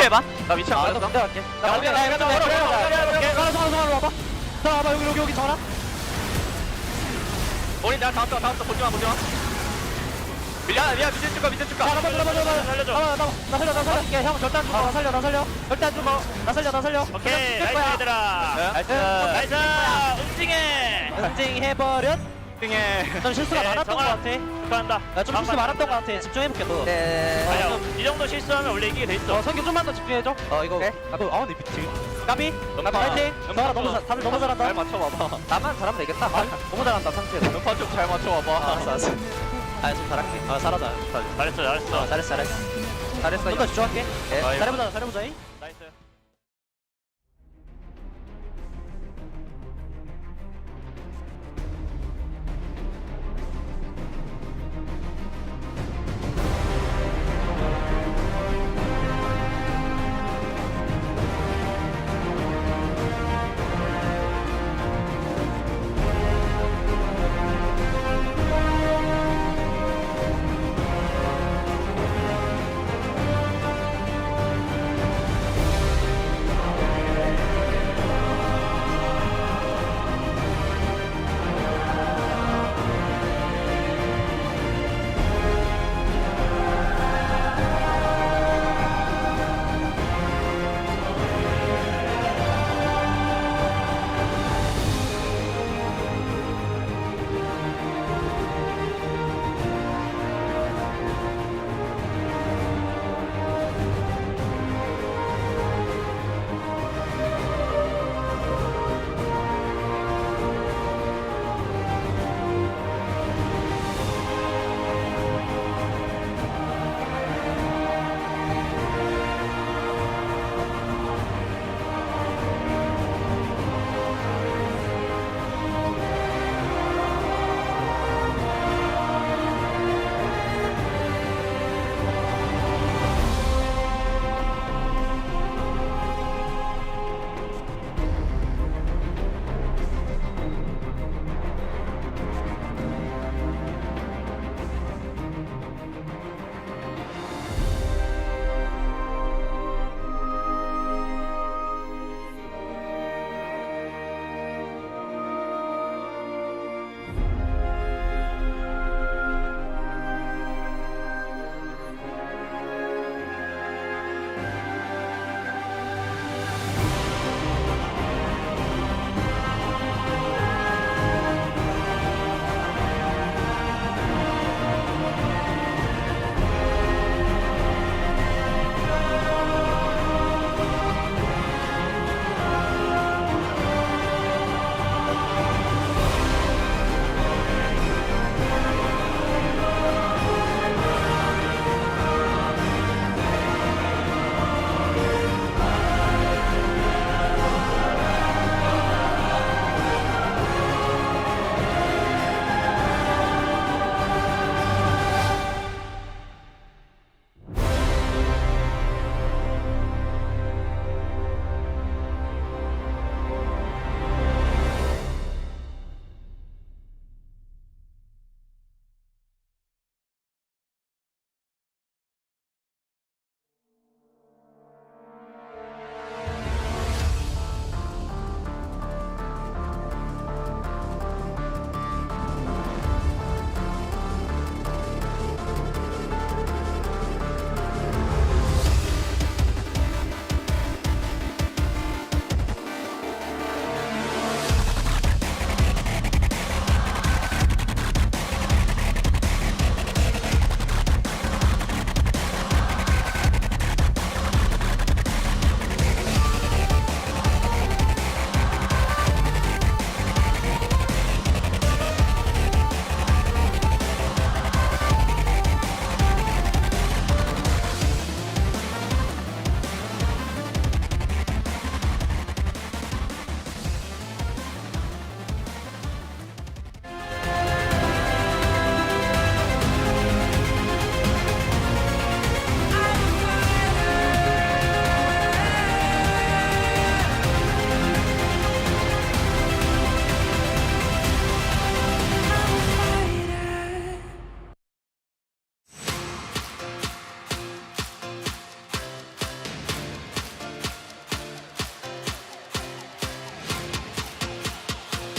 [SPEAKER 5] 해봐. 나 위치 안 걸렸어. 갈게. 나 우리 나 이거 걸어. 와봐. 와봐 여기 전화. 우리 내가 다음 거 보지 마. 미안 밑에 줄까. 살려줘. 나 살려. 형 절단 좀 살려. 나 살려. 오케이. 나이스 얘들아. 나이스. 응징해버렸. 넌 실수가 많았던 것 같아. 축하한다. 좀 실수 많았던 것 같아. 집중해볼게 너. 네. 아니야. 이 정도 실수하면 원래 이기게 돼 있어. 성규 좀만 더 집중해줘. 이거. 나도 내 지금. 까비. 파이팅. 다들 너무 잘한다. 잘 맞춰봐봐. 나만 잘하면 되겠다. 너무 잘한다 상태. 연파 좀 잘 맞춰봐봐. 알았어. 좀 잘할게. 잘했어. 잘했어. 좀 더 집중할게. 잘해보자. 나이스.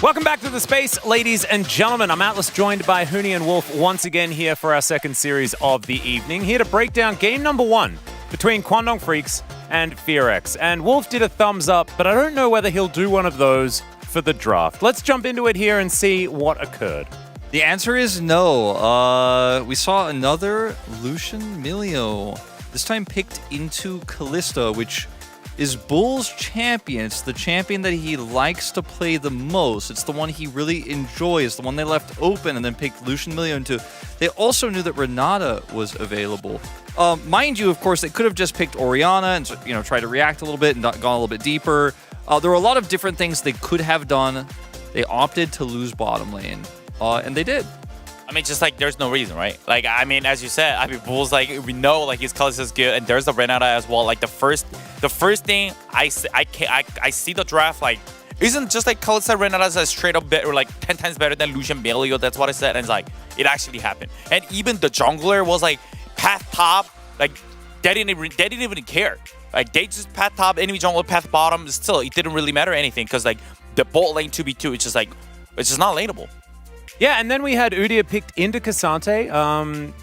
[SPEAKER 9] Welcome back to the space, ladies and gentlemen. I'm Atlas, joined by Hooney and Wolf once again here for our second series of the evening. Here to break down game number 1 between Kwangdong Freaks and FearX. And Wolf did a thumbs up, but I don't know whether he'll do one of those for the draft. Let's jump into it here and see what occurred.
[SPEAKER 10] The answer is no. We saw another Lucian Milio, this time picked into Callista, which is Bull's champion. It's the champion that he likes to play the most. It's the one he really enjoys, the one they left open and then picked Lucian Milio into. They also knew that Renata was available. Mind you, of course, they could have just picked Orianna and tried to react a little bit and gone a little bit deeper. There were a lot of different things they could have done. They opted to lose bottom lane, and they ddid.
[SPEAKER 11] I mean, just like there's no reason, right? Like, I mean, as you said, I mean, Bull's like, we know like his colors is good, and there's the Renata as well. Like the first thing I see the draft, like, isn't just like Kalista Renata is straight up better, like 10 times better than Lucian Milio. That's what I said, and it's like it actually happened. And even the jungler was like path top, like they didn't even care. Like they just path top, enemy jungler path bottom. Still, it didn't really matter anything because like the bot lane 2v2, it's just not laneable.
[SPEAKER 9] Yeah, and then we had Udyr picked into Cassante.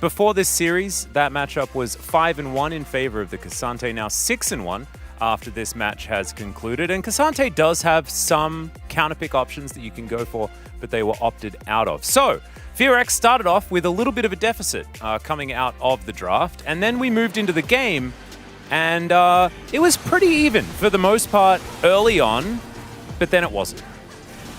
[SPEAKER 9] Before this series, that matchup was 5-1 in favor of the Cassante. Now 6-1 after this match has concluded. And Cassante does have some counterpick options that you can go for, but they were opted out of. So FearX started off with a little bit of a deficit coming out of the draft. And then we moved into the game, and it was pretty even for the most part early on, but then it wasn't.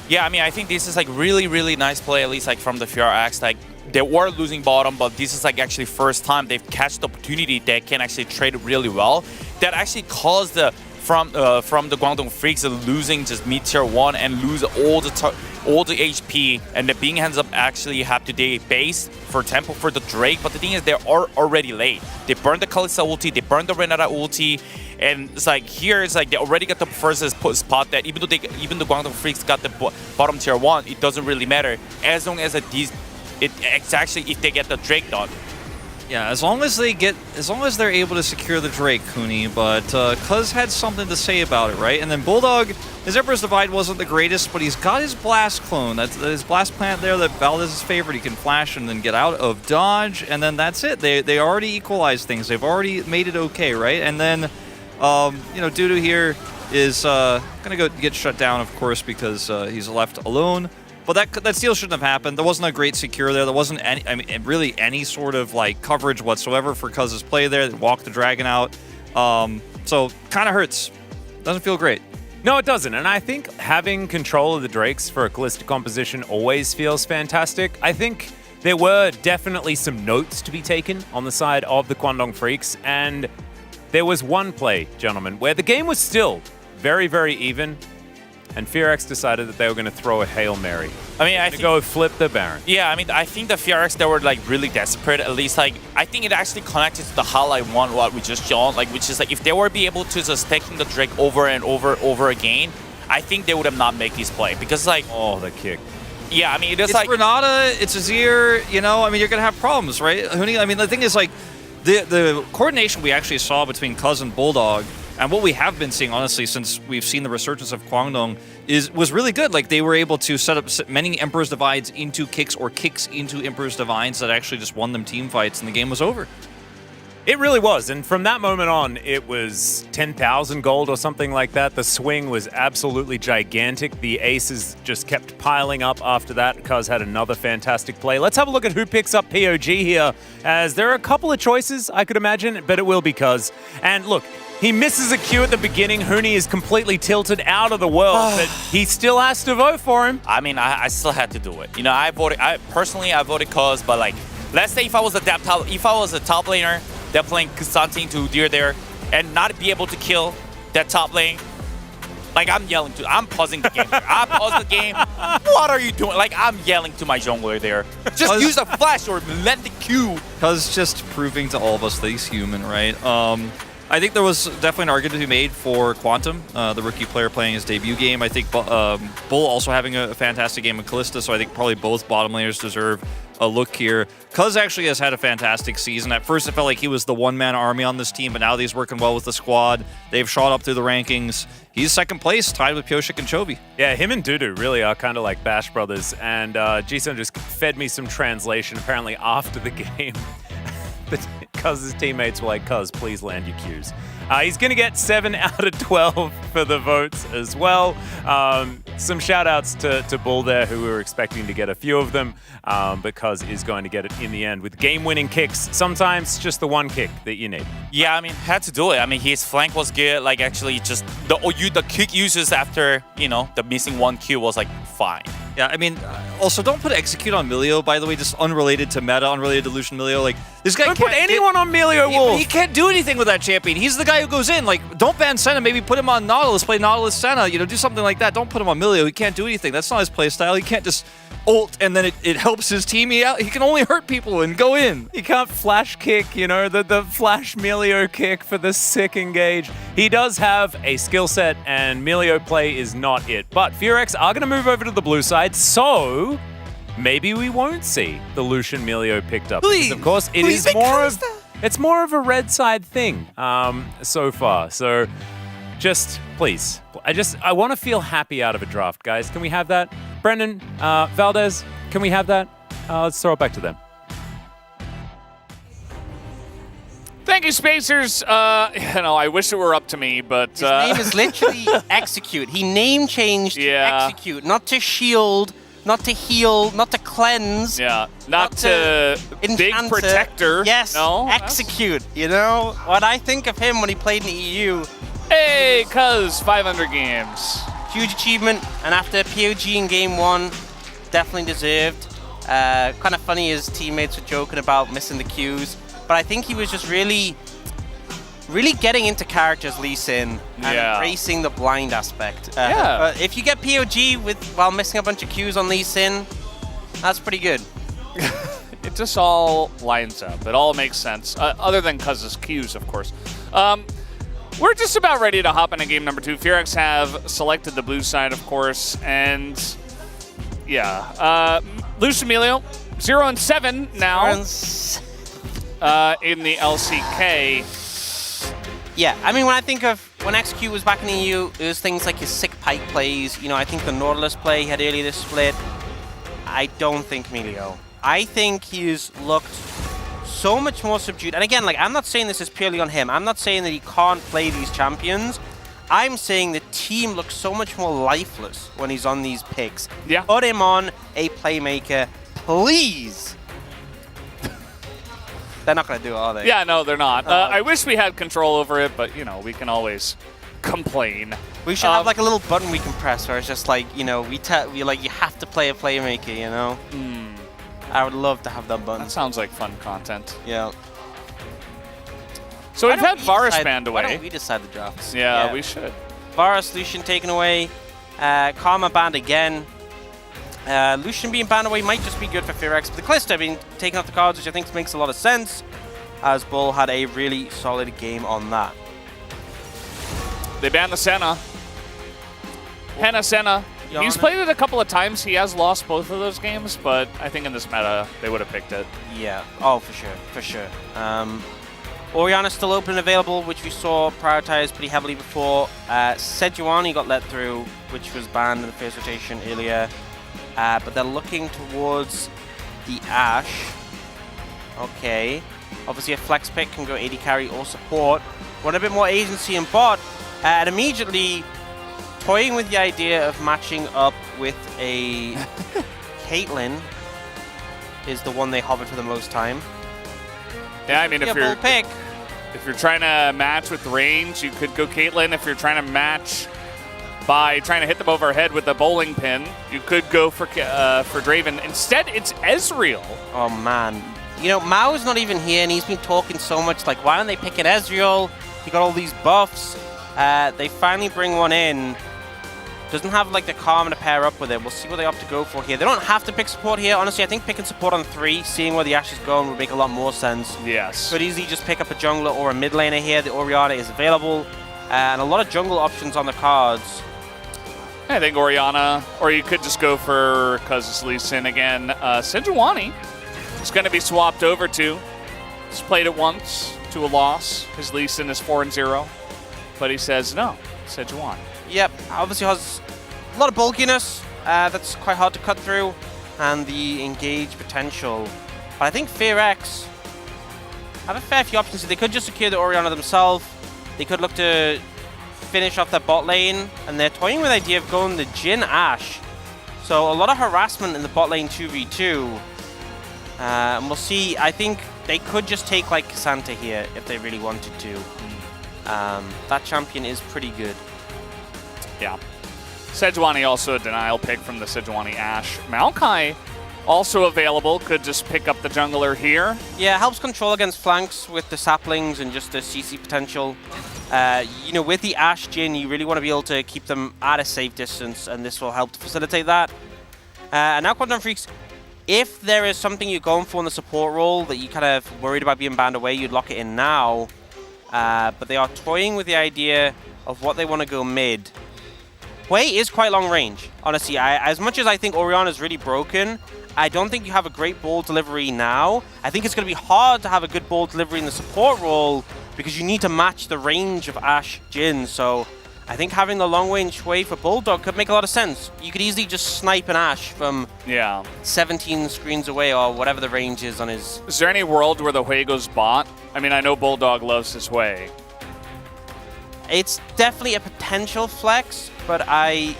[SPEAKER 11] Yeah, I mean, I think this is like really, really nice play, at least like from the FearX. Like they were losing bottom, but this is like actually first time they've catched the opportunity that can actually trade really well. That actually caused from the Kwangdong Freaks losing just mid tier 1 and lose all the HP, and the being hands up actually have today base for tempo for the Drake. But the thing is, they are already late. They burned the Kalista ulti, they burned the Renata ulti. And it's like here, it's like they already got the first spot that even the Kwangdong Freaks got the bottom tier 1, it doesn't really matter as long as it's actually if they get the Drake done.
[SPEAKER 10] Yeah, as long as they're able to secure the Drake, Hooney. But Cuz had something to say about it, right? And then Bulldog, his Emperor's Divide wasn't the greatest, but he's got his Blast clone. That's his Blast plant there that Valdez's favorite. He can flash and then get out of dodge, and then that's it. They already equalized things. They've already made it okay, right? And then Dudu here is gonna go get shut down, of course, because he's left alone. But that steal shouldn't have happened. There wasn't a great secure there. There wasn't really any sort of like coverage whatsoever for Cuz's play there. They walked the dragon out. So kind of hurts. Doesn't feel great.
[SPEAKER 9] No, it doesn't. And I think having control of the Drakes for a Callista composition always feels fantastic. I think there were definitely some notes to be taken on the side of the Kwangdong Freaks, and there was one play, gentlemen, where the game was still very, very even, and FearX decided that they were going to throw a Hail Mary.
[SPEAKER 11] I mean, I think
[SPEAKER 9] go flip the Baron.
[SPEAKER 11] Yeah, I mean, I think the FearX, they were like really desperate. At least like I think it actually connected to the highlight one what we just shown, like which is like if they were be able to just taking the Drake over and over again, I think they would have not made this play because like
[SPEAKER 9] the kick.
[SPEAKER 11] Yeah, I mean,
[SPEAKER 10] it's like Renata, it's Azir. I mean, you're gonna have problems, right, Hooney? I mean, the thing is like the coordination we actually saw between Cuz and Bulldog, and what we have been seeing, honestly, since we've seen the resurgence of Kwangdong, was really good. Like, they were able to set up many Emperor's Divides into kicks or kicks into Emperor's Divides that actually just won them team fights, and the game was over.
[SPEAKER 9] It really was, and from that moment on, it was 10,000 gold or something like that. The swing was absolutely gigantic. The aces just kept piling up after that. Cuz had another fantastic play. Let's have a look at who picks up POG here, as there are a couple of choices, I could imagine, but it will be Cuz. And look, he misses a Q at the beginning. Hooney is completely tilted out of the world, but he still has to vote for him.
[SPEAKER 11] I mean, I still had to do it. I voted Cuz, but like, let's say if I was a top laner, they're playing Cassante to Udyr there, and not be able to kill that top lane. Like, I'm pausing the game. I pause the game. What are you doing? Like, I'm yelling to my jungler there. Just use the flash or let the Q.
[SPEAKER 10] Cuz just proving to all of us that he's human, right? I think there was definitely an argument to be made for Quantum, the rookie player playing his debut game. I think Bull also having a fantastic game with Callista, so I think probably both bottom laners deserve a look here. Cuz actually has had a fantastic season. At first, it felt like he was the one-man army on this team, but now that he's working well with the squad. They've shot up through the rankings. He's second place, tied with Pyoshik and Chovy.
[SPEAKER 9] Yeah, him and Dudu really are kind of like Bash Brothers, and G-Sun just fed me some translation apparently after the game. Because his teammates were like, "Cuz, please land your Qs." He's going to get 7 out of 12 for the votes as well. Some shout-outs to Bull there, who we were expecting to get a few of them, but Cuz is going to get it in the end with game-winning kicks. Sometimes just the one kick that you need.
[SPEAKER 11] Yeah, I mean, had to do it. I mean, his flank was good. Like, actually, just the kick uses after, you know, the missing one Q was, like, fine.
[SPEAKER 10] Yeah, I mean, also don't put Execute on Milio, by the way, just unrelated to meta, unrelated to Lucian Milio. Like, this guy
[SPEAKER 9] Don't put anyone on Milio, Wolf!
[SPEAKER 10] He can't do anything with that champion. He's the guy who goes in. Like, don't ban Senna, maybe put him on Nautilus, play Nautilus Senna, you know, do something like that. Don't put him on Milio. He can't do anything. That's not his playstyle. He can't just ult and then it helps his team. He can only hurt people and go in.
[SPEAKER 9] He can't flash kick, you know, the flash Milio kick for the sick engage. He does have a skill set, and Milio play is not it. But Furex are going to move over to the blue side, so maybe we won't see the Lucian Milio picked up.
[SPEAKER 10] Please,
[SPEAKER 9] because of course, it's more of a red side thing so far. So just please, I want to feel happy out of a draft, guys. Can we have that? Brendan, Valdez, can we have that? Let's throw it back to them.
[SPEAKER 3] Thank you, Spacers. You know, I wish it were up to me, but...
[SPEAKER 2] His name is literally Execute. He name changed to Execute, not to shield, not to heal, not to cleanse.
[SPEAKER 3] Yeah, not to big protector.
[SPEAKER 2] Yes,
[SPEAKER 3] no,
[SPEAKER 2] Execute. You know, what I think of him when he played in the EU.
[SPEAKER 3] Hey, Cuz, 500 games.
[SPEAKER 2] Huge achievement, and after POG in game 1, definitely deserved. Kind of funny his teammates were joking about missing the Qs, but I think he was just really getting into characters Lee Sin and embracing the blind aspect. If you get POG while missing a bunch of Qs on Lee Sin, that's pretty good.
[SPEAKER 3] It just all lines up. It all makes sense, other than Cuz's Qs, of course. We're just about ready to hop into game number 2. Furex have selected the blue side, of course, and yeah, Lucian Milio, 0-7 now in the LCK.
[SPEAKER 2] Yeah, I mean, when I think of when Execute was back in the EU, it was things like his sick pike plays. You know, I think the Nautilus play he had earlier this split. I don't think Milio. I think he's looked so much more subdued. And again, like, I'm not saying this is purely on him. I'm not saying that he can't play these champions. I'm saying the team looks so much more lifeless when he's on these picks.
[SPEAKER 3] Yeah.
[SPEAKER 2] Put him on a playmaker, please. They're not going to do it, are they?
[SPEAKER 3] Yeah, no, they're not. I wish we had control over it, but, you know, we can always complain.
[SPEAKER 2] We should have, like, a little button we can press where it's just like, you know, we like, you have to play a playmaker, you know? I would love to have that button.
[SPEAKER 3] That sounds like fun content.
[SPEAKER 2] Yeah.
[SPEAKER 3] So we've had Varus banned away.
[SPEAKER 2] Why don't we decide the drafts?
[SPEAKER 3] Yeah, we should.
[SPEAKER 2] Varus, Lucian taken away. Karma banned again. Lucian being banned away might just be good for Furex, but the Callista being taken off the cards, which I think makes a lot of sense, as Bull had a really solid game on that.
[SPEAKER 3] They banned the Senna. Henna Senna. He's played it a couple of times. He has lost both of those games, but I think in this meta, they would have picked it.
[SPEAKER 2] Yeah. Oh, for sure. For sure. Oriana's still open and available, which we saw prioritized pretty heavily before. Sejuani got let through, which was banned in the first rotation earlier. But they're looking towards the Ashe. Okay. Obviously, a flex pick can go AD carry or support. Want a bit more agency in bot. And immediately toying with the idea of matching up with a Caitlyn is the one they hover for the most time.
[SPEAKER 3] Yeah, I mean, if you're trying to match with range, you could go Caitlyn. If you're trying to match by trying to hit them overhead with a bowling pin, you could go for Draven. Instead, it's Ezreal.
[SPEAKER 2] Oh, man. You know, Mao's not even here, and he's been talking so much, like, why aren't they picking Ezreal? He got all these buffs. They finally bring one in. Doesn't have like the Karma to pair up with it. We'll see what they opt to go for here. They don't have to pick support here. Honestly, I think picking support on 3, seeing where the Ashe is going would make a lot more sense.
[SPEAKER 3] Yes.
[SPEAKER 2] Could easily just pick up a jungler or a mid laner here. The Orianna is available. And a lot of jungle options on the cards.
[SPEAKER 3] I think Orianna, or you could just go for, because it's Lee Sin again, Sejuani is going to be swapped over to. He's played it once to a loss. His Lee Sin is 4-0. But he says no, Sejuani.
[SPEAKER 2] Yep, obviously has a lot of bulkiness. That's quite hard to cut through. And the engage potential. But I think FearX have a fair few options. They could just secure the Orianna themselves. They could look to finish off their bot lane. And they're toying with the idea of going the Jhin Ashe. So a lot of harassment in the bot lane 2v2. And we'll see. I think they could just take like Cassandra here if they really wanted to. That champion is pretty good.
[SPEAKER 3] Yeah. Sejuani also a denial pick from the Sejuani Ashe. Maokai also available. Could just pick up the jungler here.
[SPEAKER 2] Yeah, helps control against flanks with the saplings and just the CC potential. You know, with the Ashe Jhin, you really want to be able to keep them at a safe distance, and this will help to facilitate that. And now, Quantum Freaks, if there is something you're going for in the support role that you kind of worried about being banned away, you'd lock it in now. But they are toying with the idea of what they want to go mid. Hwei is quite long range, honestly. As much as I think Orianna is really broken, I don't think you have a great ball delivery now. I think it's going to be hard to have a good ball delivery in the support role because you need to match the range of Ashe Jhin. So I think having the long range Hwei for Bulldog could make a lot of sense. You could easily just snipe an Ashe from 17 screens away or whatever the range is on his...
[SPEAKER 3] Is there any world where the Hwei goes bot? I mean, I know Bulldog loves his Hwei.
[SPEAKER 2] It's definitely a potential flex, but I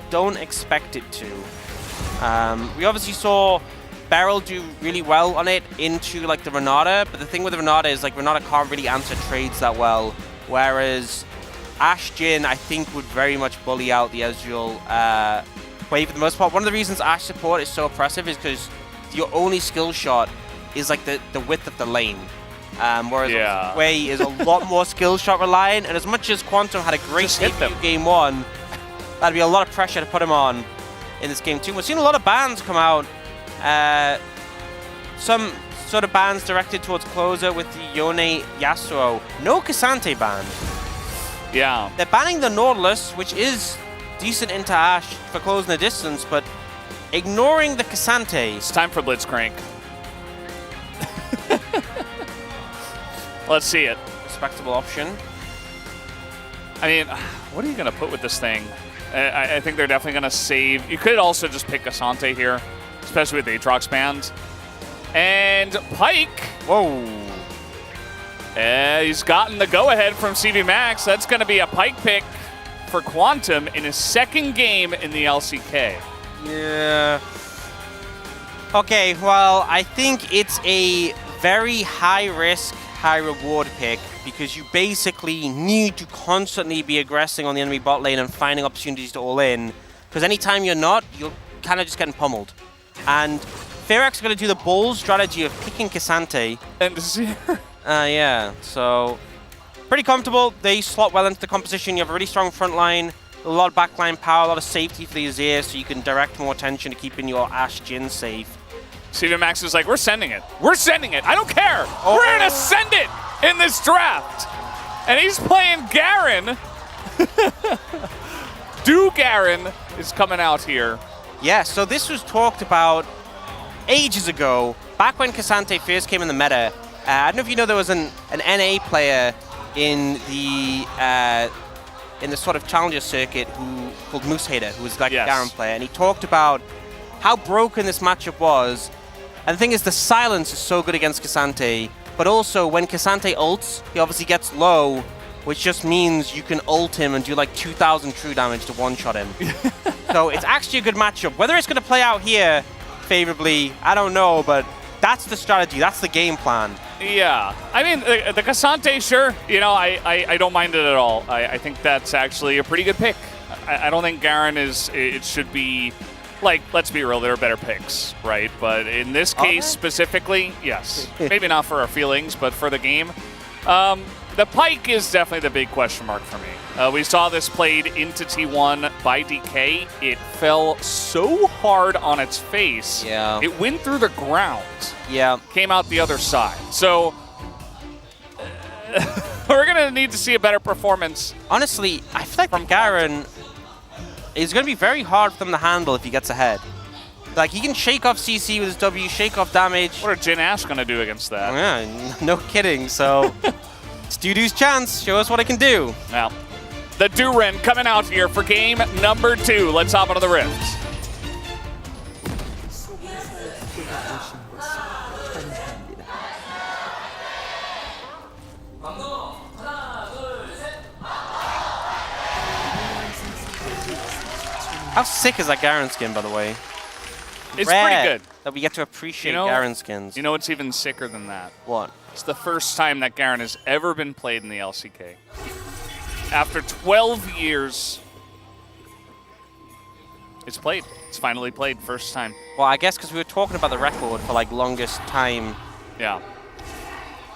[SPEAKER 2] don't expect it to. We obviously saw Beryl do really well on it into like the Renata, but the thing with the Renata is like Renata can't really answer trades that well, whereas Ashe Jhin I think would very much bully out the Ezreal Hwei for the most part. One of the reasons Ashe support is so oppressive is because your only skill shot is like the width of the lane. Whereas Hwei is a lot more skill shot reliant, and as much as Quantum had a great debut game 1, that'd be a lot of pressure to put him on in this game 2. We've seen a lot of bans come out. Some sort of bans directed towards closer with the Yone Yasuo. No Cassante ban.
[SPEAKER 3] Yeah.
[SPEAKER 2] They're banning the Nautilus, which is decent into Ashe for closing the distance, but ignoring the Cassante.
[SPEAKER 3] It's time for Blitzcrank. Let's see it.
[SPEAKER 2] Respectable option.
[SPEAKER 3] I mean, what are you going to put with this thing? I think they're definitely going to save. You could also just pick Asante here, especially with the Aatrox band. And Pyke.
[SPEAKER 2] Whoa.
[SPEAKER 3] He's gotten the go-ahead from CV Max. That's going to be a Pyke pick for Quantum in his second game in the LCK.
[SPEAKER 2] Yeah. Okay, well, I think it's a very high-risk, high-reward pick because you basically need to constantly be aggressing on the enemy bot lane and finding opportunities to all in. Because anytime you're not, you're kind of just getting pummeled. And FearX is going to do the bold strategy of picking Cassante.
[SPEAKER 3] And Azir.
[SPEAKER 2] Yeah, so pretty comfortable. They slot well into the composition. You have a really strong front line, a lot of backline power, a lot of safety for the Azir, so you can direct more attention to keeping your Ashe Jhin safe.
[SPEAKER 3] CV Max is like, we're sending it. We're sending it. I don't care. Oh. We're going to send it in this draft. And he's playing Garen. Garen is coming out here.
[SPEAKER 2] Yeah, so this was talked about ages ago, back when Cassante first came in the meta. I don't know if you know there was an NA player in the sort of challenger circuit called Moose Hater, who was like a Garen player, and he talked about how broken this matchup was. And the thing is, the silence is so good against Cassante, but also when Cassante ults, he obviously gets low, which just means you can ult him and do like 2,000 true damage to one-shot him. So it's actually a good matchup. Whether it's going to play out here favorably, I don't know, but that's the strategy, that's the game plan.
[SPEAKER 3] Yeah, I mean, the Cassante, sure, you know, I don't mind it at all. I think that's actually a pretty good pick. I don't think Garen it should be, like, let's be real, there are better picks, right? But in this case specifically, yes. Maybe not for our feelings, but for the game. The Pike is definitely the big question mark for me. We saw this played into T1 by DK. It fell so hard on its face.
[SPEAKER 2] Yeah.
[SPEAKER 3] It went through the ground.
[SPEAKER 2] Yeah.
[SPEAKER 3] Came out the other side. So we're going to need to see a better performance.
[SPEAKER 2] Honestly, I feel like from Garen, it's going to be very hard for them to handle if he gets ahead. Like, he can shake off CC with his W, shake off damage.
[SPEAKER 3] What are Jin Ash going to do against that?
[SPEAKER 2] Yeah, no kidding. So, it's Dudu's chance. Show us what it can do.
[SPEAKER 3] Now, the Duren coming out here for game number 2. Let's hop into the Rift.
[SPEAKER 2] How sick is that Garen skin, by the way?
[SPEAKER 3] It's
[SPEAKER 2] Rare
[SPEAKER 3] pretty good.
[SPEAKER 2] that we get to appreciate Garen skins.
[SPEAKER 3] You know what's even sicker than that?
[SPEAKER 2] What?
[SPEAKER 3] It's the first time that Garen has ever been played in the LCK. After 12 years, it's played. It's finally played, first time.
[SPEAKER 2] Well, I guess because we were talking about the record for like longest time.
[SPEAKER 3] Yeah.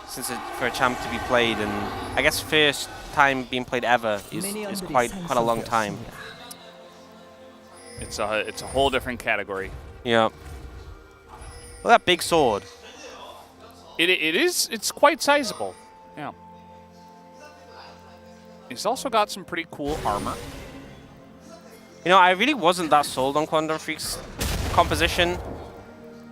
[SPEAKER 2] Since for a champ to be played, and I guess first time being played ever is quite a long time.
[SPEAKER 3] It's a whole different category.
[SPEAKER 2] Yeah. Look at that big sword.
[SPEAKER 3] It's quite sizable. Yeah. He's also got some pretty cool armor.
[SPEAKER 2] You know, I really wasn't that sold on Quantum Freak's composition.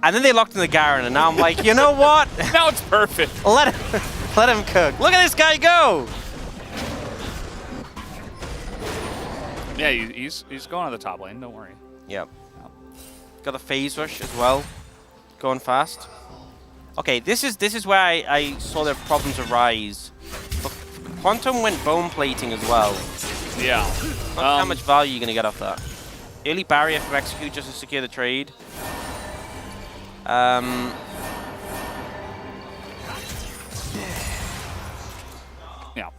[SPEAKER 2] And then they locked in the Garen, and now I'm like, you know what?
[SPEAKER 3] Now it's perfect.
[SPEAKER 2] Let him cook. Look at this guy go.
[SPEAKER 3] Yeah, he's going to the top lane. Don't worry.
[SPEAKER 2] Yep. Got the phase rush as well, going fast. Okay, this is where I saw their problems arise. But Quantum went bone plating as well.
[SPEAKER 3] Yeah.
[SPEAKER 2] How much value are you gonna get off that? Early barrier for execute just to secure the trade.
[SPEAKER 3] Yeah.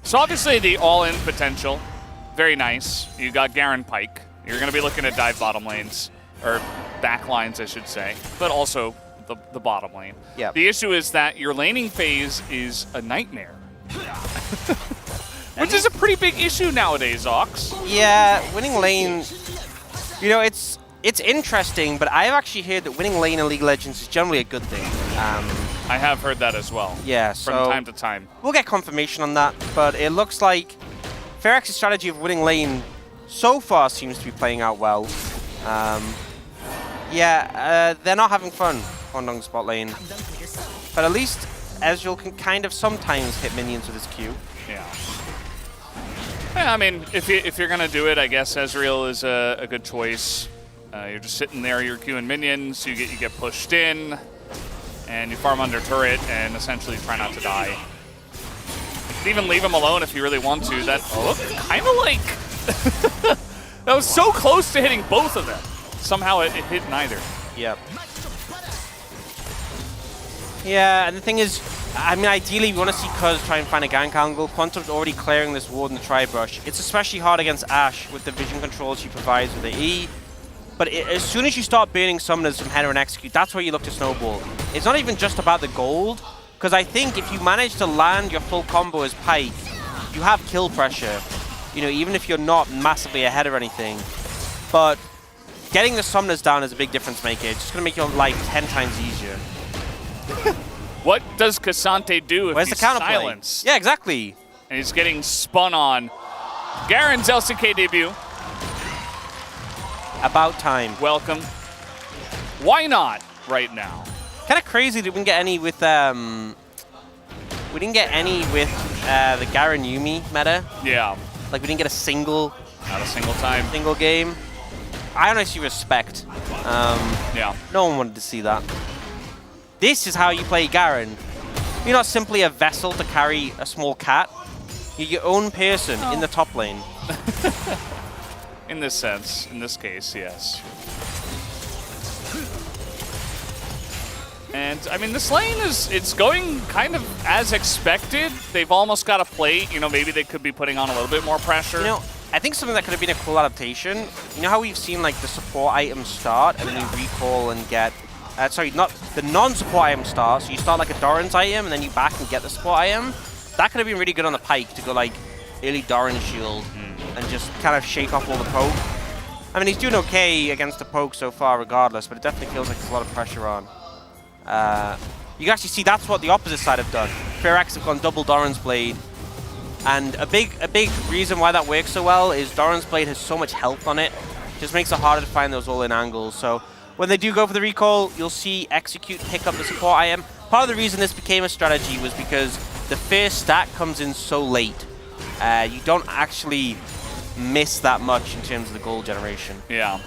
[SPEAKER 3] So obviously the all-in potential, very nice. You got Garen Pike. You're going to be looking at dive bottom lanes, or back lines, I should say, but also the bottom lane.
[SPEAKER 2] Yeah.
[SPEAKER 3] The issue is that your laning phase is a nightmare. Which is a pretty big issue nowadays, Ox.
[SPEAKER 2] Yeah, winning lane, you know, it's interesting, but I've actually heard that winning lane in League of Legends is generally a good thing.
[SPEAKER 3] I have heard that as well.
[SPEAKER 2] Yeah,
[SPEAKER 3] from
[SPEAKER 2] so
[SPEAKER 3] time to time.
[SPEAKER 2] We'll get confirmation on that, but it looks like Ferrex's strategy of winning lane so far seems to be playing out well. They're not having fun on long spot lane, but at least Ezreal can kind of sometimes hit minions with his Q.
[SPEAKER 3] Yeah. Yeah, I mean, if you're gonna do it, I guess Ezreal is a good choice. You're just sitting there, you're queuing minions, you get pushed in, and you farm under turret and essentially try not to die. You can even leave him alone if you really want to. That looked kind of like that was so close to hitting both of them. Somehow it hit neither.
[SPEAKER 2] Yep. Yeah, and the thing is, I mean, ideally we want to see Cuz try and find a gank angle. Quantum's already clearing this ward in the tri-brush. It's especially hard against Ashe with the vision control she provides with the E. But as soon as you start burning summoners from header and execute, that's where you look to snowball. It's not even just about the gold, because I think if you manage to land your full combo as Pike, you have kill pressure. You know, even if you're not massively ahead or anything. But getting the summoners down is a big difference maker. It's just going to make your life 10 times easier.
[SPEAKER 3] What does Cassante do if
[SPEAKER 2] Where's
[SPEAKER 3] he's
[SPEAKER 2] the counterplay?
[SPEAKER 3] silenced?
[SPEAKER 2] Yeah, exactly.
[SPEAKER 3] And he's getting spun on. Garen's LCK debut.
[SPEAKER 2] About time.
[SPEAKER 3] Welcome. Why not right now?
[SPEAKER 2] Kind of crazy that we didn't get any with the Garen Yumi meta.
[SPEAKER 3] Yeah.
[SPEAKER 2] Like we didn't get a single.
[SPEAKER 3] Not a single time.
[SPEAKER 2] Single game. I honestly respect.
[SPEAKER 3] Yeah.
[SPEAKER 2] No one wanted to see that. This is how you play Garen. You're not simply a vessel to carry a small cat. You're your own person in the top lane.
[SPEAKER 3] In this sense, in this case, yes. And, I mean, this lane it's going kind of as expected. They've almost got a plate. You know, maybe they could be putting on a little bit more pressure.
[SPEAKER 2] You know, I think something that could have been a cool adaptation, you know how we've seen, like, the support items start, and then you recall and get... sorry, not the non-support item start, so you start, like, a Doran's item, and then you back and get the support item. that could have been really good on the Pyke to go like early Doran shield and just kind of shake off all the poke. I mean, he's doing okay against the poke so far regardless, but it definitely feels like there's a lot of pressure on. You can actually see that's what the opposite side have done. Firax have gone double Doran's Blade. And a big reason why that works so well is Doran's Blade has so much health on it. Just makes it harder to find those all-in angles. So when they do go for the recall, you'll see Execute pick up the support item. Part of the reason this became a strategy was because the first stack comes in so late. You don't actually miss that much in terms of the gold generation.
[SPEAKER 3] Yeah.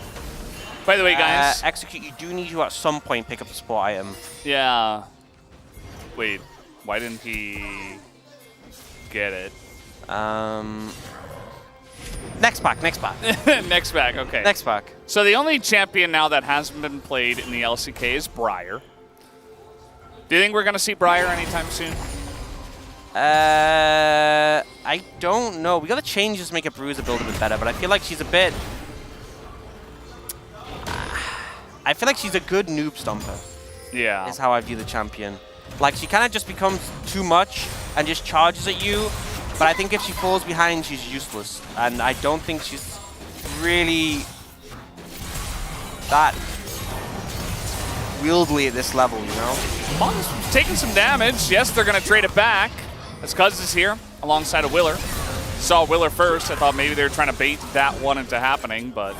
[SPEAKER 3] By the way, guys...
[SPEAKER 2] Execute, you do need to at some point pick up the support item.
[SPEAKER 3] Yeah. Wait, why didn't he get it?
[SPEAKER 2] Next pack, next pack.
[SPEAKER 3] Next pack, okay.
[SPEAKER 2] Next pack.
[SPEAKER 3] So the only champion now that hasn't been played in the LCK is Briar. Do you think we're going to see Briar anytime soon?
[SPEAKER 2] I don't know. We got to change this to make a Bruiser build a bit better, but I feel like she's a bit... I feel like she's a good noob stomper.
[SPEAKER 3] Yeah.
[SPEAKER 2] Is how I view the champion. Like, she kind of just becomes too much and just charges at you. But I think if she falls behind, she's useless. And I don't think she's really that wieldly at this level, you know?
[SPEAKER 3] Mom's taking some damage. Yes, they're going to trade it back. As Cuz is here alongside of Willer. Saw Willer first. I thought maybe they were trying to bait that one into happening, but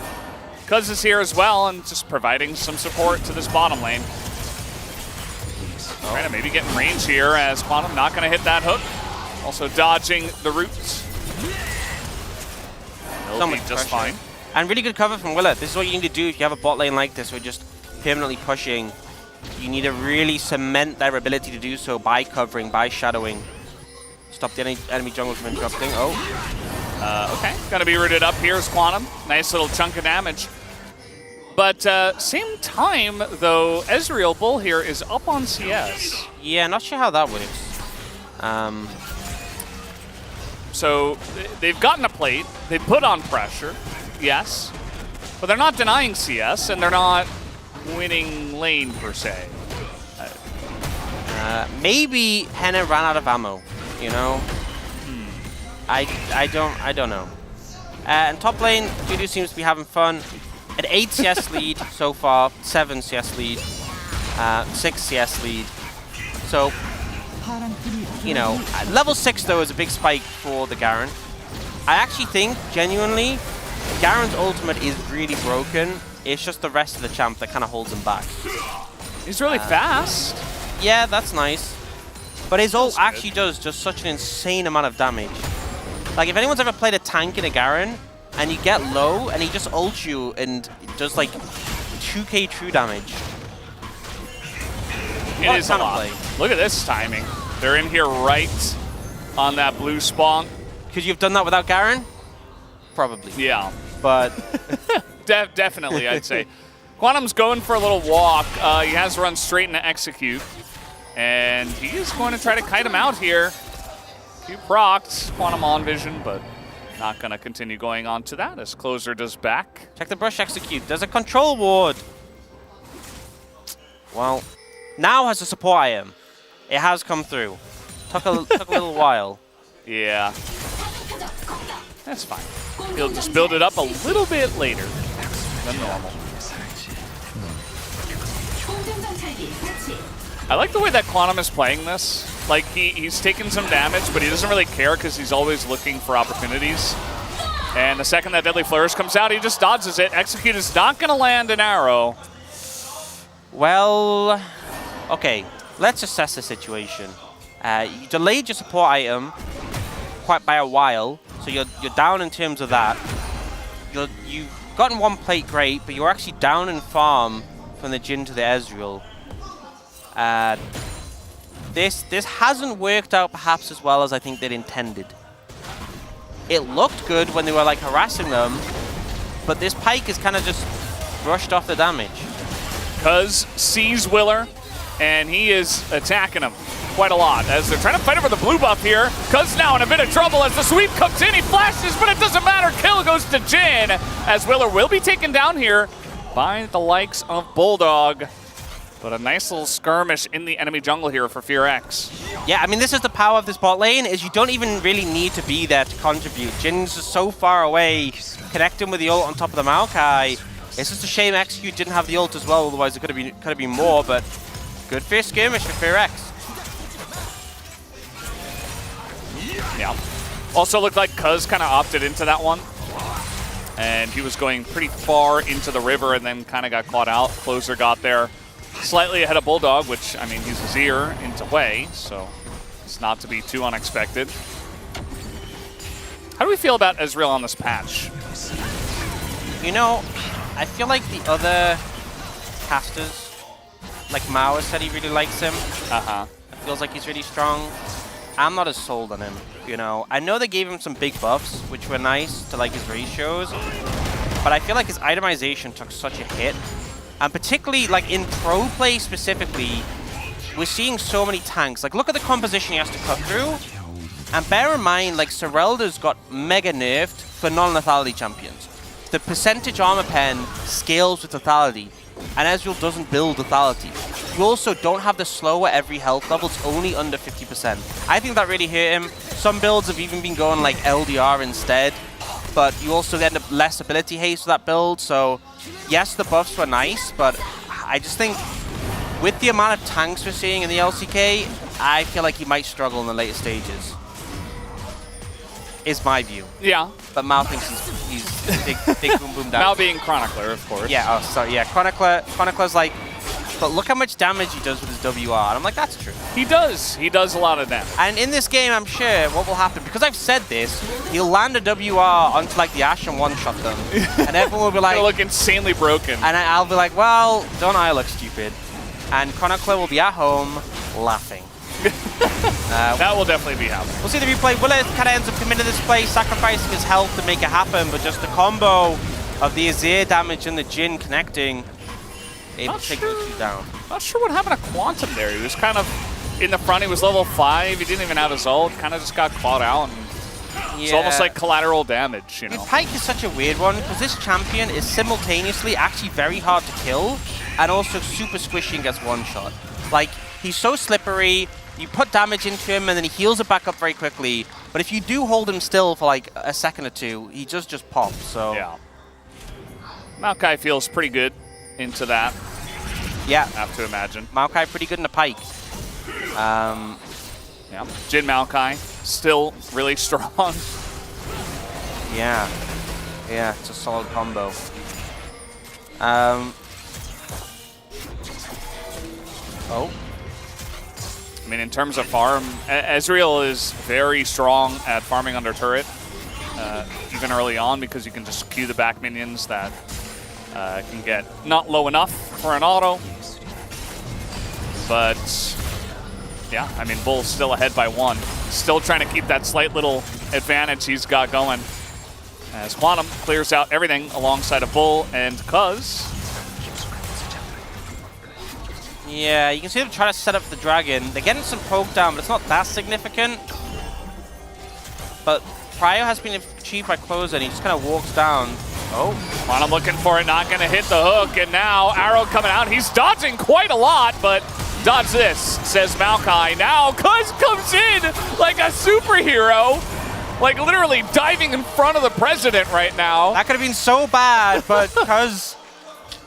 [SPEAKER 3] Cuz is here as well and just providing some support to this bottom lane. Trying to maybe get in range here as Quantum not going to hit that hook. Also dodging the roots. He'll be just fine.
[SPEAKER 2] And really good cover from Willer. This is what you need to do if you have a bot lane like this. We're just permanently pushing. You need to really cement their ability to do so by covering, by shadowing. Stop the enemy jungle from interrupting. Oh.
[SPEAKER 3] Okay, gonna be rooted up here as Quantum. Nice little chunk of damage. But same time, though, Ezreal Bull here is up on CS.
[SPEAKER 2] Yeah, not sure how that works.
[SPEAKER 3] So they've gotten a plate. They put on pressure, yes. But they're not denying CS, and they're not winning lane, per se.
[SPEAKER 2] Maybe Henna ran out of ammo, you know? I don't know. And top lane, Juju seems to be having fun. An 8 CS lead so far, 7 CS lead, 6 CS lead. So, you know, level 6 though is a big spike for the Garen. I actually think, genuinely, Garen's ultimate is really broken. It's just the rest of the champ that kind of holds him back.
[SPEAKER 3] He's really fast.
[SPEAKER 2] Yeah, that's nice. But his ult actually does just such an insane amount of damage. Like, if anyone's ever played a tank in a Garen, and you get low, and he just ults you and does like 2k true damage.
[SPEAKER 3] It is a lot. Look at this timing. They're in here right on that blue spawn.
[SPEAKER 2] Could you have done that without Garen? Probably.
[SPEAKER 3] Yeah.
[SPEAKER 2] But
[SPEAKER 3] definitely, I'd say. Quantum's going for a little walk. He has run straight into Execute. And he is going to try to kite him out here. Cute procs, Quantum on vision, but not going to continue going on to that as Closer does back.
[SPEAKER 2] Check the brush Execute. There's a control ward. Well, now has a support item. It has come through. Took a little while.
[SPEAKER 3] Yeah. That's fine. He'll just build it up a little bit later than normal. I like the way that Quantum is playing this. Like, he's taking some damage, but he doesn't really care because he's always looking for opportunities. And the second that Deadly Flourish comes out, he just dodges it. Execute is not going to land an arrow.
[SPEAKER 2] Well, okay. Let's assess the situation. You delayed your support item quite by a while, so you're down in terms of that. You've gotten one plate, great, but you're actually down in farm from the Jhin to the Ezreal. This hasn't worked out perhaps as well as I think they'd intended. It looked good when they were like harassing them, but this Pyke is kind of just brushed off the damage.
[SPEAKER 3] Cuz sees Willer, and he is attacking him quite a lot as they're trying to fight over the blue buff here. Cuz now in a bit of trouble as the sweep comes in. He flashes, but it doesn't matter. Kill goes to Jhin as Willer will be taken down here by the likes of Bulldog. But a nice little skirmish in the enemy jungle here for FearX.
[SPEAKER 2] Yeah, I mean, this is the power of this bot lane, is you don't even really need to be there to contribute. Jin's just so far away, connecting with the ult on top of the Maokai. It's just a shame Execute didn't have the ult as well, otherwise it could have been more, but good first skirmish for FearX.
[SPEAKER 3] Yeah. Also looked like Cuz kind of opted into that one. And he was going pretty far into the river and then kind of got caught out. Closer got there slightly ahead of Bulldog, which, I mean, he's a Zir into Wei, so it's not to be too unexpected. How do we feel about Ezreal on this patch?
[SPEAKER 2] You know, I feel like the other casters, like Mao has said he really likes him. It feels like he's really strong. I'm not as sold on him, you know. I know they gave him some big buffs, which were nice to like his ratios, but I feel like his itemization took such a hit. And particularly, like, in pro play specifically, we're seeing so many tanks. Like, look at the composition he has to cut through. And bear in mind, like, Serelda's got mega nerfed for non-lethality champions. The percentage armor pen scales with lethality, and Ezreal doesn't build lethality. You also don't have the slower every health level, it's only under 50%. I think that really hurt him. Some builds have even been going, like, LDR instead, but you also end up less ability haste with that build, so yes, the buffs were nice, but I just think with the amount of tanks we're seeing in the LCK, I feel like he might struggle in the later stages. Is my view.
[SPEAKER 3] Yeah.
[SPEAKER 2] But Mao thinks he's big boom boom down.
[SPEAKER 3] Mao being Chronicler, of course.
[SPEAKER 2] Yeah, oh, sorry, yeah, Chronicler's like, but look how much damage he does with his WR. And I'm like, that's true.
[SPEAKER 3] He does a lot of damage.
[SPEAKER 2] And in this game, I'm sure what will happen, because I've said this, he'll land a WR onto like the Ashe and one-shot them. And everyone will be like...
[SPEAKER 3] They'll look insanely broken.
[SPEAKER 2] And I'll be like, well, don't I look stupid? And Chronicler will be at home laughing.
[SPEAKER 3] That will definitely be happening.
[SPEAKER 2] We'll see the replay. Willet kind of ends up committing to this play, sacrificing his health to make it happen, but just the combo of the Azir damage and the Jhin connecting, able to take those two down.
[SPEAKER 3] Not sure what happened to Quantum there. He was kind of in the front. He was level 5. He didn't even have his ult. Kind of just got caught out. And It's almost like collateral damage, you know.
[SPEAKER 2] Pyke is such a weird one because this champion is simultaneously actually very hard to kill and also super squishy and gets one shot. Like, he's so slippery. You put damage into him and then he heals it back up very quickly. But if you do hold him still for like a second or two, he just pops. So
[SPEAKER 3] yeah, Maokai feels pretty good into that.
[SPEAKER 2] Yeah,
[SPEAKER 3] I have to imagine.
[SPEAKER 2] Maokai pretty good in the Pyke.
[SPEAKER 3] Yeah, Jhin Maokai still really strong.
[SPEAKER 2] Yeah, it's a solid combo. Oh.
[SPEAKER 3] I mean, in terms of farm, Ezreal is very strong at farming under turret, even early on, because you can just queue the back minions that can get not low enough for an auto. But yeah, I mean, Bull's still ahead by 1. Still trying to keep that slight little advantage he's got going. As Quantum clears out everything alongside of Bull and Cuz.
[SPEAKER 2] Yeah, you can see them trying to set up the dragon. They're getting some poke down, but it's not that significant. But Prio has been achieved by Closer, and he just kind of walks down. Oh.
[SPEAKER 3] Quantum looking for it, not going to hit the hook, and now Arrow coming out. He's dodging quite a lot, but dodge this, says Maokai. Now Cuz comes in like a superhero, like literally diving in front of the president right now.
[SPEAKER 2] That could have been so bad, but Cuz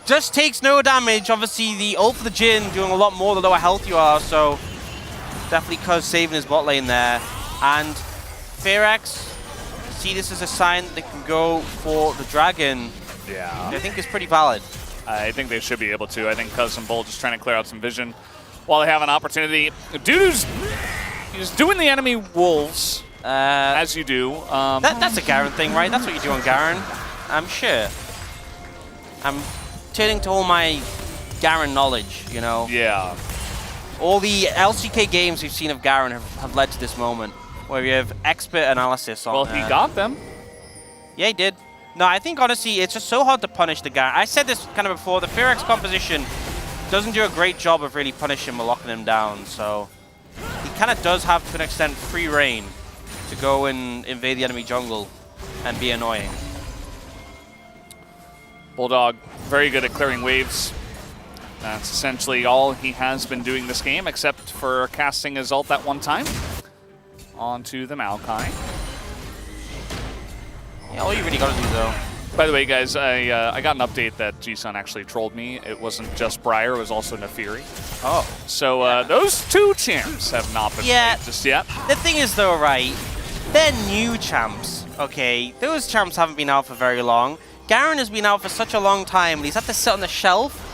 [SPEAKER 2] just takes no damage. Obviously, the ult for the Jhin doing a lot more the lower health you are, so definitely Cuz saving his bot lane there. And FearX see this as a sign that they can go for the dragon.
[SPEAKER 3] Yeah.
[SPEAKER 2] I think is pretty valid.
[SPEAKER 3] I think they should be able to. I think Cuz and Bull just trying to clear out some vision while they have an opportunity. Dude's doing the enemy wolves, as you do.
[SPEAKER 2] That's a Garen thing, right? That's what you do on Garen, I'm sure. I'm turning to all my Garen knowledge, you know?
[SPEAKER 3] Yeah.
[SPEAKER 2] All the LCK games we've seen of Garen have led to this moment, where you have expert analysis on...
[SPEAKER 3] Well, he got them.
[SPEAKER 2] Yeah, he did. No, I think, honestly, it's just so hard to punish the Garen. I said this kind of before, the FearX composition doesn't do a great job of really punishing him or locking him down, so he kind of does have, to an extent, free reign to go and invade the enemy jungle and be annoying.
[SPEAKER 3] Bulldog, very good at clearing waves. That's essentially all he has been doing this game, except for casting his ult that one time onto the Maokai.
[SPEAKER 2] Yeah, all you really got to do, though.
[SPEAKER 3] By the way, guys, I got an update that G-Sun actually trolled me. It wasn't just Briar, it was also Nefiri.
[SPEAKER 2] Oh.
[SPEAKER 3] So those two champs have not been played just yet.
[SPEAKER 2] The thing is, though, right, they're new champs, okay? Those champs haven't been out for very long. Garen has been out for such a long time, and he's had to sit on the shelf.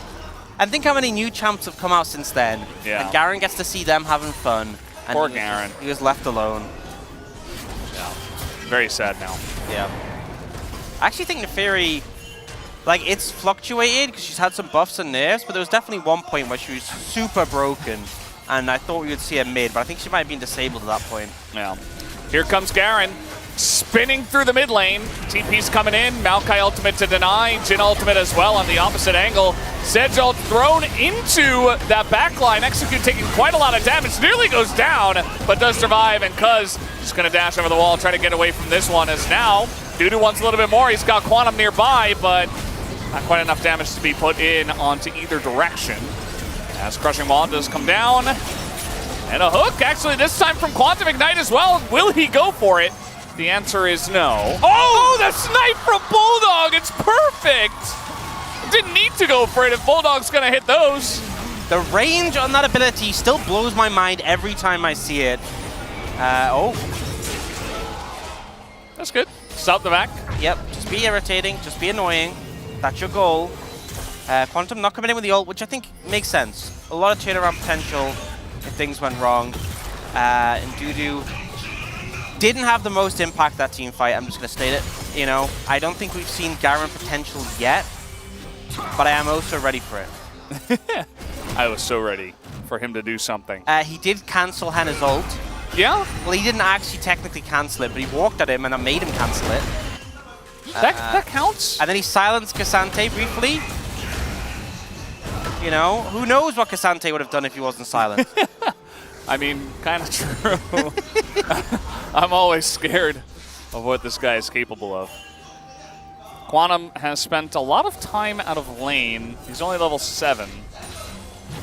[SPEAKER 2] And think how many new champs have come out since then.
[SPEAKER 3] Yeah.
[SPEAKER 2] And Garen gets to see them having fun. And
[SPEAKER 3] Poor Garen.
[SPEAKER 2] He was left alone.
[SPEAKER 3] Yeah. Very sad now.
[SPEAKER 2] Yeah. I actually think Nefiri, like, it's fluctuated because she's had some buffs and nerfs, but there was definitely one point where she was super broken, and I thought we would see her mid, but I think she might have been disabled at that point.
[SPEAKER 3] Yeah. Here comes Garen, spinning through the mid lane. TP's coming in, Maokai ultimate to deny, Jhin ultimate as well on the opposite angle. Zedge ult thrown into that backline, Execute taking quite a lot of damage, nearly goes down, but does survive, and Cuz just gonna dash over the wall, try to get away from this one, as now Dudu wants a little bit more. He's got Quantum nearby, but not quite enough damage to be put in onto either direction. As Crushing Wall does come down. And a hook, actually, this time from Quantum Ignite as well. Will he go for it? The answer is no. Oh, the snipe from Bulldog! It's perfect! Didn't need to go for it if Bulldog's gonna hit those.
[SPEAKER 2] The range on that ability still blows my mind every time I see it. Oh.
[SPEAKER 3] That's good. Stop the back.
[SPEAKER 2] Yep, just be irritating, just be annoying. That's your goal. Quantum not coming in with the ult, which I think makes sense. A lot of turnaround potential if things went wrong. And Dudu didn't have the most impact that team fight, I'm just going to state it. You know, I don't think we've seen Garen potential yet, but I am also ready for it.
[SPEAKER 3] I was so ready for him to do something.
[SPEAKER 2] He did cancel Henna's ult.
[SPEAKER 3] Yeah?
[SPEAKER 2] Well, he didn't actually technically cancel it, but he walked at him and I made him cancel it.
[SPEAKER 3] That counts.
[SPEAKER 2] And then he silenced Cassante briefly. You know, who knows what Cassante would have done if he wasn't silent.
[SPEAKER 3] I mean, kind of true. I'm always scared of what this guy is capable of. Quantum has spent a lot of time out of lane. He's only level 7.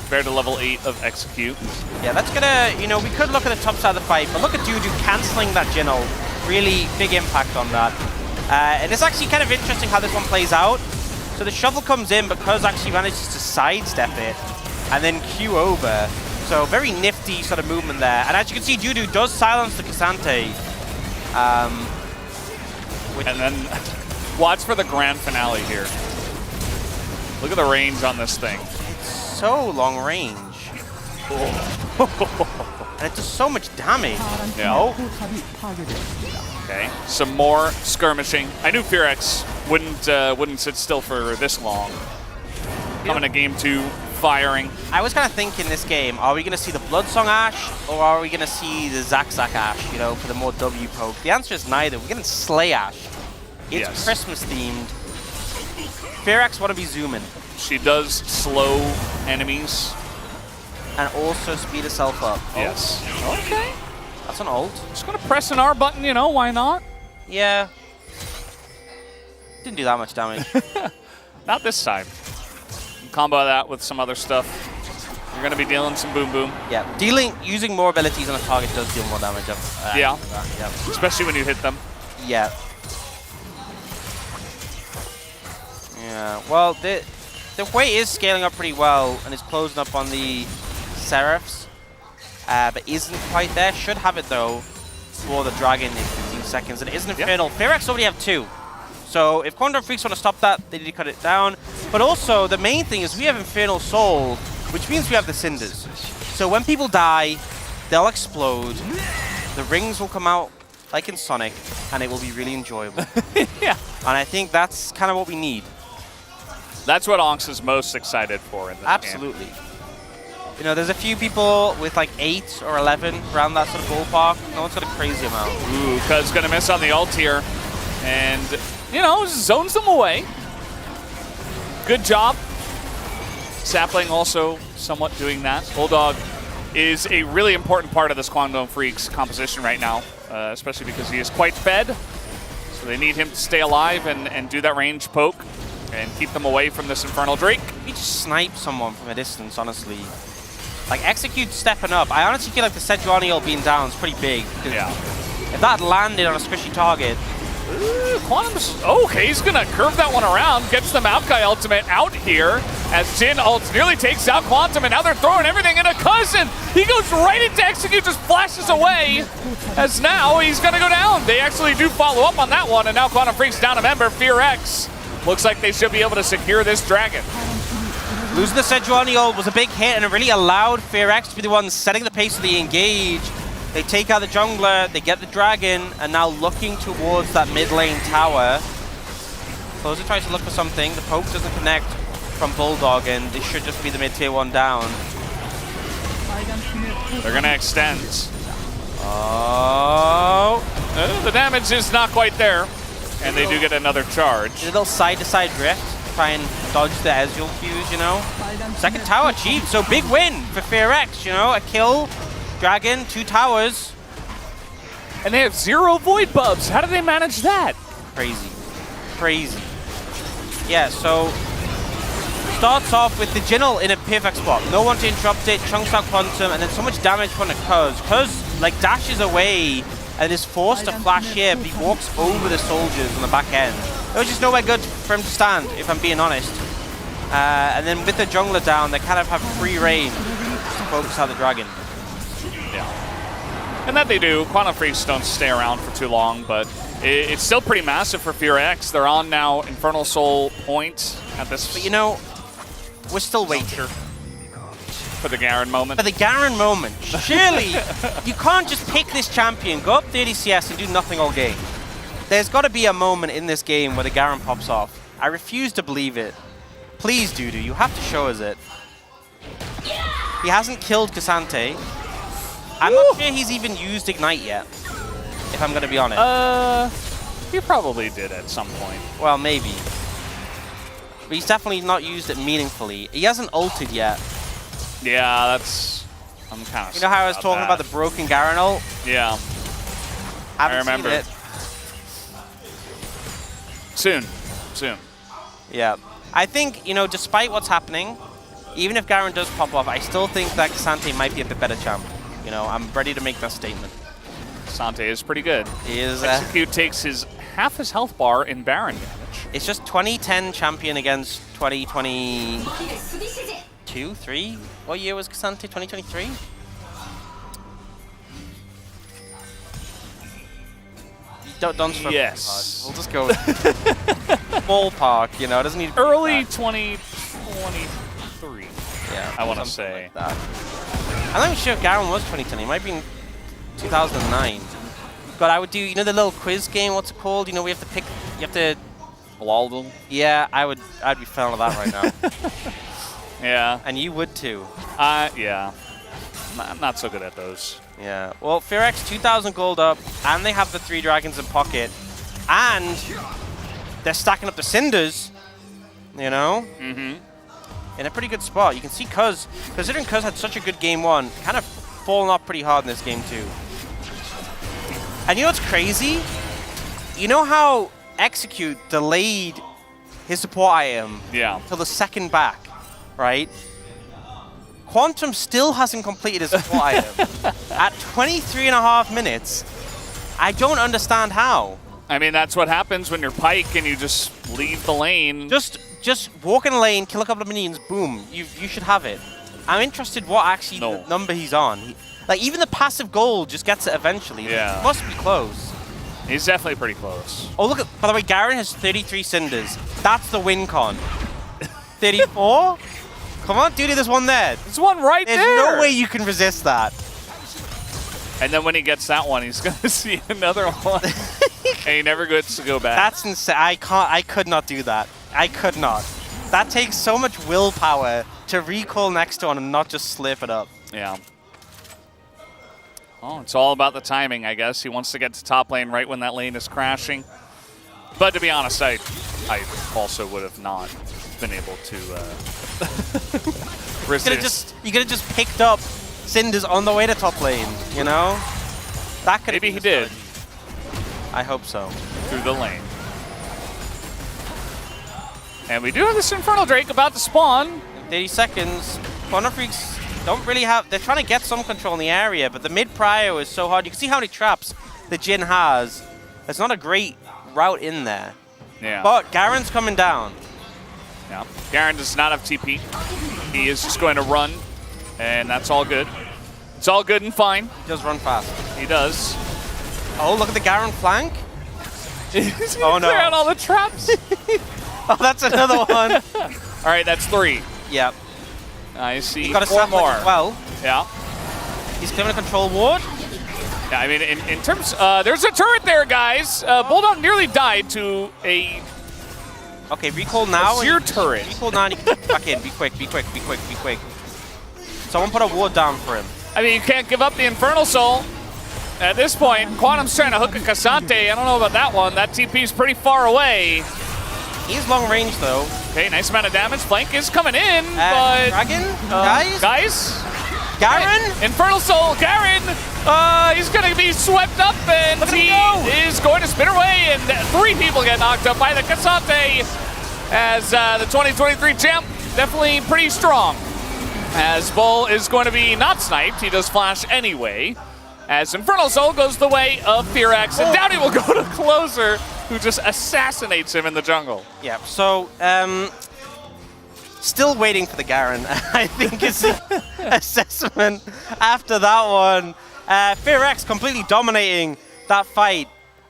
[SPEAKER 3] Compared to level 8 of Execute.
[SPEAKER 2] Yeah, that's gonna, you know, we could look at the top side of the fight, but look at Dudu cancelling that Jhin ult. Really big impact on that. And it's actually kind of interesting how this one plays out. So the shovel comes in, but Cuz actually manages to sidestep it and then Q over. So very nifty sort of movement there. And as you can see, Dudu does silence the Cassante.
[SPEAKER 3] And then watch for the grand finale here. Look at the range on this thing.
[SPEAKER 2] So long range. And it does so much damage.
[SPEAKER 3] Yeah. Okay, some more skirmishing. I knew Fearex wouldn't sit still for this long. Coming to game 2, firing.
[SPEAKER 2] I was kind of thinking this game, are we going to see the Bloodsong Ash or are we going to see the Zack Ash, you know, for the more W poke? The answer is neither. We're going to Slay Ash. It's Christmas themed. Fearex want to be zooming.
[SPEAKER 3] She does slow enemies.
[SPEAKER 2] And also speed herself up.
[SPEAKER 3] Yes.
[SPEAKER 2] Okay. That's an ult.
[SPEAKER 3] Just gonna press an R button, you know, why not?
[SPEAKER 2] Yeah. Didn't do that much damage.
[SPEAKER 3] Not this time. Combo that with some other stuff. You're gonna be dealing some boom boom.
[SPEAKER 2] Yeah, using more abilities on a target does deal more damage.
[SPEAKER 3] Yeah.
[SPEAKER 2] Yeah.
[SPEAKER 3] Especially when you hit them.
[SPEAKER 2] Yeah. Yeah. Well, the Wei is scaling up pretty well and is closing up on the Seraphs, but isn't quite there. Should have it though for the Dragon in 15 seconds. And it isn't Infernal. Fearex already have 2. So if Quantum Freaks want to stop that, they need to cut it down. But also, the main thing is we have Infernal Soul, which means we have the Cinders. So when people die, they'll explode. The rings will come out like in Sonic, and it will be really enjoyable.
[SPEAKER 3] Yeah.
[SPEAKER 2] And I think that's kind of what we need.
[SPEAKER 3] That's what Onx is most excited for in this
[SPEAKER 2] Absolutely.
[SPEAKER 3] game.
[SPEAKER 2] You know, there's a few people with like 8 or 11 around that sort of ballpark. No one's got a crazy amount.
[SPEAKER 3] Ooh, Cuz gonna miss on the ult here. And, you know, zones them away. Good job. Sapling also somewhat doing that. Bulldog is a really important part of this Quantum Freaks composition right now, especially because he is quite fed. So they need him to stay alive and do that range poke. and keep them away from this Infernal Drake.
[SPEAKER 2] You just snipe someone from a distance, honestly. Like, Execute stepping up. I honestly feel like the Sejuani ult being down is pretty big.
[SPEAKER 3] Yeah.
[SPEAKER 2] If that landed on a squishy target.
[SPEAKER 3] Quantum's okay, he's gonna curve that one around, gets the Maokai ultimate out here as Jin ults nearly takes out Quantum, and now they're throwing everything into Cousin. He goes right into Execute, just flashes away, as now he's gonna go down. They actually do follow up on that one, and now Quantum Freak's down a member. Fear X looks like they should be able to secure this dragon.
[SPEAKER 2] Losing the Sejuani ult was a big hit, and it really allowed Fear X to be the one setting the pace of the engage. They take out the jungler, they get the dragon, and now looking towards that mid lane tower. Closer tries to look for something. The poke doesn't connect from Bulldog, and this should just be the mid tier 1 down.
[SPEAKER 3] They're gonna extend.
[SPEAKER 2] Oh.
[SPEAKER 3] The damage is not quite there, and they do get another charge.
[SPEAKER 2] A little side-to-side drift, try and dodge the Ezreal Qs, you know. Second tower achieved, so big win for Fear X, you know, a kill. Dragon, 2 towers.
[SPEAKER 3] And they have 0 void buffs. How do they manage that?
[SPEAKER 2] Crazy. Crazy. Yeah, so starts off with the Jingle in a perfect spot. No one to interrupt it, chunks out Quantum, and then so much damage from the Cuz. Cuz, like, dashes away and is forced to flash here, but he walks over the soldiers on the back end. There was just nowhere good for him to stand, if I'm being honest. And then with the jungler down, they kind of have free reign to focus out the dragon.
[SPEAKER 3] And that they do. Quantum Freaks don't stay around for too long, but it's still pretty massive for Fear X. They're on now Infernal Soul point at this.
[SPEAKER 2] But you know, we're still waiting.
[SPEAKER 3] For the Garen moment.
[SPEAKER 2] For the Garen moment. Surely, you can't just pick this champion, go up 30 CS and do nothing all game. There's got to be a moment in this game where the Garen pops off. I refuse to believe it. Please, Dudu, you have to show us it. He hasn't killed Cassante. I'm not sure he's even used Ignite yet, if I'm going to be honest.
[SPEAKER 3] He probably did at some point.
[SPEAKER 2] Well, maybe. But he's definitely not used it meaningfully. He hasn't ulted yet.
[SPEAKER 3] Yeah, that's... I'm kind of...
[SPEAKER 2] You know how I was talking about the broken Garen ult?
[SPEAKER 3] Yeah.
[SPEAKER 2] I
[SPEAKER 3] remember.
[SPEAKER 2] Seen it.
[SPEAKER 3] Soon.
[SPEAKER 2] Yeah. I think, you know, despite what's happening, even if Garen does pop off, I still think that Cassante might be a bit better champ. You know, I'm ready to make that statement.
[SPEAKER 3] Cassante is pretty good.
[SPEAKER 2] He is.
[SPEAKER 3] Execute takes half his health bar in Baron damage.
[SPEAKER 2] It's just 2010 champion against 2022, 3? What year was Cassante? 2023? Don't struggle.
[SPEAKER 3] Yes.
[SPEAKER 2] We'll just go with ballpark, you know, it doesn't need
[SPEAKER 3] early 2023.
[SPEAKER 2] Yeah.
[SPEAKER 3] I want to say.
[SPEAKER 2] Like that. I'm not even sure if Garen was 2010. He might be in 2009. But I would do, you know, the little quiz game. What's it called? You know, we have to pick. You have to.
[SPEAKER 3] Waldle.
[SPEAKER 2] Yeah, I'd be fan of that right now.
[SPEAKER 3] Yeah.
[SPEAKER 2] And you would too.
[SPEAKER 3] Yeah. I'm not so good at those.
[SPEAKER 2] Yeah. Well, Fear X 2,000 gold up, and they have the 3 dragons in pocket, and they're stacking up the cinders. You know.
[SPEAKER 3] Mm-hmm.
[SPEAKER 2] In a pretty good spot. You can see Cuz, considering Cuz had such a good game 1, kind of fallen off pretty hard in this game 2. And you know what's crazy? You know how Execute delayed his support item till the second back, right? Quantum still hasn't completed his support item. At 23.5 minutes, I don't understand how.
[SPEAKER 3] I mean, that's what happens when you're Pyke and you just leave the lane.
[SPEAKER 2] Just walk in a lane, kill a couple of minions, boom, you should have it. I'm interested what actually the number he's on. Like, even the passive gold just gets it eventually.
[SPEAKER 3] Yeah.
[SPEAKER 2] It must be close.
[SPEAKER 3] He's definitely pretty close.
[SPEAKER 2] Oh, look at, by the way, Garen has 33 cinders. That's the win con. 34? Come on, dude, there's one there.
[SPEAKER 3] There's one right there.
[SPEAKER 2] There's no way you can resist that.
[SPEAKER 3] And then when he gets that one, he's going to see another one. And he never gets to go back.
[SPEAKER 2] That's insane. I could not do that. I could not. That takes so much willpower to recall next to one and not just slip it up.
[SPEAKER 3] Yeah. Oh, it's all about the timing, I guess. He wants to get to top lane right when that lane is crashing. But to be honest, I also would have not been able to resist.
[SPEAKER 2] You could have just picked up cinders on the way to top lane, you know? That could
[SPEAKER 3] Maybe he did.
[SPEAKER 2] I hope so.
[SPEAKER 3] Through the lane. And we do have this Infernal Drake about to spawn.
[SPEAKER 2] 30 seconds. Quantum Freaks don't really have... They're trying to get some control in the area, but the mid-prio is so hard. You can see how many traps the Jhin has. It's not a great route in there.
[SPEAKER 3] Yeah.
[SPEAKER 2] But Garen's coming down.
[SPEAKER 3] Yeah. Garen does not have TP. He is just going to run, and that's all good. It's all good and fine.
[SPEAKER 2] He does run fast.
[SPEAKER 3] He does.
[SPEAKER 2] Oh, look at the Garen flank.
[SPEAKER 3] Oh, no. Clear out all the traps.
[SPEAKER 2] Oh, that's another one.
[SPEAKER 3] All right, that's 3.
[SPEAKER 2] Yep.
[SPEAKER 3] I see.
[SPEAKER 2] He's got a
[SPEAKER 3] 4
[SPEAKER 2] sapling
[SPEAKER 3] more.
[SPEAKER 2] as well.
[SPEAKER 3] Yeah.
[SPEAKER 2] He's clearing a control ward.
[SPEAKER 3] Yeah, I mean, in terms, there's a turret there, guys. Bulldog nearly died to a...
[SPEAKER 2] Okay, recall now.
[SPEAKER 3] Your turret.
[SPEAKER 2] Recall now and you can get back in. Be quick, be quick, be quick, be quick. Someone put a ward down for him.
[SPEAKER 3] I mean, you can't give up the Infernal Soul. At this point, Quantum's trying to hook a Cassante. I don't know about that one. That TP's pretty far away.
[SPEAKER 2] He's long range, though.
[SPEAKER 3] Okay, nice amount of damage. Flank is coming in, but...
[SPEAKER 2] Dragon? Guys?
[SPEAKER 3] Guys?
[SPEAKER 2] Garen?
[SPEAKER 3] Infernal Soul, Garen! He's going to be swept up, and he is going to spin away, and 3 people get knocked up by the Cassante, as the 2023 champ, definitely pretty strong. As Bull is going to be not sniped, he does flash anyway, as Infernal Soul goes the way of Fearax, and down he will go to Closer, who just assassinates him in the jungle.
[SPEAKER 2] Yeah, so, still waiting for the Garen, I think is the assessment after that one. Fearax completely dominating that fight.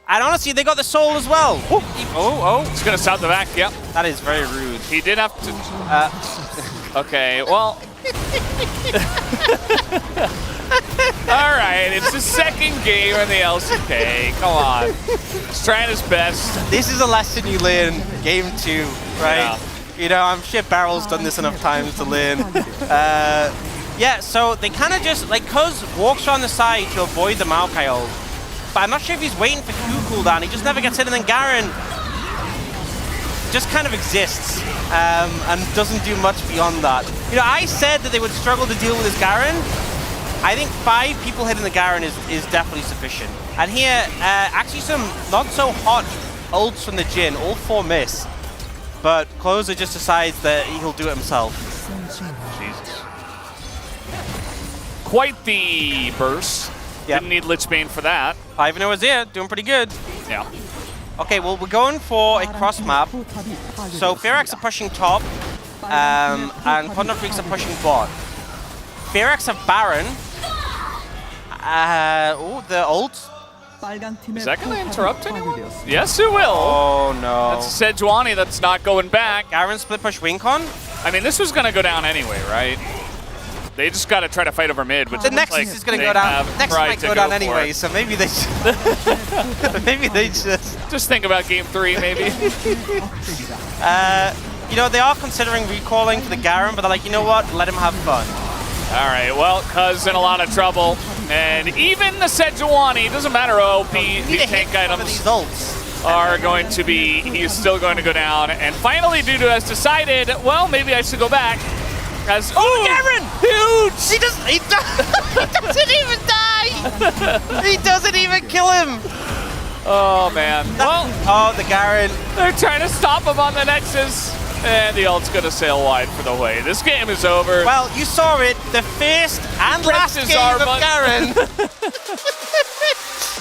[SPEAKER 2] And honestly, they got the soul as well.
[SPEAKER 3] Oh, he's going to stop the back, yep.
[SPEAKER 2] That is very rude.
[SPEAKER 3] He did have to... Okay, well... All right, it's the second game in the LCK. Come on. He's trying his best.
[SPEAKER 2] This is a lesson you learn game 2, right?
[SPEAKER 3] Yeah.
[SPEAKER 2] You know, I'm sure Barrel's done this enough times to learn. Yeah, so they kind of just, like, Cuz walks around the side to avoid the Maokai ult. But I'm not sure if he's waiting for Q cooldown. He just never gets in, and then Garen just kind of exists and doesn't do much beyond that. You know, I said that they would struggle to deal with this Garen. I think 5 people hitting the Garen is definitely sufficient. And here, actually some not so hot ults from the Jhin, all 4 miss. But Closer just decides that he'll do it himself.
[SPEAKER 3] Jesus. Quite the burst.
[SPEAKER 2] Yep.
[SPEAKER 3] Didn't need Lichbane for that.
[SPEAKER 2] 5-0 is here, doing pretty good.
[SPEAKER 3] Yeah.
[SPEAKER 2] Okay, well, we're going for a cross map. So Fearax are pushing top, and Quantum Freaks are pushing bot. Fearax have Baron. The ult.
[SPEAKER 3] Is that going to interrupt anyone? Yes, it will.
[SPEAKER 2] Oh, no.
[SPEAKER 3] That's Sejuani that's not going back.
[SPEAKER 2] Garen split push Wincon?
[SPEAKER 3] I mean, this was going to go down anyway, right? They just got to try to fight over mid. Which
[SPEAKER 2] The Nexus is going to go down. Nexus might go down anyway, so maybe they maybe they just
[SPEAKER 3] think about game 3, maybe.
[SPEAKER 2] You know, they are considering recalling for the Garen, but they're like, you know what? Let him have fun.
[SPEAKER 3] All right, well, Cuz in a lot of trouble. And even the Sejuani, doesn't matter OP, these tank items are going to be, he's still going to go down. And finally, Dudu has decided, well, maybe I should go back. As,
[SPEAKER 2] Garen!
[SPEAKER 3] Huge!
[SPEAKER 2] He doesn't even die! He doesn't even kill him!
[SPEAKER 3] Oh, man. Well,
[SPEAKER 2] oh, the Garen.
[SPEAKER 3] They're trying to stop him on the Nexus. And the ult's going to sail wide for the way. This game is over.
[SPEAKER 2] Well, you saw it. The first and last game of Garen.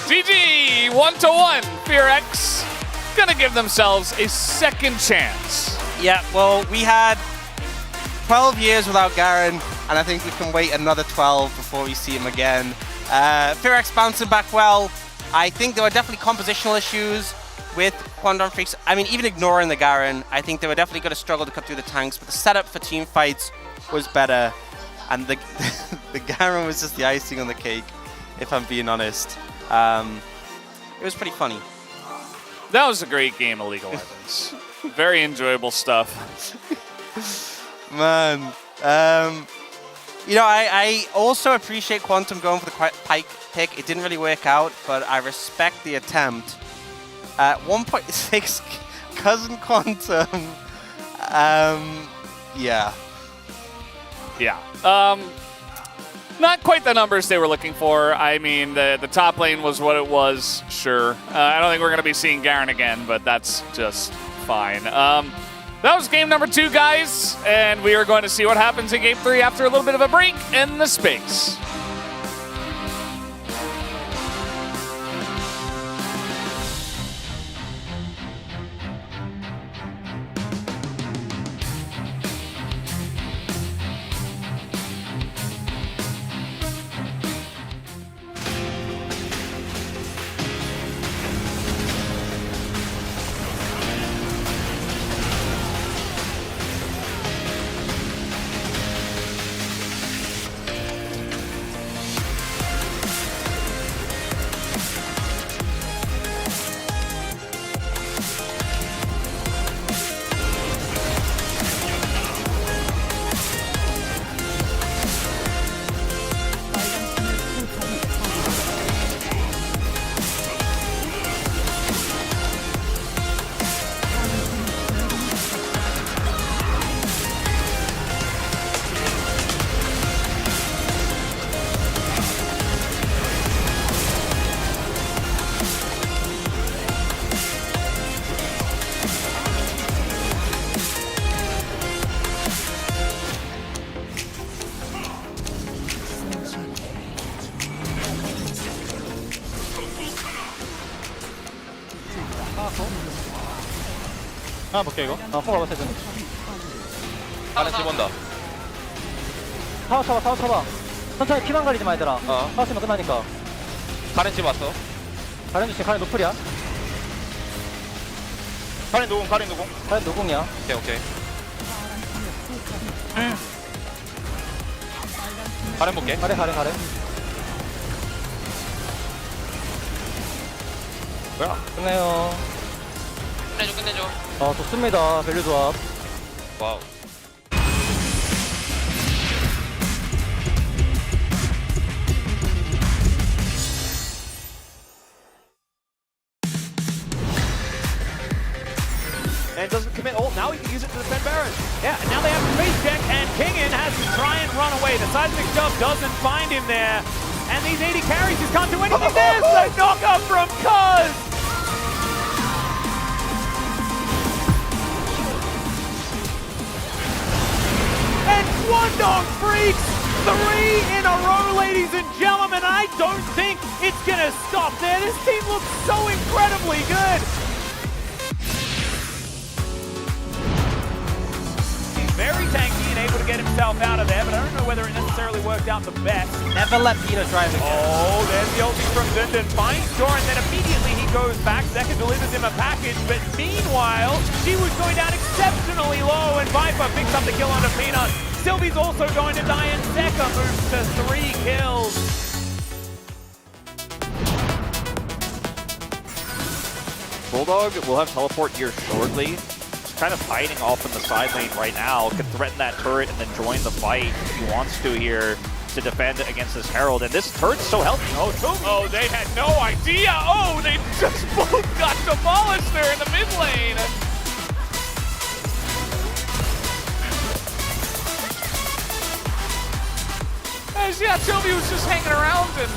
[SPEAKER 3] GG, 1-1. Fearax going to give themselves a second chance.
[SPEAKER 2] Yeah, well, we had 12 years without Garen, and I think we can wait another 12 before we see him again. Fearax bouncing back well. I think there were definitely compositional issues with Quantum Freaks. I mean, even ignoring the Garen, I think they were definitely going to struggle to cut through the tanks, but the setup for team fights was better, and the Garen was just the icing on the cake, if I'm being honest. It was pretty funny.
[SPEAKER 3] That was a great game of League of Legends. Very enjoyable stuff.
[SPEAKER 2] Man, you know, I also appreciate Quantum going for the Pike pick. It didn't really work out, but I respect the attempt. 1.6 Cousin Quantum. Yeah.
[SPEAKER 3] Yeah. Not quite the numbers they were looking for. I mean, the top lane was what it was, sure. I don't think we're going to be seeing Garen again, but that's just fine. That was game number 2, guys, and we are going to see what happens in game 3 after a little bit of a break in the space.
[SPEAKER 5] 하나 볼게 이거. 포 봐봐 세준.
[SPEAKER 10] 하나 집온다.
[SPEAKER 5] 타워 쳐봐. 천천히 피만 가리지 마 얘들아. 타워 치면 끝나니까.
[SPEAKER 10] 가렌 집 왔어.
[SPEAKER 5] 가렌 주시 가렌 노플이야.
[SPEAKER 10] 가렌 노공.
[SPEAKER 5] 가렌 노공이야.
[SPEAKER 10] 오케이. 가렌 볼게.
[SPEAKER 5] 가렌.
[SPEAKER 10] 뭐야?
[SPEAKER 5] 끝내요.
[SPEAKER 10] 끝내줘.
[SPEAKER 5] 좋습니다. 밸류 조합.
[SPEAKER 10] 와우.
[SPEAKER 17] And doesn't commit. Oh, now he can use it to defend Baron. Yeah, and now they have to face check, and Kingin has to try and run away. The seismic shove doesn't find him there. And these 80 carries just can't do anything. There's a knock up from Cuz! And Swandong freaks! 3 in a row, ladies and gentlemen. I don't think it's gonna stop there. This team looks so incredibly good. Very tanky and able to get himself out of there, but I don't know whether it necessarily worked out the best.
[SPEAKER 5] Never let Peter drive again.
[SPEAKER 17] Oh, there's the ulti from Zundin. Finds Dor, and then immediately he goes back. Zeka delivers him a package, but meanwhile, she was going down exceptionally low, and Viper picks up the kill onto Peanut. Sylvie's also going to die, and Zeka moves to 3 kills.
[SPEAKER 21] Bulldog will have teleport here shortly. Kind of hiding off in the side lane right now, could threaten that turret and then join the fight if he wants to here to defend against this Herald. And this turret's so healthy.
[SPEAKER 3] Oh, they had no idea. Oh, they just both got demolished there in the mid lane. Yeah, Sylvie was just hanging around, and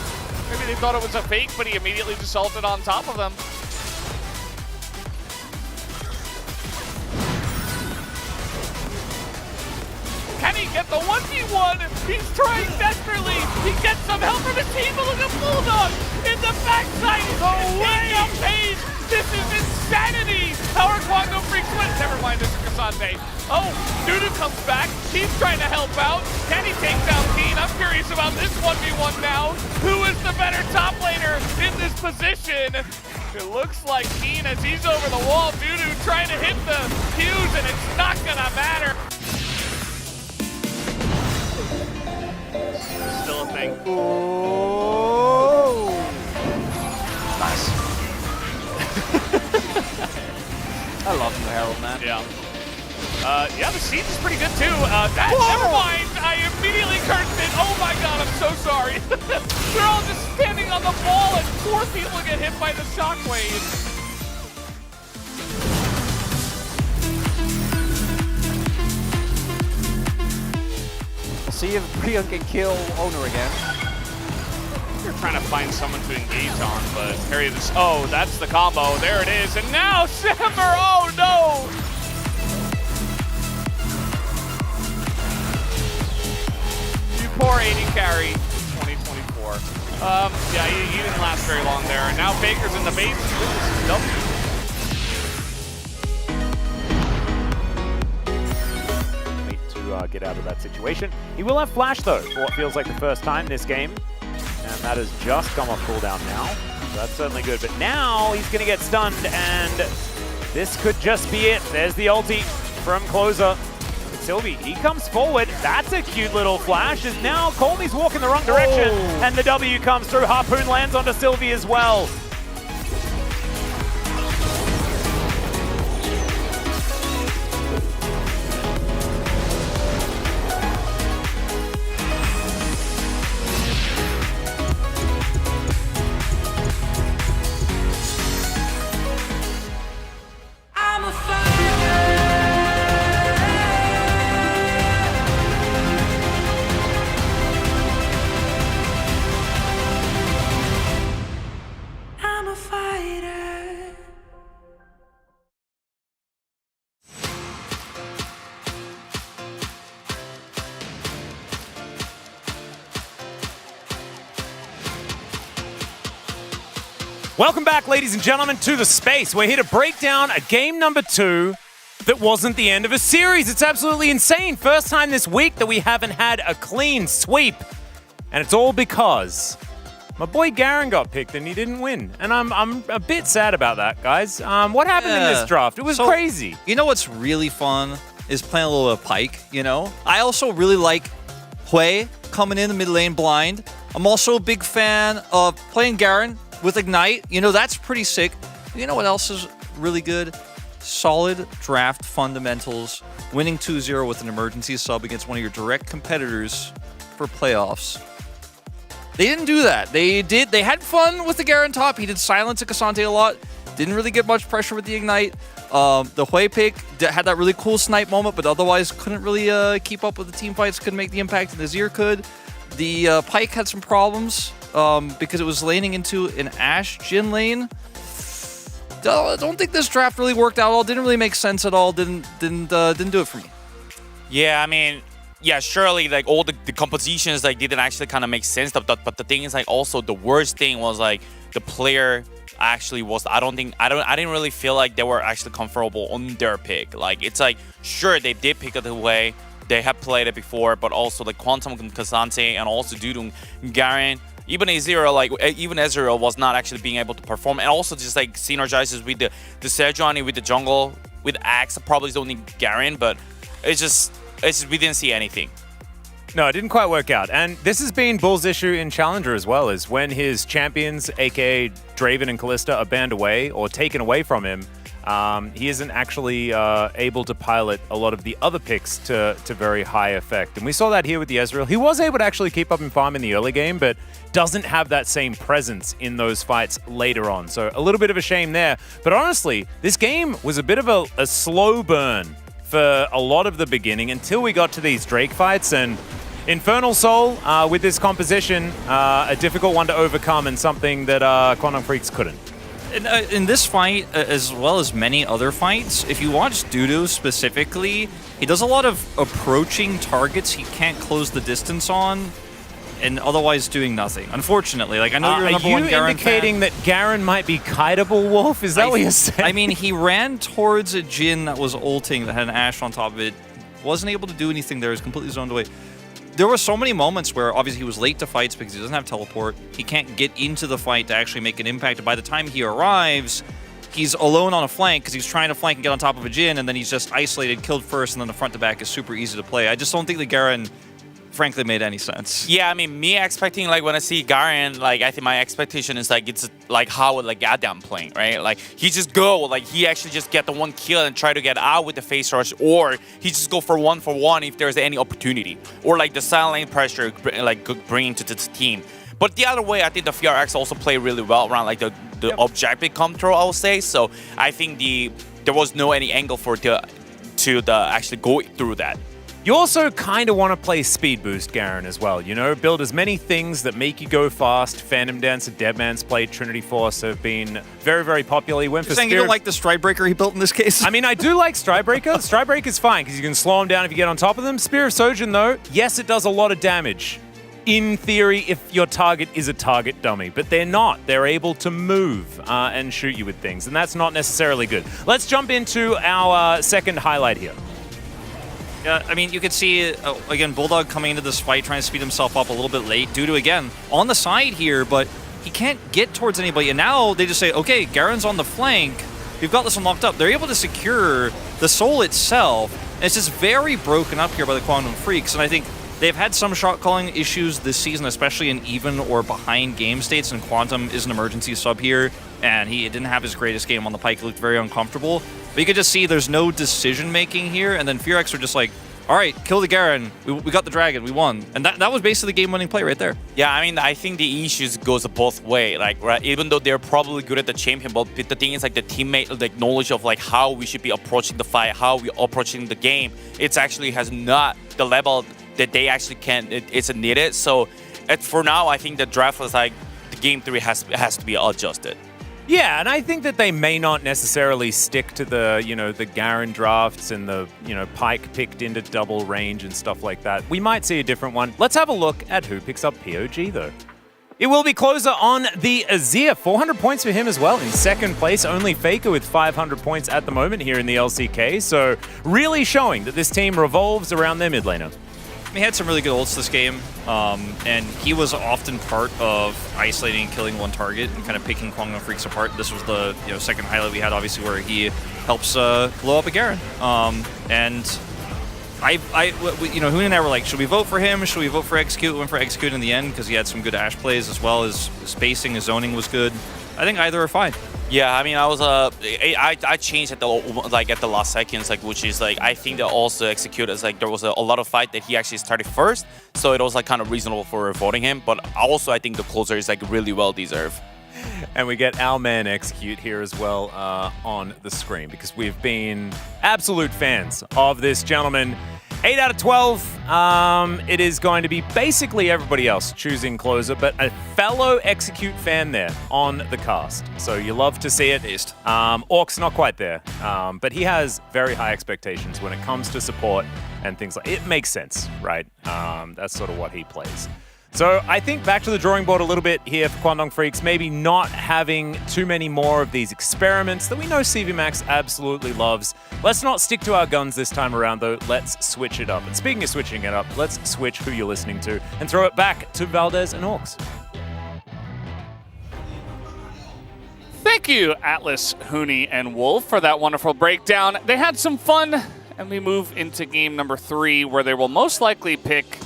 [SPEAKER 3] maybe they thought it was a fake, but he immediately just ulted on top of them. Can he get the 1v1? He's trying desperately. He gets some help from his team, but look at Bulldog in the backside. He's picking up pace. This is insanity. Our Quango freaks wins. Never mind, this is Cassante. Oh, Dudu comes back. He's trying to help out. Can he take down Keen? I'm curious about this 1v1 now. Who is the better top laner in this position? It looks like Keen as he's over the wall. Dudu trying to hit the fuse, and it's not gonna matter. Still a thing.
[SPEAKER 5] Ooh.
[SPEAKER 21] Nice. I love the Herald, man.
[SPEAKER 3] Yeah. Yeah, the siege is pretty good too. Never mind. I immediately cursed it. Oh my god, I'm so sorry. They're all just standing on the wall, and 4 people get hit by the shockwave.
[SPEAKER 5] See if Priya can kill Owner again.
[SPEAKER 3] You're trying to find someone to engage on, but Harry, this. Oh, that's the combo. There it is. And now Shimmer. Oh no! poor AD carry 2024. Yeah, he didn't last very long there. And now Faker's in the base. This is W.
[SPEAKER 17] To get out of that situation. He will have flash though for what feels like the first time this game, and that has just come off cooldown now. So that's certainly good, but now he's going to get stunned, and this could just be it. There's the ulti from Closer. But Sylvie, he comes forward. That's a cute little flash, and now Colmey's walking the wrong direction, and the W comes through. Harpoon lands onto Sylvie as well.
[SPEAKER 20] I'm a fighter.
[SPEAKER 9] Welcome back, ladies and gentlemen, to The Space. We're here to break down a game number 2 that wasn't the end of a series. It's absolutely insane. First time this week that we haven't had a clean sweep. And it's all because my boy Garen got picked and he didn't win. And I'm a bit sad about that, guys. What happened in this draft? It was crazy.
[SPEAKER 10] You know what's really fun is playing a little bit of Pyke, you know? I also really like Hui coming in the mid lane blind. I'm also a big fan of playing Garen with Ignite. You know, that's pretty sick. You know what else is really good? Solid draft fundamentals. Winning 2-0 with an emergency sub against one of your direct competitors for playoffs. They didn't do that. They had fun with the Garen top. He did silence Cassante a lot. Didn't really get much pressure with the Ignite. The Hui pick had that really cool snipe moment, but otherwise couldn't really keep up with the team fights, couldn't make the impact, and Azir could. The Pyke had some problems because it was laning into an Ashe Jhin lane. Don't think this draft really worked out at all. Didn't really make sense at all. Didn't do it for me.
[SPEAKER 11] Yeah, I mean, yeah, surely like all the compositions like didn't actually kind of make sense. But the thing is like also the worst thing was like the player actually was. I didn't really feel like they were actually comfortable on their pick. Like it's like sure they did pick it away. They have played it before, but also like Quantum Cassante and also Dudung Garen. Even Ezreal was not actually being able to perform, and also just like synergizes with the Sejuani with the jungle with Axe. Probably is only Garen, but it's just we didn't see anything.
[SPEAKER 9] No, it didn't quite work out. And this has been Bull's issue in Challenger as well, is when his champions, aka Draven and Kalista, are banned away or taken away from him, he isn't actually able to pilot a lot of the other picks to very high effect. And we saw that here with the Ezreal. He was able to actually keep up in farm in the early game, but doesn't have that same presence in those fights later on. So a little bit of a shame there. But honestly, this game was a bit of a slow burn for a lot of the beginning until we got to these Drake fights. And Infernal Soul, with this composition, a difficult one to overcome and something that Quantum Freaks couldn't.
[SPEAKER 10] In this fight, as well as many other fights, if you watch Dudu specifically, he does a lot of approaching targets he can't close the distance on, and otherwise doing nothing. Unfortunately, like I know you're a number one Garen fan.
[SPEAKER 9] Are you indicating that Garen might be kiteable, Wolf? Is that what you're saying?
[SPEAKER 10] I mean, he ran towards a Jhin that was ulting that had an Ashe on top of it. Wasn't able to do anything there. He was completely zoned away. There were so many moments where obviously he was late to fights because he doesn't have teleport. He can't get into the fight to actually make an impact. And by the time he arrives, he's alone on a flank because he's trying to flank and get on top of a Jhin, and then he's just isolated, killed first, and then the front to back is super easy to play. I just don't think that Garen frankly made any sense.
[SPEAKER 11] Yeah, I mean, me expecting like when I see Garen, like I think my expectation is like it's like how like Adam playing, right? Like he just go, like he actually just get the one kill and try to get out with the face rush, or he just go for one if there's any opportunity, or like the silent lane pressure like bringing to the team. But the other way, I think the VRX also play really well around like the objective control, I would say. So I think there was no any angle for to actually go through that.
[SPEAKER 9] You also kind of want to play Speed Boost, Garen, as well. You know, build as many things that make you go fast. Phantom Dancer, Deadman's Plate, Trinity Force have been very, very popular. He went for
[SPEAKER 10] saying you don't like the Stridebreaker he built in this case?
[SPEAKER 9] I mean, I do like Stridebreaker. Stridebreaker's fine because you can slow him down if you get on top of them. Spear of Sojourn, though, yes, it does a lot of damage. in theory, if your target is a target dummy, but they're not. They're able to move and shoot you with things, and that's not necessarily good. Let's jump into our second highlight here.
[SPEAKER 10] Yeah, I mean, you could see, again, Bulldog coming into this fight, trying to speed himself up a little bit late due to, again, on the side here, but he can't get towards anybody. And now they just say, okay, Garen's on the flank. We've got this one locked up. They're able to secure the Soul itself. And it's just very broken up here by the Quantum Freaks. And I think they've had some shot calling issues this season, especially in even or behind game states. And Quantum is an emergency sub here. And he didn't have his greatest game on the Pike. He looked very uncomfortable. But you could just see there's no decision making here. And then Fearex are just like, all right, kill the Garen. We got the dragon. We won. And that was basically the game-winning play right there.
[SPEAKER 11] Yeah, I mean, I think the issues goes both way. Like, right, even though they're probably good at the champion, but the thing is, like, the teammate, like, knowledge of like how we should be approaching the fight, how we approaching the game, it's actually has not the level that they actually can. It's needed. So, for now, I think the draft was like the game 3 has to be adjusted.
[SPEAKER 9] Yeah, and I think that they may not necessarily stick to the, the Garen drafts and the, Pike picked into double range and stuff like that. We might see a different one. Let's have a look at who picks up POG, though. It will be Closer on the Azir. 400 points for him as well. In second place, only Faker with 500 points at the moment here in the LCK. So really showing that this team revolves around their mid laner.
[SPEAKER 10] He had some really good ults this game, and he was often part of isolating and killing one target and kind of picking Quantum Freaks apart. This was the second highlight we had, obviously, where he helps blow up a Garen. And Hoon and I were like, should we vote for him? Should we vote for Execute? We went for Execute in the end because he had some good Ashe plays as well as spacing. His zoning was good. I think either are fine.
[SPEAKER 11] Yeah, I mean, I was I changed at the last seconds, like, which is like I think that also Execute as like there was a lot of fight that he actually started first, so it was like kind of reasonable for voting him. But also I think the Closer is like really well deserved.
[SPEAKER 9] And we get our man Execute here as well on the screen because we've been absolute fans of this gentleman. 8 out of 12. It is going to be basically everybody else choosing Closer, but a fellow Execute fan there on the cast. So you love to see it. Orc's not quite there, but he has very high expectations when it comes to support and things like it. Makes sense, right? That's sort of what he plays. So I think back to the drawing board a little bit here for Quandong Freaks, maybe not having too many more of these experiments that we know CV Max absolutely loves. Let's not stick to our guns this time around, though. Let's switch it up. And speaking of switching it up, let's switch who you're listening to and throw it back to Valdez and Orcs.
[SPEAKER 3] Thank you, Atlas, Hooney, and Wolf, for that wonderful breakdown. They had some fun, and we move into game number 3, where they will most likely pick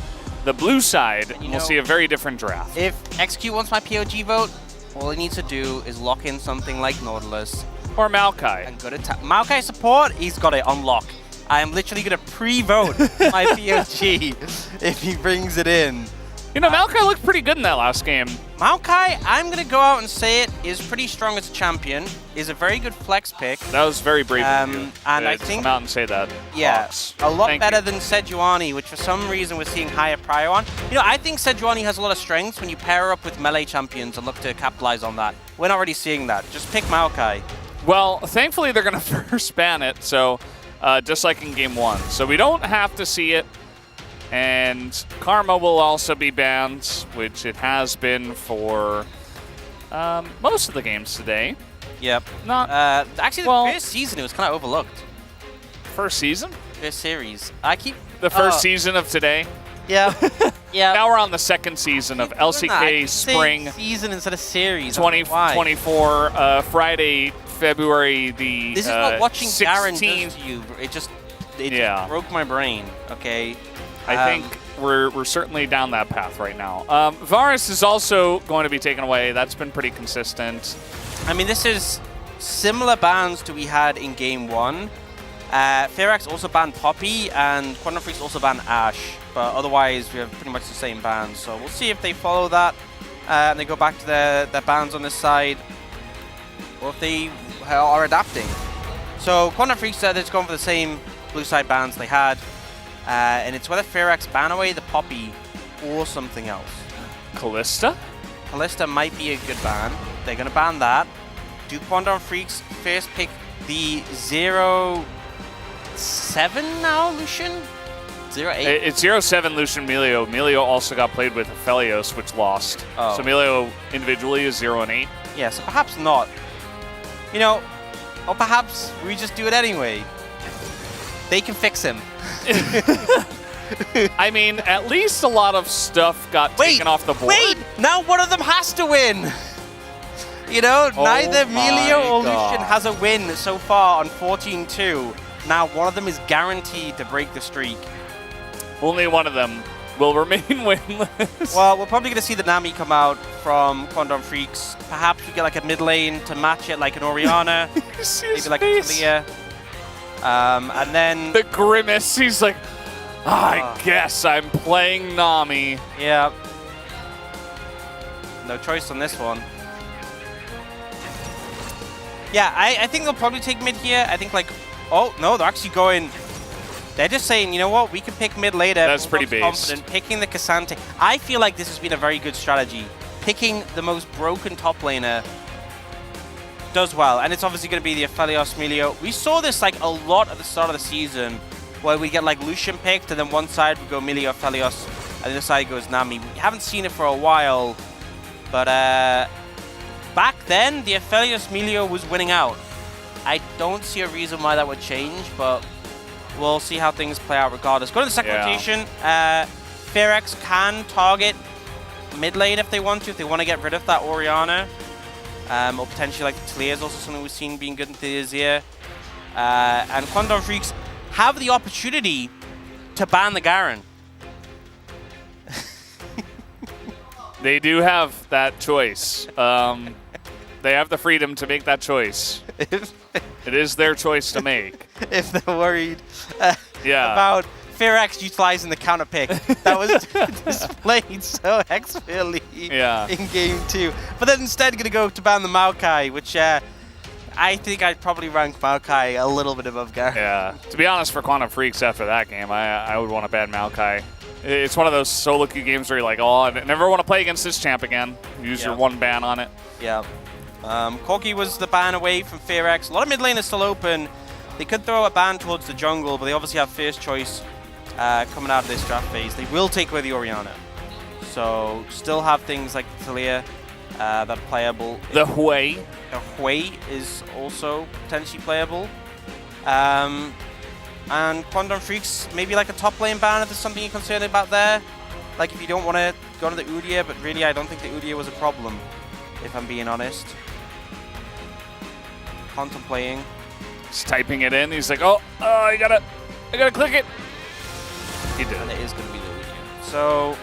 [SPEAKER 3] the blue side, and we'll see a very different draft.
[SPEAKER 2] If Execute wants my POG vote, all he needs to do is lock in something like Nautilus.
[SPEAKER 3] Or Maokai.
[SPEAKER 2] And go to Maokai support, he's got it on lock. I am literally going to pre-vote my POG if he brings it in.
[SPEAKER 3] You know, Maokai looked pretty good in that last game.
[SPEAKER 2] Maokai, I'm going to go out and say it, is pretty strong as a champion, is a very good flex pick.
[SPEAKER 3] That was very brave of you.
[SPEAKER 2] And I
[SPEAKER 3] to
[SPEAKER 2] think,
[SPEAKER 3] come out and say that.
[SPEAKER 2] Yeah,
[SPEAKER 3] Fox.
[SPEAKER 2] a lot
[SPEAKER 3] Thank
[SPEAKER 2] better
[SPEAKER 3] you.
[SPEAKER 2] than Sejuani, which for some reason we're seeing higher prio on. You know, I think Sejuani has a lot of strengths when you pair up with melee champions and look to capitalize on that. We're not really seeing that. Just pick Maokai.
[SPEAKER 3] Well, thankfully they're going to first ban it, so just like in game 1. So we don't have to see it. And Karma will also be banned, which it has been for most of the games today.
[SPEAKER 2] Yep.
[SPEAKER 3] Not
[SPEAKER 2] actually, the first season it was kind of overlooked.
[SPEAKER 3] First season?
[SPEAKER 2] First series. I keep
[SPEAKER 3] the first season of today.
[SPEAKER 2] Yeah. Yeah.
[SPEAKER 3] Now we're on the second season of LCK Spring
[SPEAKER 2] season instead of series.
[SPEAKER 3] 2024. Friday, February the
[SPEAKER 2] This is what watching
[SPEAKER 3] 16th.
[SPEAKER 2] Garen does to you. It just broke my brain. Okay.
[SPEAKER 3] I think we're certainly down that path right now. Varus is also going to be taken away. That's been pretty consistent.
[SPEAKER 2] I mean, this is similar bans to we had in game 1. Fearex also banned Poppy, and Quantum Freaks also banned Ashe. But otherwise, we have pretty much the same bans. So we'll see if they follow that and they go back to their bans on this side, or if they are adapting. So Quantum Freaks said they're going for the same blue side bans they had. And it's whether Fearex ban away the Poppy or something else.
[SPEAKER 3] Callista?
[SPEAKER 2] Callista might be a good ban. They're going to ban that. Do Quandong Freaks first pick the 0-7 now, Lucian? 0-8?
[SPEAKER 3] It's 0-7 Lucian Melio. Melio also got played with Aphelios, which lost.
[SPEAKER 2] Oh.
[SPEAKER 3] So Melio individually is 0-8.
[SPEAKER 2] Yeah, so perhaps not. You know, or perhaps we just do it anyway. They can fix him.
[SPEAKER 3] I mean, at least a lot of stuff got taken off the board.
[SPEAKER 2] Wait! Now one of them has to win! You know, neither Melio or Lucian has a win so far on 14-2. Now one of them is guaranteed to break the streak.
[SPEAKER 3] Only one of them will remain winless.
[SPEAKER 2] Well, we're probably going to see the Nami come out from Quandom Freaks. Perhaps we get like a mid lane to match it like an Orianna. Maybe like a Talia. And then...
[SPEAKER 3] The grimace, he's like, I guess I'm playing Nami.
[SPEAKER 2] Yeah. No choice on this one. Yeah, I think they'll probably take mid here. I think like, oh no, they're actually going, they're just saying, you know what, we can pick mid later.
[SPEAKER 3] That's pretty based.
[SPEAKER 2] Confident. Picking the Cassante. I feel like this has been a very good strategy. Picking the most broken top laner does well. And it's obviously going to be the Aphelios Melio. We saw this like a lot at the start of the season where we get like Lucian picked and then one side would go Melio Aphelios and the other side goes Nami. We haven't seen it for a while, but back then, the Aphelios Melio was winning out. I don't see a reason why that would change, but we'll see how things play out regardless. Go to the second rotation. Fearax can target mid lane if they want to get rid of that Orianna. Or potentially like Talia is also something we've seen being good in the Azir. And Quandom Freaks have the opportunity to ban the Garen.
[SPEAKER 3] They do have that choice. They have the freedom to make that choice. It is their choice to make.
[SPEAKER 2] If they're worried about Fearax utilizing the counter pick. That was displayed so expertly in game 2. But then instead going to go to ban the Maokai, which I think I'd probably rank Maokai a little bit above Garen.
[SPEAKER 3] Yeah. To be honest, for Quantum Freaks after that game, I would want to ban Maokai. It's one of those solo queue games where you're like, oh, I never want to play against this champ again. Use your one ban on it.
[SPEAKER 2] Yeah. Corki was the ban away from Fearax. A lot of mid lane is still open. They could throw a ban towards the jungle, but they obviously have first choice coming out of this draft phase. They will take away the Orianna. So still have things like Talia that are playable.
[SPEAKER 3] The Hui.
[SPEAKER 2] The Hui is also potentially playable. And Quandom Freaks, maybe like a top lane ban if there's something you're concerned about there. Like if you don't want to go to the Udyr, but really I don't think the Udyr was a problem, if I'm being honest. Contemplating.
[SPEAKER 3] He's typing it in. He's like, oh, I gotta click it. He did.
[SPEAKER 2] And it is going to be the Udyr. So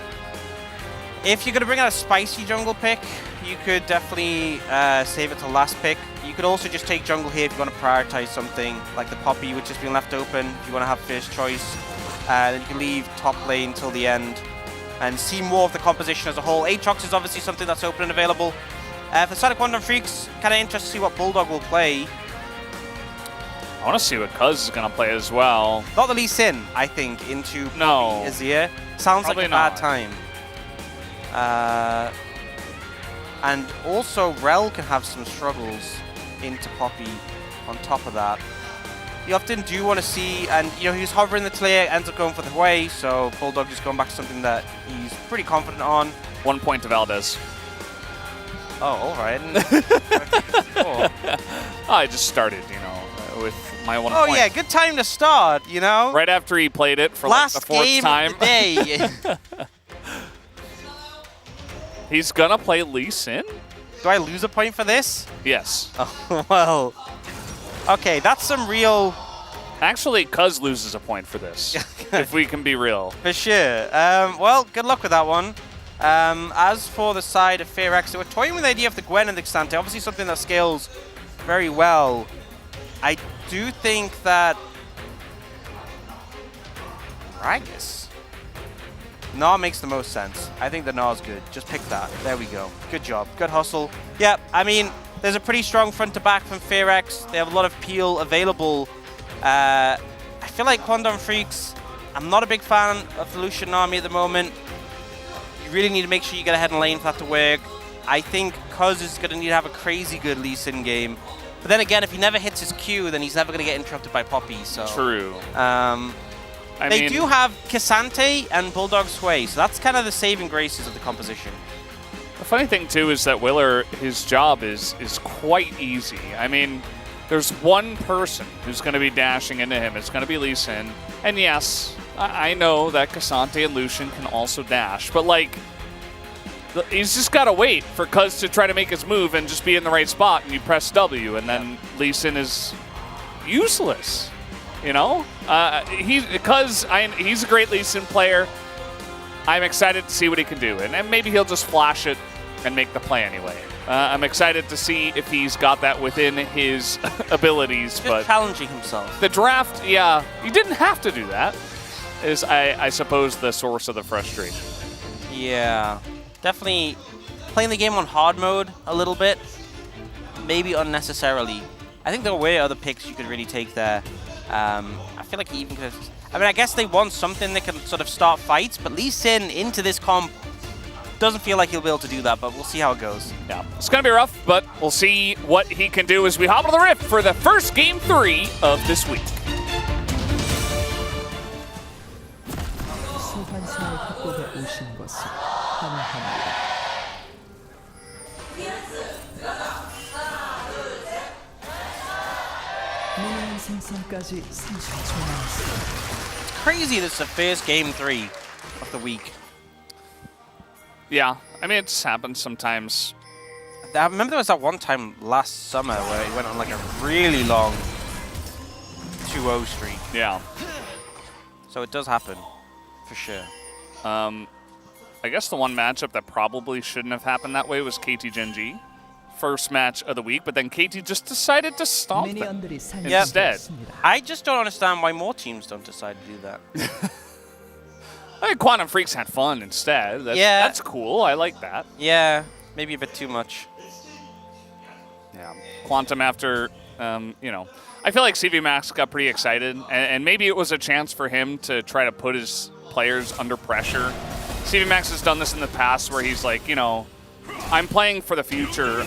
[SPEAKER 2] if you're going to bring out a spicy jungle pick, you could definitely save it to last pick. You could also just take jungle here if you want to prioritize something like the Poppy, which has been left open. If you want to have first choice, then you can leave top lane till the end and see more of the composition as a whole. Aatrox is obviously something that's open and available. For the side of Quandom Freaks, kind of interested to see what Bulldog will play.
[SPEAKER 3] I want to see what Cuz is going to play as well.
[SPEAKER 2] Not the Lee Sin, I think, into Poppy Azir. Sounds
[SPEAKER 3] Probably
[SPEAKER 2] like a bad time. And also, Rel can have some struggles into Poppy on top of that. You often do want to see, and you know, he was hovering the Talia, ends up going for the Hui, so Bulldog just going back to something that he's pretty confident on.
[SPEAKER 3] 1 point to Valdez.
[SPEAKER 2] Oh, all right.
[SPEAKER 3] I just started, you know, with my 1
[SPEAKER 2] Oh
[SPEAKER 3] point.
[SPEAKER 2] yeah, good time to start, you know?
[SPEAKER 3] Right after he played it for
[SPEAKER 2] Last
[SPEAKER 3] like the 4th
[SPEAKER 2] game
[SPEAKER 3] time.
[SPEAKER 2] of the day.
[SPEAKER 3] He's gonna play Lee Sin?
[SPEAKER 2] Do I lose a point for this?
[SPEAKER 3] Yes.
[SPEAKER 2] Oh, well. Okay, that's some real...
[SPEAKER 3] Actually, Cuz loses a point for this, if we can be real.
[SPEAKER 2] For sure. Well, good luck with that one. As for the side of Fearax, they were toying with the idea of the Gwen and the Xante. Obviously something that scales very well. I do think that... Gragas. Gnar makes the most sense. I think the Gnar's good. Just pick that. There we go. Good job. Good hustle. Yeah, I mean, there's a pretty strong front to back from Fearax. They have a lot of peel available. I feel like Quandom Freaks, I'm not a big fan of the Lucian army at the moment. You really need to make sure you get ahead in lane for that to work. I think Cuz is going to need to have a crazy good Lee Sin game. But then again, if he never hits his Q, then he's never going to get interrupted by Poppy. So
[SPEAKER 3] True.
[SPEAKER 2] They do have Cassante and Bulldog Sway, so that's kind of the saving graces of the composition.
[SPEAKER 3] The funny thing, too, is that Willer, his job is quite easy. I mean, there's one person who's going to be dashing into him. It's going to be Lee Sin. And yes, I know that Cassante and Lucian can also dash, but, like, he's just got to wait for Cuz to try to make his move and just be in the right spot, and you press W, and then Lee Sin is useless, you know? He's a great Lee Sin player. I'm excited to see what he can do, and maybe he'll just flash it and make the play anyway. I'm excited to see if he's got that within his abilities.
[SPEAKER 2] Just challenging himself.
[SPEAKER 3] The draft, yeah, he didn't have to do that, is, I suppose, the source of the frustration.
[SPEAKER 2] Yeah, definitely playing the game on hard mode a little bit, maybe unnecessarily. I think there were other picks you could really take there. I feel like he even could have... I mean, I guess they want something that can sort of start fights, but Lee Sin into this comp doesn't feel like he'll be able to do that, but we'll see how it goes.
[SPEAKER 3] Yeah, it's going to be rough, but we'll see what he can do as we hop on the Rift for the first Game 3 of this week.
[SPEAKER 4] 소환사의 협곡에 오신 것을 환영합니다. 미니언 생성까지 30초 남았습니다.
[SPEAKER 2] Crazy this is the first Game 3 of the week.
[SPEAKER 3] Yeah, I mean, it just happens sometimes.
[SPEAKER 2] I remember there was that one time last summer where he went on like a really long 2-0 streak.
[SPEAKER 3] Yeah.
[SPEAKER 2] So it does happen, for sure.
[SPEAKER 3] I guess the one matchup that probably shouldn't have happened that way was KT Gen G. First match of the week, but then KT just decided to stomp them instead.
[SPEAKER 2] I just don't understand why more teams don't decide to do that.
[SPEAKER 3] I think Quantum Freaks had fun instead. That's cool. I like that.
[SPEAKER 2] Yeah, maybe a bit too much.
[SPEAKER 3] Yeah, Quantum after, you know, I feel like CV Max got pretty excited, and maybe it was a chance for him to try to put his players under pressure. CV Max has done this in the past where he's like, you know, I'm playing for the future.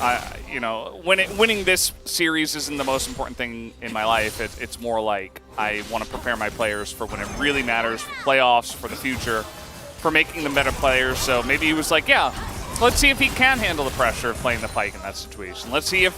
[SPEAKER 3] You know, winning this series isn't the most important thing in my life. It's more like I want to prepare my players for when it really matters, for playoffs, for the future, for making them better players. So maybe he was like, yeah, let's see if he can handle the pressure of playing the Pyke in that situation. Let's see if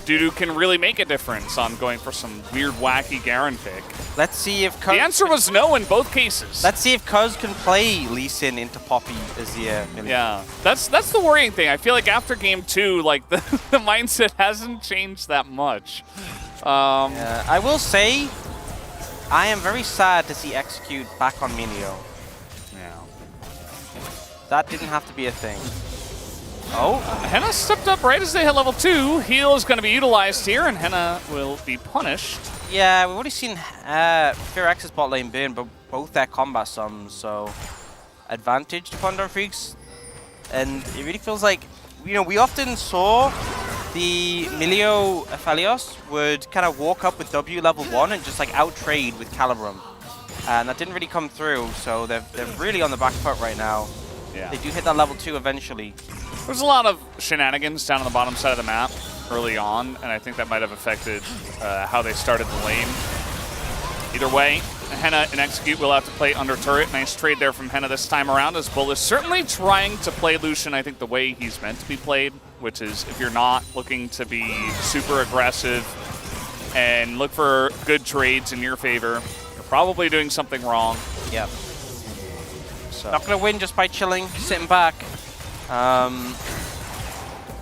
[SPEAKER 3] Dudu can really make a difference on going for some weird, wacky Garen pick.
[SPEAKER 2] Let's see if Cuz...
[SPEAKER 3] The answer was no in both cases.
[SPEAKER 2] Let's see if Cuz can play Lee Sin into Poppy Azir.
[SPEAKER 3] Yeah, that's the worrying thing. I feel like after Game 2, like, the mindset hasn't changed that much.
[SPEAKER 2] Yeah, I will say, I am very sad to see Execute back on Milio.
[SPEAKER 3] Yeah.
[SPEAKER 2] That didn't have to be a thing. Oh,
[SPEAKER 3] Henna stepped up right as they hit level 2. Heal is going to be utilized here, and Henna will be punished.
[SPEAKER 2] Yeah, we've already seen Fearx's bot lane burn, but both their combat sums, so advantage to Quantum Freaks. And it really feels like, you know, we often saw the Milio Aphelios would kind of walk up with W level 1 and just like out-trade with Calibrum. And that didn't really come through, so they're really on the back foot right now.
[SPEAKER 3] Yeah.
[SPEAKER 2] They do hit that level 2 eventually.
[SPEAKER 3] There's a lot of shenanigans down on the bottom side of the map early on, and I think that might have affected how they started the lane. Either way, Henna and Execute will have to play under turret. Nice trade there from Henna this time around, as Bull is certainly trying to play Lucian, I think, the way he's meant to be played, which is if you're not looking to be super aggressive and look for good trades in your favor, you're probably doing something wrong.
[SPEAKER 2] Yeah. So. Not going to win just by chilling, sitting back.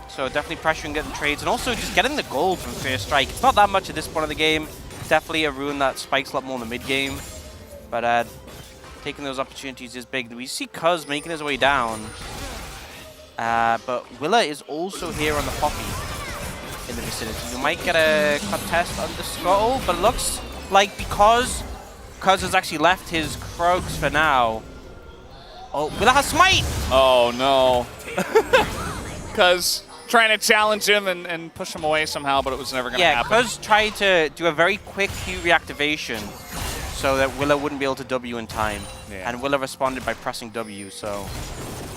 [SPEAKER 2] So definitely pressuring getting trades, and also just getting the gold from First Strike. It's not that much at this point of the game. Definitely a rune that spikes a lot more in the mid game, but taking those opportunities is big. We see Cuz making his way down, but Willa is also here on the Poppy in the vicinity. You might get a contest on the Scuttle, but it looks like because Cuz has actually left his Krogs for now. Oh, Willa has Smite!
[SPEAKER 3] Oh no. Cuz trying to challenge him and push him away somehow, but it was never going to happen.
[SPEAKER 2] Yeah, Cuz tried to do a very quick Q reactivation so that Willa wouldn't be able to W in time. Yeah. And Willa responded by pressing W, so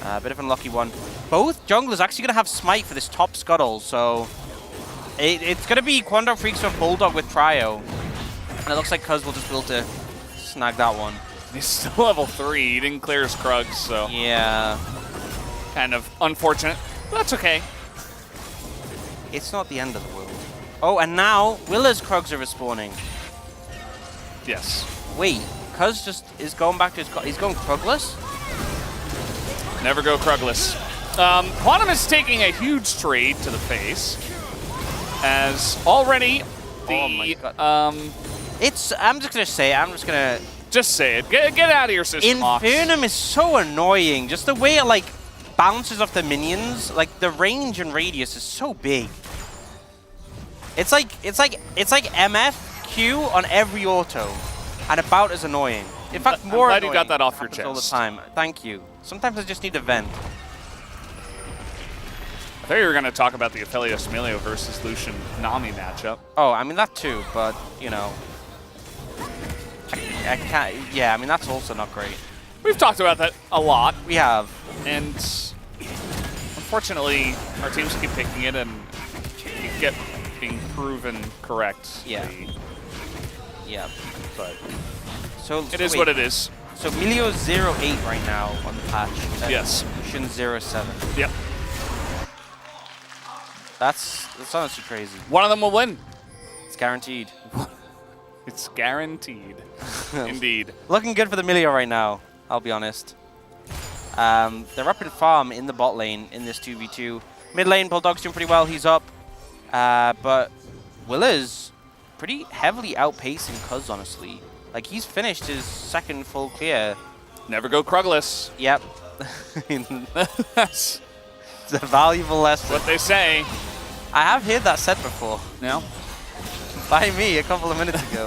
[SPEAKER 2] a bit of an unlucky one. Both junglers actually going to have Smite for this top Scuttle, so it's going to be Quantum Freaks or Bulldog with Trio. And it looks like Cuz will just be able to snag that one.
[SPEAKER 3] He's still level 3. He didn't clear his Krugs, so
[SPEAKER 2] yeah,
[SPEAKER 3] kind of unfortunate. But that's okay.
[SPEAKER 2] It's not the end of the world. Oh, and now Willa's Krugs are respawning.
[SPEAKER 3] Yes.
[SPEAKER 2] Wait, Cuz just is going back to his... He's going Krugless?
[SPEAKER 3] Never go Krugless. Quantum is taking a huge trade to the face, as already the...
[SPEAKER 2] I'm just going to say it.
[SPEAKER 3] Just say it. Get out of your system, Mox.
[SPEAKER 2] Infernum is so annoying. Just the way it, like, bounces off the minions. Like, the range and radius is so big. It's like MF, Q on every auto. And about as annoying. In fact, more
[SPEAKER 3] I'm glad
[SPEAKER 2] annoying.
[SPEAKER 3] you got that off your chest.
[SPEAKER 2] All the time. Thank you. Sometimes I just need a vent.
[SPEAKER 3] I thought you were going to talk about the Aphelios Emilio versus Lucian Nami matchup.
[SPEAKER 2] Oh, I mean that too, but, you know. I can't, yeah, I mean that's also not great.
[SPEAKER 3] We've talked about that a lot.
[SPEAKER 2] We have.
[SPEAKER 3] And unfortunately, our teams keep picking it and you get being proven correct.
[SPEAKER 2] Yeah. Yeah.
[SPEAKER 3] But
[SPEAKER 2] so
[SPEAKER 3] it is
[SPEAKER 2] wait.
[SPEAKER 3] what it is.
[SPEAKER 2] So Emilio's 0-8 right now on the patch.
[SPEAKER 3] Yes.
[SPEAKER 2] Lucian 0-7.
[SPEAKER 3] Yep.
[SPEAKER 2] That's honestly crazy.
[SPEAKER 3] One of them will win.
[SPEAKER 2] It's guaranteed.
[SPEAKER 3] It's guaranteed. Indeed.
[SPEAKER 2] Looking good for the Emilio right now, I'll be honest. They're up in farm in the bot lane in this 2v2. Mid lane, Bulldog's doing pretty well. He's up. But Willa's pretty heavily outpacing Cuz, honestly. Like, he's finished his second full clear.
[SPEAKER 3] Never go Krugless.
[SPEAKER 2] Yep. It's a valuable lesson.
[SPEAKER 3] What they say.
[SPEAKER 2] I have heard that said before.
[SPEAKER 3] No?
[SPEAKER 2] By me a couple of minutes ago.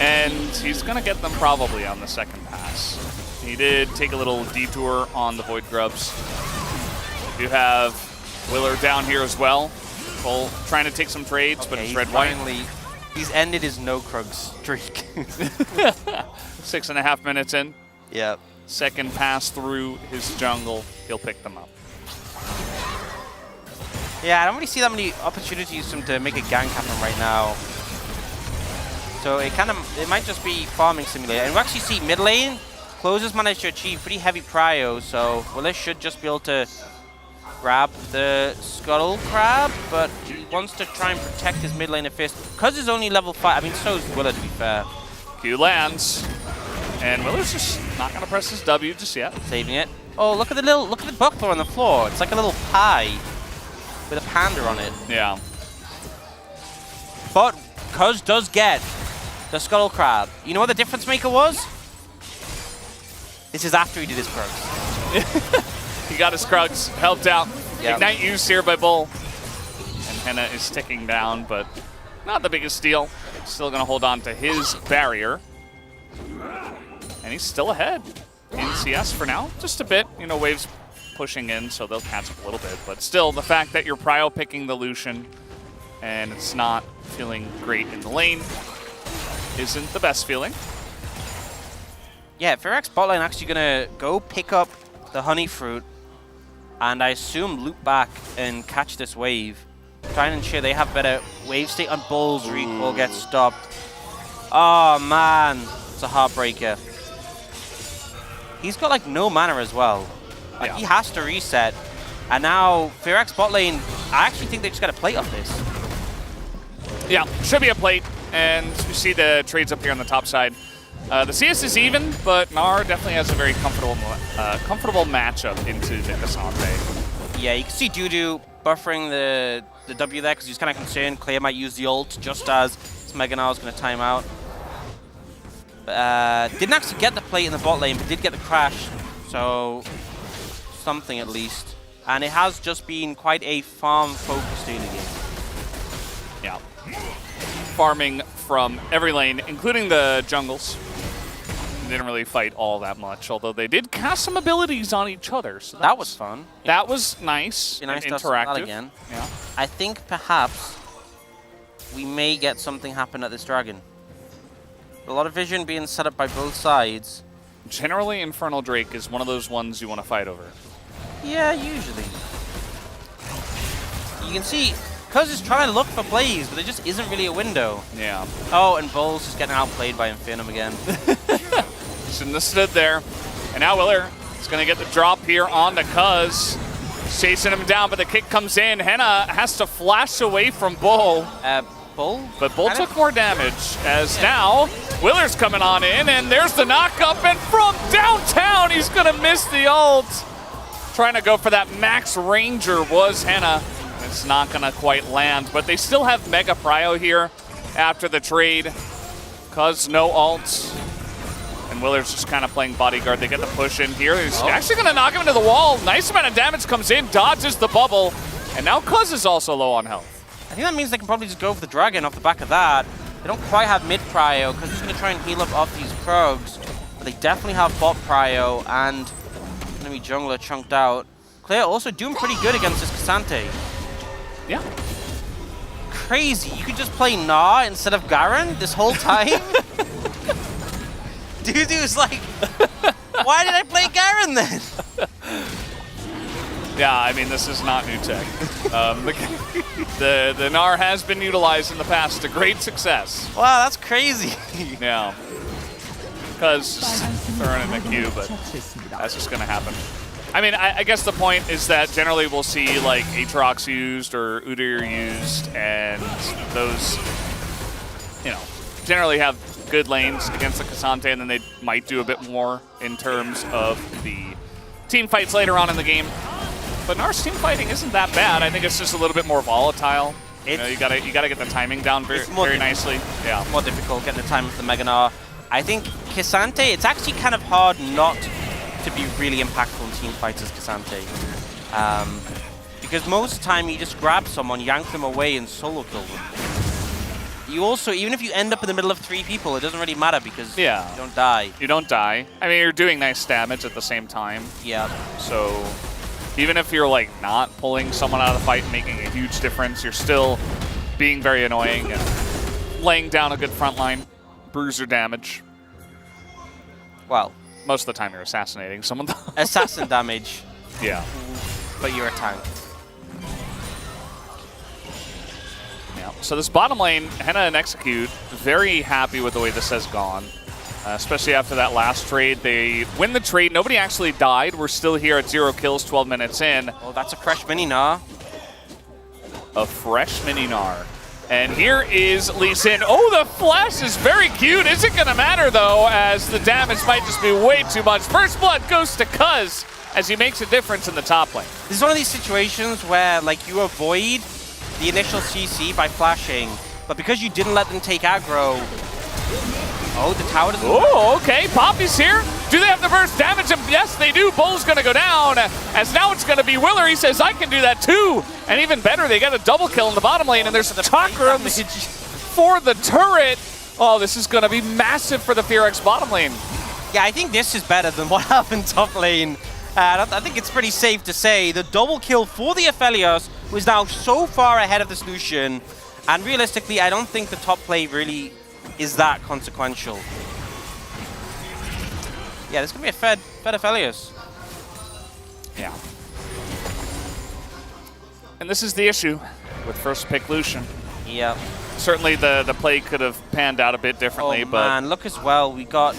[SPEAKER 3] And he's going to get them probably on the second pass. He did take a little detour on the Void Grubs. You have Willer down here as well. Cole trying to take some trades, but it's red-white.
[SPEAKER 2] He's ended his no-Krug streak.
[SPEAKER 3] 6.5 minutes in.
[SPEAKER 2] Yep.
[SPEAKER 3] Second pass through his jungle. He'll pick them up.
[SPEAKER 2] Yeah, I don't really see that many opportunities for him to make a gank happen right now. So it might just be farming simulator. And we actually see mid lane, Closes managed to achieve pretty heavy prio, so Willis should just be able to grab the Scuttle Crab, but he wants to try and protect his mid laner fist. Because he's only level 5, I mean, so is Willa, to be fair.
[SPEAKER 3] Q lands, and Willer's just not going to press his W just yet.
[SPEAKER 2] Saving it. Oh, look at the buckler on the floor. It's like a little pie with a panda on it.
[SPEAKER 3] Yeah.
[SPEAKER 2] But Cuz does get the Scuttle Crab. You know what the difference maker was? This is after he did his Krugs.
[SPEAKER 3] He got his Krugs, helped out.
[SPEAKER 2] Yep.
[SPEAKER 3] Ignite used here by Bull. And Henna is ticking down, but not the biggest deal. Still going to hold on to his barrier. And he's still ahead in CS for now. Just a bit. You know, Wave's pushing in, so they'll catch up a little bit. But still, the fact that you're prio picking the Lucian and it's not feeling great in the lane isn't the best feeling.
[SPEAKER 2] Yeah, Ferox bot lane actually gonna go pick up the honey fruit and I assume loop back and catch this wave. Try and ensure they have better wave state on Bull's recall gets stopped. Oh man, it's a heartbreaker. He's got like no mana as well. Like he has to reset. And now Ferox bot lane, I actually think they just got a plate off this.
[SPEAKER 3] Yeah, should be a plate. And you see the trades up here on the top side. The CS is even, but Nar definitely has a very comfortable matchup into the Cassandre.
[SPEAKER 2] Yeah, you can see Dudu buffering the W there because he's kind of concerned Claire might use the ult just as Smeganar is going to time out. Didn't actually get the plate in the bot lane, but did get the crash, so something at least. And it has just been quite a farm-focused early game.
[SPEAKER 3] Yeah. Farming from every lane, including the jungles. Didn't really fight all that much, although they did cast some abilities on each other. So
[SPEAKER 2] that was fun.
[SPEAKER 3] That was nice.
[SPEAKER 2] Nice
[SPEAKER 3] and
[SPEAKER 2] to have
[SPEAKER 3] interactive.
[SPEAKER 2] that again.
[SPEAKER 3] Yeah.
[SPEAKER 2] I think perhaps we may get something happen at this dragon. A lot of vision being set up by both sides.
[SPEAKER 3] Generally, Infernal Drake is one of those ones you want to fight over.
[SPEAKER 2] Yeah, usually. You can see Cuz is trying to look for plays, but there just isn't really a window.
[SPEAKER 3] Yeah.
[SPEAKER 2] Oh, and Bull's just getting outplayed by Infinum again.
[SPEAKER 3] Shouldn't have stood there. And now Willer is going to get the drop here on the Cuz. Chasing him down, but the kick comes in. Henna has to flash away from Bull.
[SPEAKER 2] Bull?
[SPEAKER 3] But Bull took more damage, as now Willer's coming on in, and there's the knock-up, and from downtown he's going to miss the ult. Trying to go for that max ranger was Henna. It's not going to quite land, but they still have Mega Prio here after the trade. Cuz no ult. And Willer's just kind of playing bodyguard. They get the push in here. He's actually going to knock him into the wall. Nice amount of damage comes in, dodges the bubble. And now Cuz is also low on health.
[SPEAKER 2] I think that means they can probably just go for the dragon off the back of that. They don't quite have mid prio, because he's going to try and heal up off these Krogs. But they definitely have bot prio, and enemy jungler chunked out. Clear also doing pretty good against this Cassante.
[SPEAKER 3] Yeah.
[SPEAKER 2] Crazy. You could just play Gnar instead of Garen this whole time? Dude's like, why did I play Garen then?
[SPEAKER 3] Yeah, I mean, this is not new tech. The Gnar has been utilized in the past to great success.
[SPEAKER 2] Wow, that's crazy.
[SPEAKER 3] Yeah. Cuz throwing in the queue, but that's just going to happen. I mean, I guess the point is that generally we'll see like Aatrox used or Udyr used, and those, you know, generally have good lanes against the Cassante, and then they might do a bit more in terms of the team fights later on in the game. But Gnar's team fighting isn't that bad. I think it's just a little bit more volatile. You gotta get the timing down very nicely. Yeah,
[SPEAKER 2] more difficult getting the time with the Mega Gnar. I think Cassante, it's actually kind of hard not to be really impactful in team fights as Cassante. Because most of the time you just grab someone, yank them away, and solo kill them. You also, even if you end up in the middle of 3 people, it doesn't really matter because you don't die.
[SPEAKER 3] You don't die. I mean, you're doing nice damage at the same time.
[SPEAKER 2] Yeah.
[SPEAKER 3] So even if you're like not pulling someone out of the fight and making a huge difference, you're still being very annoying and laying down a good front line. Bruiser damage.
[SPEAKER 2] Well,
[SPEAKER 3] most of the time you're assassinating someone.
[SPEAKER 2] Assassin damage.
[SPEAKER 3] Yeah.
[SPEAKER 2] But you're a tank.
[SPEAKER 3] Yeah. So this bottom lane, Henna and Execute, very happy with the way this has gone. Especially after that last trade. They win the trade. Nobody actually died. We're still here at 0 kills, 12 minutes in.
[SPEAKER 2] Oh, that's a fresh mini Gnar.
[SPEAKER 3] A fresh mini Gnar. And here is Lee Sin. Oh, the flash is very cute. Isn't going to matter, though, as the damage might just be way too much. First blood goes to Cuz as he makes a difference in the top lane.
[SPEAKER 2] This is one of these situations where, like, you avoid the initial CC by flashing, but because you didn't let them take aggro. Oh, the tower doesn't.
[SPEAKER 3] Oh, okay. Poppy's here. Do they have the burst damage him? Yes, they do. Bull's going to go down. As now it's going to be Willer. He says, I can do that too. And even better, they got a double kill in the bottom lane, and there's chakrams for the turret. Oh, this is going to be massive for the Fearx bottom lane.
[SPEAKER 2] Yeah, I think this is better than what happened top lane. I think it's pretty safe to say the double kill for the Aphelios was now so far ahead of the solution. And realistically, I don't think the top play really is that consequential. Yeah, there's going to be a fed Aphelios.
[SPEAKER 3] Yeah. And this is the issue with first pick Lucian.
[SPEAKER 2] Yeah.
[SPEAKER 3] Certainly the play could have panned out a bit differently, but
[SPEAKER 2] man, look as well. We got.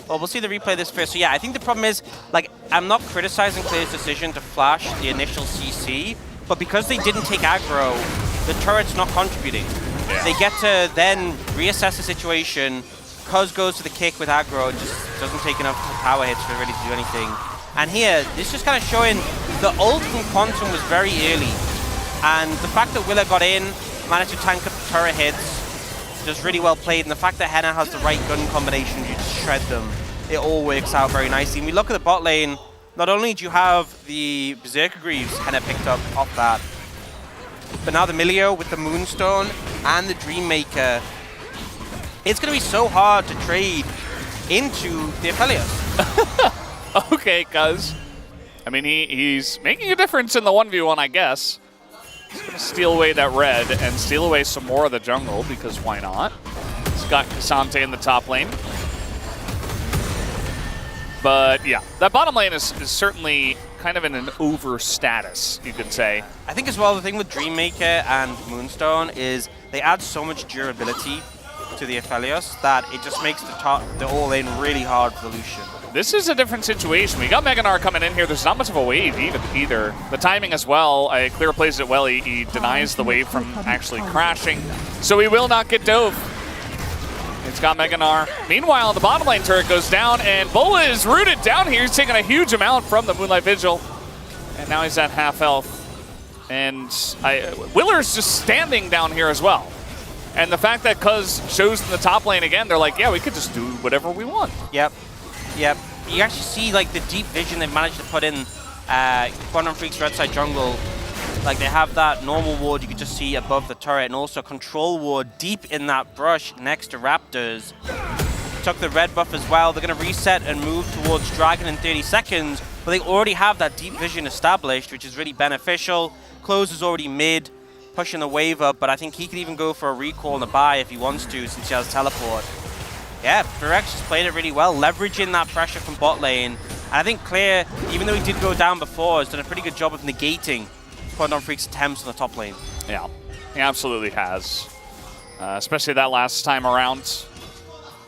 [SPEAKER 2] Well, we'll see the replay of this first. So yeah, I think the problem is, like, I'm not criticizing Clear's decision to flash the initial CC, but because they didn't take aggro, the turret's not contributing. Yeah. They get to then reassess the situation. Cuz goes to the kick with aggro and just doesn't take enough power hits for ready to do anything. And here, this just kind of showing the ult from Quantum was very early. And the fact that Willer got in, managed to tank up the turret hits, just really well played. And the fact that Henna has the right gun combination, you just shred them. It all works out very nicely. And we look at the bot lane, not only do you have the Berserker Greaves Henna picked up off that, but now the Milio with the Moonstone and the Dreammaker. It's going to be so hard to trade into the Aphelios.
[SPEAKER 3] Okay, Cuz. I mean, he's making a difference in the 1v1, I guess. He's going to steal away that red and steal away some more of the jungle, because why not? He's got Cassante in the top lane. But yeah, that bottom lane is certainly kind of in an over status, you could say.
[SPEAKER 2] I think as well, the thing with Dreammaker and Moonstone is they add so much durability to the Aphelios that it just makes the all-in really hard for the Lucian.
[SPEAKER 3] This is a different situation. We got Meganar coming in here. There's not much of a wave either. The timing as well. Clear plays it well. He denies the wave from actually crashing. So he will not get dove. It's got Meganar. Meanwhile, the bottom lane turret goes down, and Bola is rooted down here. He's taking a huge amount from the Moonlight Vigil. And now he's at half health. And Willer's just standing down here as well. And the fact that Cuz shows in the top lane again, they're like, yeah, we could just do whatever we want.
[SPEAKER 2] Yep. Yep. You actually see like the deep vision they've managed to put in Quantum Freak's red side jungle. Like they have that normal ward you could just see above the turret, and also control ward deep in that brush next to Raptors. Took the red buff as well. They're going to reset and move towards Dragon in 30 seconds, but they already have that deep vision established, which is really beneficial. Close is already mid, pushing the wave up, but I think he could even go for a recall and a buy if he wants to, since he has teleport. Yeah, Firex just played it really well, leveraging that pressure from bot lane. And I think Clear, even though he did go down before, has done a pretty good job of negating Quantum Freak's attempts on the top lane.
[SPEAKER 3] Yeah, he absolutely has. Especially that last time around.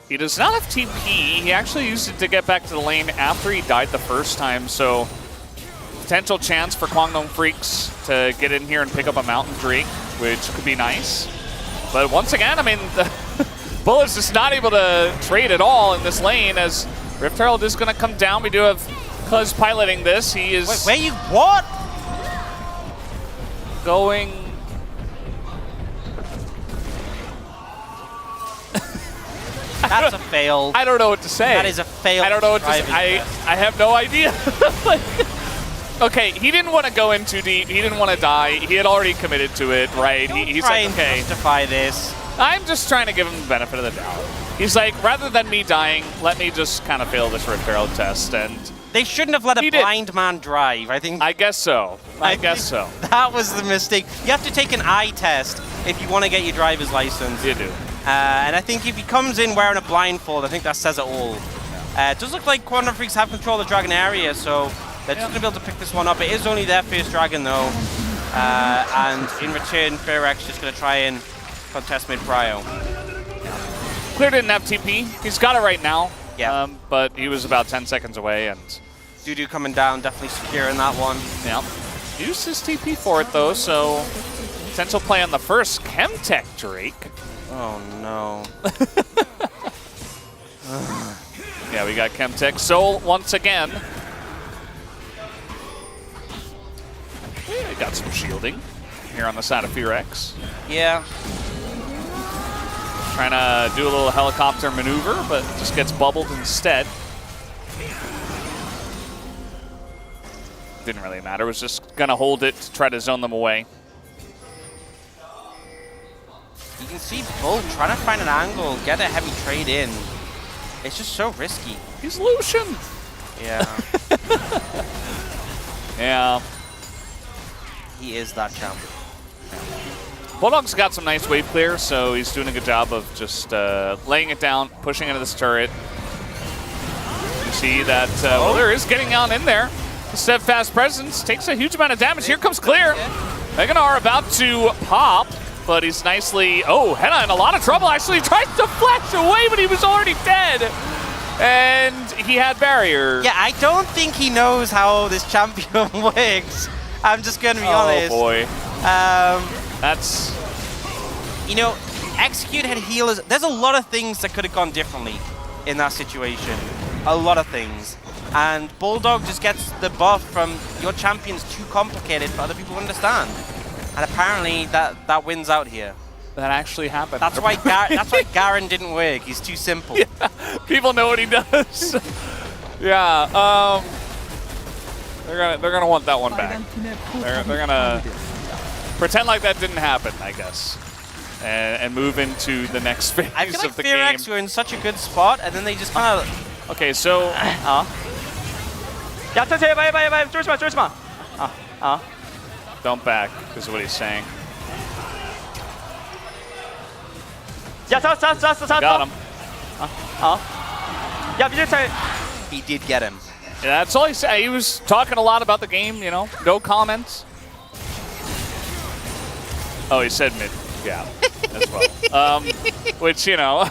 [SPEAKER 3] He does not have TP. He actually used it to get back to the lane after he died the first time, so potential chance for Quantum Freaks to get in here and pick up a Mountain Drake, which could be nice. But once again, I mean, Bullet's just not able to trade at all in this lane, as Rift Herald is going to come down. We do have Cuz piloting this. He is...
[SPEAKER 2] Wait, where you... What?
[SPEAKER 3] Going...
[SPEAKER 2] That's a fail.
[SPEAKER 3] I don't know what to say.
[SPEAKER 2] That is a fail.
[SPEAKER 3] I don't know what to say. I have no idea. Like, okay, he didn't want to go in too deep. He didn't want to die. He had already committed to it, right? He's like, okay.
[SPEAKER 2] Justify this.
[SPEAKER 3] I'm just trying to give him the benefit of the doubt. He's like, rather than me dying, let me just kind of fail this Rift Herald test. And
[SPEAKER 2] they shouldn't have let a blind man drive, I think.
[SPEAKER 3] I guess so. I guess so.
[SPEAKER 2] That was the mistake. You have to take an eye test if you want to get your driver's license.
[SPEAKER 3] You do.
[SPEAKER 2] And I think if he comes in wearing a blindfold, I think that says it all. It does look like Quantum Freaks have control of the Dragon area, so they're just going to be able to pick this one up. It is only their first Dragon, though. And in return, Firex just going to try and contest mid-prio.
[SPEAKER 3] Clear didn't have TP. He's got it right now.
[SPEAKER 2] Yeah.
[SPEAKER 3] But he was about 10 seconds away, and
[SPEAKER 2] Dudu coming down, definitely securing that one.
[SPEAKER 3] Yeah. Used his TP for it, though, so potential play on the first Chemtech Drake.
[SPEAKER 2] Oh, no.
[SPEAKER 3] Yeah, we got Chemtech Soul once again. We got some shielding here on the side of Firex.
[SPEAKER 2] Yeah.
[SPEAKER 3] Trying to do a little helicopter maneuver, but just gets bubbled instead. Didn't really matter. Was just going to hold it to try to zone them away.
[SPEAKER 2] You can see Bull trying to find an angle, get a heavy trade in. It's just so risky.
[SPEAKER 3] He's Lucian.
[SPEAKER 2] Yeah.
[SPEAKER 3] Yeah.
[SPEAKER 2] He is that champ.
[SPEAKER 3] Bulldog's got some nice wave clear, so he's doing a good job of just laying it down, pushing into this turret. You see that Willer is getting on in there. The steadfast presence takes a huge amount of damage. Here comes Clear. Meganar about to pop, but he's nicely... Oh, Henna in a lot of trouble. Actually tried to flash away, but he was already dead. And he had barrier.
[SPEAKER 2] Yeah, I don't think he knows how this champion works. I'm just going to be honest.
[SPEAKER 3] Oh, boy. That's...
[SPEAKER 2] You know, Execute had healers. There's a lot of things that could have gone differently in that situation. A lot of things. And Bulldog just gets the buff from your champion's too complicated for other people to understand. And apparently that wins out here.
[SPEAKER 3] That actually happened.
[SPEAKER 2] That's why Garen didn't work. He's too simple.
[SPEAKER 3] Yeah, people know what he does. Yeah, they're gonna want that one back. They're gonna pretend like that didn't happen, I guess, and move into the next phase
[SPEAKER 2] I feel like
[SPEAKER 3] of the game.
[SPEAKER 2] Firex were in such a good spot, and then they just kind of.
[SPEAKER 3] Okay, so.
[SPEAKER 5] 야, 천천히 해봐. 쫄지 마.
[SPEAKER 3] Don't back, is what he's saying.
[SPEAKER 5] 야, 잡았어.
[SPEAKER 3] Got him.
[SPEAKER 5] 야, 미들 차이.
[SPEAKER 2] He did get him.
[SPEAKER 3] That's all he said. He was talking a lot about the game, you know, no comments. Oh, he said mid gap as well. Which, you know.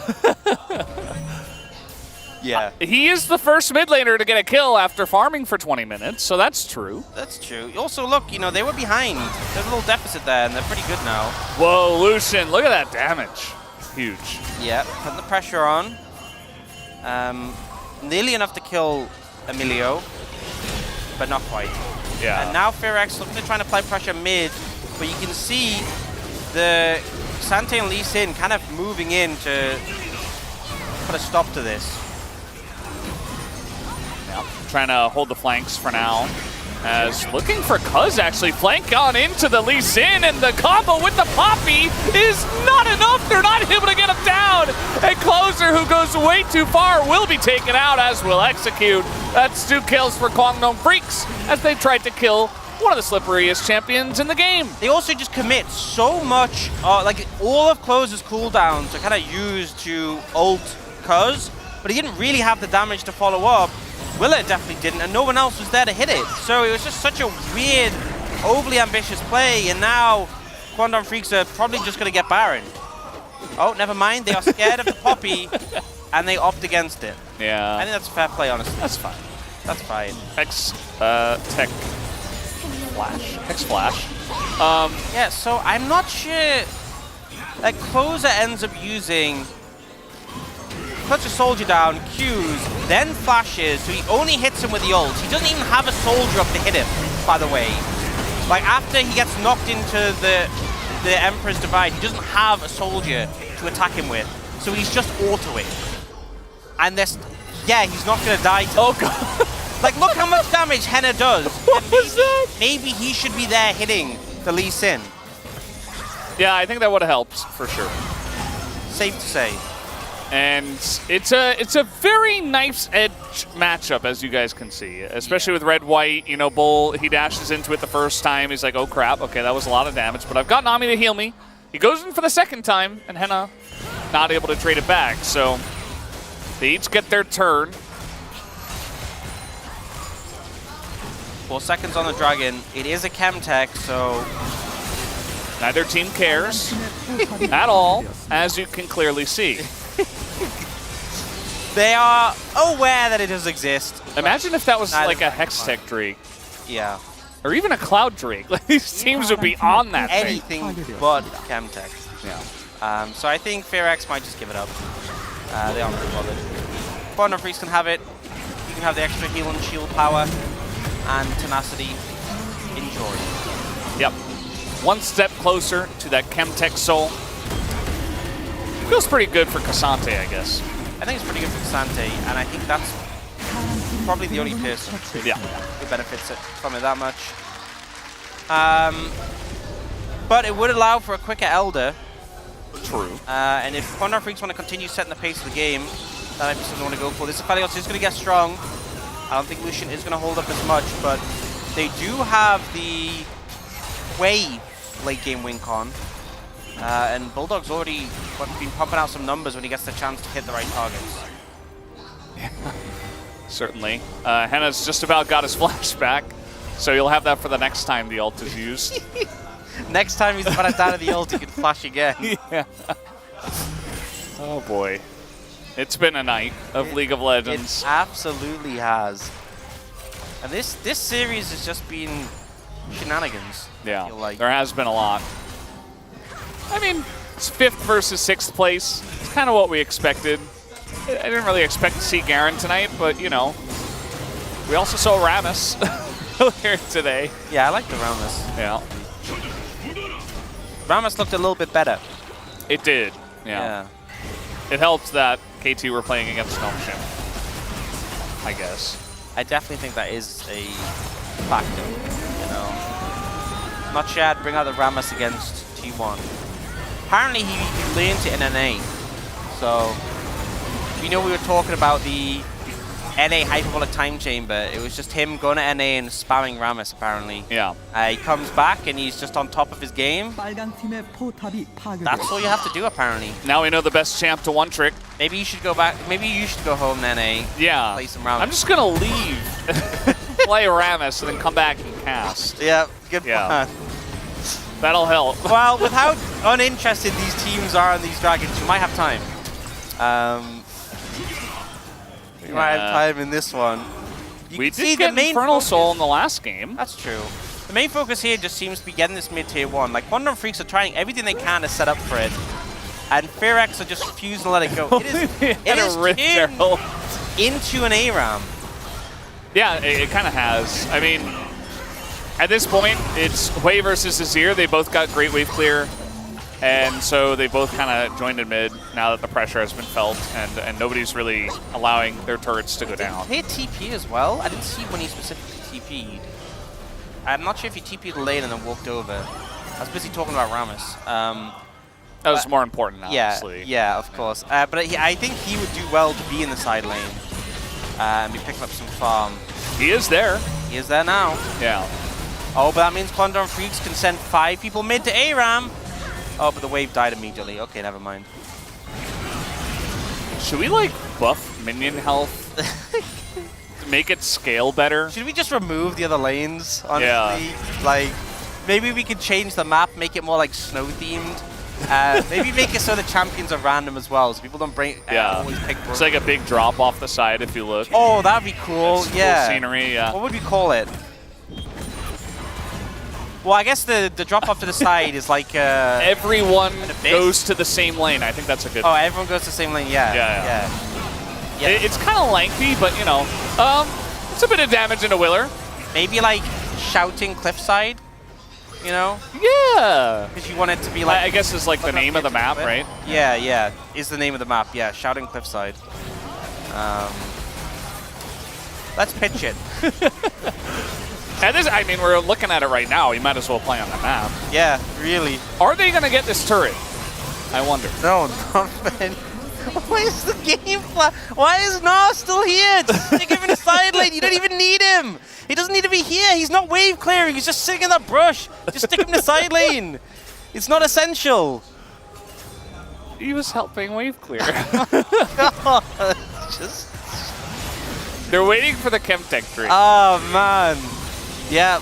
[SPEAKER 2] Yeah.
[SPEAKER 3] He is the first mid laner to get a kill after farming for 20 minutes, so that's true.
[SPEAKER 2] That's true. Also, look, you know, they were behind. There's a little deficit there, and they're pretty good now.
[SPEAKER 3] Whoa, Lucian, look at that damage. Huge.
[SPEAKER 2] Yeah, putting the pressure on. Nearly enough to kill Emilio, but not quite.
[SPEAKER 3] Yeah.
[SPEAKER 2] And now Ferex looking to try and apply pressure mid, but you can see the Sante and Lee Sin kind of moving in to put a stop to this.
[SPEAKER 3] Yeah, trying to hold the flanks for now. As looking for Cuz actually flank on into the Lee Sin, and the combo with the Poppy is not enough. They're not able to get him down. And Closer, who goes way too far, will be taken out, as will Execute. That's 2 kills for Guangdong Freaks as they tried to kill one of the slipperiest champions in the game.
[SPEAKER 2] They also just commit so much, like all of Closer's cooldowns are kind of used to ult Cuz, but he didn't really have the damage to follow up. Willer definitely didn't, and no one else was there to hit it. So it was just such a weird, overly ambitious play, and now Guangdong Freaks are probably just going to get Baron. Oh, never mind. They are scared of the Poppy, and they opt against it.
[SPEAKER 3] Yeah.
[SPEAKER 2] I think that's a fair play, honestly.
[SPEAKER 3] That's fine.
[SPEAKER 2] That's fine.
[SPEAKER 3] Tech Flash. Hex Flash.
[SPEAKER 2] Yeah, so I'm not sure. Like, Closer ends up using... puts a soldier down, Qs, then flashes, so he only hits him with the ult. He doesn't even have a soldier up to hit him, by the way. Like, after he gets knocked into the Emperor's Divide, he doesn't have a soldier to attack him with. So he's just autoing. And this, yeah, he's not going to die to
[SPEAKER 3] Oh, God.
[SPEAKER 2] Like, look how much damage Henna does.
[SPEAKER 3] What was that?
[SPEAKER 2] Maybe he should be there hitting the Lee Sin.
[SPEAKER 3] Yeah, I think that would have helped, for sure.
[SPEAKER 2] Safe to say.
[SPEAKER 3] And it's a very nice edge matchup, as you guys can see, especially with red-white. You know, Bull, he dashes into it the first time. He's like, oh, crap. Okay, that was a lot of damage, but I've got Nami to heal me. He goes in for the second time, and Henna not able to trade it back. So they each get their turn.
[SPEAKER 2] 4 seconds on the Dragon. It is a Chemtech, so...
[SPEAKER 3] neither team cares at all, as you can clearly see.
[SPEAKER 2] They are aware that it does exist.
[SPEAKER 3] Imagine if that was like a Hextech Drake.
[SPEAKER 2] Yeah.
[SPEAKER 3] Or even a Cloud Drake. Like, these teams would be on that thing.
[SPEAKER 2] Anything but Chemtech.
[SPEAKER 3] Yeah.
[SPEAKER 2] So I think Ferex might just give it up. They aren't really bothered. Guangdong Freaks can have it. You can have the extra heal and shield power and tenacity. Enjoy.
[SPEAKER 3] Yep. One step closer to that Chemtech soul. Feels pretty good for Cassante, I guess.
[SPEAKER 2] I think it's pretty good for Cassante, and I think that's probably the only person who benefits from it that much. But it would allow for a quicker Elder.
[SPEAKER 3] True.
[SPEAKER 2] And if Guangdong Freaks want to continue setting the pace of the game, that might be something they want to go for. This Aphelios is going to get strong. I don't think Lucian is going to hold up as much, but they do have the way late game win con. And Bulldog's already been pumping out some numbers when he gets the chance to hit the right targets.
[SPEAKER 3] Certainly. Henna's just about got his flashback, so you'll have that for the next time the ult is used.
[SPEAKER 2] Next time he's about to die to the ult, he can flash again.
[SPEAKER 3] Yeah. Oh boy. It's been a night of League of Legends.
[SPEAKER 2] It absolutely has. And this series has just been shenanigans.
[SPEAKER 3] Yeah,
[SPEAKER 2] I feel like.
[SPEAKER 3] there has been a lot. I mean, it's 5th versus 6th place. It's kind of what we expected. I didn't really expect to see Garen tonight, but, you know, we also saw Rammus earlier today.
[SPEAKER 2] Yeah, I like the Rammus.
[SPEAKER 3] Yeah.
[SPEAKER 2] Rammus looked a little bit better.
[SPEAKER 3] It did, yeah. It helped that KT were playing against Nongshim, I guess.
[SPEAKER 2] I definitely think that is a factor, you know. Not sure I'd bring out the Rammus against T1. Apparently he learned it in NA, so we know we were talking about the NA Hyperbolic Time Chamber. It was just him going to NA and spamming Rammus, apparently.
[SPEAKER 3] Yeah.
[SPEAKER 2] He comes back and he's just on top of his game. That's all you have to do, apparently.
[SPEAKER 3] Now we know the best champ to one trick.
[SPEAKER 2] Maybe you should go back. Maybe you should go home to NA.
[SPEAKER 3] Yeah.
[SPEAKER 2] Play some rounds.
[SPEAKER 3] I'm just going to leave play Rammus and then come back and cast.
[SPEAKER 2] Yeah, good plan.
[SPEAKER 3] That'll help.
[SPEAKER 2] Well, with how uninterested these teams are in these dragons, you might have time. You might have time in this one.
[SPEAKER 3] We did get Infernal Soul in the last game.
[SPEAKER 2] That's true. The main focus here just seems to be getting this mid-tier 1. Like, Quantum Freaks are trying everything they can to set up for it. And Fearx are just refusing to let it go. It is turned into an ARAM.
[SPEAKER 3] Yeah, it kind of has. I mean, at this point, it's Hui versus Azir. They both got great wave clear. And so they both kind of joined in mid now that the pressure has been felt, and nobody's really allowing their turrets to go down.
[SPEAKER 2] He had TP as well. I didn't see when he specifically TP'd. I'm not sure if he TP'd the lane and then walked over. I was busy talking about Rammus.
[SPEAKER 3] That was more important, honestly.
[SPEAKER 2] Yeah, of course. But I think he would do well to be in the side lane and be picking up some farm.
[SPEAKER 3] He is there.
[SPEAKER 2] He is there now.
[SPEAKER 3] Yeah.
[SPEAKER 2] Oh, but that means Quantum Freaks can send 5 people mid to ARAM. Oh, but the wave died immediately. Okay, never mind.
[SPEAKER 3] Should we, like, buff minion health? Make it scale better?
[SPEAKER 2] Should we just remove the other lanes, honestly?
[SPEAKER 3] Yeah.
[SPEAKER 2] Like, maybe we could change the map, make it more, like, snow-themed. Maybe make it so the champions are random as well, so people don't always pick
[SPEAKER 3] It's like a big drop off the side if you look.
[SPEAKER 2] Oh, that'd be cool.
[SPEAKER 3] That's
[SPEAKER 2] yeah.
[SPEAKER 3] Cool scenery, yeah.
[SPEAKER 2] What would we call it? Well, I guess the drop off to the side is like
[SPEAKER 3] everyone goes to the same lane. I think that's a good.
[SPEAKER 2] Oh, everyone goes to the same lane. Yeah.
[SPEAKER 3] Yeah. It's kind of lengthy, but you know, it's a bit of damage into Willer.
[SPEAKER 2] Maybe like shouting cliffside. You know?
[SPEAKER 3] Yeah.
[SPEAKER 2] Because you want it to be like.
[SPEAKER 3] I guess it's like the name of the map, right?
[SPEAKER 2] Yeah. Is the name of the map? Yeah, shouting cliffside. Let's pitch it.
[SPEAKER 3] And this, I mean, we're looking at it right now. You might as well play on the map.
[SPEAKER 2] Yeah, really.
[SPEAKER 3] Are they going to get this turret? I wonder.
[SPEAKER 2] No, not man. Why is the game flat? Why is Gnar still here? Just stick him in the side lane. You don't even need him. He doesn't need to be here. He's not wave clearing. He's just sitting in that brush. Just stick him in the side lane. It's not essential.
[SPEAKER 3] He was helping wave clear.
[SPEAKER 2] Just.
[SPEAKER 3] They're waiting for the Chemtech tree.
[SPEAKER 2] Oh, man. Yeah.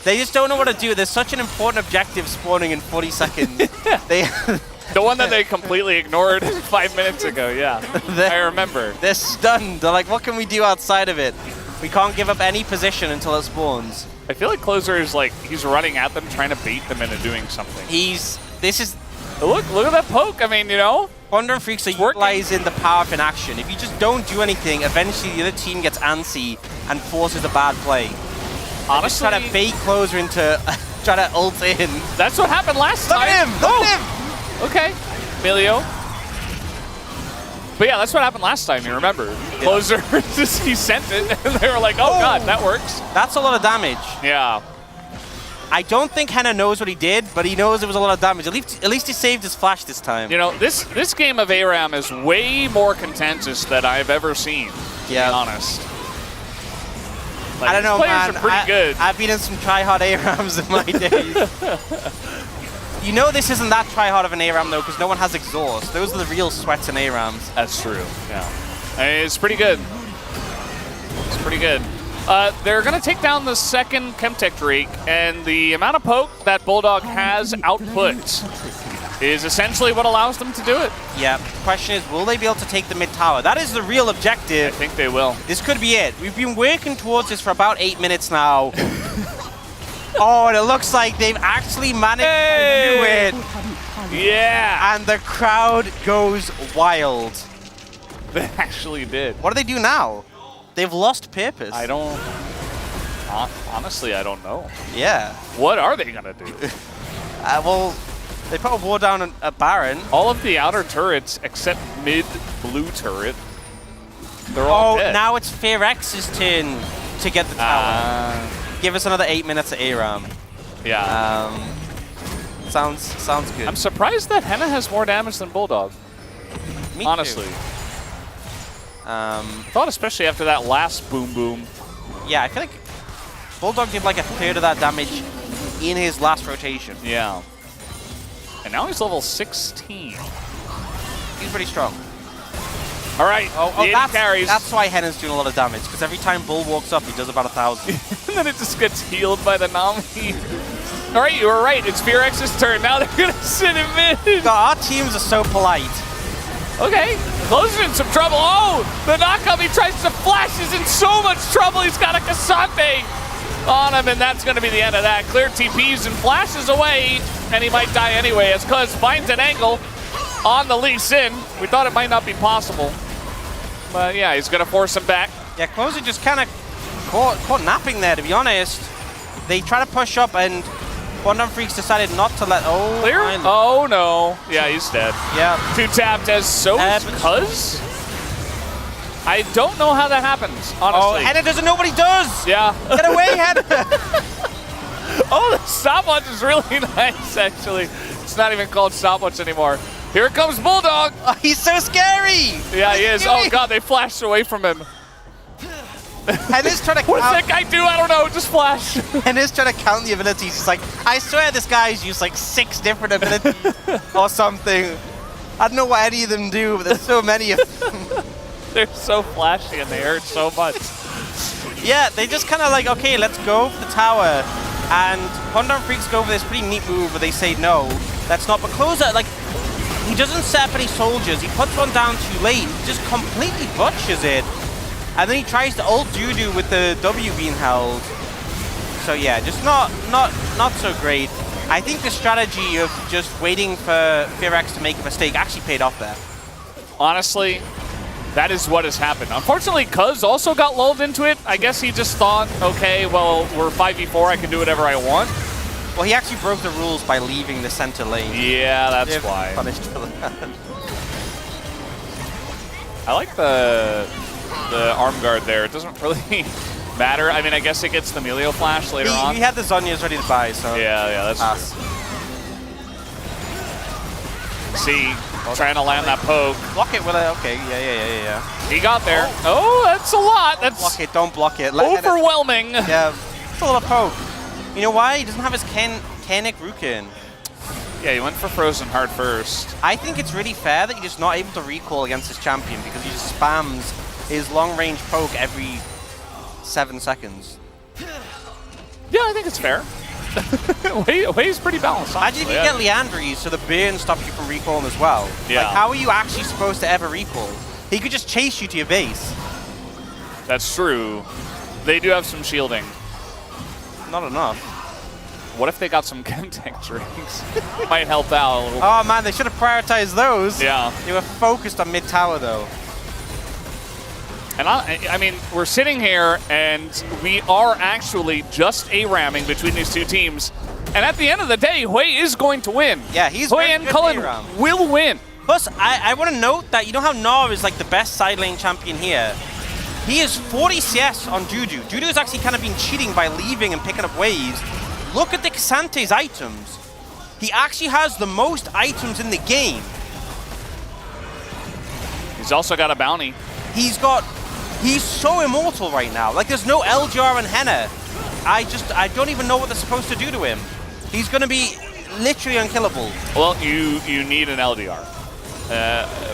[SPEAKER 2] They just don't know what to do. There's such an important objective spawning in 40 seconds.
[SPEAKER 3] The one that they completely ignored 5 minutes ago, yeah. I remember.
[SPEAKER 2] They're stunned. They're like, what can we do outside of it? We can't give up any position until it spawns.
[SPEAKER 3] I feel like Closer is like, he's running at them, trying to bait them into doing something.
[SPEAKER 2] Look
[SPEAKER 3] at that poke. I mean, you know.
[SPEAKER 2] Quantum Freaks are utilizing the power of inaction. If you just don't do anything, eventually the other team gets antsy and forces a bad play.
[SPEAKER 3] Honestly,
[SPEAKER 2] try to bait Closer into try to ult in.
[SPEAKER 3] That's what happened last time.
[SPEAKER 2] Look at him! Look at him!
[SPEAKER 3] Okay, Emilio. But yeah, that's what happened last time, you remember. Yeah. Closer, he sent it, and they were like, oh god, that works.
[SPEAKER 2] That's a lot of damage.
[SPEAKER 3] Yeah.
[SPEAKER 2] I don't think Henna knows what he did, but he knows it was a lot of damage. At least he saved his flash this time.
[SPEAKER 3] You know, this game of ARAM is way more contentious than I've ever seen, to be honest. Like,
[SPEAKER 2] I don't know, man.
[SPEAKER 3] Are pretty good.
[SPEAKER 2] I've been in some try-hard ARAMs in my days. You know this isn't that try-hard of an ARAM, though, because no one has exhaust. Those are the real sweats in ARAMs.
[SPEAKER 3] That's true, yeah. I mean, it's pretty good. It's pretty good. They're going to take down the second Chemtech Drake, and the amount of poke that Bulldog has output is essentially what allows them to do it.
[SPEAKER 2] Yeah, the question is, will they be able to take the mid tower? That is the real objective.
[SPEAKER 3] I think they will.
[SPEAKER 2] This could be it. We've been working towards this for about 8 minutes now. Oh, and it looks like they've actually managed to do it.
[SPEAKER 3] Yeah.
[SPEAKER 2] And the crowd goes wild.
[SPEAKER 3] They actually did.
[SPEAKER 2] What do they do now? They've lost purpose.
[SPEAKER 3] I don't... Honestly, I don't know.
[SPEAKER 2] Yeah.
[SPEAKER 3] What are they going to do?
[SPEAKER 2] Well, they put a ward down on a Baron.
[SPEAKER 3] All of the outer turrets, except mid-blue turret, they're all dead.
[SPEAKER 2] Now it's Fearx's turn to get the tower. Give us another 8 minutes of ARAM.
[SPEAKER 3] Yeah.
[SPEAKER 2] Sounds good.
[SPEAKER 3] I'm surprised that Henna has more damage than Bulldog.
[SPEAKER 2] Me
[SPEAKER 3] honestly.
[SPEAKER 2] too.
[SPEAKER 3] I thought especially after that last boom boom.
[SPEAKER 2] Yeah, I feel like Bulldog did like a third of that damage in his last rotation.
[SPEAKER 3] Yeah. And now he's level 16.
[SPEAKER 2] He's pretty strong.
[SPEAKER 3] All right,
[SPEAKER 2] that's why Henna's doing a lot of damage, because every time Bull walks up, he does about 1,000.
[SPEAKER 3] And then it just gets healed by the Nami. All right, you were right. It's Fearx's turn. Now they're going to sit him in.
[SPEAKER 2] God, our teams are so polite.
[SPEAKER 3] Okay, Close is in some trouble. Oh, the knockup, he tries to flash, he's in so much trouble. He's got a Cassante on him, and that's going to be the end of that. Clear TPs and flashes away, and he might die anyway as Cuz finds an angle on the Lee Sin. We thought it might not be possible. But yeah, he's going to force him back.
[SPEAKER 2] Yeah, Closer just kind of caught napping there, to be honest. They try to push up, and Quantum Freaks decided not to let... Oh,
[SPEAKER 3] clear? Oh, no. Yeah, he's dead.
[SPEAKER 2] Yeah.
[SPEAKER 3] 2-tapped as so is Cuz. I don't know how that happens, honestly.
[SPEAKER 2] Oh, Henna doesn't know what he does!
[SPEAKER 3] Yeah.
[SPEAKER 2] Get away, Henna!
[SPEAKER 3] Oh, the stopwatch is really nice, actually. It's not even called stopwatch anymore. Here comes Bulldog.
[SPEAKER 2] Oh, he's so scary.
[SPEAKER 3] Yeah, he is. Oh, God, they flashed away from him.
[SPEAKER 2] Henna's trying to
[SPEAKER 3] what does that guy do? I don't know. Just flash.
[SPEAKER 2] Henna's trying to count the abilities. He's like, I swear this guy's used like 6 different abilities or something. I don't know what any of them do, but there's so many of them.
[SPEAKER 3] They're so flashy and they hurt so much.
[SPEAKER 2] Yeah, they just kind of like, okay, let's go for the tower. And Quantum Freaks go for this pretty neat move where they say, no, that's not. But Closer, like, he doesn't set up any soldiers. He puts one down too late. He just completely butchers it. And then he tries to ult Dudu with the W being held. So yeah, just not so great. I think the strategy of just waiting for Fearx to make a mistake actually paid off there.
[SPEAKER 3] Honestly, that is what has happened. Unfortunately, Cuz also got lulled into it. I guess he just thought, okay, well, we're 5v4, I can do whatever I want.
[SPEAKER 2] Well, he actually broke the rules by leaving the center lane.
[SPEAKER 3] Yeah, that's why.
[SPEAKER 2] Punished for that.
[SPEAKER 3] I like the arm guard there. It doesn't really matter. I mean, I guess it gets the Melio flash later on.
[SPEAKER 2] He had the Zhonya's ready to buy, so...
[SPEAKER 3] Yeah, that's true. See, trying to land that poke.
[SPEAKER 2] Block it with it. Okay, yeah.
[SPEAKER 3] He got there. Oh, that's a lot. That's
[SPEAKER 2] block it, don't block it.
[SPEAKER 3] Overwhelming.
[SPEAKER 2] Yeah, it's a lot of poke. You know why? He doesn't have his Kanik Rukin.
[SPEAKER 3] Yeah, he went for Frozen Heart first.
[SPEAKER 2] I think it's really fair that you're just not able to recall against his champion because he just spams his long-range poke every 7 seconds.
[SPEAKER 3] Yeah, I think it's fair. Wei's pretty balanced.
[SPEAKER 2] Imagine if you get Leandries so the burn stops you from recalling as well.
[SPEAKER 3] Yeah.
[SPEAKER 2] Like, how are you actually supposed to ever recall? He could just chase you to your base.
[SPEAKER 3] That's true. They do have some shielding.
[SPEAKER 2] Not enough.
[SPEAKER 3] What if they got some Chemtech drinks? Might help out a little.
[SPEAKER 2] Oh man, they should have prioritized those.
[SPEAKER 3] Yeah.
[SPEAKER 2] They were focused on mid-tower though.
[SPEAKER 3] And I mean, we're sitting here and we are actually just A-ramming between these two teams. And at the end of the day, Hui is going to win.
[SPEAKER 2] Yeah, he's
[SPEAKER 3] Hui and Cullen will win.
[SPEAKER 2] Plus, I want to note that you know how Nor is like the best side lane champion here? He is 40 CS on Dudu. Dudu has actually kind of been cheating by leaving and picking up waves. Look at the Casante's items. He actually has the most items in the game.
[SPEAKER 3] He's also got a bounty.
[SPEAKER 2] He's so immortal right now. Like, there's no LGR and Henna. I don't even know what they're supposed to do to him. He's going to be literally unkillable.
[SPEAKER 3] Well, you need an LDR.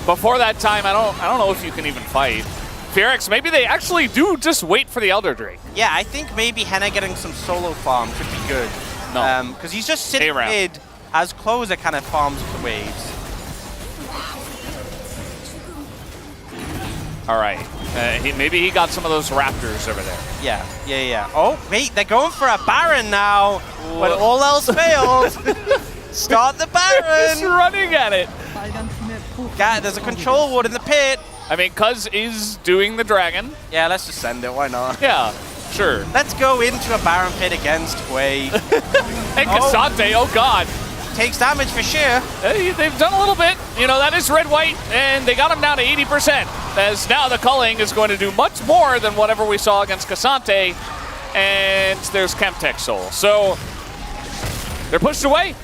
[SPEAKER 3] Before that time, I don't know if you can even fight. Fearx, maybe they actually do just wait for the Elder Drake.
[SPEAKER 2] Yeah, I think maybe Henna getting some solo farm could be good.
[SPEAKER 3] No.
[SPEAKER 2] Because he's just sitting mid as Closer kind of farms the waves.
[SPEAKER 3] All right. Maybe he got some of those Raptors over there.
[SPEAKER 2] Yeah. Oh, wait, they're going for a Baron now. Ooh. When all else fails, start the Baron.
[SPEAKER 3] Just running at it.
[SPEAKER 2] God, there's a control ward in the pit.
[SPEAKER 3] I mean, Cuz is doing the dragon.
[SPEAKER 2] Yeah, let's just send it. Why not?
[SPEAKER 3] Yeah, sure.
[SPEAKER 2] Let's go into a Baron pit against Hui.
[SPEAKER 3] And Cassante, oh God.
[SPEAKER 2] Takes damage for sure.
[SPEAKER 3] They've done a little bit. You know, that is red-white, and they got him down to 80%. As now the culling is going to do much more than whatever we saw against Cassante. And there's Chemtech Soul. So they're pushed away.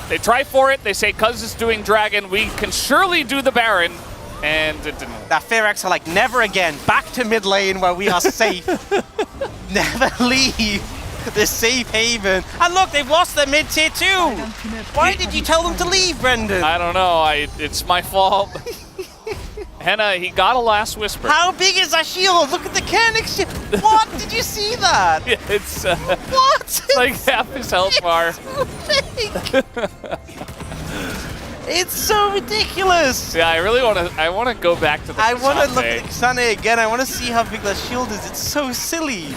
[SPEAKER 3] They try for it. They say Cuz is doing dragon. We can surely do the Baron. And it didn't.
[SPEAKER 2] That Fearx are like, never again. Back to mid lane where we are safe. Never leave the safe haven. And look, they've lost their mid tier too. Why did you tell them to leave, Brendan?
[SPEAKER 3] I don't know. It's my fault. Henna, he got a last whisper.
[SPEAKER 2] How big is that shield? Look at the Koenig shield. What? Did you see that?
[SPEAKER 3] Yeah, it's
[SPEAKER 2] what?
[SPEAKER 3] It's like half his health bar.
[SPEAKER 2] It's so ridiculous.
[SPEAKER 3] Yeah, I really want to. I want to go back to the.
[SPEAKER 2] I want to look
[SPEAKER 3] Kasane.
[SPEAKER 2] at Kasane again. I want to see how big that shield is. It's so silly.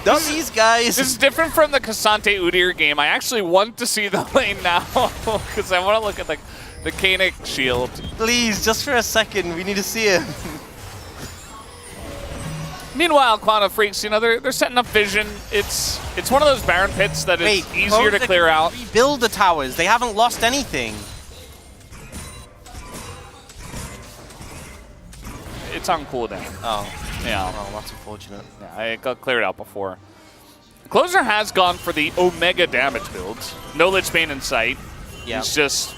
[SPEAKER 2] Not these guys.
[SPEAKER 3] This is different from the Kasante Udyr game. I actually want to see the lane now because I want to look at the Koenig shield.
[SPEAKER 2] Please, just for a second, we need to see him.
[SPEAKER 3] Meanwhile, Quantum Freaks, you know, they're setting up vision. It's one of those Baron pits that is easier to clear out.
[SPEAKER 2] Rebuild the towers. They haven't lost anything.
[SPEAKER 3] It's on cooldown.
[SPEAKER 2] Oh.
[SPEAKER 3] Yeah.
[SPEAKER 2] Oh, that's unfortunate.
[SPEAKER 3] Yeah, I got cleared out before. Closer has gone for the Omega damage builds. No Lich Bane in sight.
[SPEAKER 2] Yeah.
[SPEAKER 3] It's just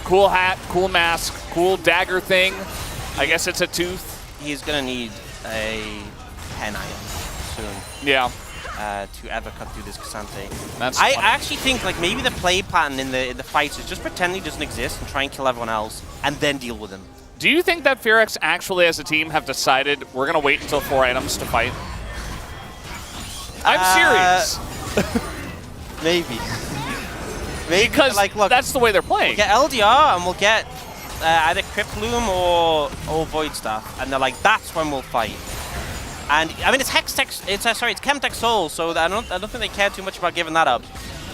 [SPEAKER 3] cool hat, cool mask, cool dagger thing. I guess it's a tooth.
[SPEAKER 2] He's going to need a pen iron soon.
[SPEAKER 3] Yeah.
[SPEAKER 2] To ever cut through this Kasante.
[SPEAKER 3] That's
[SPEAKER 2] I
[SPEAKER 3] funny.
[SPEAKER 2] actually think like maybe the play pattern in the fights is just pretend he doesn't exist and try and kill everyone else and then deal with him.
[SPEAKER 3] Do you think that Fearx actually as a team have decided we're going to wait until 4 items to fight? I'm serious.
[SPEAKER 2] Maybe.
[SPEAKER 3] Because
[SPEAKER 2] like, look,
[SPEAKER 3] that's the way they're playing.
[SPEAKER 2] We'll get LDR and we'll get either Crypt Loom or Void Staff, and they're like, that's when we'll fight. And I mean, it's Hextech. It's Chemtech Soul, so I don't think they care too much about giving that up.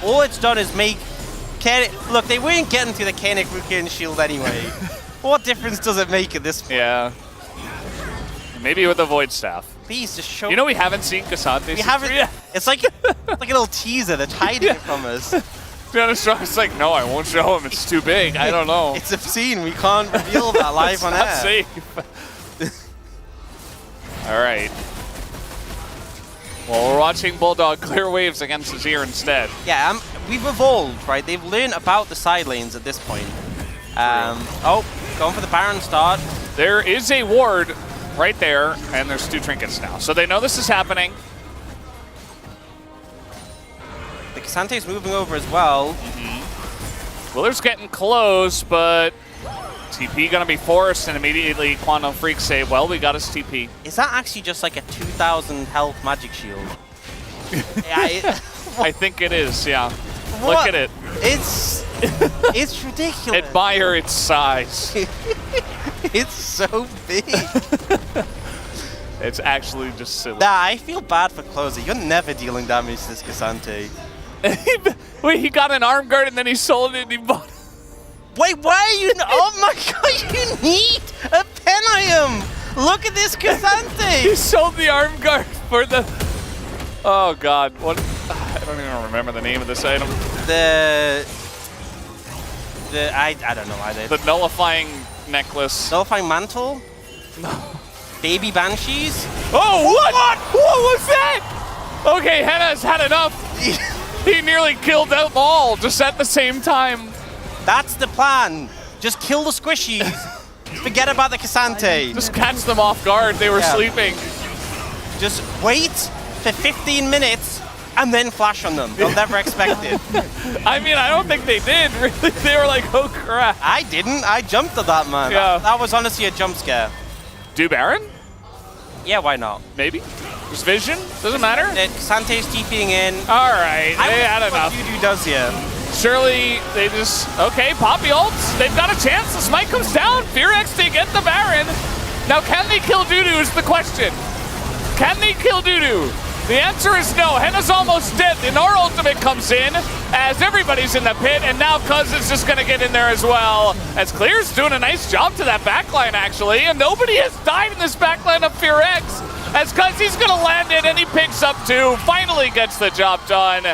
[SPEAKER 2] All it's done is make look. They weren't getting through the Koenig Rukin shield anyway. What difference does it make at this point?
[SPEAKER 3] Yeah. Maybe with the Void Staff.
[SPEAKER 2] Please just show.
[SPEAKER 3] You know we haven't seen Kasante.
[SPEAKER 2] We haven't.
[SPEAKER 3] Yeah.
[SPEAKER 2] It's like a little teaser. They're hiding it from us.
[SPEAKER 3] It's like, no, I won't show him. It's too big. I don't know.
[SPEAKER 2] It's obscene. We can't reveal that live on air.
[SPEAKER 3] Not safe. All right. Well, we're watching Bulldog clear waves against Azir instead.
[SPEAKER 2] Yeah, we've evolved, right? They've learned about the side lanes at this point. Oh, going for the Baron start.
[SPEAKER 3] There is a ward right there, and there's 2 trinkets now. So they know this is happening.
[SPEAKER 2] The Kasante's moving over as well.
[SPEAKER 3] Willer's getting close, but TP gonna be forced, and immediately Quantum Freaks say, well, we got his TP.
[SPEAKER 2] Is that actually just like a 2,000 health magic shield? Yeah,
[SPEAKER 3] I think it is, yeah.
[SPEAKER 2] What?
[SPEAKER 3] Look at it.
[SPEAKER 2] It's ridiculous.
[SPEAKER 3] Admire its size.
[SPEAKER 2] It's so big.
[SPEAKER 3] It's actually just silly.
[SPEAKER 2] Nah, I feel bad for Closer. You're never dealing damage to this Kasante.
[SPEAKER 3] Wait, he got an arm guard and then he sold it and he bought it.
[SPEAKER 2] Wait, why are you... Oh my god, you need a pen item! Look at this Kasante!
[SPEAKER 3] He sold the arm guard for the... Oh god, what... I don't even remember the name of this item.
[SPEAKER 2] I don't know either.
[SPEAKER 3] The nullifying necklace.
[SPEAKER 2] Nullifying mantle?
[SPEAKER 3] No.
[SPEAKER 2] Baby banshees?
[SPEAKER 3] Oh, what? What was that? Okay, Henna's had enough. He nearly killed them all just at the same time.
[SPEAKER 2] That's the plan. Just kill the squishies. Forget about the Kasante.
[SPEAKER 3] Just catch them off guard. They were sleeping.
[SPEAKER 2] Just wait for 15 minutes and then flash on them. They'll never expect it.
[SPEAKER 3] I mean, I don't think they did. Really, they were like, oh crap.
[SPEAKER 2] I didn't. I jumped at that, man.
[SPEAKER 3] Yeah.
[SPEAKER 2] That was honestly a jump scare.
[SPEAKER 3] Do Baron?
[SPEAKER 2] Yeah, why not?
[SPEAKER 3] Maybe. Just vision? Doesn't matter?
[SPEAKER 2] Sante's TPing in.
[SPEAKER 3] All right, they had enough.
[SPEAKER 2] What Dudu does here.
[SPEAKER 3] Surely they just... Okay, Poppy ults. They've got a chance. The smite comes down. Fearx, they get the Baron. Now, can they kill Dudu is the question. Can they kill Dudu? The answer is no. Henna's almost dead. The Nor ultimate comes in as everybody's in the pit, and now Cuz is just going to get in there as well. As Clear's doing a nice job to that backline, actually, and nobody has died in this backline of Fearx. As Cuz, he's going to land it, and he picks up 2. Finally gets the job done,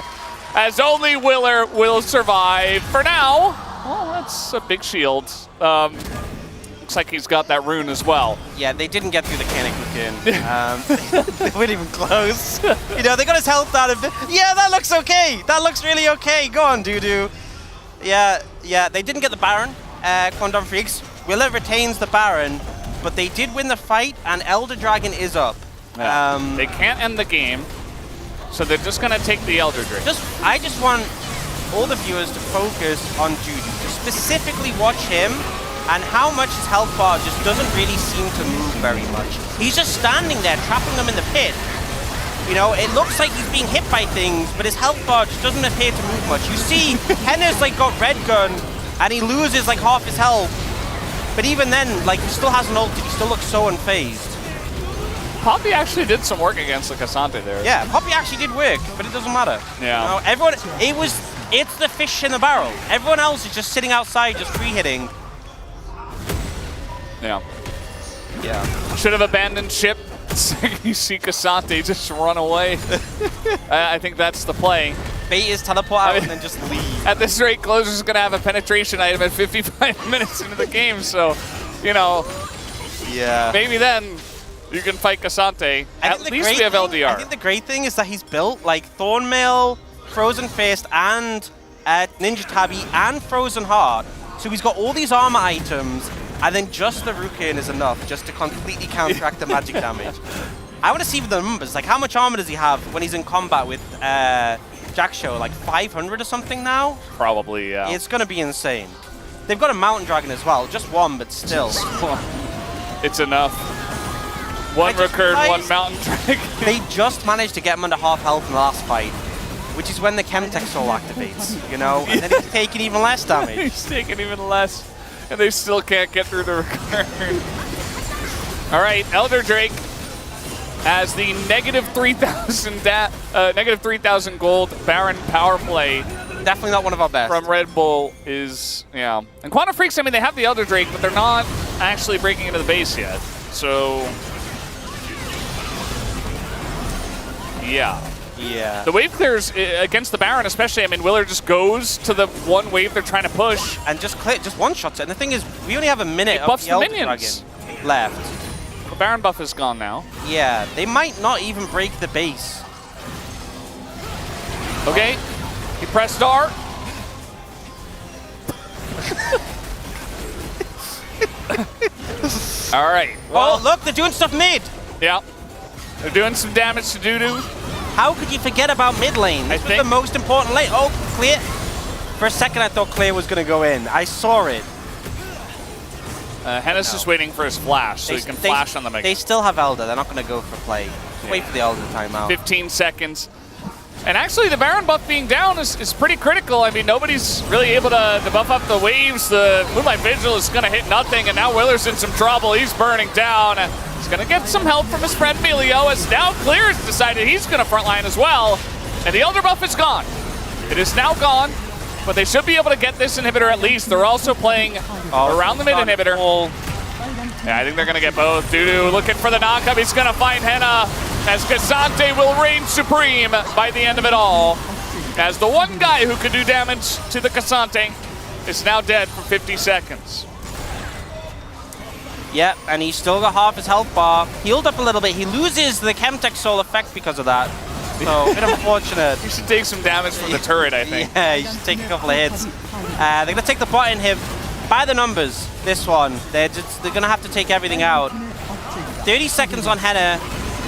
[SPEAKER 3] as only Willer will survive. For now, well, that's a big shield. Looks like he's got that rune as well.
[SPEAKER 2] Yeah, they didn't get through the Koenig again. They weren't even close. You know, they got his health out of it. Yeah, that looks okay. That looks really okay. Go on, Dudu. Yeah, they didn't get the Baron. Quantum Freaks. Willer retains the Baron, but they did win the fight, and Elder Dragon is up.
[SPEAKER 3] Yeah. They can't end the game, so they're just going to take the Elder Dragon.
[SPEAKER 2] I just want all the viewers to focus on Dudu. To specifically watch him and how much his health bar just doesn't really seem to move very much. He's just standing there, trapping them in the pit. You know, it looks like he's being hit by things, but his health bar just doesn't appear to move much. You see, Henna's like got red gun, and he loses like half his health. But even then, like, he still hasn't ulted, he still looks so unfazed.
[SPEAKER 3] Poppy actually did some work against the Cassante there.
[SPEAKER 2] Yeah, Poppy actually did work, but it doesn't matter.
[SPEAKER 3] Yeah.
[SPEAKER 2] You know, everyone, it's the fish in the barrel. Everyone else is just sitting outside, just free hitting.
[SPEAKER 3] Yeah.
[SPEAKER 2] Yeah.
[SPEAKER 3] Should have abandoned ship. You see Cassante just run away. I think that's the play.
[SPEAKER 2] Bait is teleport out and then just leave.
[SPEAKER 3] At this rate, Closer's going to have a penetration item at 55 minutes into the game, so, you know,
[SPEAKER 2] yeah,
[SPEAKER 3] maybe then you can fight Cassante. At least we have LDR.
[SPEAKER 2] I think the great thing is that he's built like Thornmail, Frozen Fist, and Ninja Tabby, and Frozen Heart. So he's got all these armor items, and then just the Rukin is enough just to completely counteract the magic damage. I want to see the numbers. Like, how much armor does he have when he's in combat with Jack Show? Like 500 or something now?
[SPEAKER 3] Probably, yeah.
[SPEAKER 2] It's going to be insane. They've got a Mountain Dragon as well. Just one, but still.
[SPEAKER 3] It's enough. One recurred, one Mountain Dragon.
[SPEAKER 2] They just managed to get him under half health in the last fight, which is when the Chemtech Soul activates, you know? And then he's taking even less damage.
[SPEAKER 3] He's taking even less, and they still can't get through the recursion. All right, Elder Drake as the negative 3,000 gold Baron power play.
[SPEAKER 2] Definitely not one of our best.
[SPEAKER 3] From Red Bull is, yeah. And Quantum Freaks, I mean, they have the Elder Drake, but they're not actually breaking into the base yet. So, yeah.
[SPEAKER 2] Yeah.
[SPEAKER 3] The wave clears against the Baron, especially. I mean, Willer just goes to the one wave they're trying to push.
[SPEAKER 2] And just one-shots it. And the thing is, we only have a minute of the Elder Dragon left.
[SPEAKER 3] The Baron buff is gone now.
[SPEAKER 2] Yeah, they might not even break the base.
[SPEAKER 3] Okay, he pressed R. All right.
[SPEAKER 2] Well, oh, look, they're doing stuff mid.
[SPEAKER 3] Yeah. They're doing some damage to Dudu.
[SPEAKER 2] How could you forget about mid lane? This was the most important lane. Oh, clear. For a second, I thought Clear was going to go in. I saw it.
[SPEAKER 3] Hennis is waiting for his flash, so he can flash on the Mega.
[SPEAKER 2] They still have Elder. They're not going to go for play. Just wait for the Elder timeout.
[SPEAKER 3] 15 seconds. And actually, the Baron buff being down is pretty critical. I mean, nobody's really able to buff up the waves. The Moonlight Vigil is going to hit nothing, and now Willer's in some trouble. He's burning down. He's going to get some help from his friend Melio, as now Clear has decided he's going to frontline as well. And the Elder buff is gone. It is now gone, but they should be able to get this inhibitor at least. They're also playing around the mid inhibitor. Yeah, I think they're going to get both. Dudu looking for the knockup. He's going to find Henna, as Cassante will reign supreme by the end of it all. As the one guy who could do damage to the Cassante is now dead for 50 seconds.
[SPEAKER 2] Yep, and he's still got half his health bar. Healed up a little bit. He loses the Chemtech Soul effect because of that. So, a bit unfortunate.
[SPEAKER 3] You should take some damage from the turret, I think.
[SPEAKER 2] Yeah, you should take a couple of hits. They're going to take the bot in here. By the numbers, this one. They're going to have to take everything out. 30 seconds on Henna.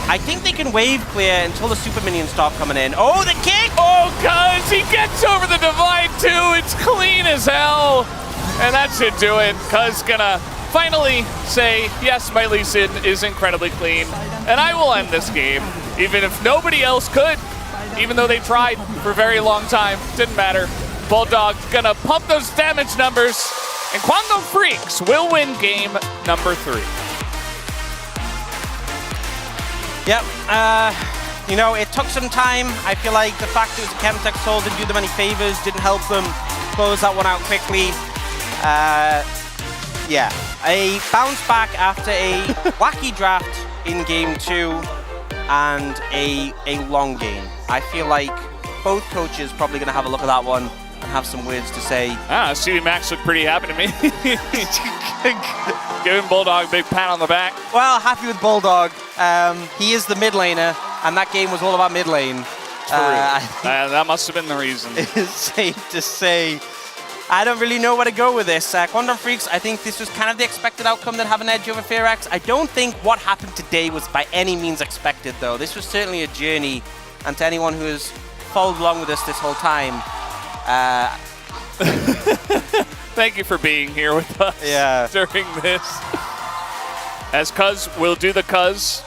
[SPEAKER 2] I think they can wave clear until the super minions start coming in. Oh, the kick!
[SPEAKER 3] Oh, Cuz, he gets over the divide too. It's clean as hell. And that should do it. Cuz gonna finally say, yes, my Lee Sin is incredibly clean. And I will end this game, even if nobody else could. Even though they tried for a very long time. Didn't matter. Bulldog gonna pump those damage numbers. And Quantum Freaks will win game number 3.
[SPEAKER 2] Yep, you know, it took some time. I feel like the fact it was a Chemtech Soul didn't do them any favors, didn't help them close that one out quickly. Yeah, a bounce back after a wacky draft in game 2 and a long game. I feel like both coaches probably going to have a look at that one and have some words to say.
[SPEAKER 3] CV Max looked pretty happy to me. Giving Bulldog a big pat on the back.
[SPEAKER 2] Well, happy with Bulldog. He is the mid laner, and that game was all about mid lane.
[SPEAKER 3] That must have been the reason.
[SPEAKER 2] It's safe to say. I don't really know where to go with this. Quantum Freaks, I think this was kind of the expected outcome, that have an edge over Fearax. I don't think what happened today was by any means expected, though. This was certainly a journey, and to anyone who has followed along with us this whole time,
[SPEAKER 3] Thank you for being here with us during this. As Cuz will do the Cuz.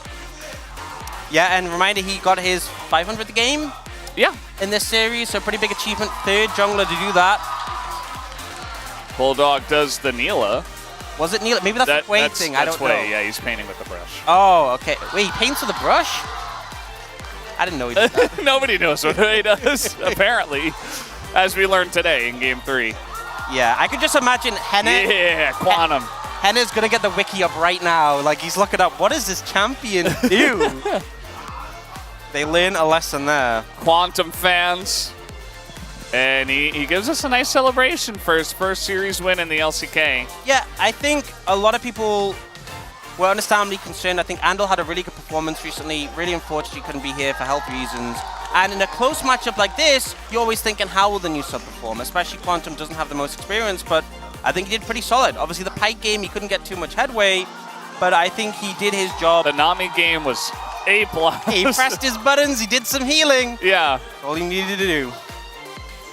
[SPEAKER 2] Yeah, and reminder, he got his 500th game.
[SPEAKER 3] Yeah.
[SPEAKER 2] In this series, so pretty big achievement. Third jungler to do that.
[SPEAKER 3] Bulldog does the Neela.
[SPEAKER 2] Was it Neela? Maybe that's a Quay thing. I don't know.
[SPEAKER 3] Yeah, he's painting with the brush.
[SPEAKER 2] Oh, okay. Wait, he paints with a brush? I didn't know he did that.
[SPEAKER 3] Nobody knows what he does, apparently, as we learned today in Game 3.
[SPEAKER 2] Yeah, I could just imagine Henna.
[SPEAKER 3] Yeah, Quantum.
[SPEAKER 2] Henna's going to get the wiki up right now. Like, he's looking up, what does this champion do? They learn a lesson there.
[SPEAKER 3] Quantum fans. And he gives us a nice celebration for his first series win in the LCK.
[SPEAKER 2] Yeah, I think a lot of people were understandably concerned. I think Andal had a really good performance recently. Really unfortunate he couldn't be here for health reasons. And in a close matchup like this, you're always thinking, how will the new sub perform? Especially Quantum doesn't have the most experience, but I think he did pretty solid. Obviously, the Pike game, he couldn't get too much headway, but I think he did his job.
[SPEAKER 3] The Nami game was A+.
[SPEAKER 2] He pressed his buttons, he did some healing.
[SPEAKER 3] Yeah.
[SPEAKER 2] All he needed to do.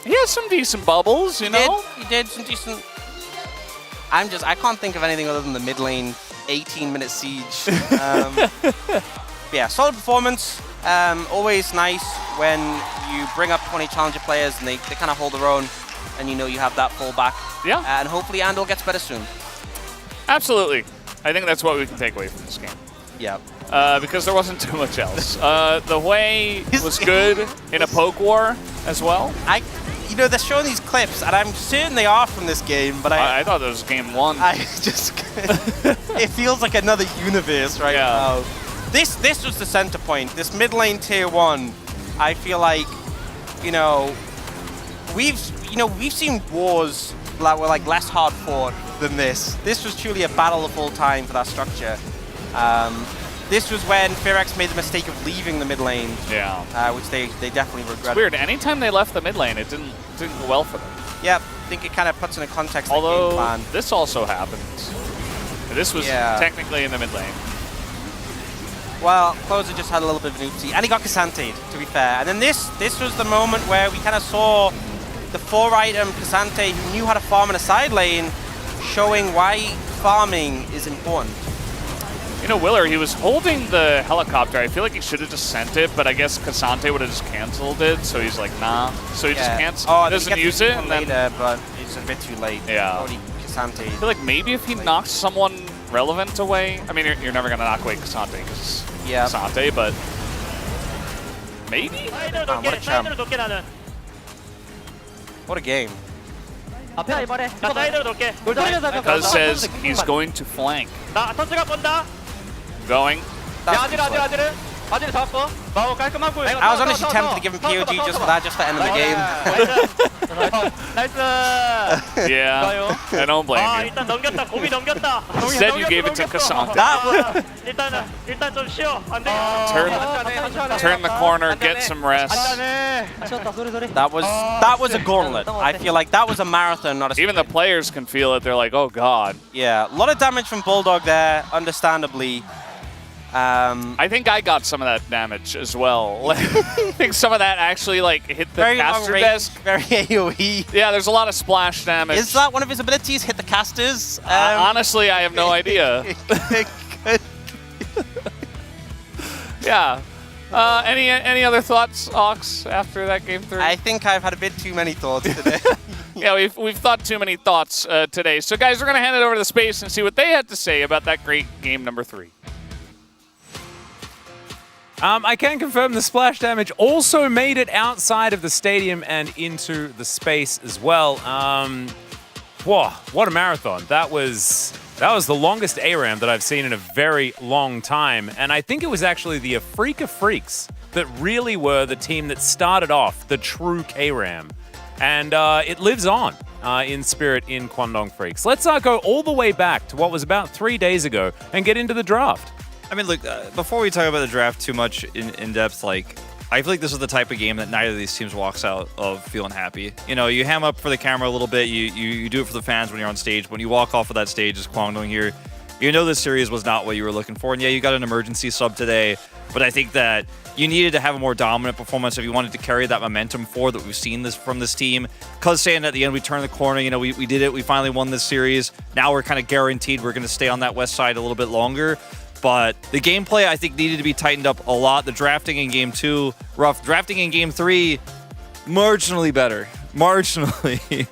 [SPEAKER 3] He has some decent bubbles, you know?
[SPEAKER 2] He did some decent... I can't think of anything other than the mid lane 18-minute siege. Yeah, solid performance. Always nice when you bring up 20 challenger players and they kind of hold their own and you know you have that fallback.
[SPEAKER 3] Yeah.
[SPEAKER 2] And hopefully Andal gets better soon.
[SPEAKER 3] Absolutely. I think that's what we can take away from this game.
[SPEAKER 2] Yeah.
[SPEAKER 3] Because there wasn't too much else. The way was good in a poke war as well.
[SPEAKER 2] You know, they're showing these clips, and I'm certain they are from this game, but
[SPEAKER 3] I thought it was game 1.
[SPEAKER 2] I just... it feels like another universe right now. This was the center point. This mid lane tier 1, I feel like, you know, we've seen wars that were like less hard fought than this. This was truly a battle of all time for that structure. This was when Fearax made the mistake of leaving the mid lane.
[SPEAKER 3] Yeah.
[SPEAKER 2] Which they definitely regret.
[SPEAKER 3] It's weird. Anytime they left the mid lane, it didn't go well for them.
[SPEAKER 2] Yep. I think it kind of puts in a context
[SPEAKER 3] Although,
[SPEAKER 2] the game plan.
[SPEAKER 3] this also happened. This was technically in the mid lane.
[SPEAKER 2] Well, Closer just had a little bit of an oopsie. And he got Casante'd, to be fair. And then this was the moment where we kind of saw the 4-item Casante who knew how to farm in a side lane, showing why farming is important.
[SPEAKER 3] You know, Willer, he was holding the helicopter. I feel like he should have just sent it, but I guess Casante would have just canceled it, so he's like, nah. So he just doesn't use it, and then...
[SPEAKER 2] later, but it's a bit too late.
[SPEAKER 3] Yeah.
[SPEAKER 2] Already Casante.
[SPEAKER 3] I feel like maybe if he knocks someone relevant away... I mean, you're never going to knock away Casante, because Casante, but... Maybe?
[SPEAKER 2] What a champ. What a game.
[SPEAKER 3] Cuz says he's going to flank. Going.
[SPEAKER 2] I was honestly tempted to give him POG just for that, just for end of the game.
[SPEAKER 3] Yeah, I don't blame you. Instead, you gave it to Cassandra. Turn the corner, get some rest.
[SPEAKER 2] That was a gauntlet. I feel like that was a marathon, not a sprint.
[SPEAKER 3] Even the players can feel it. They're like, oh god.
[SPEAKER 2] Yeah, a lot of damage from Bulldog there, understandably.
[SPEAKER 3] I think I got some of that damage as well. I think some of that actually like hit the caster desk.
[SPEAKER 2] Very AoE.
[SPEAKER 3] Yeah, there's a lot of splash damage.
[SPEAKER 2] Is that one of his abilities? Hit the casters?
[SPEAKER 3] Honestly, I have no idea. Yeah. Any other thoughts, Ox, after that game 3?
[SPEAKER 2] I think I've had a bit too many thoughts today.
[SPEAKER 3] Yeah, we've thought too many thoughts today. So guys, we're gonna hand it over to the space and see what they had to say about that great game number 3.
[SPEAKER 9] I can confirm the splash damage also made it outside of the stadium and into the space as well. Whoa, what a marathon. That was the longest ARAM that I've seen in a very long time. And I think it was actually the Afrika Freaks that really were the team that started off the true KRAM. And it lives on in spirit in Kwangdong Freaks. Let's go all the way back to what was about 3 days ago and get into the draft.
[SPEAKER 10] I mean, look, before we talk about the draft too much in depth, like, I feel like this is the type of game that neither of these teams walks out of feeling happy. You know, you ham up for the camera a little bit, you do it for the fans when you're on stage. When you walk off of that stage as Kwangdong here, You know this series was not what you were looking for. And yeah, you got an emergency sub today, but I think that you needed to have a more dominant performance if you wanted to carry that momentum forward that we've seen from this team. Cuz saying at the end, we turned the corner, you know, we did it, we finally won this series. Now we're kind of guaranteed we're going to stay on that west side a little bit longer. But the gameplay, I think, needed to be tightened up a lot. The drafting in Game 2, rough. Drafting in Game 3, marginally better. Marginally.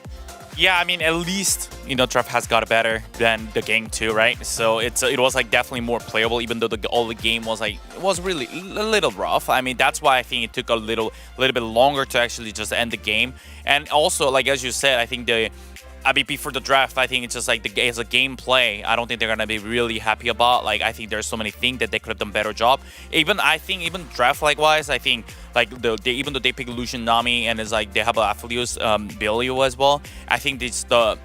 [SPEAKER 11] Yeah, I mean, at least, you know, draft has got better than the Game 2, right? So it was like definitely more playable, even though all the game was like, it was really a little rough. I mean, that's why I think it took a little bit longer to actually just end the game. And also, like as you said, I think before the draft, I think it's just like as a gameplay, I don't think they're gonna be really happy about. Like, I think there's so many things that they could have done better job. Even draft wise, I think like even though they pick Lucian Nami and it's like they have Aphelios Bilio as well. I think it's the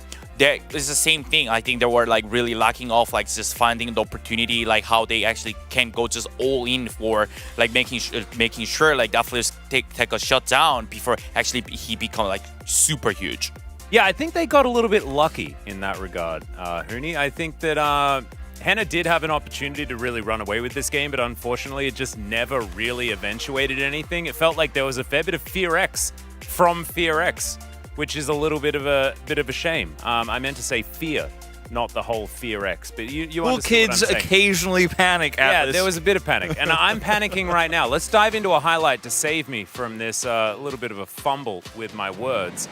[SPEAKER 11] same thing. I think they were like really lacking off like just finding the opportunity, like how they actually can go just all in for like making sure like Aphelios take a shutdown before actually he become like super huge.
[SPEAKER 9] Yeah, I think they got a little bit lucky in that regard, Hooney. I think that Henna did have an opportunity to really run away with this game, but unfortunately it just never really eventuated anything. It felt like there was a fair bit of Fear X from Fear X, which is a little bit of a shame. I meant to say fear, not the whole Fear X, but you
[SPEAKER 10] Well,
[SPEAKER 9] understand
[SPEAKER 10] kids
[SPEAKER 9] what I'm saying.
[SPEAKER 10] occasionally panic at
[SPEAKER 9] Yeah,
[SPEAKER 10] this.
[SPEAKER 9] there was a bit of panic, and I'm panicking right now. Let's dive into a highlight to save me from this little bit of a fumble with my words,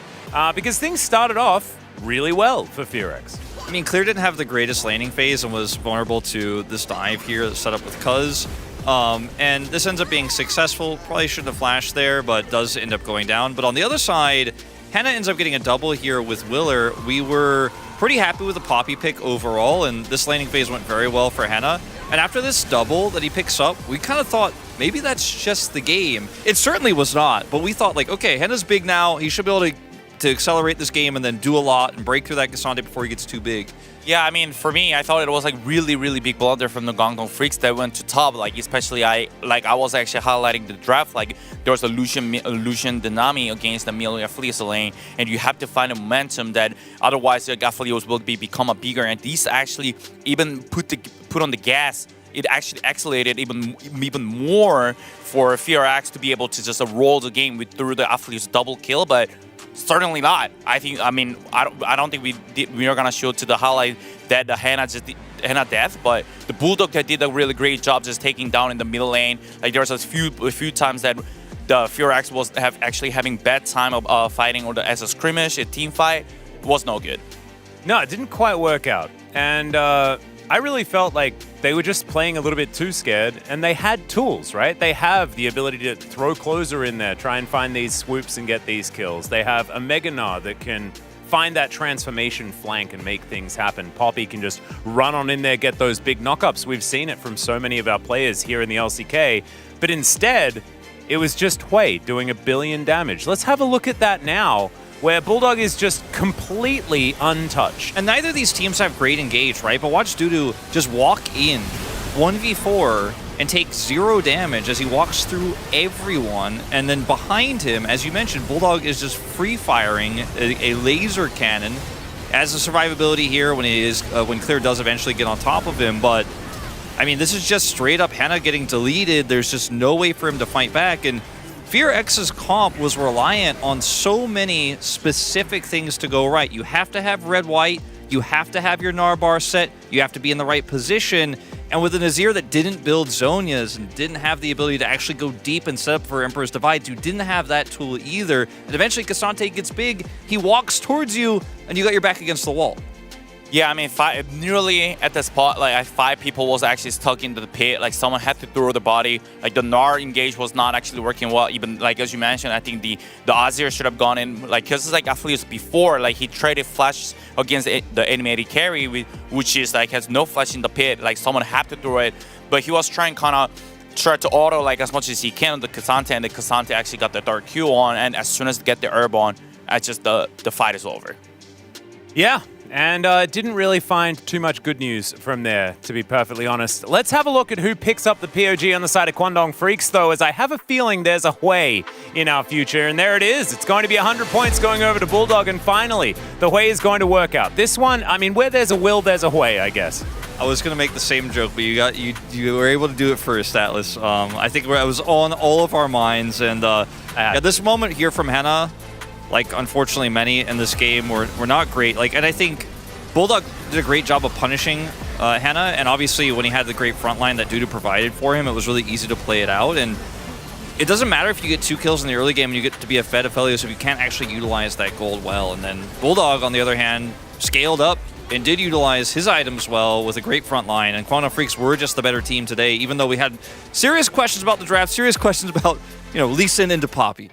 [SPEAKER 9] because things started off really well for Fear X.
[SPEAKER 10] I mean, Clear didn't have the greatest laning phase and was vulnerable to this dive here set up with Cuz. And this ends up being successful. Probably shouldn't have flashed there, but does end up going down. But on the other side, Henna ends up getting a double here with Willer. We were pretty happy with the Poppy pick overall, and this laning phase went very well for Henna. And after this double that he picks up, we kind of thought maybe that's just the game. It certainly was not, but we thought like, okay, Henna's big now. He should be able to accelerate this game and then do a lot and break through that Cassandre before he gets too big.
[SPEAKER 11] Yeah, I mean, for me, I thought it was like really big blunder from the Guangdong Freaks that went to top. Like, especially I was actually highlighting the draft. Like, there was a Lucian Dynami against the Amelia Fleece lane, and you have to find a momentum that otherwise the Aphelios will become a bigger. And these actually even put on the gas. It actually accelerated even more for Fear X to be able to just roll the game through the Aphelios double kill, but. Certainly not. I don't think we are gonna show to the highlight that the Henna death, but the Bulldog that did a really great job just taking down in the middle lane. Like there was a few times that the Fear X was actually having bad time of fighting or as a scrimmage, a team fight. It was no good.
[SPEAKER 9] No, it didn't quite work out, and I really felt like they were just playing a little bit too scared, and they had tools, right? They have the ability to throw Closer in there, try and find these swoops and get these kills. They have a Mega Gnar that can find that transformation flank and make things happen. Poppy can just run on in there, get those big knockups. We've seen it from so many of our players here in the LCK, but instead, it was just Hui doing 1 billion damage. Let's have a look at that now, where Bulldog is just completely untouched.
[SPEAKER 10] And neither of these teams have great engage, right? But watch Dudu just walk in 1v4 and take 0 damage as he walks through everyone. And then behind him, as you mentioned, Bulldog is just free-firing a laser cannon as a survivability here when Clear does eventually get on top of him. But, I mean, this is just straight up Henna getting deleted. There's just no way for him to fight back. And Fear X's comp was reliant on so many specific things to go right. You have to have red-white, you have to have your Gnar bar set, you have to be in the right position, and with an Azir that didn't build Zhonya's and didn't have the ability to actually go deep and set up for Emperor's Divide, you didn't have that tool either. And eventually Cassandre gets big, he walks towards you, and you got your back against the wall.
[SPEAKER 11] Yeah, I mean, nearly at the spot, like 5 people was actually stuck into the pit. Like someone had to throw the body. Like the Gnar engage was not actually working well. Even like as you mentioned, I think the Azir should have gone in. Like because it's like Aphelios before, like he traded flash against the animated carry, which is like has no flash in the pit. Like someone had to throw it, but he was trying to auto like as much as he can on the Cassandre, and the Cassandre actually got the Dark Q on. And as soon as they get the herb on, it's just the fight is over.
[SPEAKER 9] Yeah, And didn't really find too much good news from there, to be perfectly honest. Let's have a look at who picks up the POG on the side of Kwangdong Freaks, though, as I have a feeling there's a Hui in our future. And there it is. It's going to be 100 points going over to Bulldog, and finally, the Hui is going to work out. This one, I mean, where there's a will, there's a Hui, I guess.
[SPEAKER 10] I was gonna make the same joke, but you were able to do it first, Atlas. I think it was on all of our minds, and at this moment here from Hannah, like unfortunately many in this game were not great. Like, and I think Bulldog did a great job of punishing Hannah, and obviously when he had the great front line that Dudu provided for him, it was really easy to play it out. And it doesn't matter if you get 2 kills in the early game and you get to be a Fed Aphelios if you can't actually utilize that gold well. And then Bulldog, on the other hand, scaled up and did utilize his items well with a great front line, and Kwangdong Freaks were just the better team today, even though we had serious questions about the draft, serious questions about, Lee Sin into Poppy.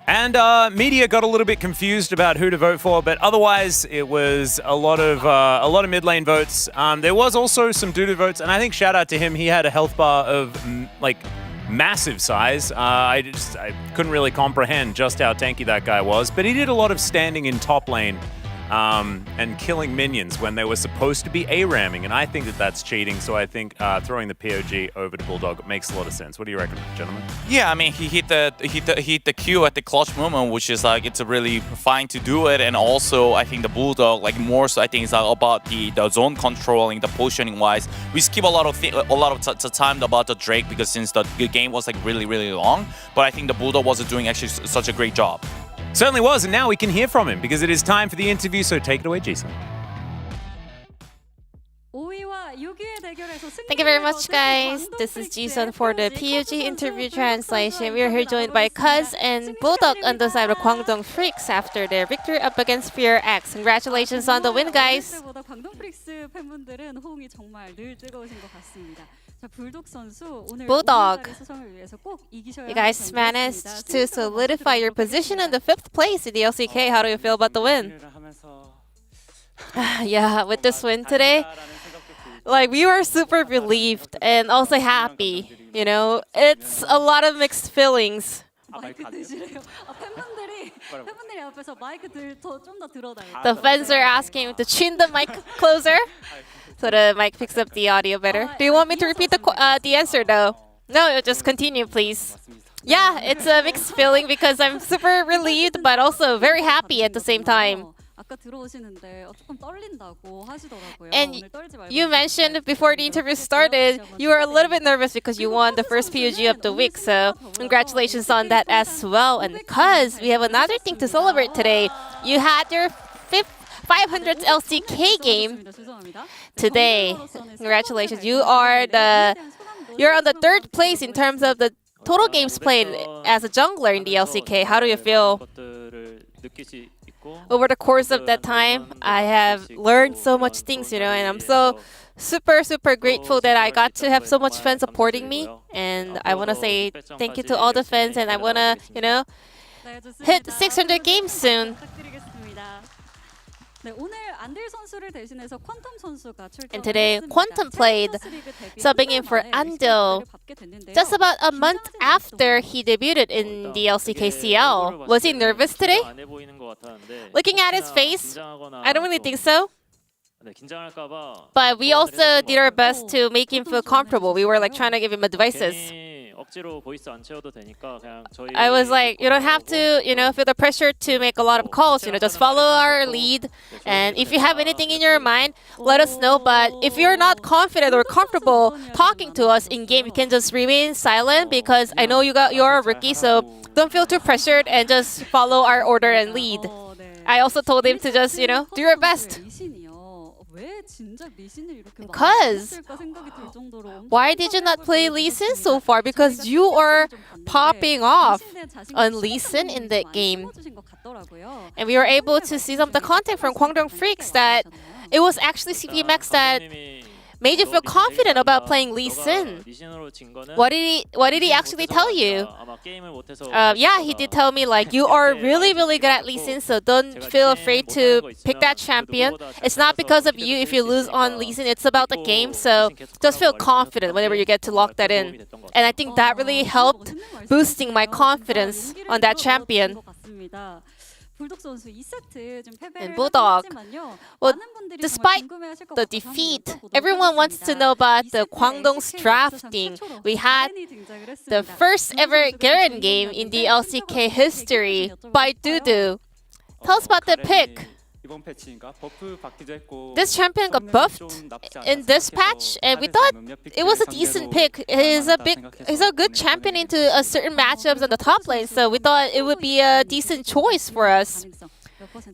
[SPEAKER 9] And media got a little bit confused about who to vote for, but otherwise it was a lot of mid lane votes. There was also some Dudu votes, and I think shout out to him. He had a health bar of massive size. I couldn't really comprehend just how tanky that guy was, but he did a lot of standing in top lane and killing minions when they were supposed to be A-ramming, and I think that that's cheating, so I think throwing the POG over to Bulldog makes a lot of sense. What do you reckon, gentlemen?
[SPEAKER 11] Yeah, I mean, he hit the Q at the clutch moment, which is like, it's really fine to do it, and also I think the Bulldog, like more so I think it's about the zone controlling, the positioning wise. We skip a lot of time about the Drake because since the game was like really, really long, but I think the Bulldog was doing actually such a great job.
[SPEAKER 9] Certainly was, and now we can hear from him because it is time for the interview, so take it away, Jason.
[SPEAKER 12] Thank you very much, guys. This is Jason for the PUG interview translation. We are here joined by Cuz and Bulldog on the side of Kwangdong Freaks after their victory up against Fear X. Congratulations on the win, guys. Bulldog, you guys managed to solidify your position in the 5th place in the LCK. How do you feel about the win? Yeah, with this win today, like we were super relieved and also happy. It's a lot of mixed feelings. The fans are asking to tune the mic closer so the mic picks up the audio better. Do you want me to repeat the answer though? No, just continue, please. Yeah, it's a mixed feeling because I'm super relieved but also very happy at the same time. And you mentioned before the interview started, you were a little bit nervous because you won the first PUG of the week, so congratulations on that as well. And because we have another thing to celebrate today, you had your 500th LCK game today. Congratulations. You're on the 3rd place in terms of the total games played as a jungler in the LCK. How do you feel? Over the course of that time, I have learned so much things, and I'm so super, super grateful that I got to have so much fans supporting me. And I want to say thank you to all the fans, and I want to, hit 600 games soon. And today, Quantum played, subbing in for Andil, just about a month after he debuted in the LCK CL. Was he nervous today? Looking at his face, I don't really think so. But we also did our best to make him feel comfortable. We were trying to give him advices. I was like, you don't have to, feel the pressure to make a lot of calls. Just follow our lead. And if you have anything in your mind, let us know. But if you're not confident or comfortable talking to us in game, you can just remain silent because I know you're a rookie, so don't feel too pressured and just follow our order and lead. I also told him to just, do your best. Because why did you not play Lee Sin so far? Because you are popping off on Lee Sin in that game. And we were able to see some of the content from Kwangdong Freaks that it was actually CP Max that made you feel confident about playing Lee Sin. What did he actually tell you? Yeah, he did tell me you are really, really good at Lee Sin, so don't feel afraid to pick that champion. It's not because of you if you lose on Lee Sin, it's about the game, so just feel confident whenever you get to lock that in. And I think that really helped boosting my confidence on that champion. And Bulldog. Well, despite the defeat, everyone wants to know about the Kwangdong's drafting. We had the first ever Garen game in the LCK history by Dudu. Tell us about the pick. This champion got buffed in this patch, and we thought it was a decent pick. He's a good champion into a certain matchups on the top lane, so we thought it would be a decent choice for us.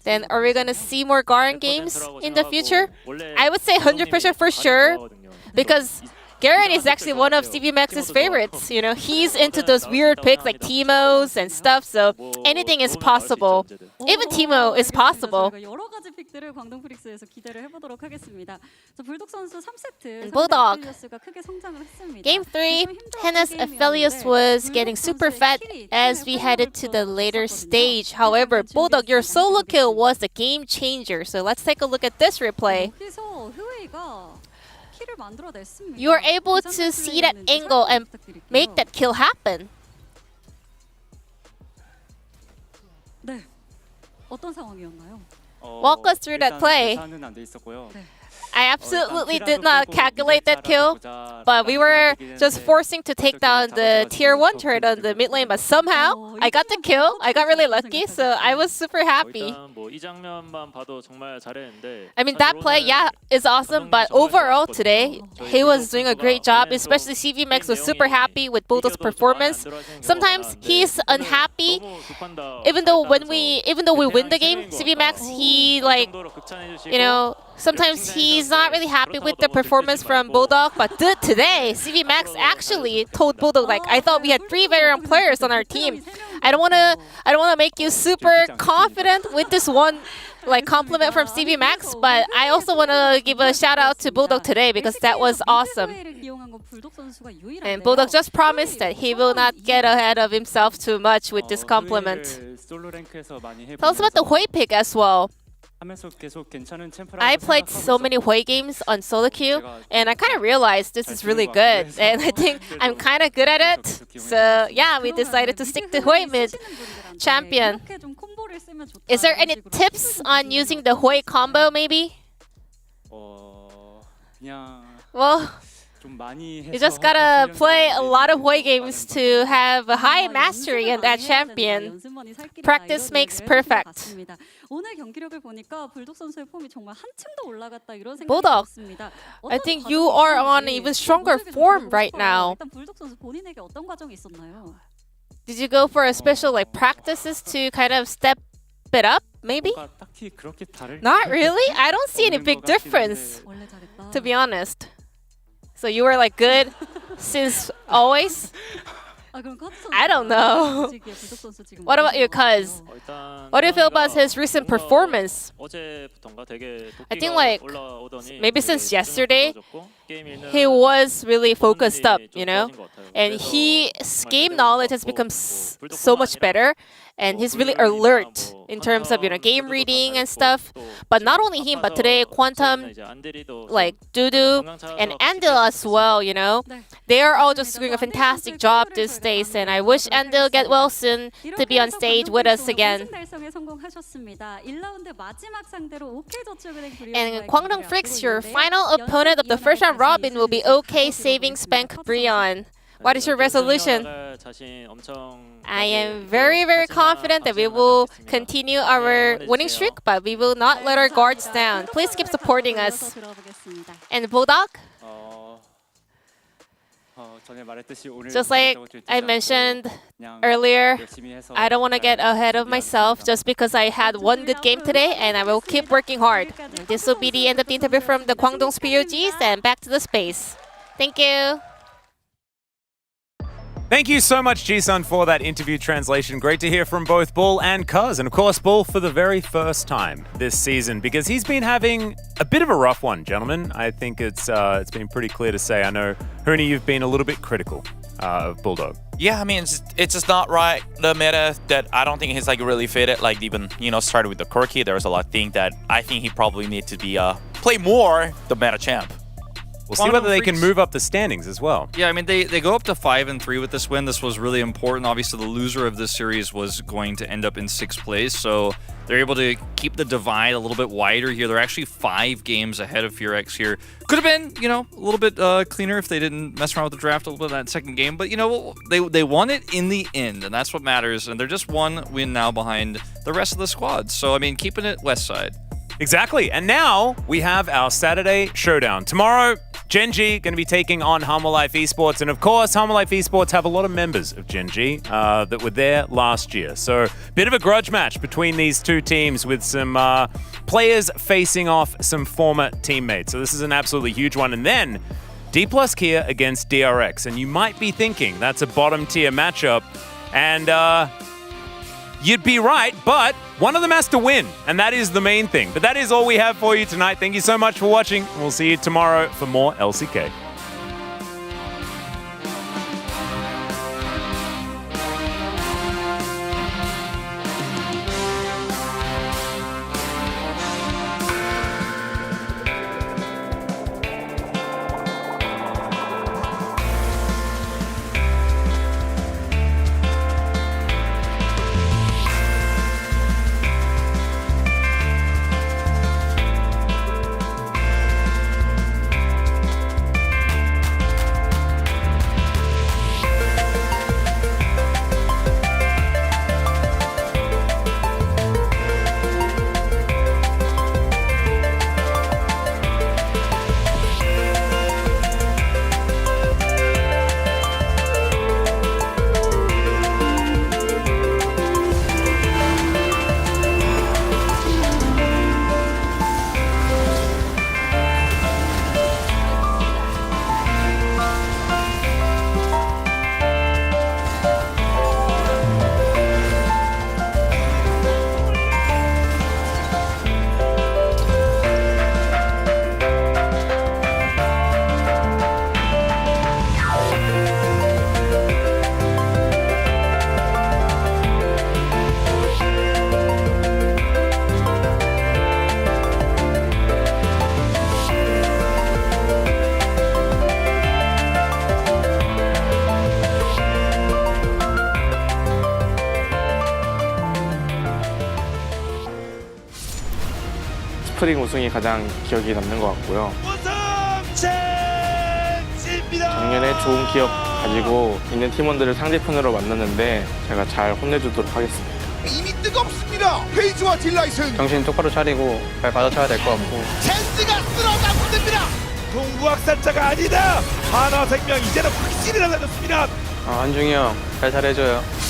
[SPEAKER 12] Then are we gonna see more Garen games in the future? I would say 100% for sure, because Garen is actually one of CV Max's favorites. You know, he's into those weird picks like Teemo's and stuff, so anything is possible. Even Teemo is possible. And Bulldog. Game 3, Henna's Aphelios was getting super fat as we headed to the later stage. However, Bulldog, your solo kill was the game changer. So let's take a look at this replay. You are able to see that angle and make that kill happen. Walk us through that play. I absolutely did not calculate that kill, but we were just forcing to take down the tier 1 turret on the mid lane, but somehow I got the kill. I got really lucky, so I was super happy. I mean, that play, yeah, is awesome, but overall today, he was doing a great job, especially CV Max was super happy with Bulldog's performance. Sometimes he's unhappy, even though we win the game, CV Max, he sometimes he's not really happy with the performance from Bulldog, but today, CV Max actually told Bulldog, I thought we had 3 veteran players on our team. I don't wanna make you super confident with this one compliment from CV Max, but I also wanna give a shout out to Bulldog today because that was awesome. And Bulldog just promised that he will not get ahead of himself too much with this compliment. Tell us about the Hui pick as well. I played so many Hui games on solo queue, and I kind of realized this is really good, and I think I'm kind of good at it. So yeah, we decided to stick to Hui mid champion. Is there any tips on using the Hui combo maybe? Well, you just gotta play a lot of Hui games to have a high mastery on that champion. Practice makes perfect. Bulldog, I think you are on even stronger form right now. Did you go for a special practices to kind of step it up, maybe? Not really? I don't see any big difference, to be honest. So you were good since always? I don't know. What about your cuz? What do you feel about his recent performance? I think maybe since yesterday, he was really focused up, and his game knowledge has become so much better, and he's really alert in terms of game reading and stuff. But not only him, but today Quantum, Dudu, and Andil as well, they are all just doing a fantastic job these days, and I wish Andil get well soon to be on stage with us again. And Kwangdong Freaks, your final opponent of the first round robin will be OK Saving Spank Brion. What is your resolution? I am very, very confident that we will continue our winning streak, but we will not let our guards down. Please keep supporting us. And Bulldog? Just like I mentioned earlier, I don't want to get ahead of myself just because I had one good game today, and I will keep working hard. And this will be the end of the interview from the Kwangdong's POGs, and back to the space. Thank you.
[SPEAKER 9] Thank you so much, Jisun, for that interview translation. Great to hear from both Bull and Cuz. And of course, Bull for the very first time this season, because he's been having a bit of a rough one, gentlemen. I think it's been pretty clear to say. I know, Hooney, you've been a little bit critical of Bulldog.
[SPEAKER 11] Yeah, I mean, it's just not right. The meta that I don't think he's really fitted. Even started with the Corki. There was a lot of things that I think he probably need to be play more the meta champ.
[SPEAKER 9] We'll see whether they can move up the standings as well.
[SPEAKER 10] Yeah, I mean, they go up to 5-3 with this win. This was really important. Obviously, the loser of this series was going to end up in 6th place, so they're able to keep the divide a little bit wider here. They're actually 5 games ahead of Furex here. Could have been, you know, a little bit cleaner if they didn't mess around with the draft a little bit in that second game, but, you know, they won it in the end, and that's what matters, and they're just one win now behind the rest of the squad. So, I mean, keeping it West Side.
[SPEAKER 9] Exactly. And now we have our Saturday showdown. Tomorrow, Gen.G going to be taking on Humble Life Esports. And of course, Humble Life Esports have a lot of members of Gen.G that were there last year. So, bit of a grudge match between these two teams with some players facing off some former teammates. So, this is an absolutely huge one. And then, D+ Kia against DRX. And you might be thinking that's a bottom tier matchup. And you'd be right, but one of them has to win, and that is the main thing. But that is all we have for you tonight. Thank you so much for watching. We'll see you tomorrow for more LCK.
[SPEAKER 8] 스프링 우승이 가장 기억에 남는 것 같고요. 작년에 좋은 기억 가지고 있는 팀원들을 상대편으로 만났는데 제가 잘 혼내주도록 하겠습니다.
[SPEAKER 22] 이미 뜨겁습니다. 페이지와 딜라이트는
[SPEAKER 8] 정신 똑바로 차리고 잘 받아쳐야 될 것 같고
[SPEAKER 22] 젠스가 쓸어가고 됩니다. 동부학살자가 아니다. 하나생명 이제는 확실히 달라졌습니다.
[SPEAKER 8] 한중이 형 잘 잘해줘요.